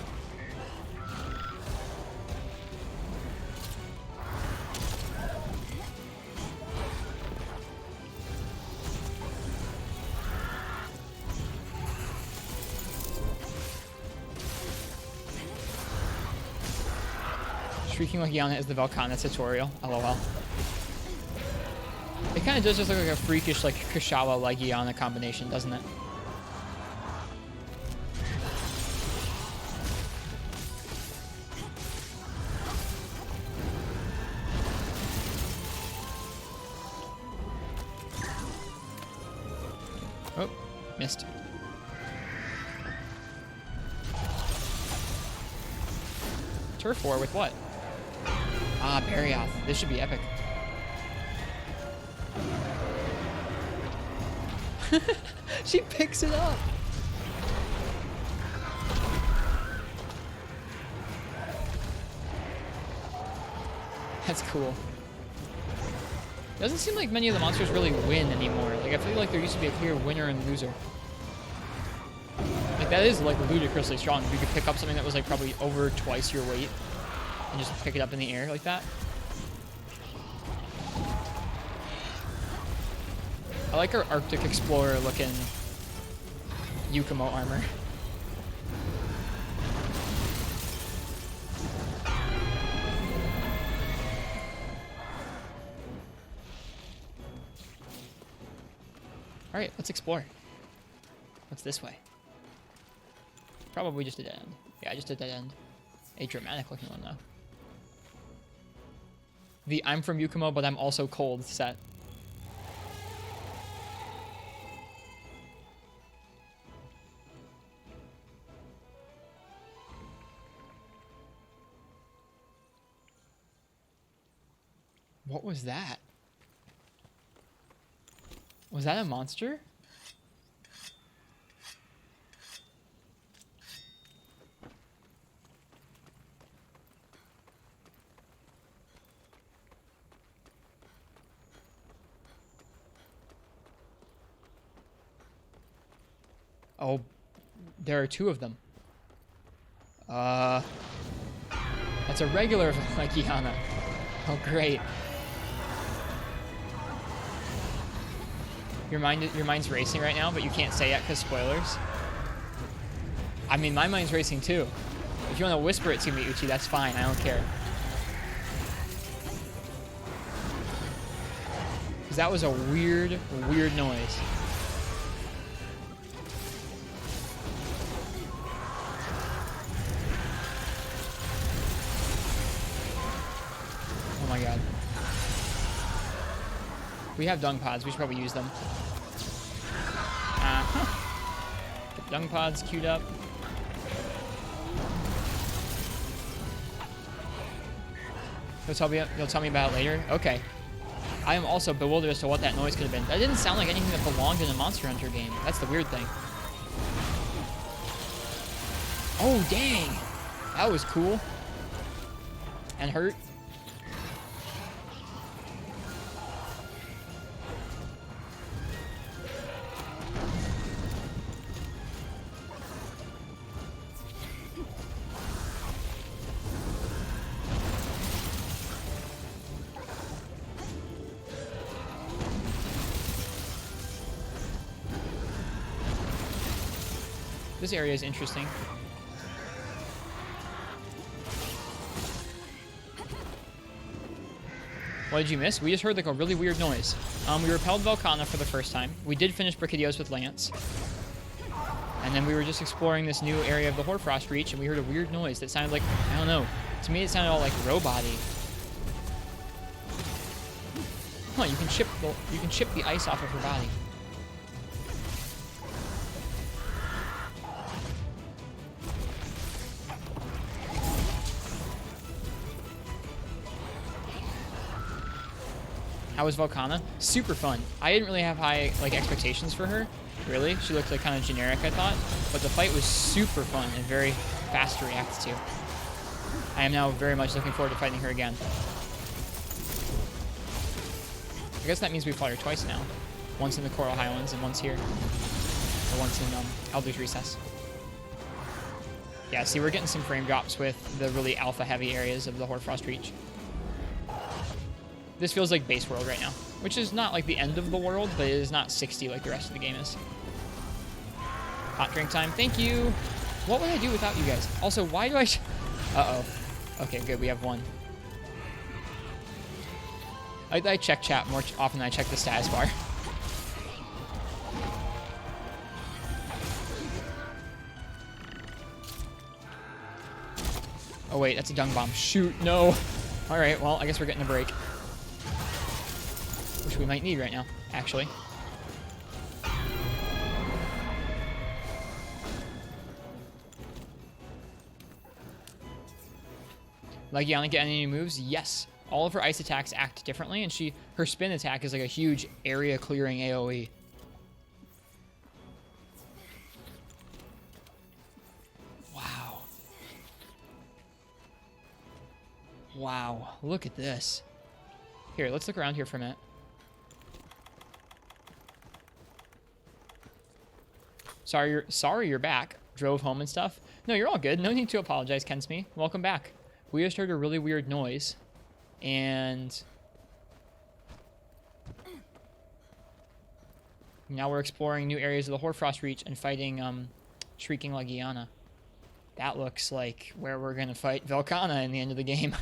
Shrieking Legiana is the Volcana tutorial, lol. It kind of does just look like a freakish, like, Kushala Legiana combination, doesn't it? Oh, missed. Turf War with what? Ah, Barioth. This should be epic. She picks it up. That's cool. Doesn't seem like many of the monsters really win anymore. Like, I feel like there used to be a clear winner and loser. Like, that is, like, ludicrously strong. If you could pick up something that was, like, probably over twice your weight and just pick it up in the air like that. I like her Arctic Explorer looking Yukumo armor. Alright, let's explore. What's this way? Probably just a dead end. Yeah, just a dead end. A dramatic looking one, though. The I'm from Yukumo, but I'm also cold set. What was that? Was that a monster? Oh, there are two of them. That's a regular Legiana. Oh, great. Your mind's racing right now, but you can't say it because spoilers. I mean, my mind's racing too. If you want to whisper it to me, Uchi, that's fine. I don't care. Because that was a weird, weird noise. Oh my god. We have dung pods. We should probably use them. Get dung pods queued up. You'll tell me about it later? Okay. I am also bewildered as to what that noise could have been. That didn't sound like anything that belonged in a Monster Hunter game. That's the weird thing. Oh, dang. That was cool. And hurt. This area is interesting. What did you miss? We just heard like a really weird noise. We repelled Volcana for the first time. We did finish Brachydios with Lance. And then we were just exploring this new area of the Hoarfrost Reach, and we heard a weird noise that sounded like, I don't know. To me, it sounded all like robot-y. Huh, you can chip the ice off of her body. How was Volcana? Super fun. I didn't really have high expectations for her, really. She looked like kind of generic, I thought. But the fight was super fun and very fast to react to. I am now very much looking forward to fighting her again. I guess that means we fought her twice now. Once in the Coral Highlands and once here. Or once in Elder's Recess. Yeah, see, we're getting some frame drops with the really alpha-heavy areas of the Hoarfrost Reach. This feels like base world right now, which is not like the end of the world, but it is not 60 like the rest of the game is. Hot drink time. Thank you. What would I do without you guys? Also, why do I... Uh-oh. Okay, good. We have one. I check chat more often than I check the status bar. Oh, wait. That's a dung bomb. Shoot. No. All right. Well, I guess we're getting a break. Which we might need right now, actually. Legiana get any moves? Yes. All of her ice attacks act differently, and her spin attack is like a huge area clearing AoE. Wow. Wow. Look at this. Here, let's look around here for a minute. Sorry you're back. Drove home and stuff. No, you're all good. No need to apologize, Kensme. Welcome back. We just heard a really weird noise. And now we're exploring new areas of the Hoarfrost Reach and fighting Shrieking Legiana. That looks like where we're going to fight Velkhana in the end of the game.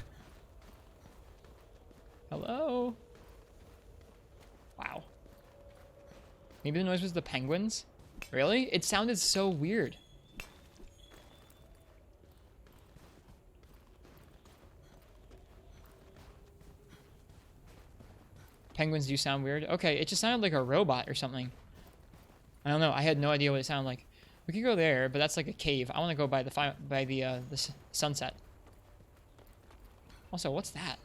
Hello? Wow. Maybe the noise was the penguins? Really? It sounded so weird. Penguins do sound weird. Okay, it just sounded like a robot or something. I don't know. I had no idea what it sounded like. We could go there, but that's like a cave. I want to go by the sunset. Also, what's that?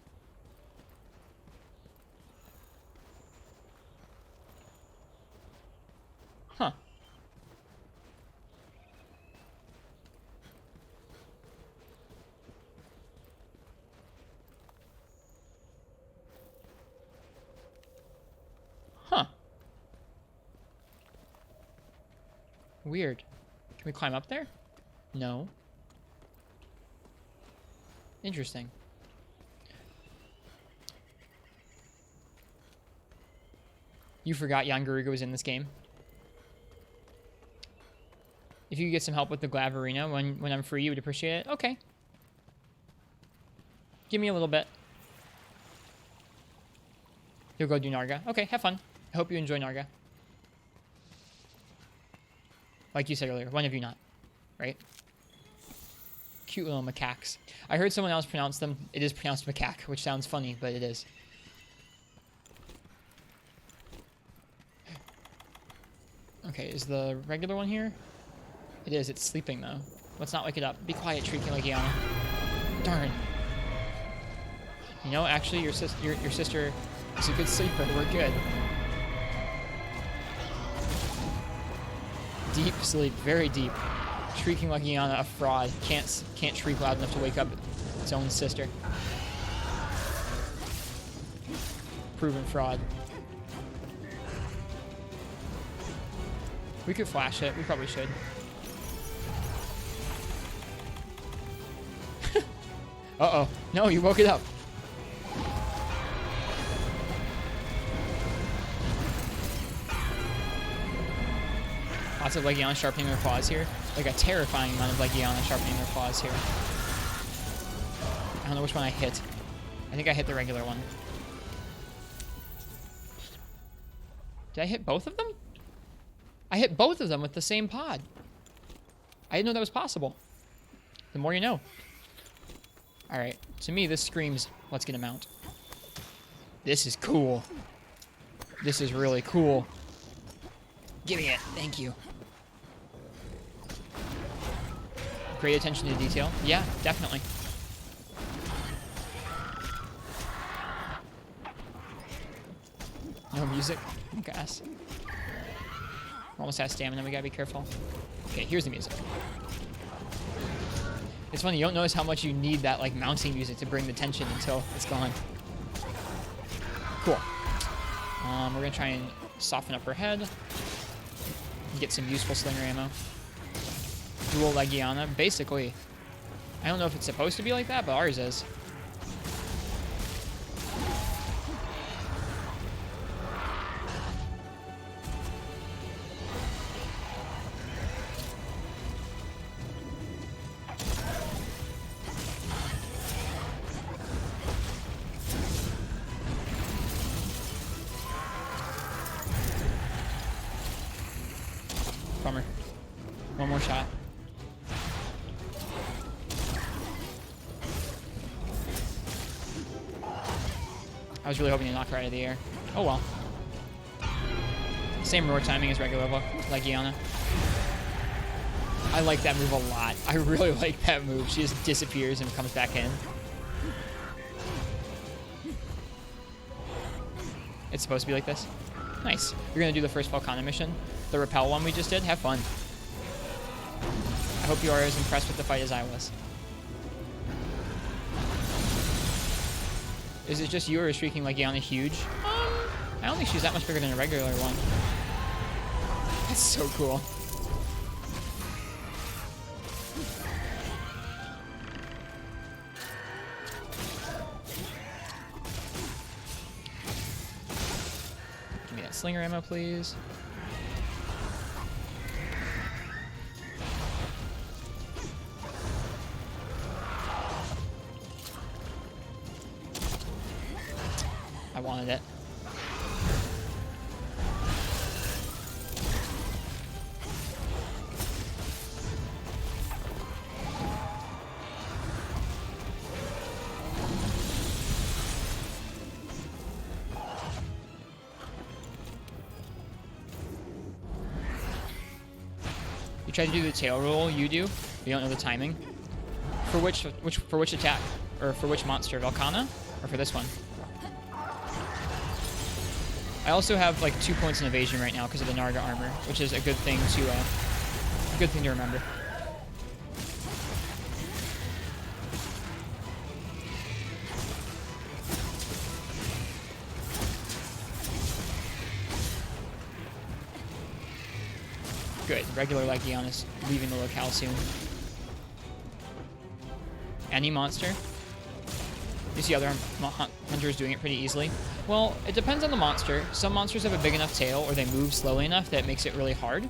Huh. Huh. Weird. Can we climb up there? No. Interesting. You forgot Jan Garuga was in this game. If you could get some help with the Glav Arena when I'm free, you would appreciate it. Okay. Give me a little bit. You'll go do Narga. Okay, have fun. I hope you enjoy Narga. Like you said earlier, one of you not, right? Cute little macaques. I heard someone else pronounce them. It is pronounced macaque, which sounds funny, but it is. Okay, is the regular one here? It is. It's sleeping, though. Let's not wake it up. Be quiet, Shrieking Legiana. Darn. You know, actually, your sister is a good sleeper. We're good. Deep sleep. Very deep. Shrieking Legiana, a fraud. Can't shriek loud enough to wake up its own sister. Proven fraud. We could flash it. We probably should. Uh-oh. No, you woke it up. Lots of Legiana sharpening their claws here. Like a terrifying amount of Legiana sharpening their claws here. I don't know which one I hit. I think I hit the regular one. Did I hit both of them? I hit both of them with the same pod. I didn't know that was possible. The more you know. Alright, to me this screams, let's get a mount. This is cool. This is really cool. Give me it, thank you. Great attention to detail. Yeah, definitely. No music? Gas. We're almost out of stamina, we gotta be careful. Okay, here's the music. It's funny, you don't notice how much you need that like mounting music to bring the tension until it's gone. Cool. We're gonna try and soften up her head. Get some useful slinger ammo. dual Legiana, basically. I don't know if it's supposed to be like that, but ours is. Bummer. One more shot. I was really hoping to knock her out of the air. Oh well. Same roar timing as regular Legiana. I like that move a lot. I really like that move. She just disappears and comes back in. It's supposed to be like this. Nice. You're going to do the first Volcana mission. The repel one we just did. Have fun. I hope you are as impressed with the fight as I was. Is it just you or is Shrieking Legiana huge? I don't think she's that much bigger than a regular one. That's so cool. Give me that slinger ammo, please. I wanted it. You try to do the tail roll, you do. You don't know the timing. For which attack? Or for which monster? Volcana? Or for this one? I also have like 2 points in evasion right now because of the Narga armor, which is a good thing to remember. Good. Regular Legiana's leaving the locale soon. Any monster? You see other hunters doing it pretty easily. Well, it depends on the monster. Some monsters have a big enough tail or they move slowly enough that it makes it really hard.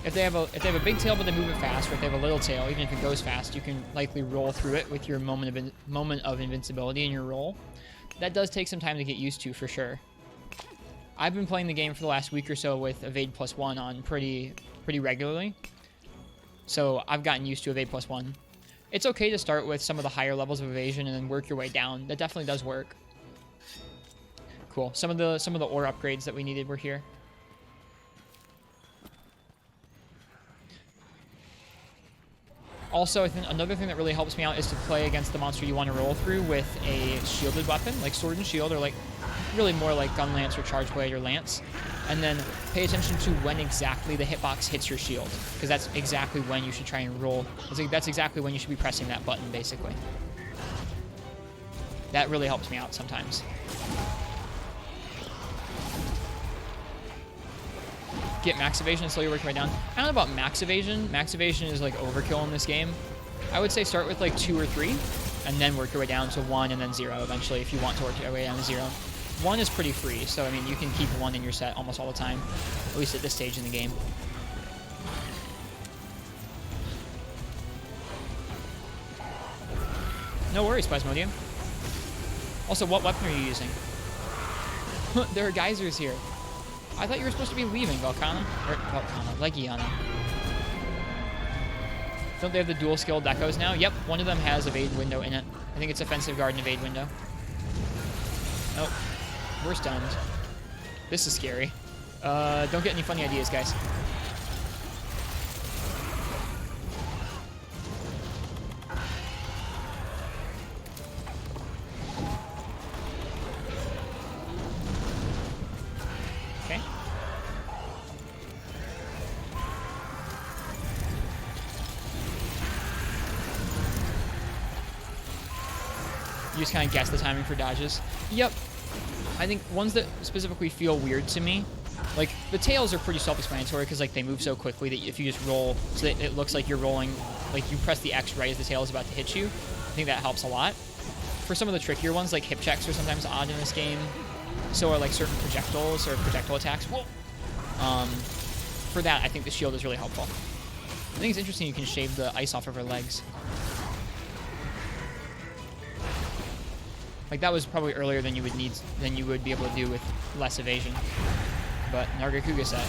If they have a big tail but they move it fast, or if they have a little tail, even if it goes fast, you can likely roll through it with your moment of invincibility in your roll. That does take some time to get used to, for sure. I've been playing the game for the last week or so with Evade +1 on pretty regularly. So I've gotten used to Evade +1. It's okay to start with some of the higher levels of evasion and then work your way down. That definitely does work. Cool. Some of the ore upgrades that we needed were here. Also, I think another thing that really helps me out is to play against the monster you want to roll through with a shielded weapon, like Sword and Shield, or like really more like Gun Lance or Charge Blade or Lance. And then pay attention to when exactly the hitbox hits your shield, because that's exactly when you should try and roll. That's exactly when you should be pressing that button, basically. That really helps me out sometimes. Get max evasion and slowly work your way down. I don't know about max evasion. Max evasion is like overkill in this game. I would say start with like 2 or 3, and then work your way down to 1 and then 0 eventually if you want to work your way down to 0. 1 is pretty free, so I mean you can keep 1 in your set almost all the time, at least at this stage in the game. No worries, Plasmodium. Also, what weapon are you using? There are geysers here. I thought you were supposed to be leaving, Volcana. Legiana. Don't they have the dual skill decos now? Yep, one of them has evade window in it. I think it's offensive guard and evade window. Nope. We're stunned. This is scary. Don't get any funny ideas, guys. Okay. You just kind of guess the timing for dodges. Yep. I think ones that specifically feel weird to me Like, the tails are pretty self-explanatory because, like, they move so quickly that if you just roll so that it looks like you're rolling, like, you press the X right as the tail is about to hit you, I think that helps a lot. For some of the trickier ones, like hip checks are sometimes odd in this game. So are, like, certain projectiles or projectile attacks. Whoa! For that, I think the shield is really helpful. I think it's interesting you can shave the ice off of her legs. Like, that was probably earlier than you would be able to do with less evasion. But Nargacuga set.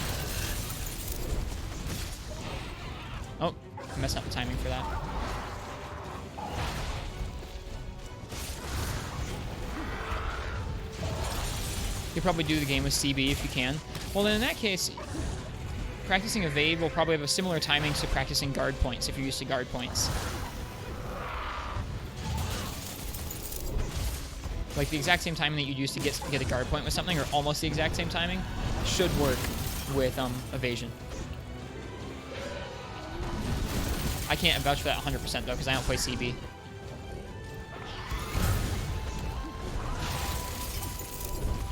Oh, I messed up the timing for that. You probably do the game with CB if you can. Well, then in that case, practicing evade will probably have a similar timing to practicing guard points if you're used to guard points. Like, the exact same timing that you'd use to get a guard point with something, or almost the exact same timing, should work with evasion. I can't vouch for that 100% though, because I don't play CB.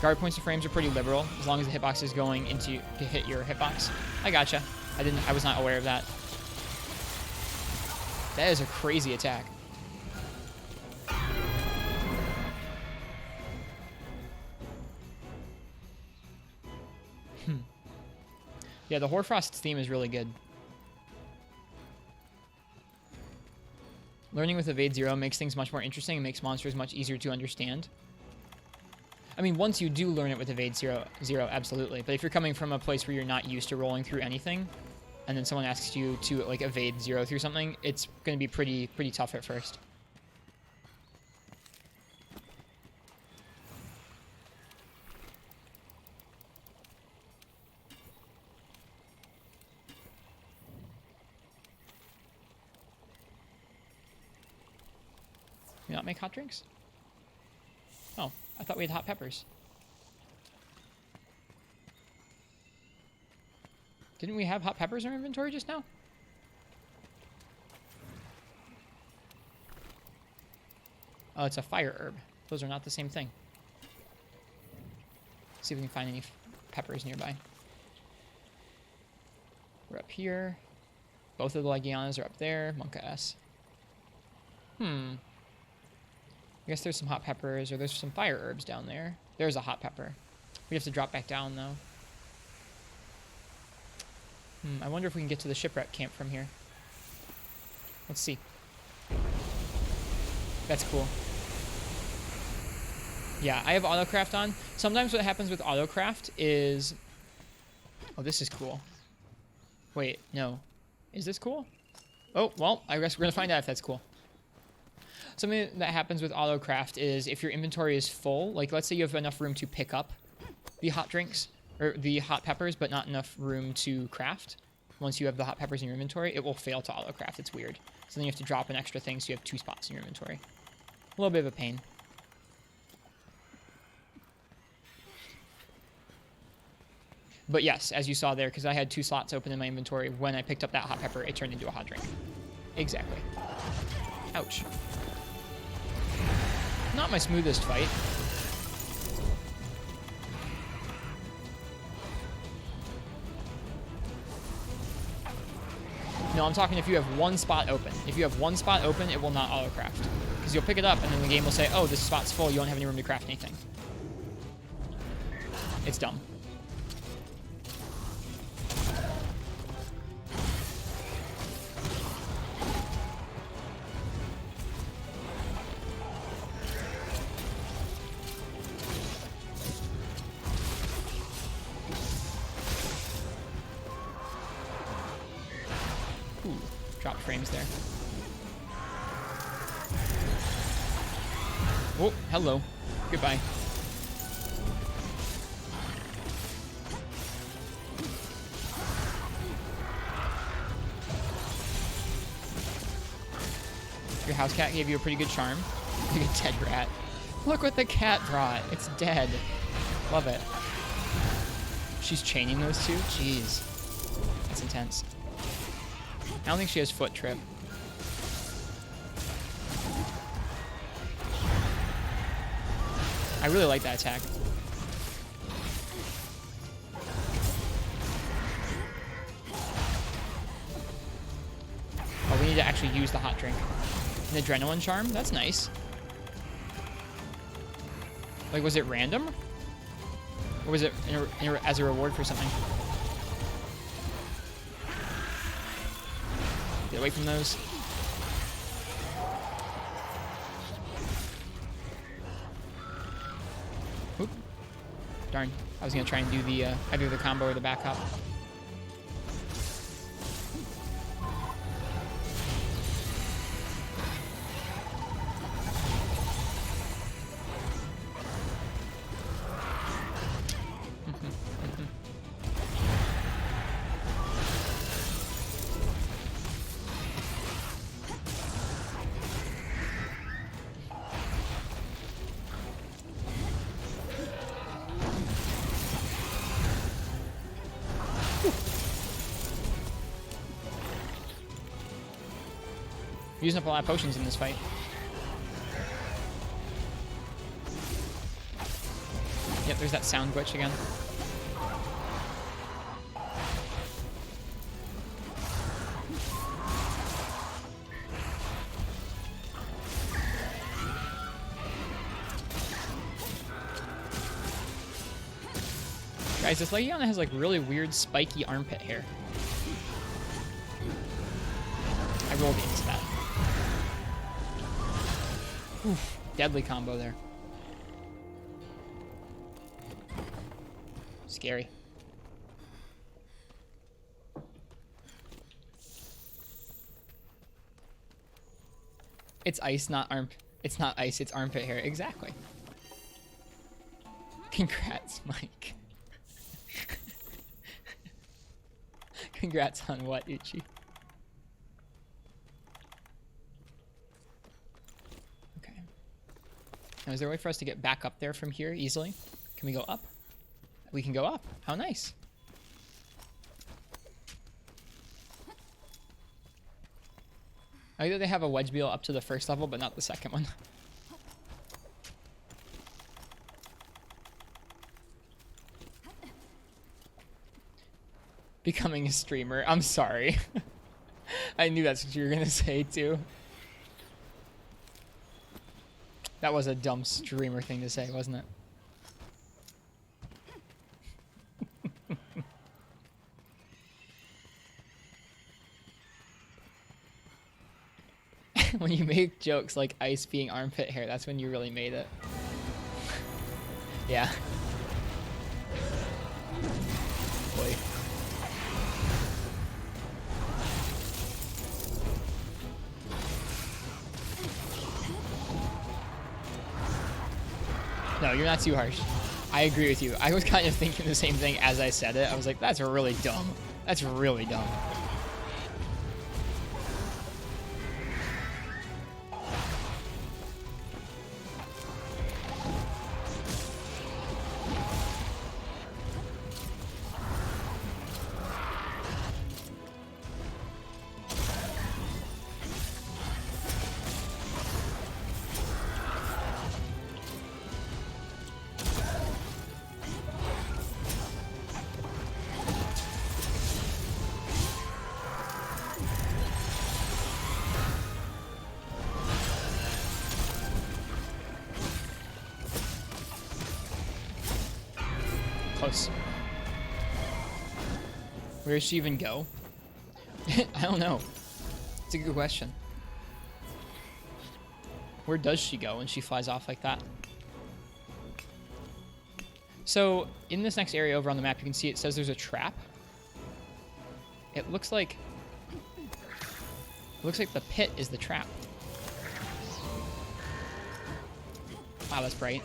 Guard points to frames are pretty liberal, as long as the hitbox is going into to hit your hitbox. I gotcha. I was not aware of that. That is a crazy attack. Yeah, the Hoarfrost's theme is really good. Learning with Evade Zero makes things much more interesting and makes monsters much easier to understand. I mean, once you do learn it with Evade Zero, absolutely. But if you're coming from a place where you're not used to rolling through anything, and then someone asks you to, like, Evade Zero through something, it's going to be pretty tough at first. You not make hot drinks? Oh, I thought we had hot peppers. Didn't we have hot peppers in our inventory just now? Oh, it's a fire herb. Those are not the same thing. See if we can find any peppers nearby. We're up here. Both of the Legianas are up there. Monka S. I guess there's some hot peppers, or there's some fire herbs down there. There's a hot pepper. We have to drop back down, though. I wonder if we can get to the shipwreck camp from here. Let's see. That's cool. Yeah, I have autocraft on. Sometimes what happens with autocraft is... Oh, this is cool. Wait, no. Is this cool? Oh, well, I guess we're going to find out if that's cool. Something that happens with autocraft is if your inventory is full, like let's say you have enough room to pick up the hot drinks, or the hot peppers, but not enough room to craft. Once you have the hot peppers in your inventory, it will fail to autocraft. It's weird. So then you have to drop an extra thing so you have 2 spots in your inventory. A little bit of a pain. But yes, as you saw there, because I had 2 slots open in my inventory, when I picked up that hot pepper, it turned into a hot drink. Exactly. Ouch. Not my smoothest fight. No, I'm talking if you have 1 spot open. If you have 1 spot open, it will not autocraft. Because you'll pick it up, and then the game will say, oh, this spot's full, you don't have any room to craft anything. It's dumb. Drop frames there. Oh, hello. Goodbye. Your house cat gave you a pretty good charm. Like a dead rat. Look what the cat brought. It's dead. Love it. She's chaining those two? Jeez. That's intense. I don't think she has foot trip. I really like that attack. actually use the hot drink. An adrenaline charm? That's nice. Like, was it random? Or was it as a reward for something? Get away from those. Oop. Darn. I was going to try and do the either the combo or the back hop. Using up a lot of potions in this fight. Yep, there's that sound glitch again. Guys, this Legiana has like really weird spiky armpit hair. I rolled into that. Oof, deadly combo there. Scary. It's ice, not It's not ice, it's armpit hair. Exactly. Congrats, Mike. Congrats on what, Uchi? Now, is there a way for us to get back up there from here easily? Can we go up? We can go up. How nice. I know they have a wedge wheel up to the first level, but not the second one. Becoming a streamer. I'm sorry. I knew that's what you were going to say, too. That was a dumb streamer thing to say, wasn't it? When you make jokes like ice being armpit hair, that's when you really made it. Yeah. Boy. No, you're not too harsh. I agree with you. I was kind of thinking the same thing as I said it. I was like, that's really dumb. That's really dumb. Close. Where does she even go? I don't know. It's a good question. Where does she go when she flies off like that? So, in this next area over on the map, you can see it says there's a trap. It looks like the pit is the trap. Wow, that's bright.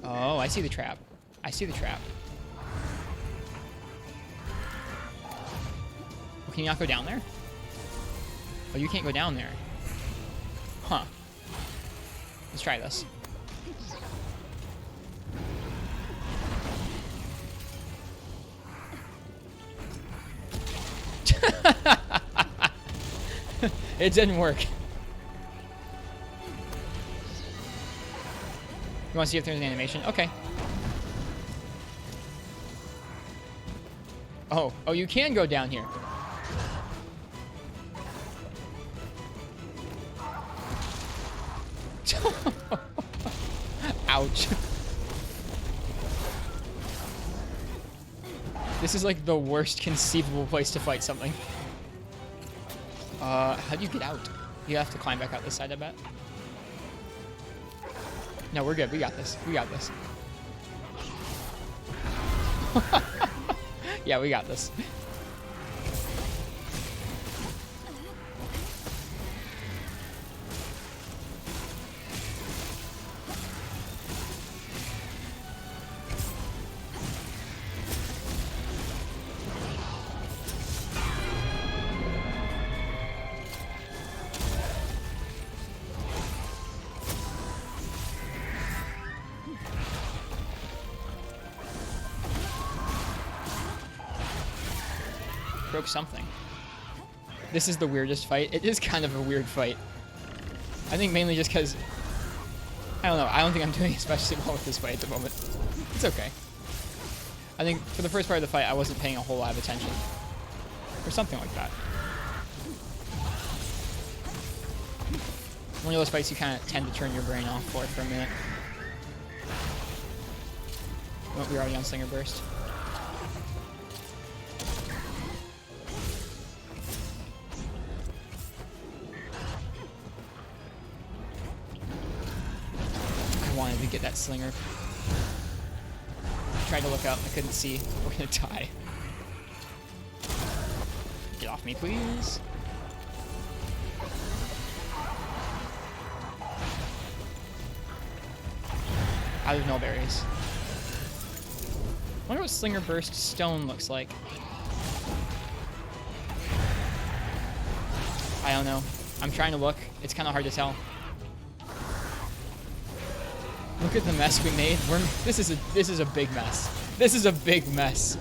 Oh, I see the trap. I see the trap. Well, can you not go down there? Oh, you can't go down there. Huh. Let's try this. It didn't work. You want to see if there's an animation? Okay. Oh, you can go down here. Ouch. This is like the worst conceivable place to fight something. How do you get out? You have to climb back out this side, I bet. No, we're good. We got this. We got this. Yeah, we got this. Broke something. This is the weirdest fight. It is kind of a weird fight. I think mainly just because, I don't know, I don't think I'm doing especially well with this fight at the moment. It's okay. I think for the first part of the fight, I wasn't paying a whole lot of attention. Or something like that. One of those fights you kind of tend to turn your brain off for a minute. Oh, we're already on Slinger Burst. Wanted to get that slinger. Tried to look up, I couldn't see. We're gonna die. Get off me, please. Out of no berries. Wonder what Slinger Burst Stone looks like. I don't know. I'm trying to look. It's kind of hard to tell. Look at the mess we made. This is a big mess. This is a big mess.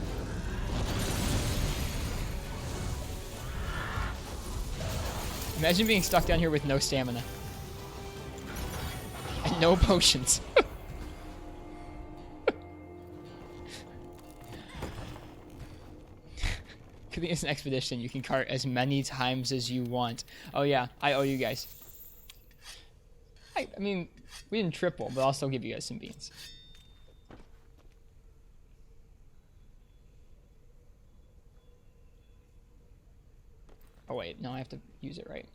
Imagine being stuck down here with no stamina. And no potions. Could be an expedition. You can cart as many times as you want. Oh yeah, I owe you guys. I mean, we didn't triple, but I'll still give you guys some beans. Oh wait, no, I have to use it right.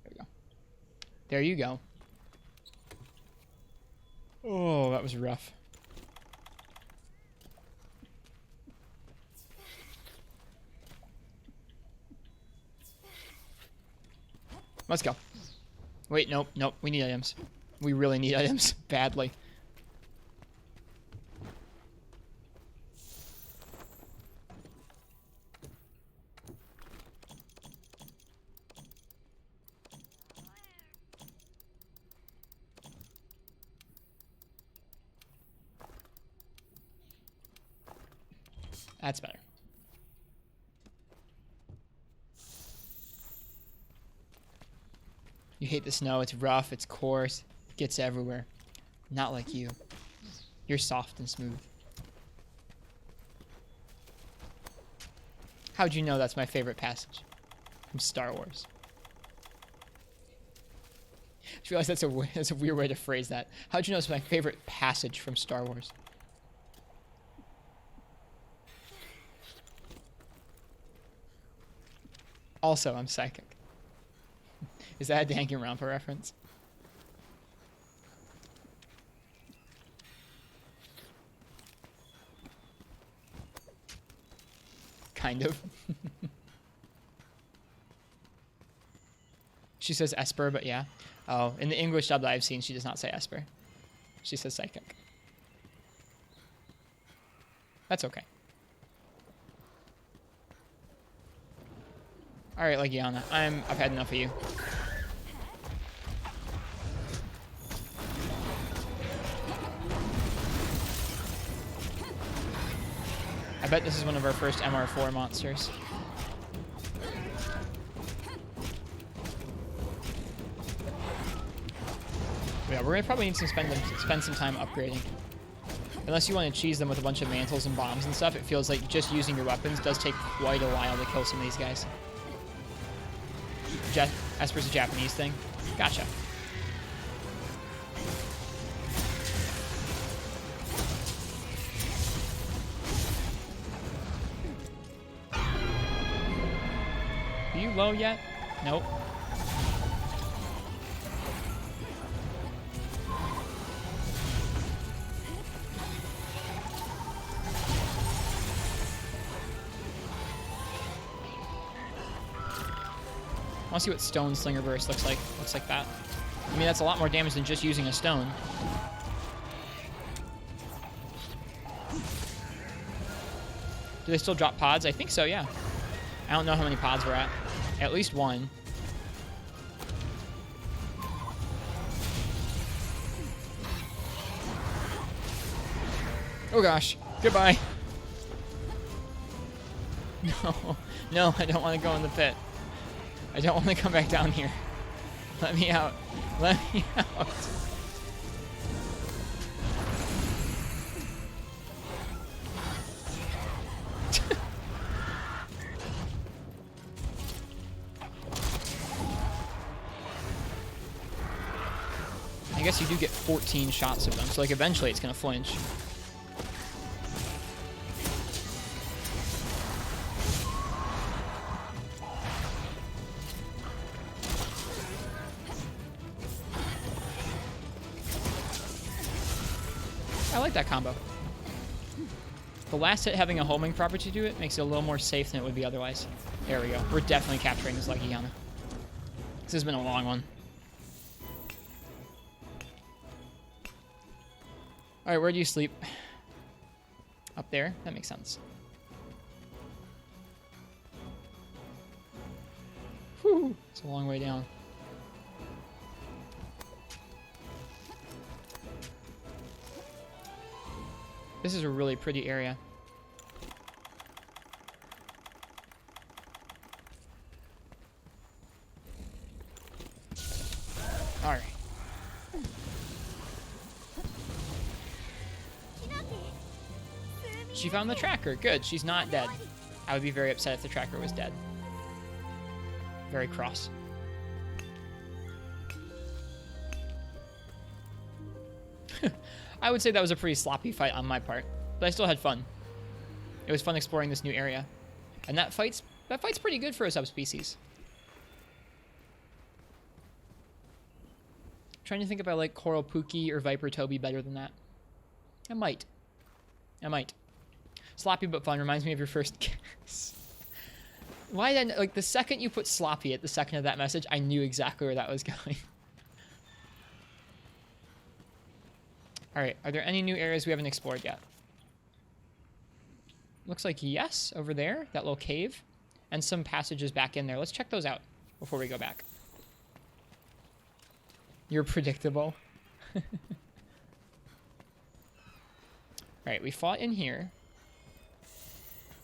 There we go. There you go. Oh, that was rough. Let's go. Wait, nope, nope. We need items. We really need items badly. That's better. You hate the snow. It's rough. It's coarse. It gets everywhere. Not like you. You're soft and smooth. How'd you know that's my favorite passage from Star Wars? I just realized that's a weird way to phrase that. How'd you know it's my favorite passage from Star Wars? Also, I'm psychic. Is that a Danganronpa reference? Kind of. She says Esper, but yeah. Oh, in the English dub that I've seen, she does not say Esper. She says psychic. That's okay. Alright, Legiana, I've had enough of you. I bet this is one of our first MR4 monsters. Yeah, we're gonna probably need to spend some time upgrading. Unless you want to cheese them with a bunch of mantles and bombs and stuff, it feels like just using your weapons does take quite a while to kill some of these guys. Esper's a Japanese thing. Gotcha. you low yet? Nope. I want to see what Stone Slinger Burst looks like. Looks like that. I mean, that's a lot more damage than just using a stone. Do they still drop pods? I think so, yeah. I don't know how many pods we're at. At least one. Oh gosh. Goodbye. No. No, I don't want to go in the pit. I don't want to come back down here. Let me out. Let me out. I guess you do get 14 shots of them, so like eventually it's gonna flinch. I like that combo. The last hit having a homing property to it makes it a little more safe than it would be otherwise. There we go. We're definitely capturing this Legiana. This has been a long one. Alright, where do you sleep? Up there? That makes sense. Whew, it's a long way down. This is a really pretty area. Alright. She found the tracker. Good. She's not dead. I would be very upset if the tracker was dead. Very cross. I would say that was a pretty sloppy fight on my part, but I still had fun. It was fun exploring this new area. And that fight's pretty good for a subspecies. I'm trying to think if I like Coral Pookie or Viper Toby better than that. I might. Sloppy but fun reminds me of your first kiss. Why then, like, the second you put sloppy at the second of that message, I knew exactly where that was going. Alright, are there any new areas we haven't explored yet? Looks like yes, over there, that little cave. And some passages back in there. Let's check those out before we go back. You're predictable. Alright, we fought in here.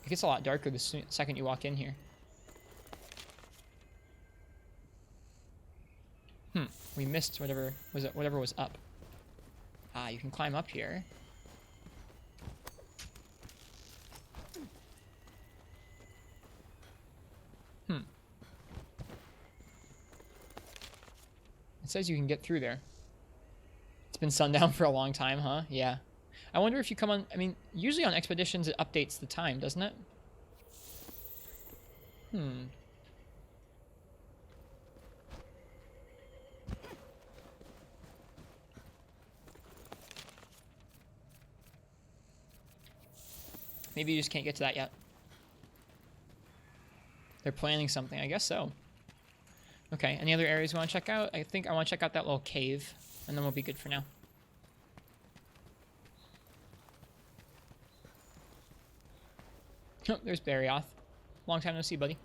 It gets a lot darker the second you walk in here. We missed whatever was up. Ah, you can climb up here. It says you can get through there. It's been sundown for a long time, huh? Yeah. I wonder if you come on... I mean, usually on expeditions it updates the time, doesn't it? Maybe you just can't get to that yet. They're planning something. I guess so. Okay, any other areas we want to check out? I think I want to check out that little cave, and then we'll be good for now. Oh, there's Barioth. Long time no see, buddy.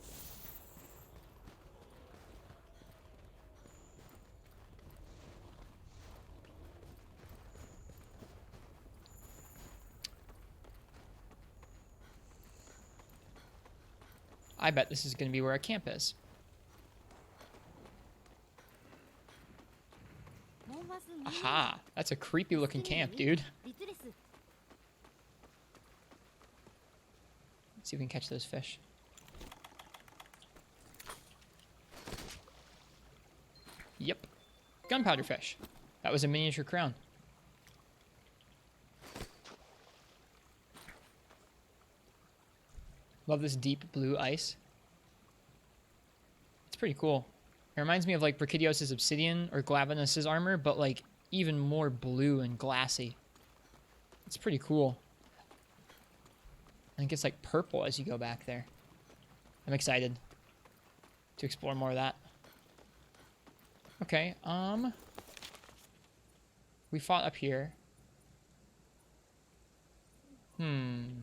I bet this is going to be where our camp is. Aha! That's a creepy looking camp, dude. Let's see if we can catch those fish. Yep. Gunpowder fish. That was a miniature crown. Love this deep blue ice. pretty cool. It reminds me of like Brachydios' obsidian or Glavenus' armor, but like even more blue and glassy. It's pretty cool. And it gets like purple as you go back there. I'm excited to explore more of that. Okay, we fought up here. I'm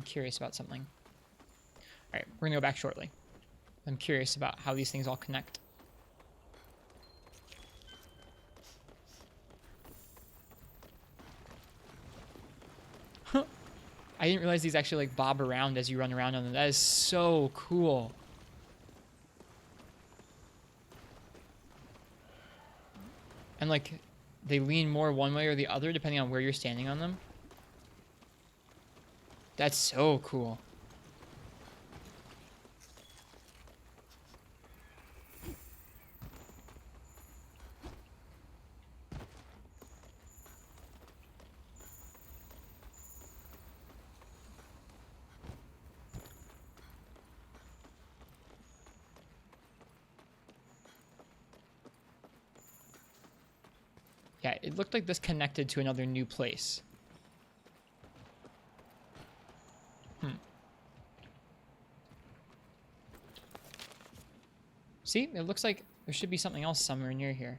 curious about something. Alright, we're gonna go back shortly. I'm curious about how these things all connect. Huh. I didn't realize these actually like bob around as you run around on them. That is so cool. And like, they lean more one way or the other depending on where you're standing on them. That's so cool. Yeah, it looked like this connected to another new place. See, it looks like there should be something else somewhere near here.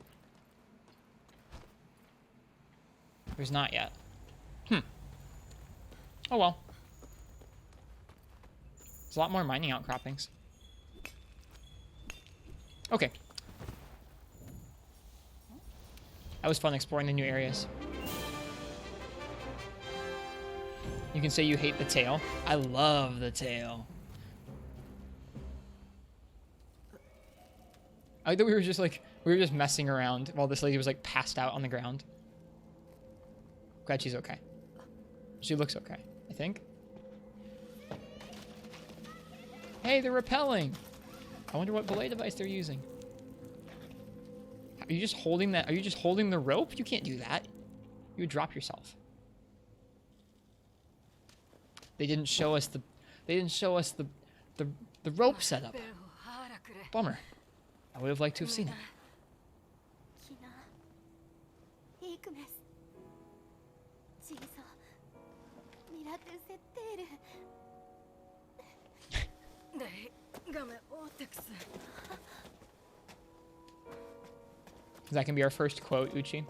There's not yet. Oh well. There's a lot more mining outcroppings. Okay. That was fun exploring the new areas. You can say you hate the tail. I love the tail. I thought we were just messing around while this lady was like passed out on the ground. Glad she's okay. She looks okay, I think. Hey, they're repelling. I wonder what belay device they're using. Are you just holding that? Are you just holding the rope? You can't do that. You would drop yourself. They didn't show us the rope setup. Bummer. I would have liked to have seen it. That can be our first quote, Uchi.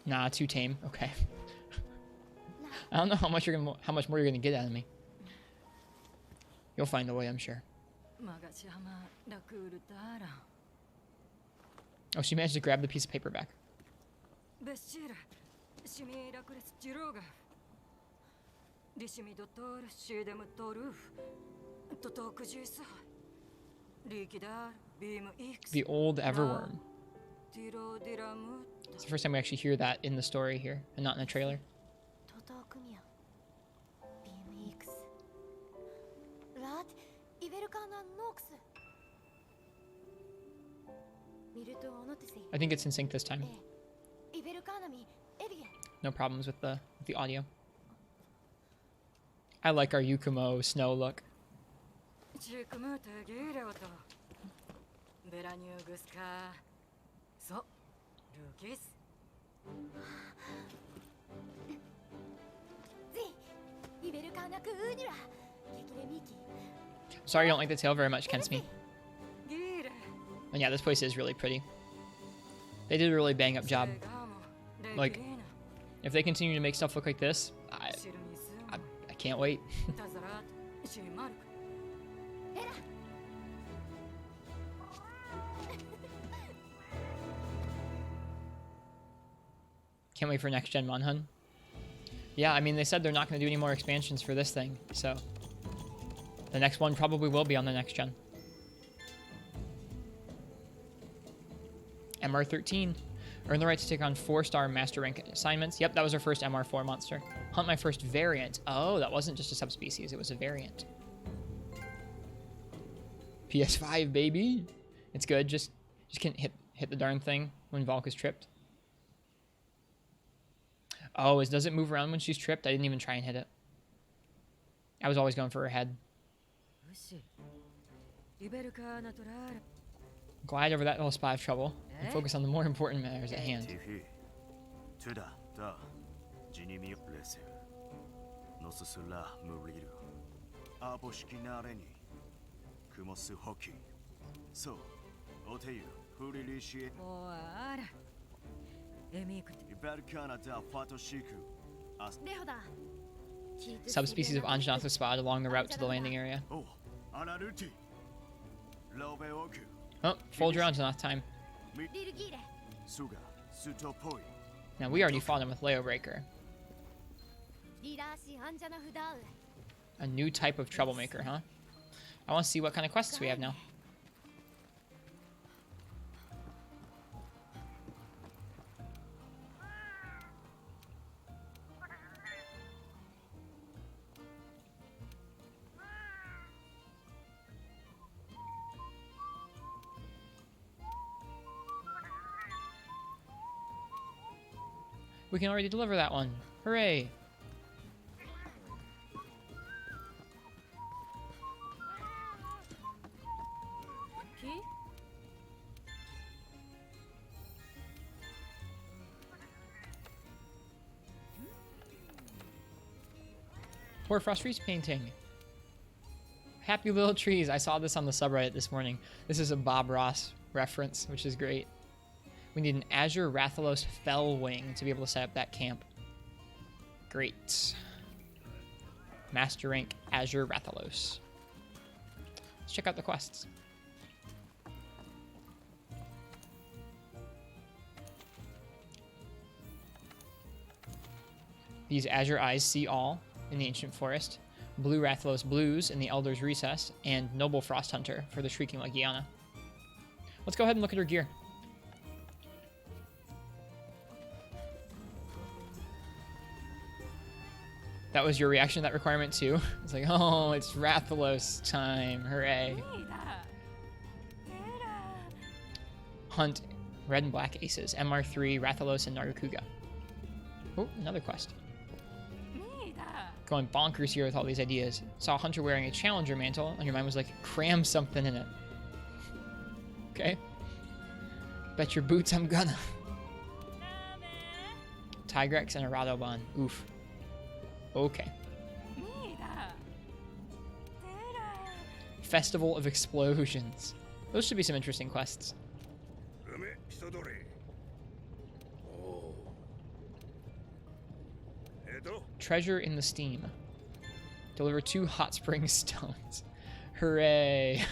Nah, too tame. Okay. I don't know how much more you're gonna get out of me. You'll find a way, I'm sure. Oh, she managed to grab the piece of paper back. The old Everworm. It's the first time we actually hear that in the story here, and not in the trailer. I think it's in sync this time. No problems with the audio. I like our Yukumo snow look. Sorry you don't like the tail very much, Kensme. And yeah, this place is really pretty. They did a really bang up job. Like, if they continue to make stuff look like this, I can't wait. Can't wait for next gen Monhun. Yeah, I mean, they said they're not going to do any more expansions for this thing, so the next one probably will be on the next gen. MR13. Earn the right to take on 4-star master rank assignments. Yep, that was our first MR4 monster. Hunt my first variant. Oh, that wasn't just a subspecies, it was a variant. PS5, baby. It's good, just Just can't hit the darn thing when Valk is tripped. Oh, does it move around when she's tripped? I didn't even try and hit it. I was always going for her head. Glide over that little spot of trouble and focus on the more important matters at hand. Subspecies of Anjanath was spotted along the route to the landing area. Oh, fold your Anjanath time. Now, we already fought him with Leo Breaker. A new type of troublemaker, huh? I want to see what kind of quests we have now. We can already deliver that one. Hooray! Poor Frostree's painting. Happy little trees. I saw this on the subreddit this morning. This is a Bob Ross reference, which is great. We need an Azure Rathalos Fell Wing to be able to set up that camp. Great. Master rank Azure Rathalos. Let's check out the quests. These Azure Eyes see all in the Ancient Forest. Blue Rathalos Blues in the Elder's Recess. And Noble Frost Hunter for the Shrieking Legiana. Let's go ahead and look at her gear. That was your reaction to that requirement too? It's like, oh, it's Rathalos time. Hooray. Hunt red and black aces. MR3, Rathalos, and Nargacuga. Oh, another quest. Going bonkers here with all these ideas. Saw a hunter wearing a challenger mantle, and your mind was like, cram something in it. Okay. Bet your boots I'm gonna. Tigrex and a Radoban. Oof. Okay. Festival of Explosions. Those should be some interesting quests. Treasure in the Steam. Deliver 2 hot spring stones. Hooray.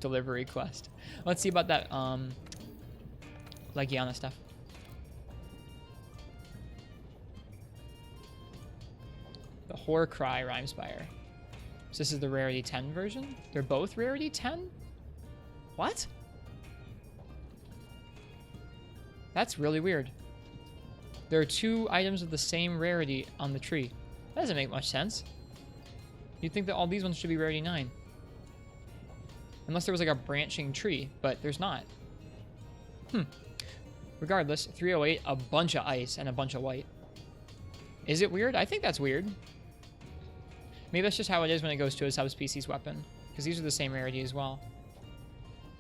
Delivery quest. Let's see about that Legiana stuff. The Horror Cry Rhymespire. So this is the Rarity 10 version? They're both Rarity 10? What? That's really weird. There are 2 items of the same rarity on the tree. That doesn't make much sense. You'd think that all these ones should be Rarity 9. Unless there was like a branching tree, but there's not. Regardless, 308, a bunch of ice and a bunch of white. Is it weird? I think that's weird. Maybe that's just how it is when it goes to a subspecies weapon. Because these are the same rarity as well.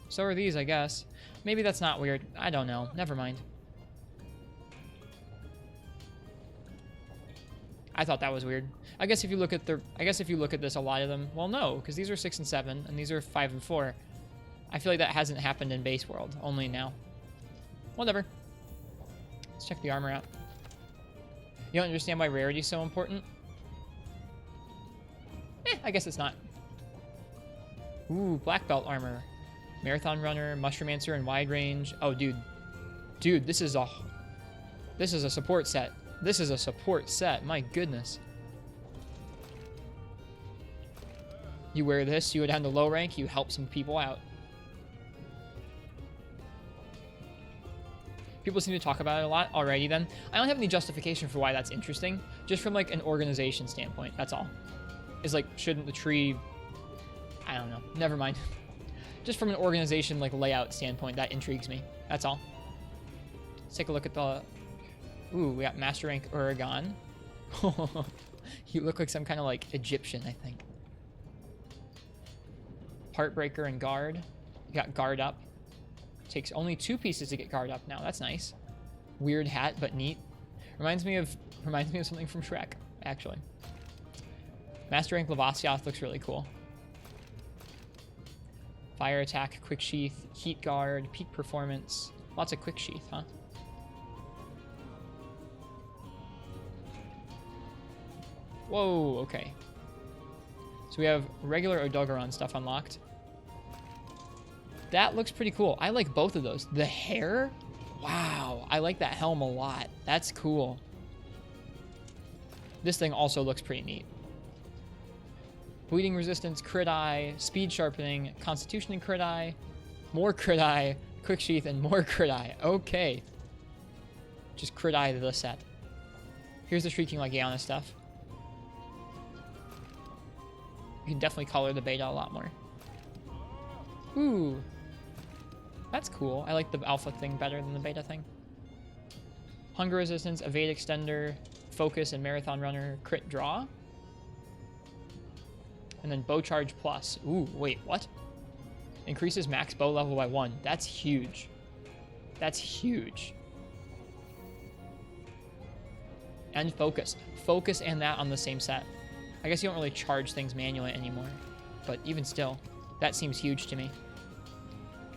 So are these, I guess. Maybe that's not weird. I don't know. Never mind. I thought that was weird. I guess if you look at this, a lot of them. Well, no, because these are 6 and 7, and these are 5 and 4. I feel like that hasn't happened in base world. Only now. Whatever. Let's check the armor out. You don't understand why rarity is so important? I guess it's not. Ooh, black belt armor. Marathon runner, mushromancer, and wide range. Oh, dude. Dude, this is a support set. This is a support set. My goodness. You wear this, you go down to low rank, you help some people out. People seem to talk about it a lot already then. I don't have any justification for why that's interesting. Just from like an organization standpoint, that's all. Is like, shouldn't the tree... I don't know. Never mind. Just from an organization, like, layout standpoint, that intrigues me. That's all. Let's take a look at the... Ooh, we got Master Rank Uragan. You look like some kind of, like, Egyptian, I think. Heartbreaker and Guard. You got Guard Up. Takes only 2 pieces to get Guard Up now. That's nice. Weird hat, but neat. Reminds me of something from Shrek, actually. Master Rank Lavasioth looks really cool. Fire Attack, Quick Sheath, Heat Guard, Peak Performance. Lots of Quick Sheath, huh? Whoa, okay. So we have regular Odogaron stuff unlocked. That looks pretty cool. I like both of those. The hair? Wow, I like that helm a lot. That's cool. This thing also looks pretty neat. Bleeding resistance, crit eye, speed sharpening, constitution and crit eye, more crit eye, quick sheath, and more crit eye. Okay. Just crit eye the set. Here's the Shrieking Legiana stuff. You can definitely color the beta a lot more. Ooh. That's cool. I like the alpha thing better than the beta thing. Hunger resistance, evade extender, focus, and marathon runner, crit draw. And then bow charge plus. Ooh, wait, what? Increases max bow level by 1. That's huge. That's huge. And focus. Focus and that on the same set. I guess you don't really charge things manually anymore. But even still, that seems huge to me.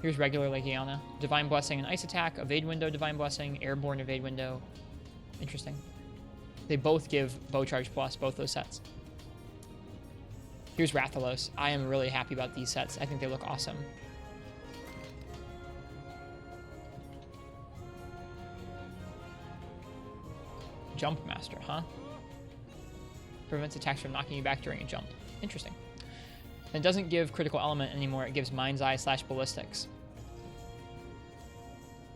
Here's regular Legiana. Divine Blessing and Ice Attack. Evade Window, Divine Blessing. Airborne Evade Window. Interesting. They both give bow charge plus, both those sets. Here's Rathalos. I am really happy about these sets. I think they look awesome. Jump Master, huh? Prevents attacks from knocking you back during a jump. Interesting. And it doesn't give critical element anymore. It gives Mind's Eye / ballistics.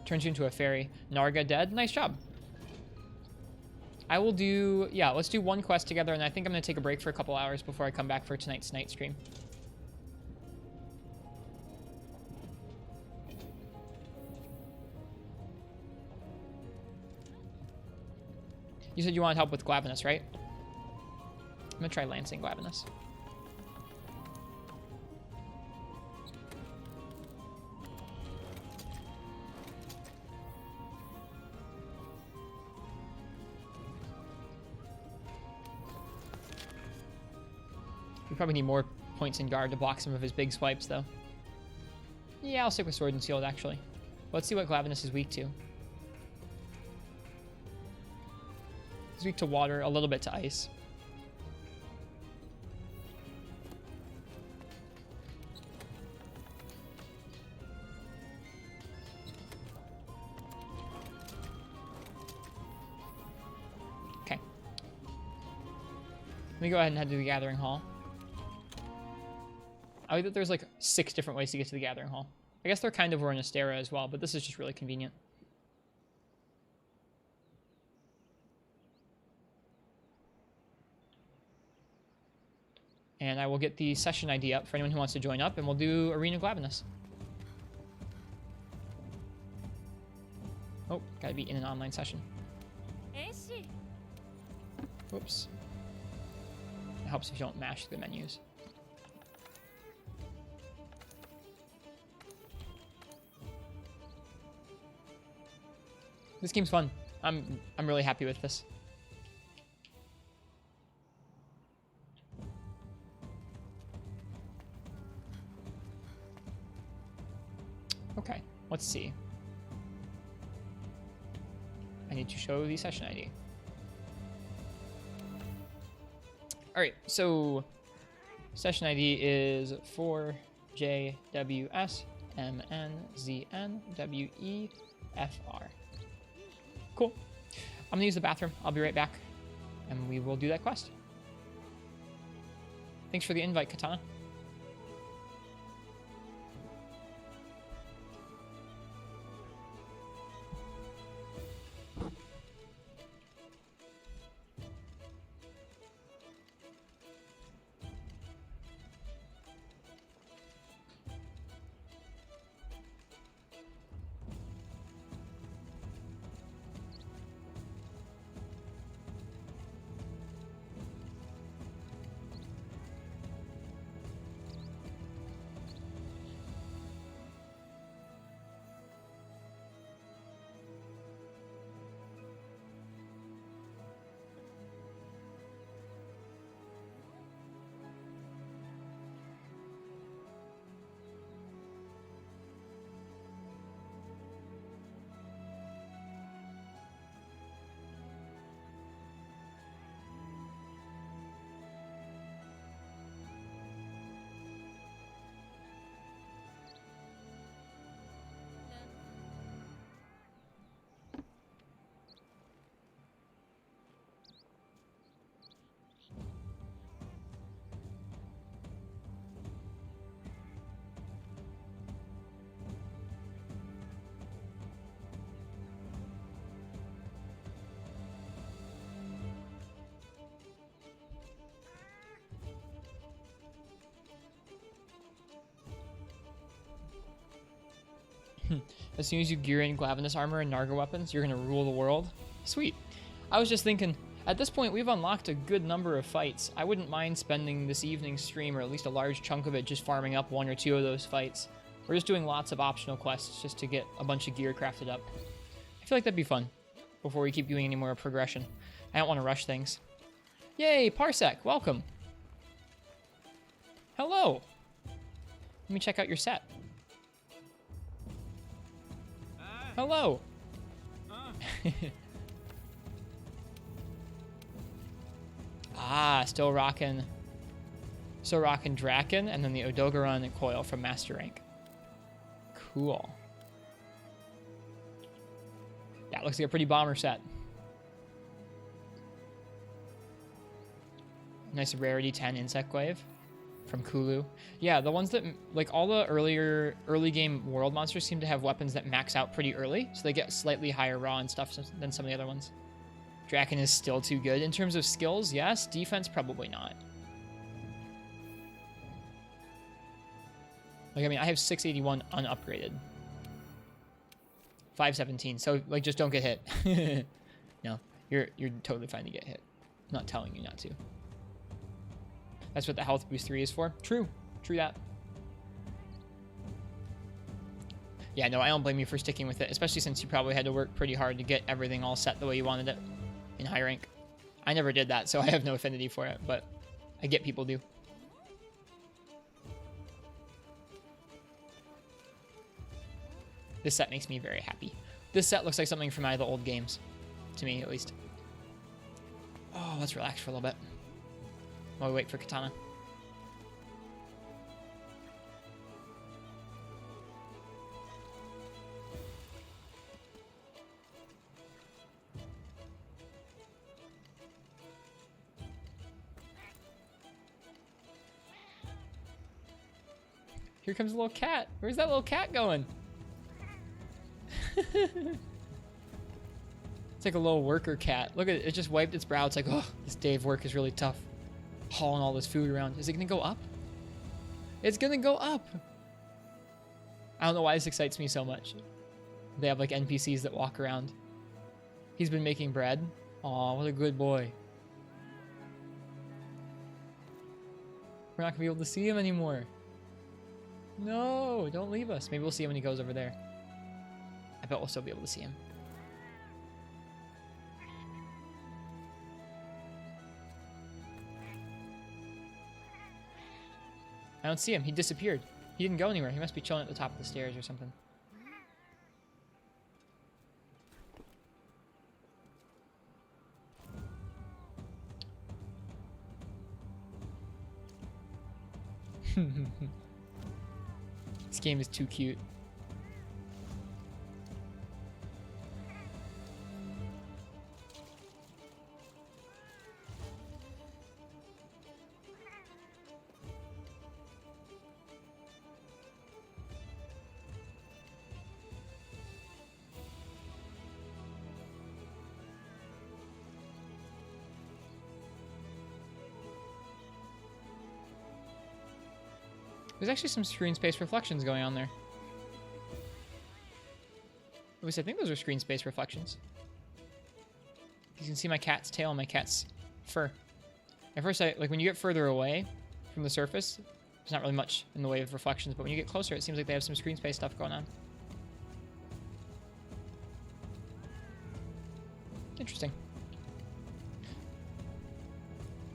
Turns you into a fairy. Narga dead. Nice job. I will do... Yeah, let's do one quest together, and I think I'm going to take a break for a couple hours before I come back for tonight's night stream. You said you wanted help with Glavenus, right? I'm going to try Lancing Glavenus. We probably need more points in guard to block some of his big swipes, though. Yeah, I'll stick with Sword and Shield, actually. Let's see what Glavenus is weak to. He's weak to water, a little bit to ice. Okay. Let me go ahead and head to the Gathering Hall. I like that there's like 6 different ways to get to the Gathering Hall. I guess they're kind of were in Astera as well, but this is just really convenient. And I will get the session ID up for anyone who wants to join up, and we'll do Arena Glavenus. Oh, gotta be in an online session. Whoops. It helps if you don't mash the menus. This game's fun. I'm really happy with this. Okay, let's see. I need to show the session ID. All right, so session ID is 4JWSMNZNWEFR. Cool. I'm gonna use the bathroom. I'll be right back, and we will do that quest. Thanks for the invite, Katana. As soon as you gear in Glavenus armor and Narga weapons, you're gonna rule the world. Sweet. I was just thinking, at this point, we've unlocked a good number of fights. I wouldn't mind spending this evening's stream, or at least a large chunk of it, just farming up 1 or 2 of those fights. We're just doing lots of optional quests just to get a bunch of gear crafted up. I feel like that'd be fun before we keep doing any more progression. I don't want to rush things. Yay, Parsec, welcome. Hello. Let me check out your set. Hello. Ah, still rocking Draken, and then the Odogaron coil from Master Rank. Cool. Yeah, it looks like a pretty bomber set. Nice rarity 10 Insect Wave from Kulu. Yeah, the ones that, like all the early game world monsters seem to have weapons that max out pretty early, so they get slightly higher raw and stuff than some of the other ones. Draken is still too good. In terms of skills, yes. Defense, probably not. Like, I mean, I have 681 unupgraded. 517, so, like, just don't get hit. No, you're totally fine to get hit. I'm not telling you not to. That's what the health boost 3 is for. True that. Yeah, no, I don't blame you for sticking with it, especially since you probably had to work pretty hard to get everything all set the way you wanted it in high rank. I never did that, so I have no affinity for it, but I get people do. This set makes me very happy. This set looks like something from either old games, to me at least. Oh, let's relax for a little bit while we wait for Katana. Here comes a little cat. Where's that little cat going? It's like a little worker cat. Look at it. It just wiped its brow. It's like, oh, this day of work is really tough. Hauling all this food around. Is it going to go up? It's going to go up. I don't know why this excites me so much. They have like NPCs that walk around. He's been making bread. Aw, what a good boy. We're not going to be able to see him anymore. No, don't leave us. Maybe we'll see him when he goes over there. I bet we'll still be able to see him. I don't see him. He disappeared. He didn't go anywhere. He must be chilling at the top of the stairs or something. This game is too cute. There's actually some screen space reflections going on there. At least I think those are screen space reflections. You can see my cat's tail and my cat's fur. At first, like when you get further away from the surface, there's not really much in the way of reflections, but when you get closer, it seems like they have some screen space stuff going on. Interesting.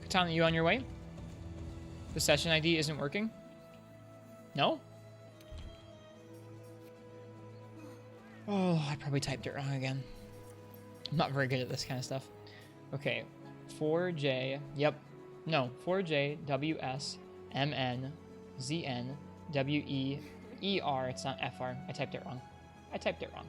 Katana, you on your way? The session ID isn't working? No? Oh, I probably typed it wrong again. I'm not very good at this kind of stuff. Okay, 4J, yep. No, 4J, WS, MN, ZN, WE, ER, it's not FR. I typed it wrong. I typed it wrong.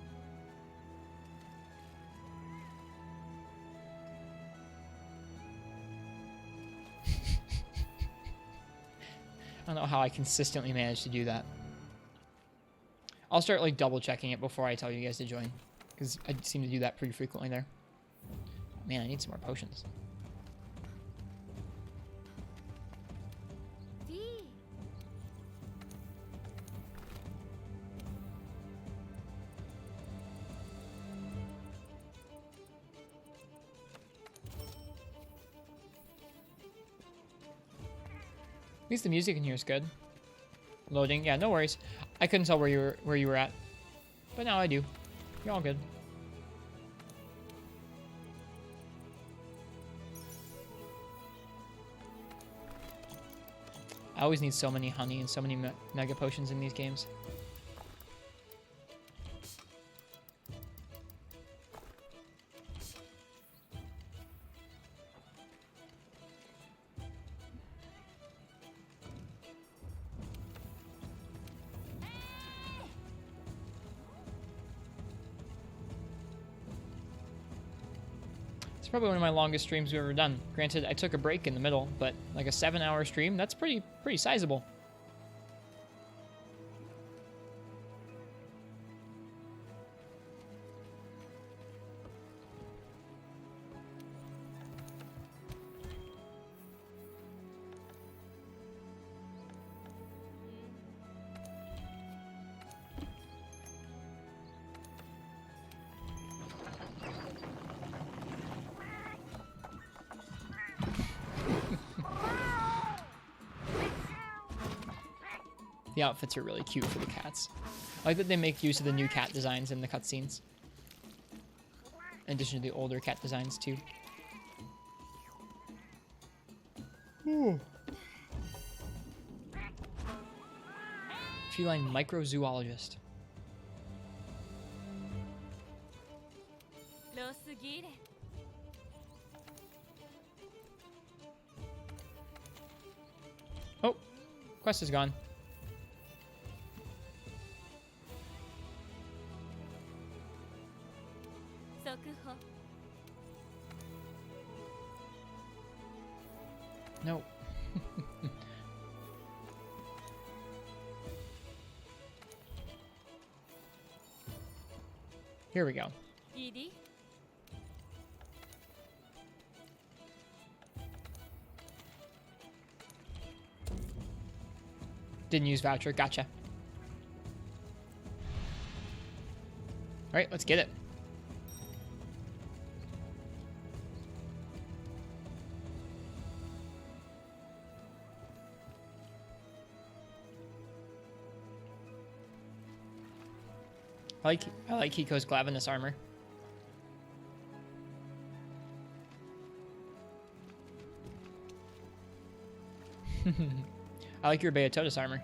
I don't know how I consistently manage to do that. I'll start like double checking it before I tell you guys to join, because I seem to do that pretty frequently there. Man, I need some more potions. At least the music in here is good. Loading. Yeah, no worries. I couldn't tell where you were at. But now I do. You're all good. I always need so many honey and so many mega potions in these games. It's probably one of my longest streams we've ever done. Granted, I took a break in the middle, but like a 7-hour stream, that's pretty sizable. The outfits are really cute for the cats. I like that they make use of the new cat designs in the cutscenes. In addition to the older cat designs, too. Ooh. Feline microzoologist. Oh, quest is gone. No. Here we go. Didn't use voucher. Gotcha. All right, let's get it. I like Hiko's Glavenus armor. I like your Beatotus armor.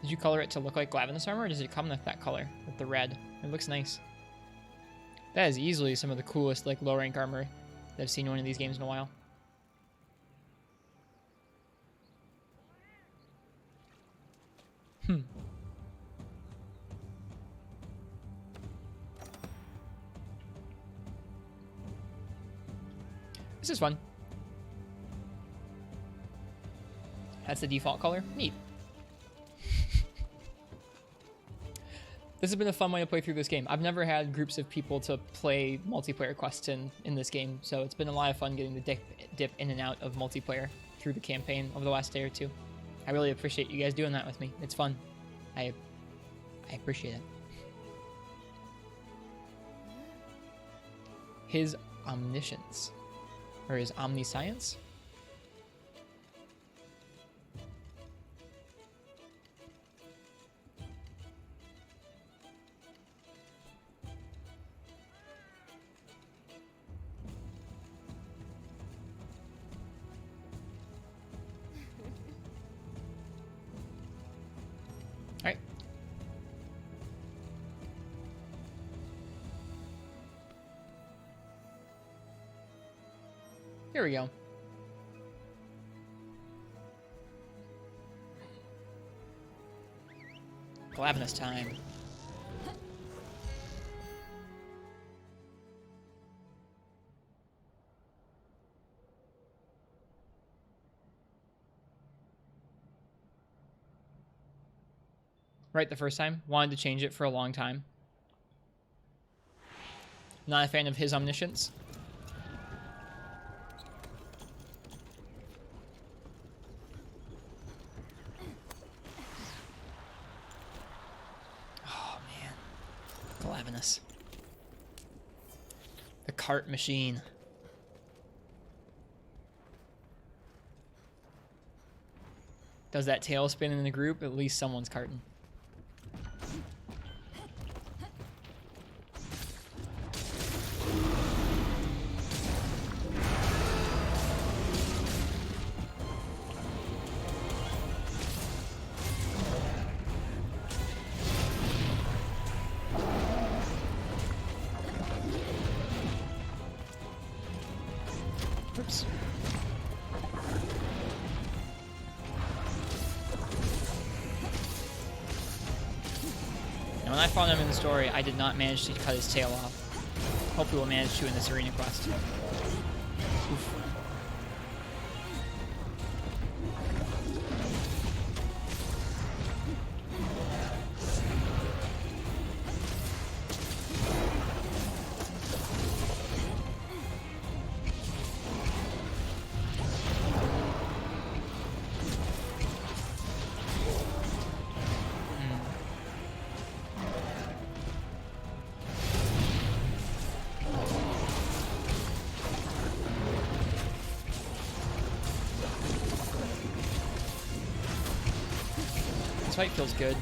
Did you color it to look like Glavenus armor, or does it come with that color, with the red? It looks nice. That is easily some of the coolest, like, low rank armor that I've seen in one of these games in a while. This is fun. That's the default color. Neat. This has been a fun way to play through this game. I've never had groups of people to play multiplayer quests in this game, so it's been a lot of fun getting the dip in and out of multiplayer through the campaign over the last day or two. I really appreciate you guys doing that with me. It's fun. I appreciate it. His omniscience. Or his omniscience? Alright. Here we go. Glavenus time. Right the first time. Wanted to change it for a long time. Not a fan of his omniscience. The cart machine. does that tail spin in the group, at least someone's carting. Oops. And when I found him in the story, I did not manage to cut his tail off. Hopefully we'll manage to in this arena quest. Oof. This fight feels good.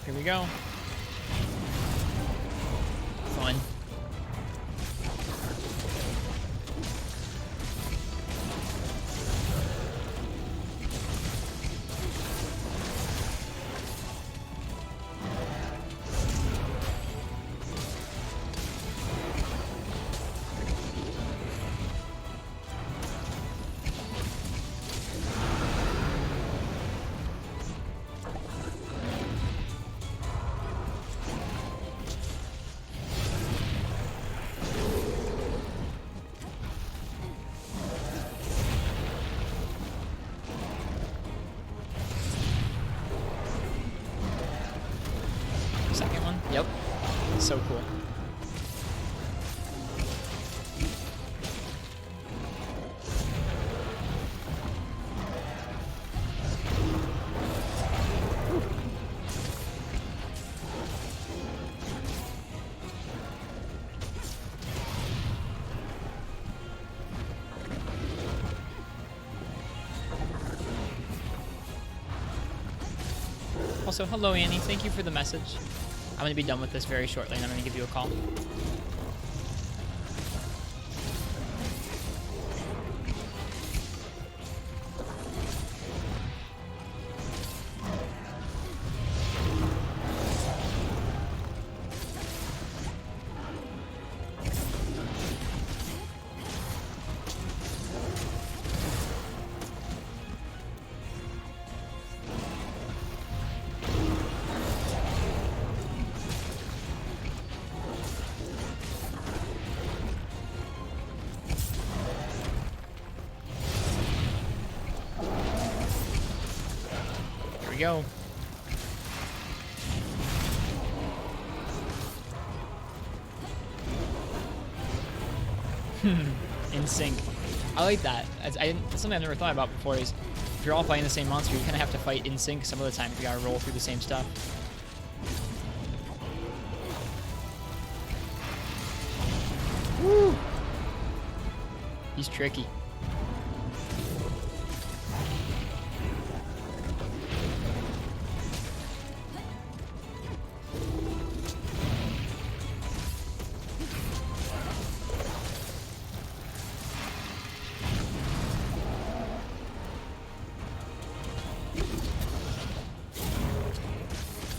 Here we go. Fun. Second one. Yep. So cool. Also, hello Annie, thank you for the message. I'm going to be done with this very shortly, and I'm going to give you a call. Go. In sync. I like that. That's something I've never thought about before is if you're all fighting the same monster, you kind of have to fight in sync some of the time if you gotta roll through the same stuff. Woo! He's tricky.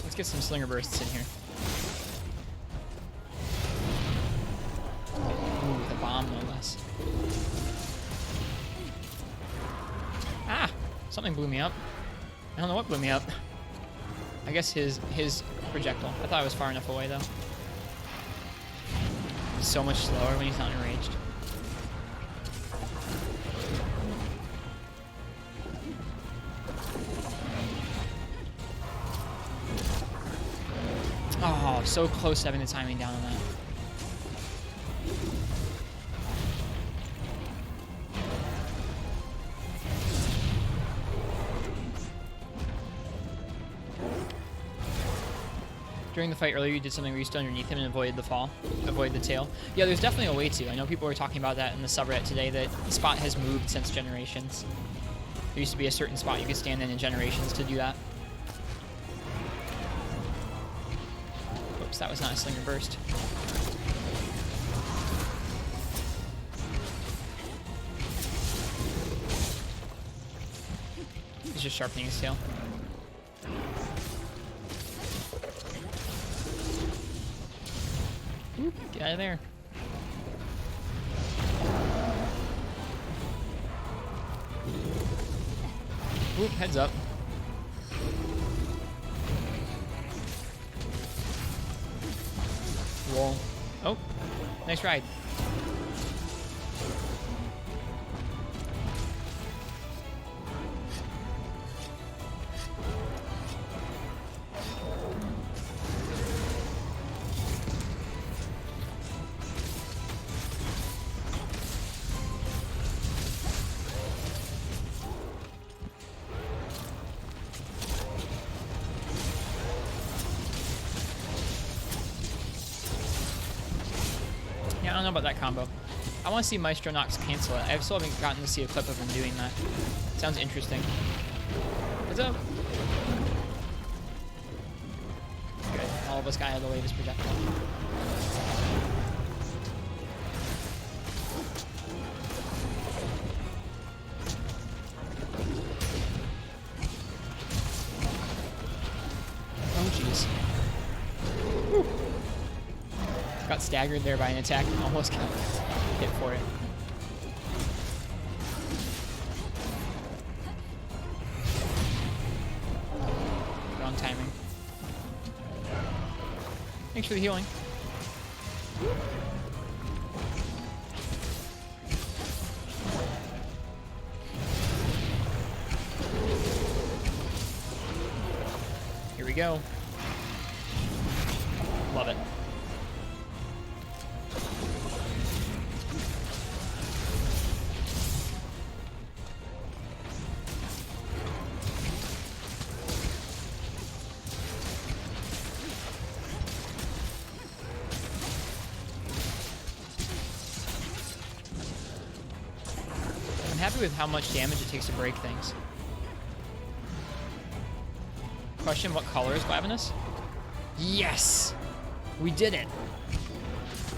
Let's get some slinger bursts in here. Ooh, the bomb, no less. Ah! Something blew me up. I don't know what blew me up. I guess his projectile. I thought I was far enough away, though. He's so much slower when he's not enraged. Oh, so close to having the timing down on that. During the fight earlier, you did something where you stood underneath him and avoided the fall, avoided the tail. Yeah, there's definitely a way to. I know people were talking about that in the subreddit today, that the spot has moved since Generations. There used to be a certain spot you could stand in Generations to do that. Oops, that was not a slinger burst. He's just sharpening his tail. Oop, get out of there. Oop, heads up. Whoa. Oh, nice ride. I don't know about that combo. I want to see Maestro Nox cancel it. I still haven't gotten to see a clip of him doing that. Sounds interesting. What's up? Good. All of us got out of the way of his projectile. Oh, jeez. Got staggered there by an attack and almost got hit for it. Wrong timing. Thanks for the healing. Here we go. Love it. Happy with how much damage it takes to break things. Question, what color is Glavenus? Yes! We did it!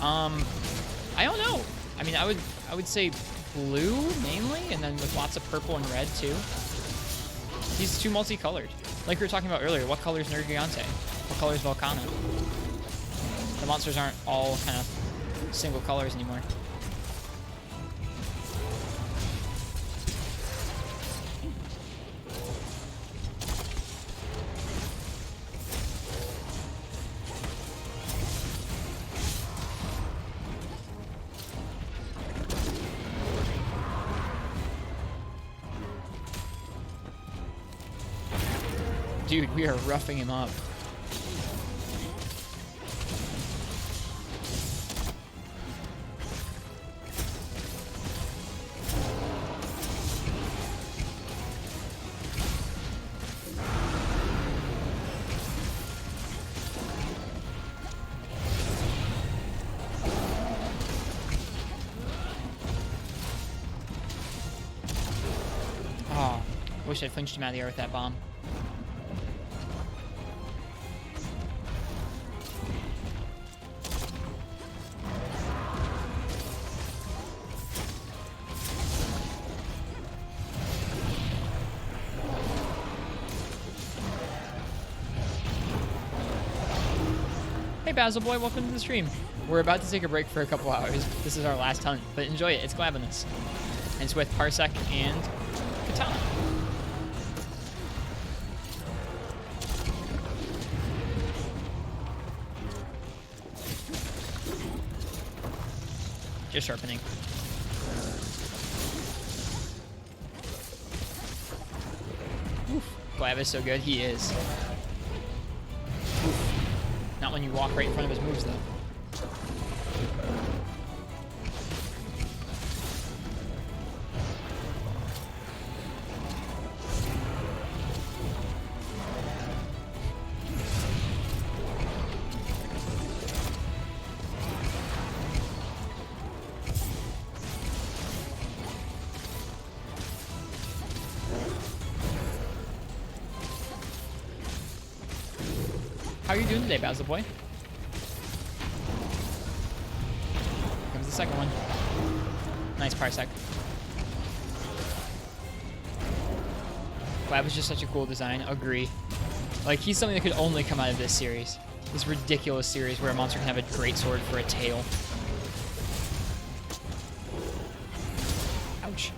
I don't know. I mean, I would say blue, mainly, and then with lots of purple and red, too. He's too multicolored. Like we were talking about earlier, what color is Nergigante? What color is Volcano? The monsters aren't all kind of single colors anymore. Dude, we are roughing him up. Oh, wish I'd flinched him out of the air with that bomb. Hey Basil Boy, welcome to the stream. We're about to take a break for a couple hours. This is our last hunt, but enjoy it. It's Glavenus. And it's with Parsec and Katana. Just sharpening. Oof. Glav is so good. He is. Oof. Not when you walk right in front of his moves, though. How are you doing today, Basil Boy? Comes the second one. Nice Parsec. Lab is just such a cool design. Agree. Like, he's something that could only come out of this series. This ridiculous series where a monster can have a great sword for a tail. Ouch.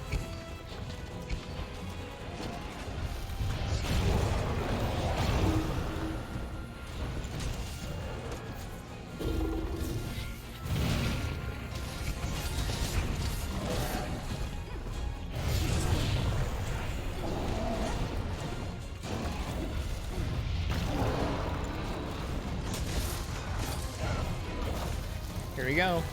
Here we go.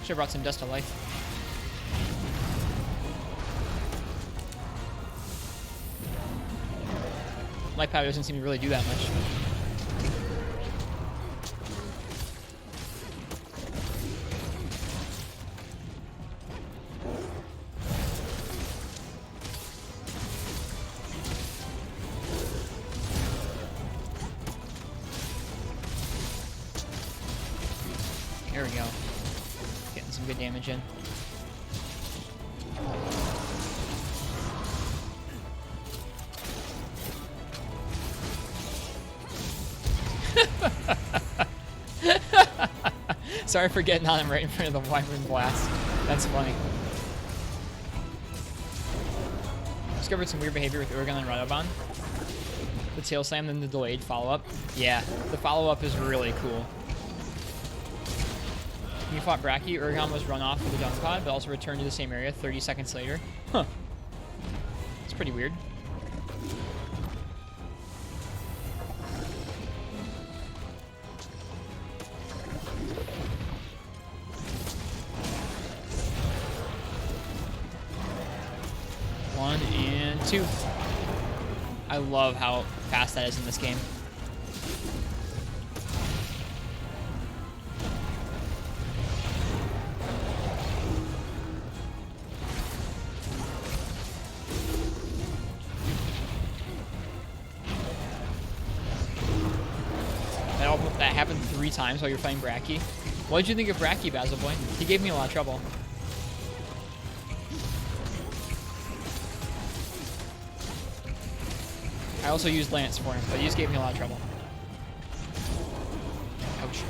Should have brought some dust to life. Life powder doesn't seem to really do that much. There we go. Getting some good damage in. Sorry for getting on him right in front of the Wyvern Blast. That's funny. Discovered some weird behavior with Uragon and Radobon. The tail slam, then the delayed follow-up. Yeah, the follow-up is really cool. When you fought Bracky, Uragon was run off with a dung pod, but also returned to the same area 30 seconds later. Huh. It's pretty weird. One and two. I love how fast that is in this game. That happened 3 times while you're fighting Bracky. What did you think of Bracky, Basil Boy? He gave me a lot of trouble. I also used Lance for him, but he just gave me a lot of trouble. Ouch.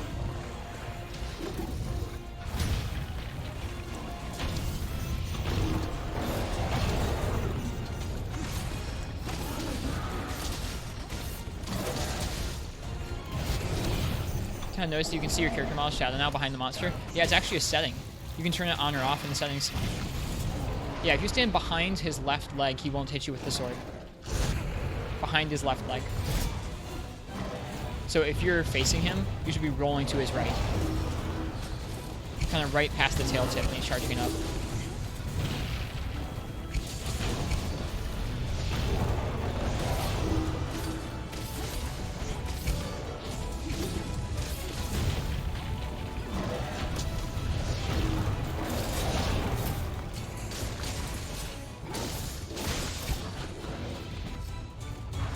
Kind of noticed you can see your character model shadow now behind the monster. Yeah, it's actually a setting. You can turn it on or off in the settings. Yeah, if you stand behind his left leg, he won't hit you with the sword. Behind his left leg. So if you're facing him, you should be rolling to his right. Kind of right past the tail tip when he's charging it up.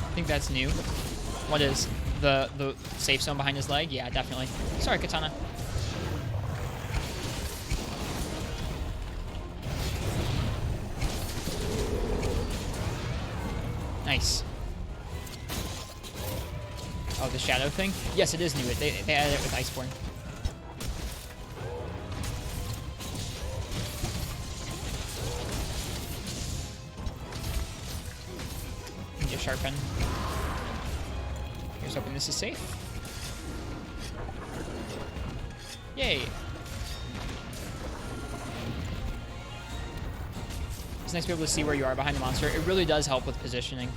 I think that's new. What is the safe zone behind his leg? Yeah, definitely. Sorry, Katana. Nice. Oh, the shadow thing? Yes, it is new. They added it with Iceborne. Need to sharpen. Here's hoping this is safe. Yay. It's nice to be able to see where you are behind the monster. It really does help with positioning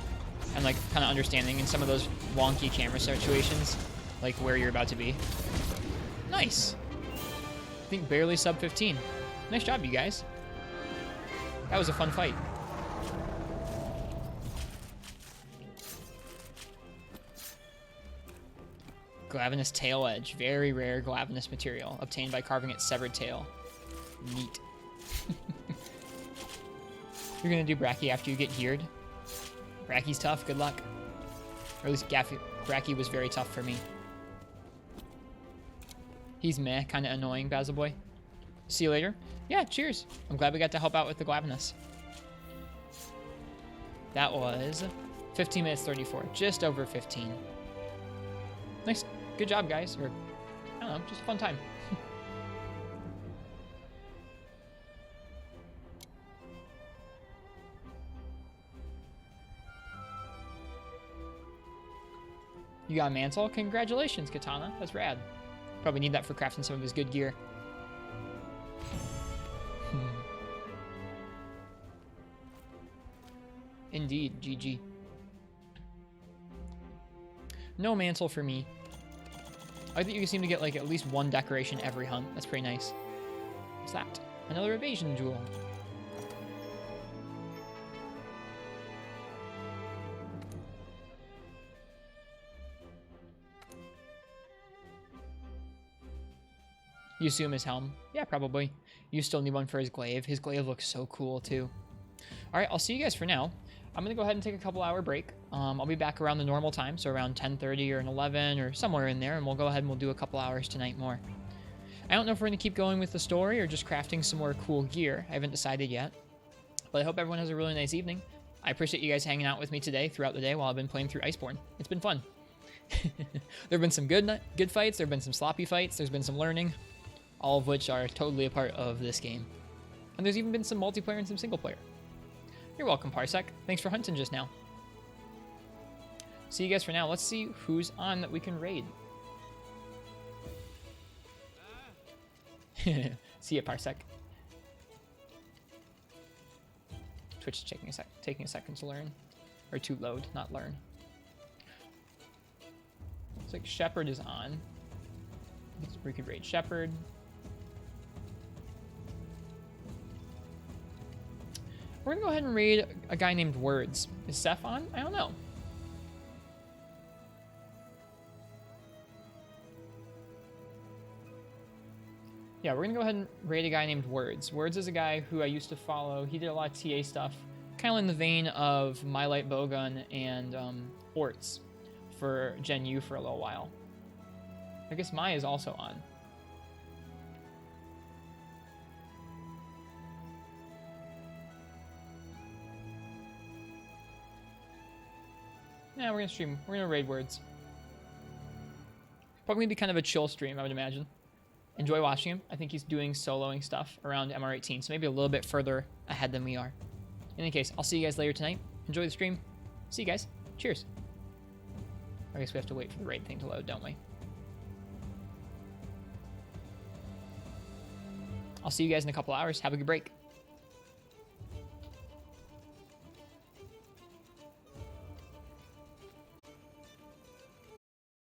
and like kind of understanding in some of those wonky camera situations, like where you're about to be. Nice. I think barely sub 15. Nice job, you guys. That was a fun fight. Glavenus tail edge. Very rare Glavenus material. Obtained by carving its severed tail. Neat. You're going to do Bracky after you get geared. Bracky's tough. Good luck. Or at least Bracky was very tough for me. He's meh. Kind of annoying, Basil Boy. See you later. Yeah, cheers. I'm glad we got to help out with the Glavenus. That was 15 minutes 34. Just over 15. Nice. Good job, guys. Or, I don't know, just a fun time. You got a mantle? Congratulations, Katana. That's rad. Probably need that for crafting some of his good gear. Indeed, GG. No mantle for me. I think you seem to get like at least one decoration every hunt. That's pretty nice. What's that? Another evasion jewel. You assume his helm? Yeah, probably. You still need one for his glaive. His glaive looks so cool too. All right, I'll see you guys for now. I'm gonna go ahead and take a couple-hour break. I'll be back around the normal time, so around 10:30 or 11 or somewhere in there, and we'll go ahead and we'll do a couple hours tonight more. I don't know if we're gonna keep going with the story or just crafting some more cool gear. I haven't decided yet, but I hope everyone has a really nice evening. I appreciate you guys hanging out with me today throughout the day while I've been playing through Iceborne. It's been fun. There have been some good fights. There have been some sloppy fights. There's been some learning, all of which are totally a part of this game. And there's even been some multiplayer and some single player. You're welcome, Parsec. Thanks for hunting just now. See you guys for now. Let's see who's on that we can raid. See ya, Parsec. Twitch is taking a second to learn. Or to load, not learn. Looks like Shepherd is on. We could raid Shepherd. We're gonna go ahead and raid a guy named Words. Is Seth on? I don't know. Yeah, we're gonna go ahead and raid a guy named Words. Words is a guy who I used to follow. He did a lot of TA stuff, kind of in the vein of My Light Bowgun and Orts for Gen U for a little while. I guess Mai is also on. Yeah, we're gonna stream. We're gonna raid Words. Probably gonna be kind of a chill stream, I would imagine. Enjoy watching him. I think he's doing soloing stuff around MR18, so maybe a little bit further ahead than we are. In any case, I'll see you guys later tonight. Enjoy the stream. See you guys. Cheers. I guess we have to wait for the raid thing to load, don't we? I'll see you guys in a couple hours. Have a good break.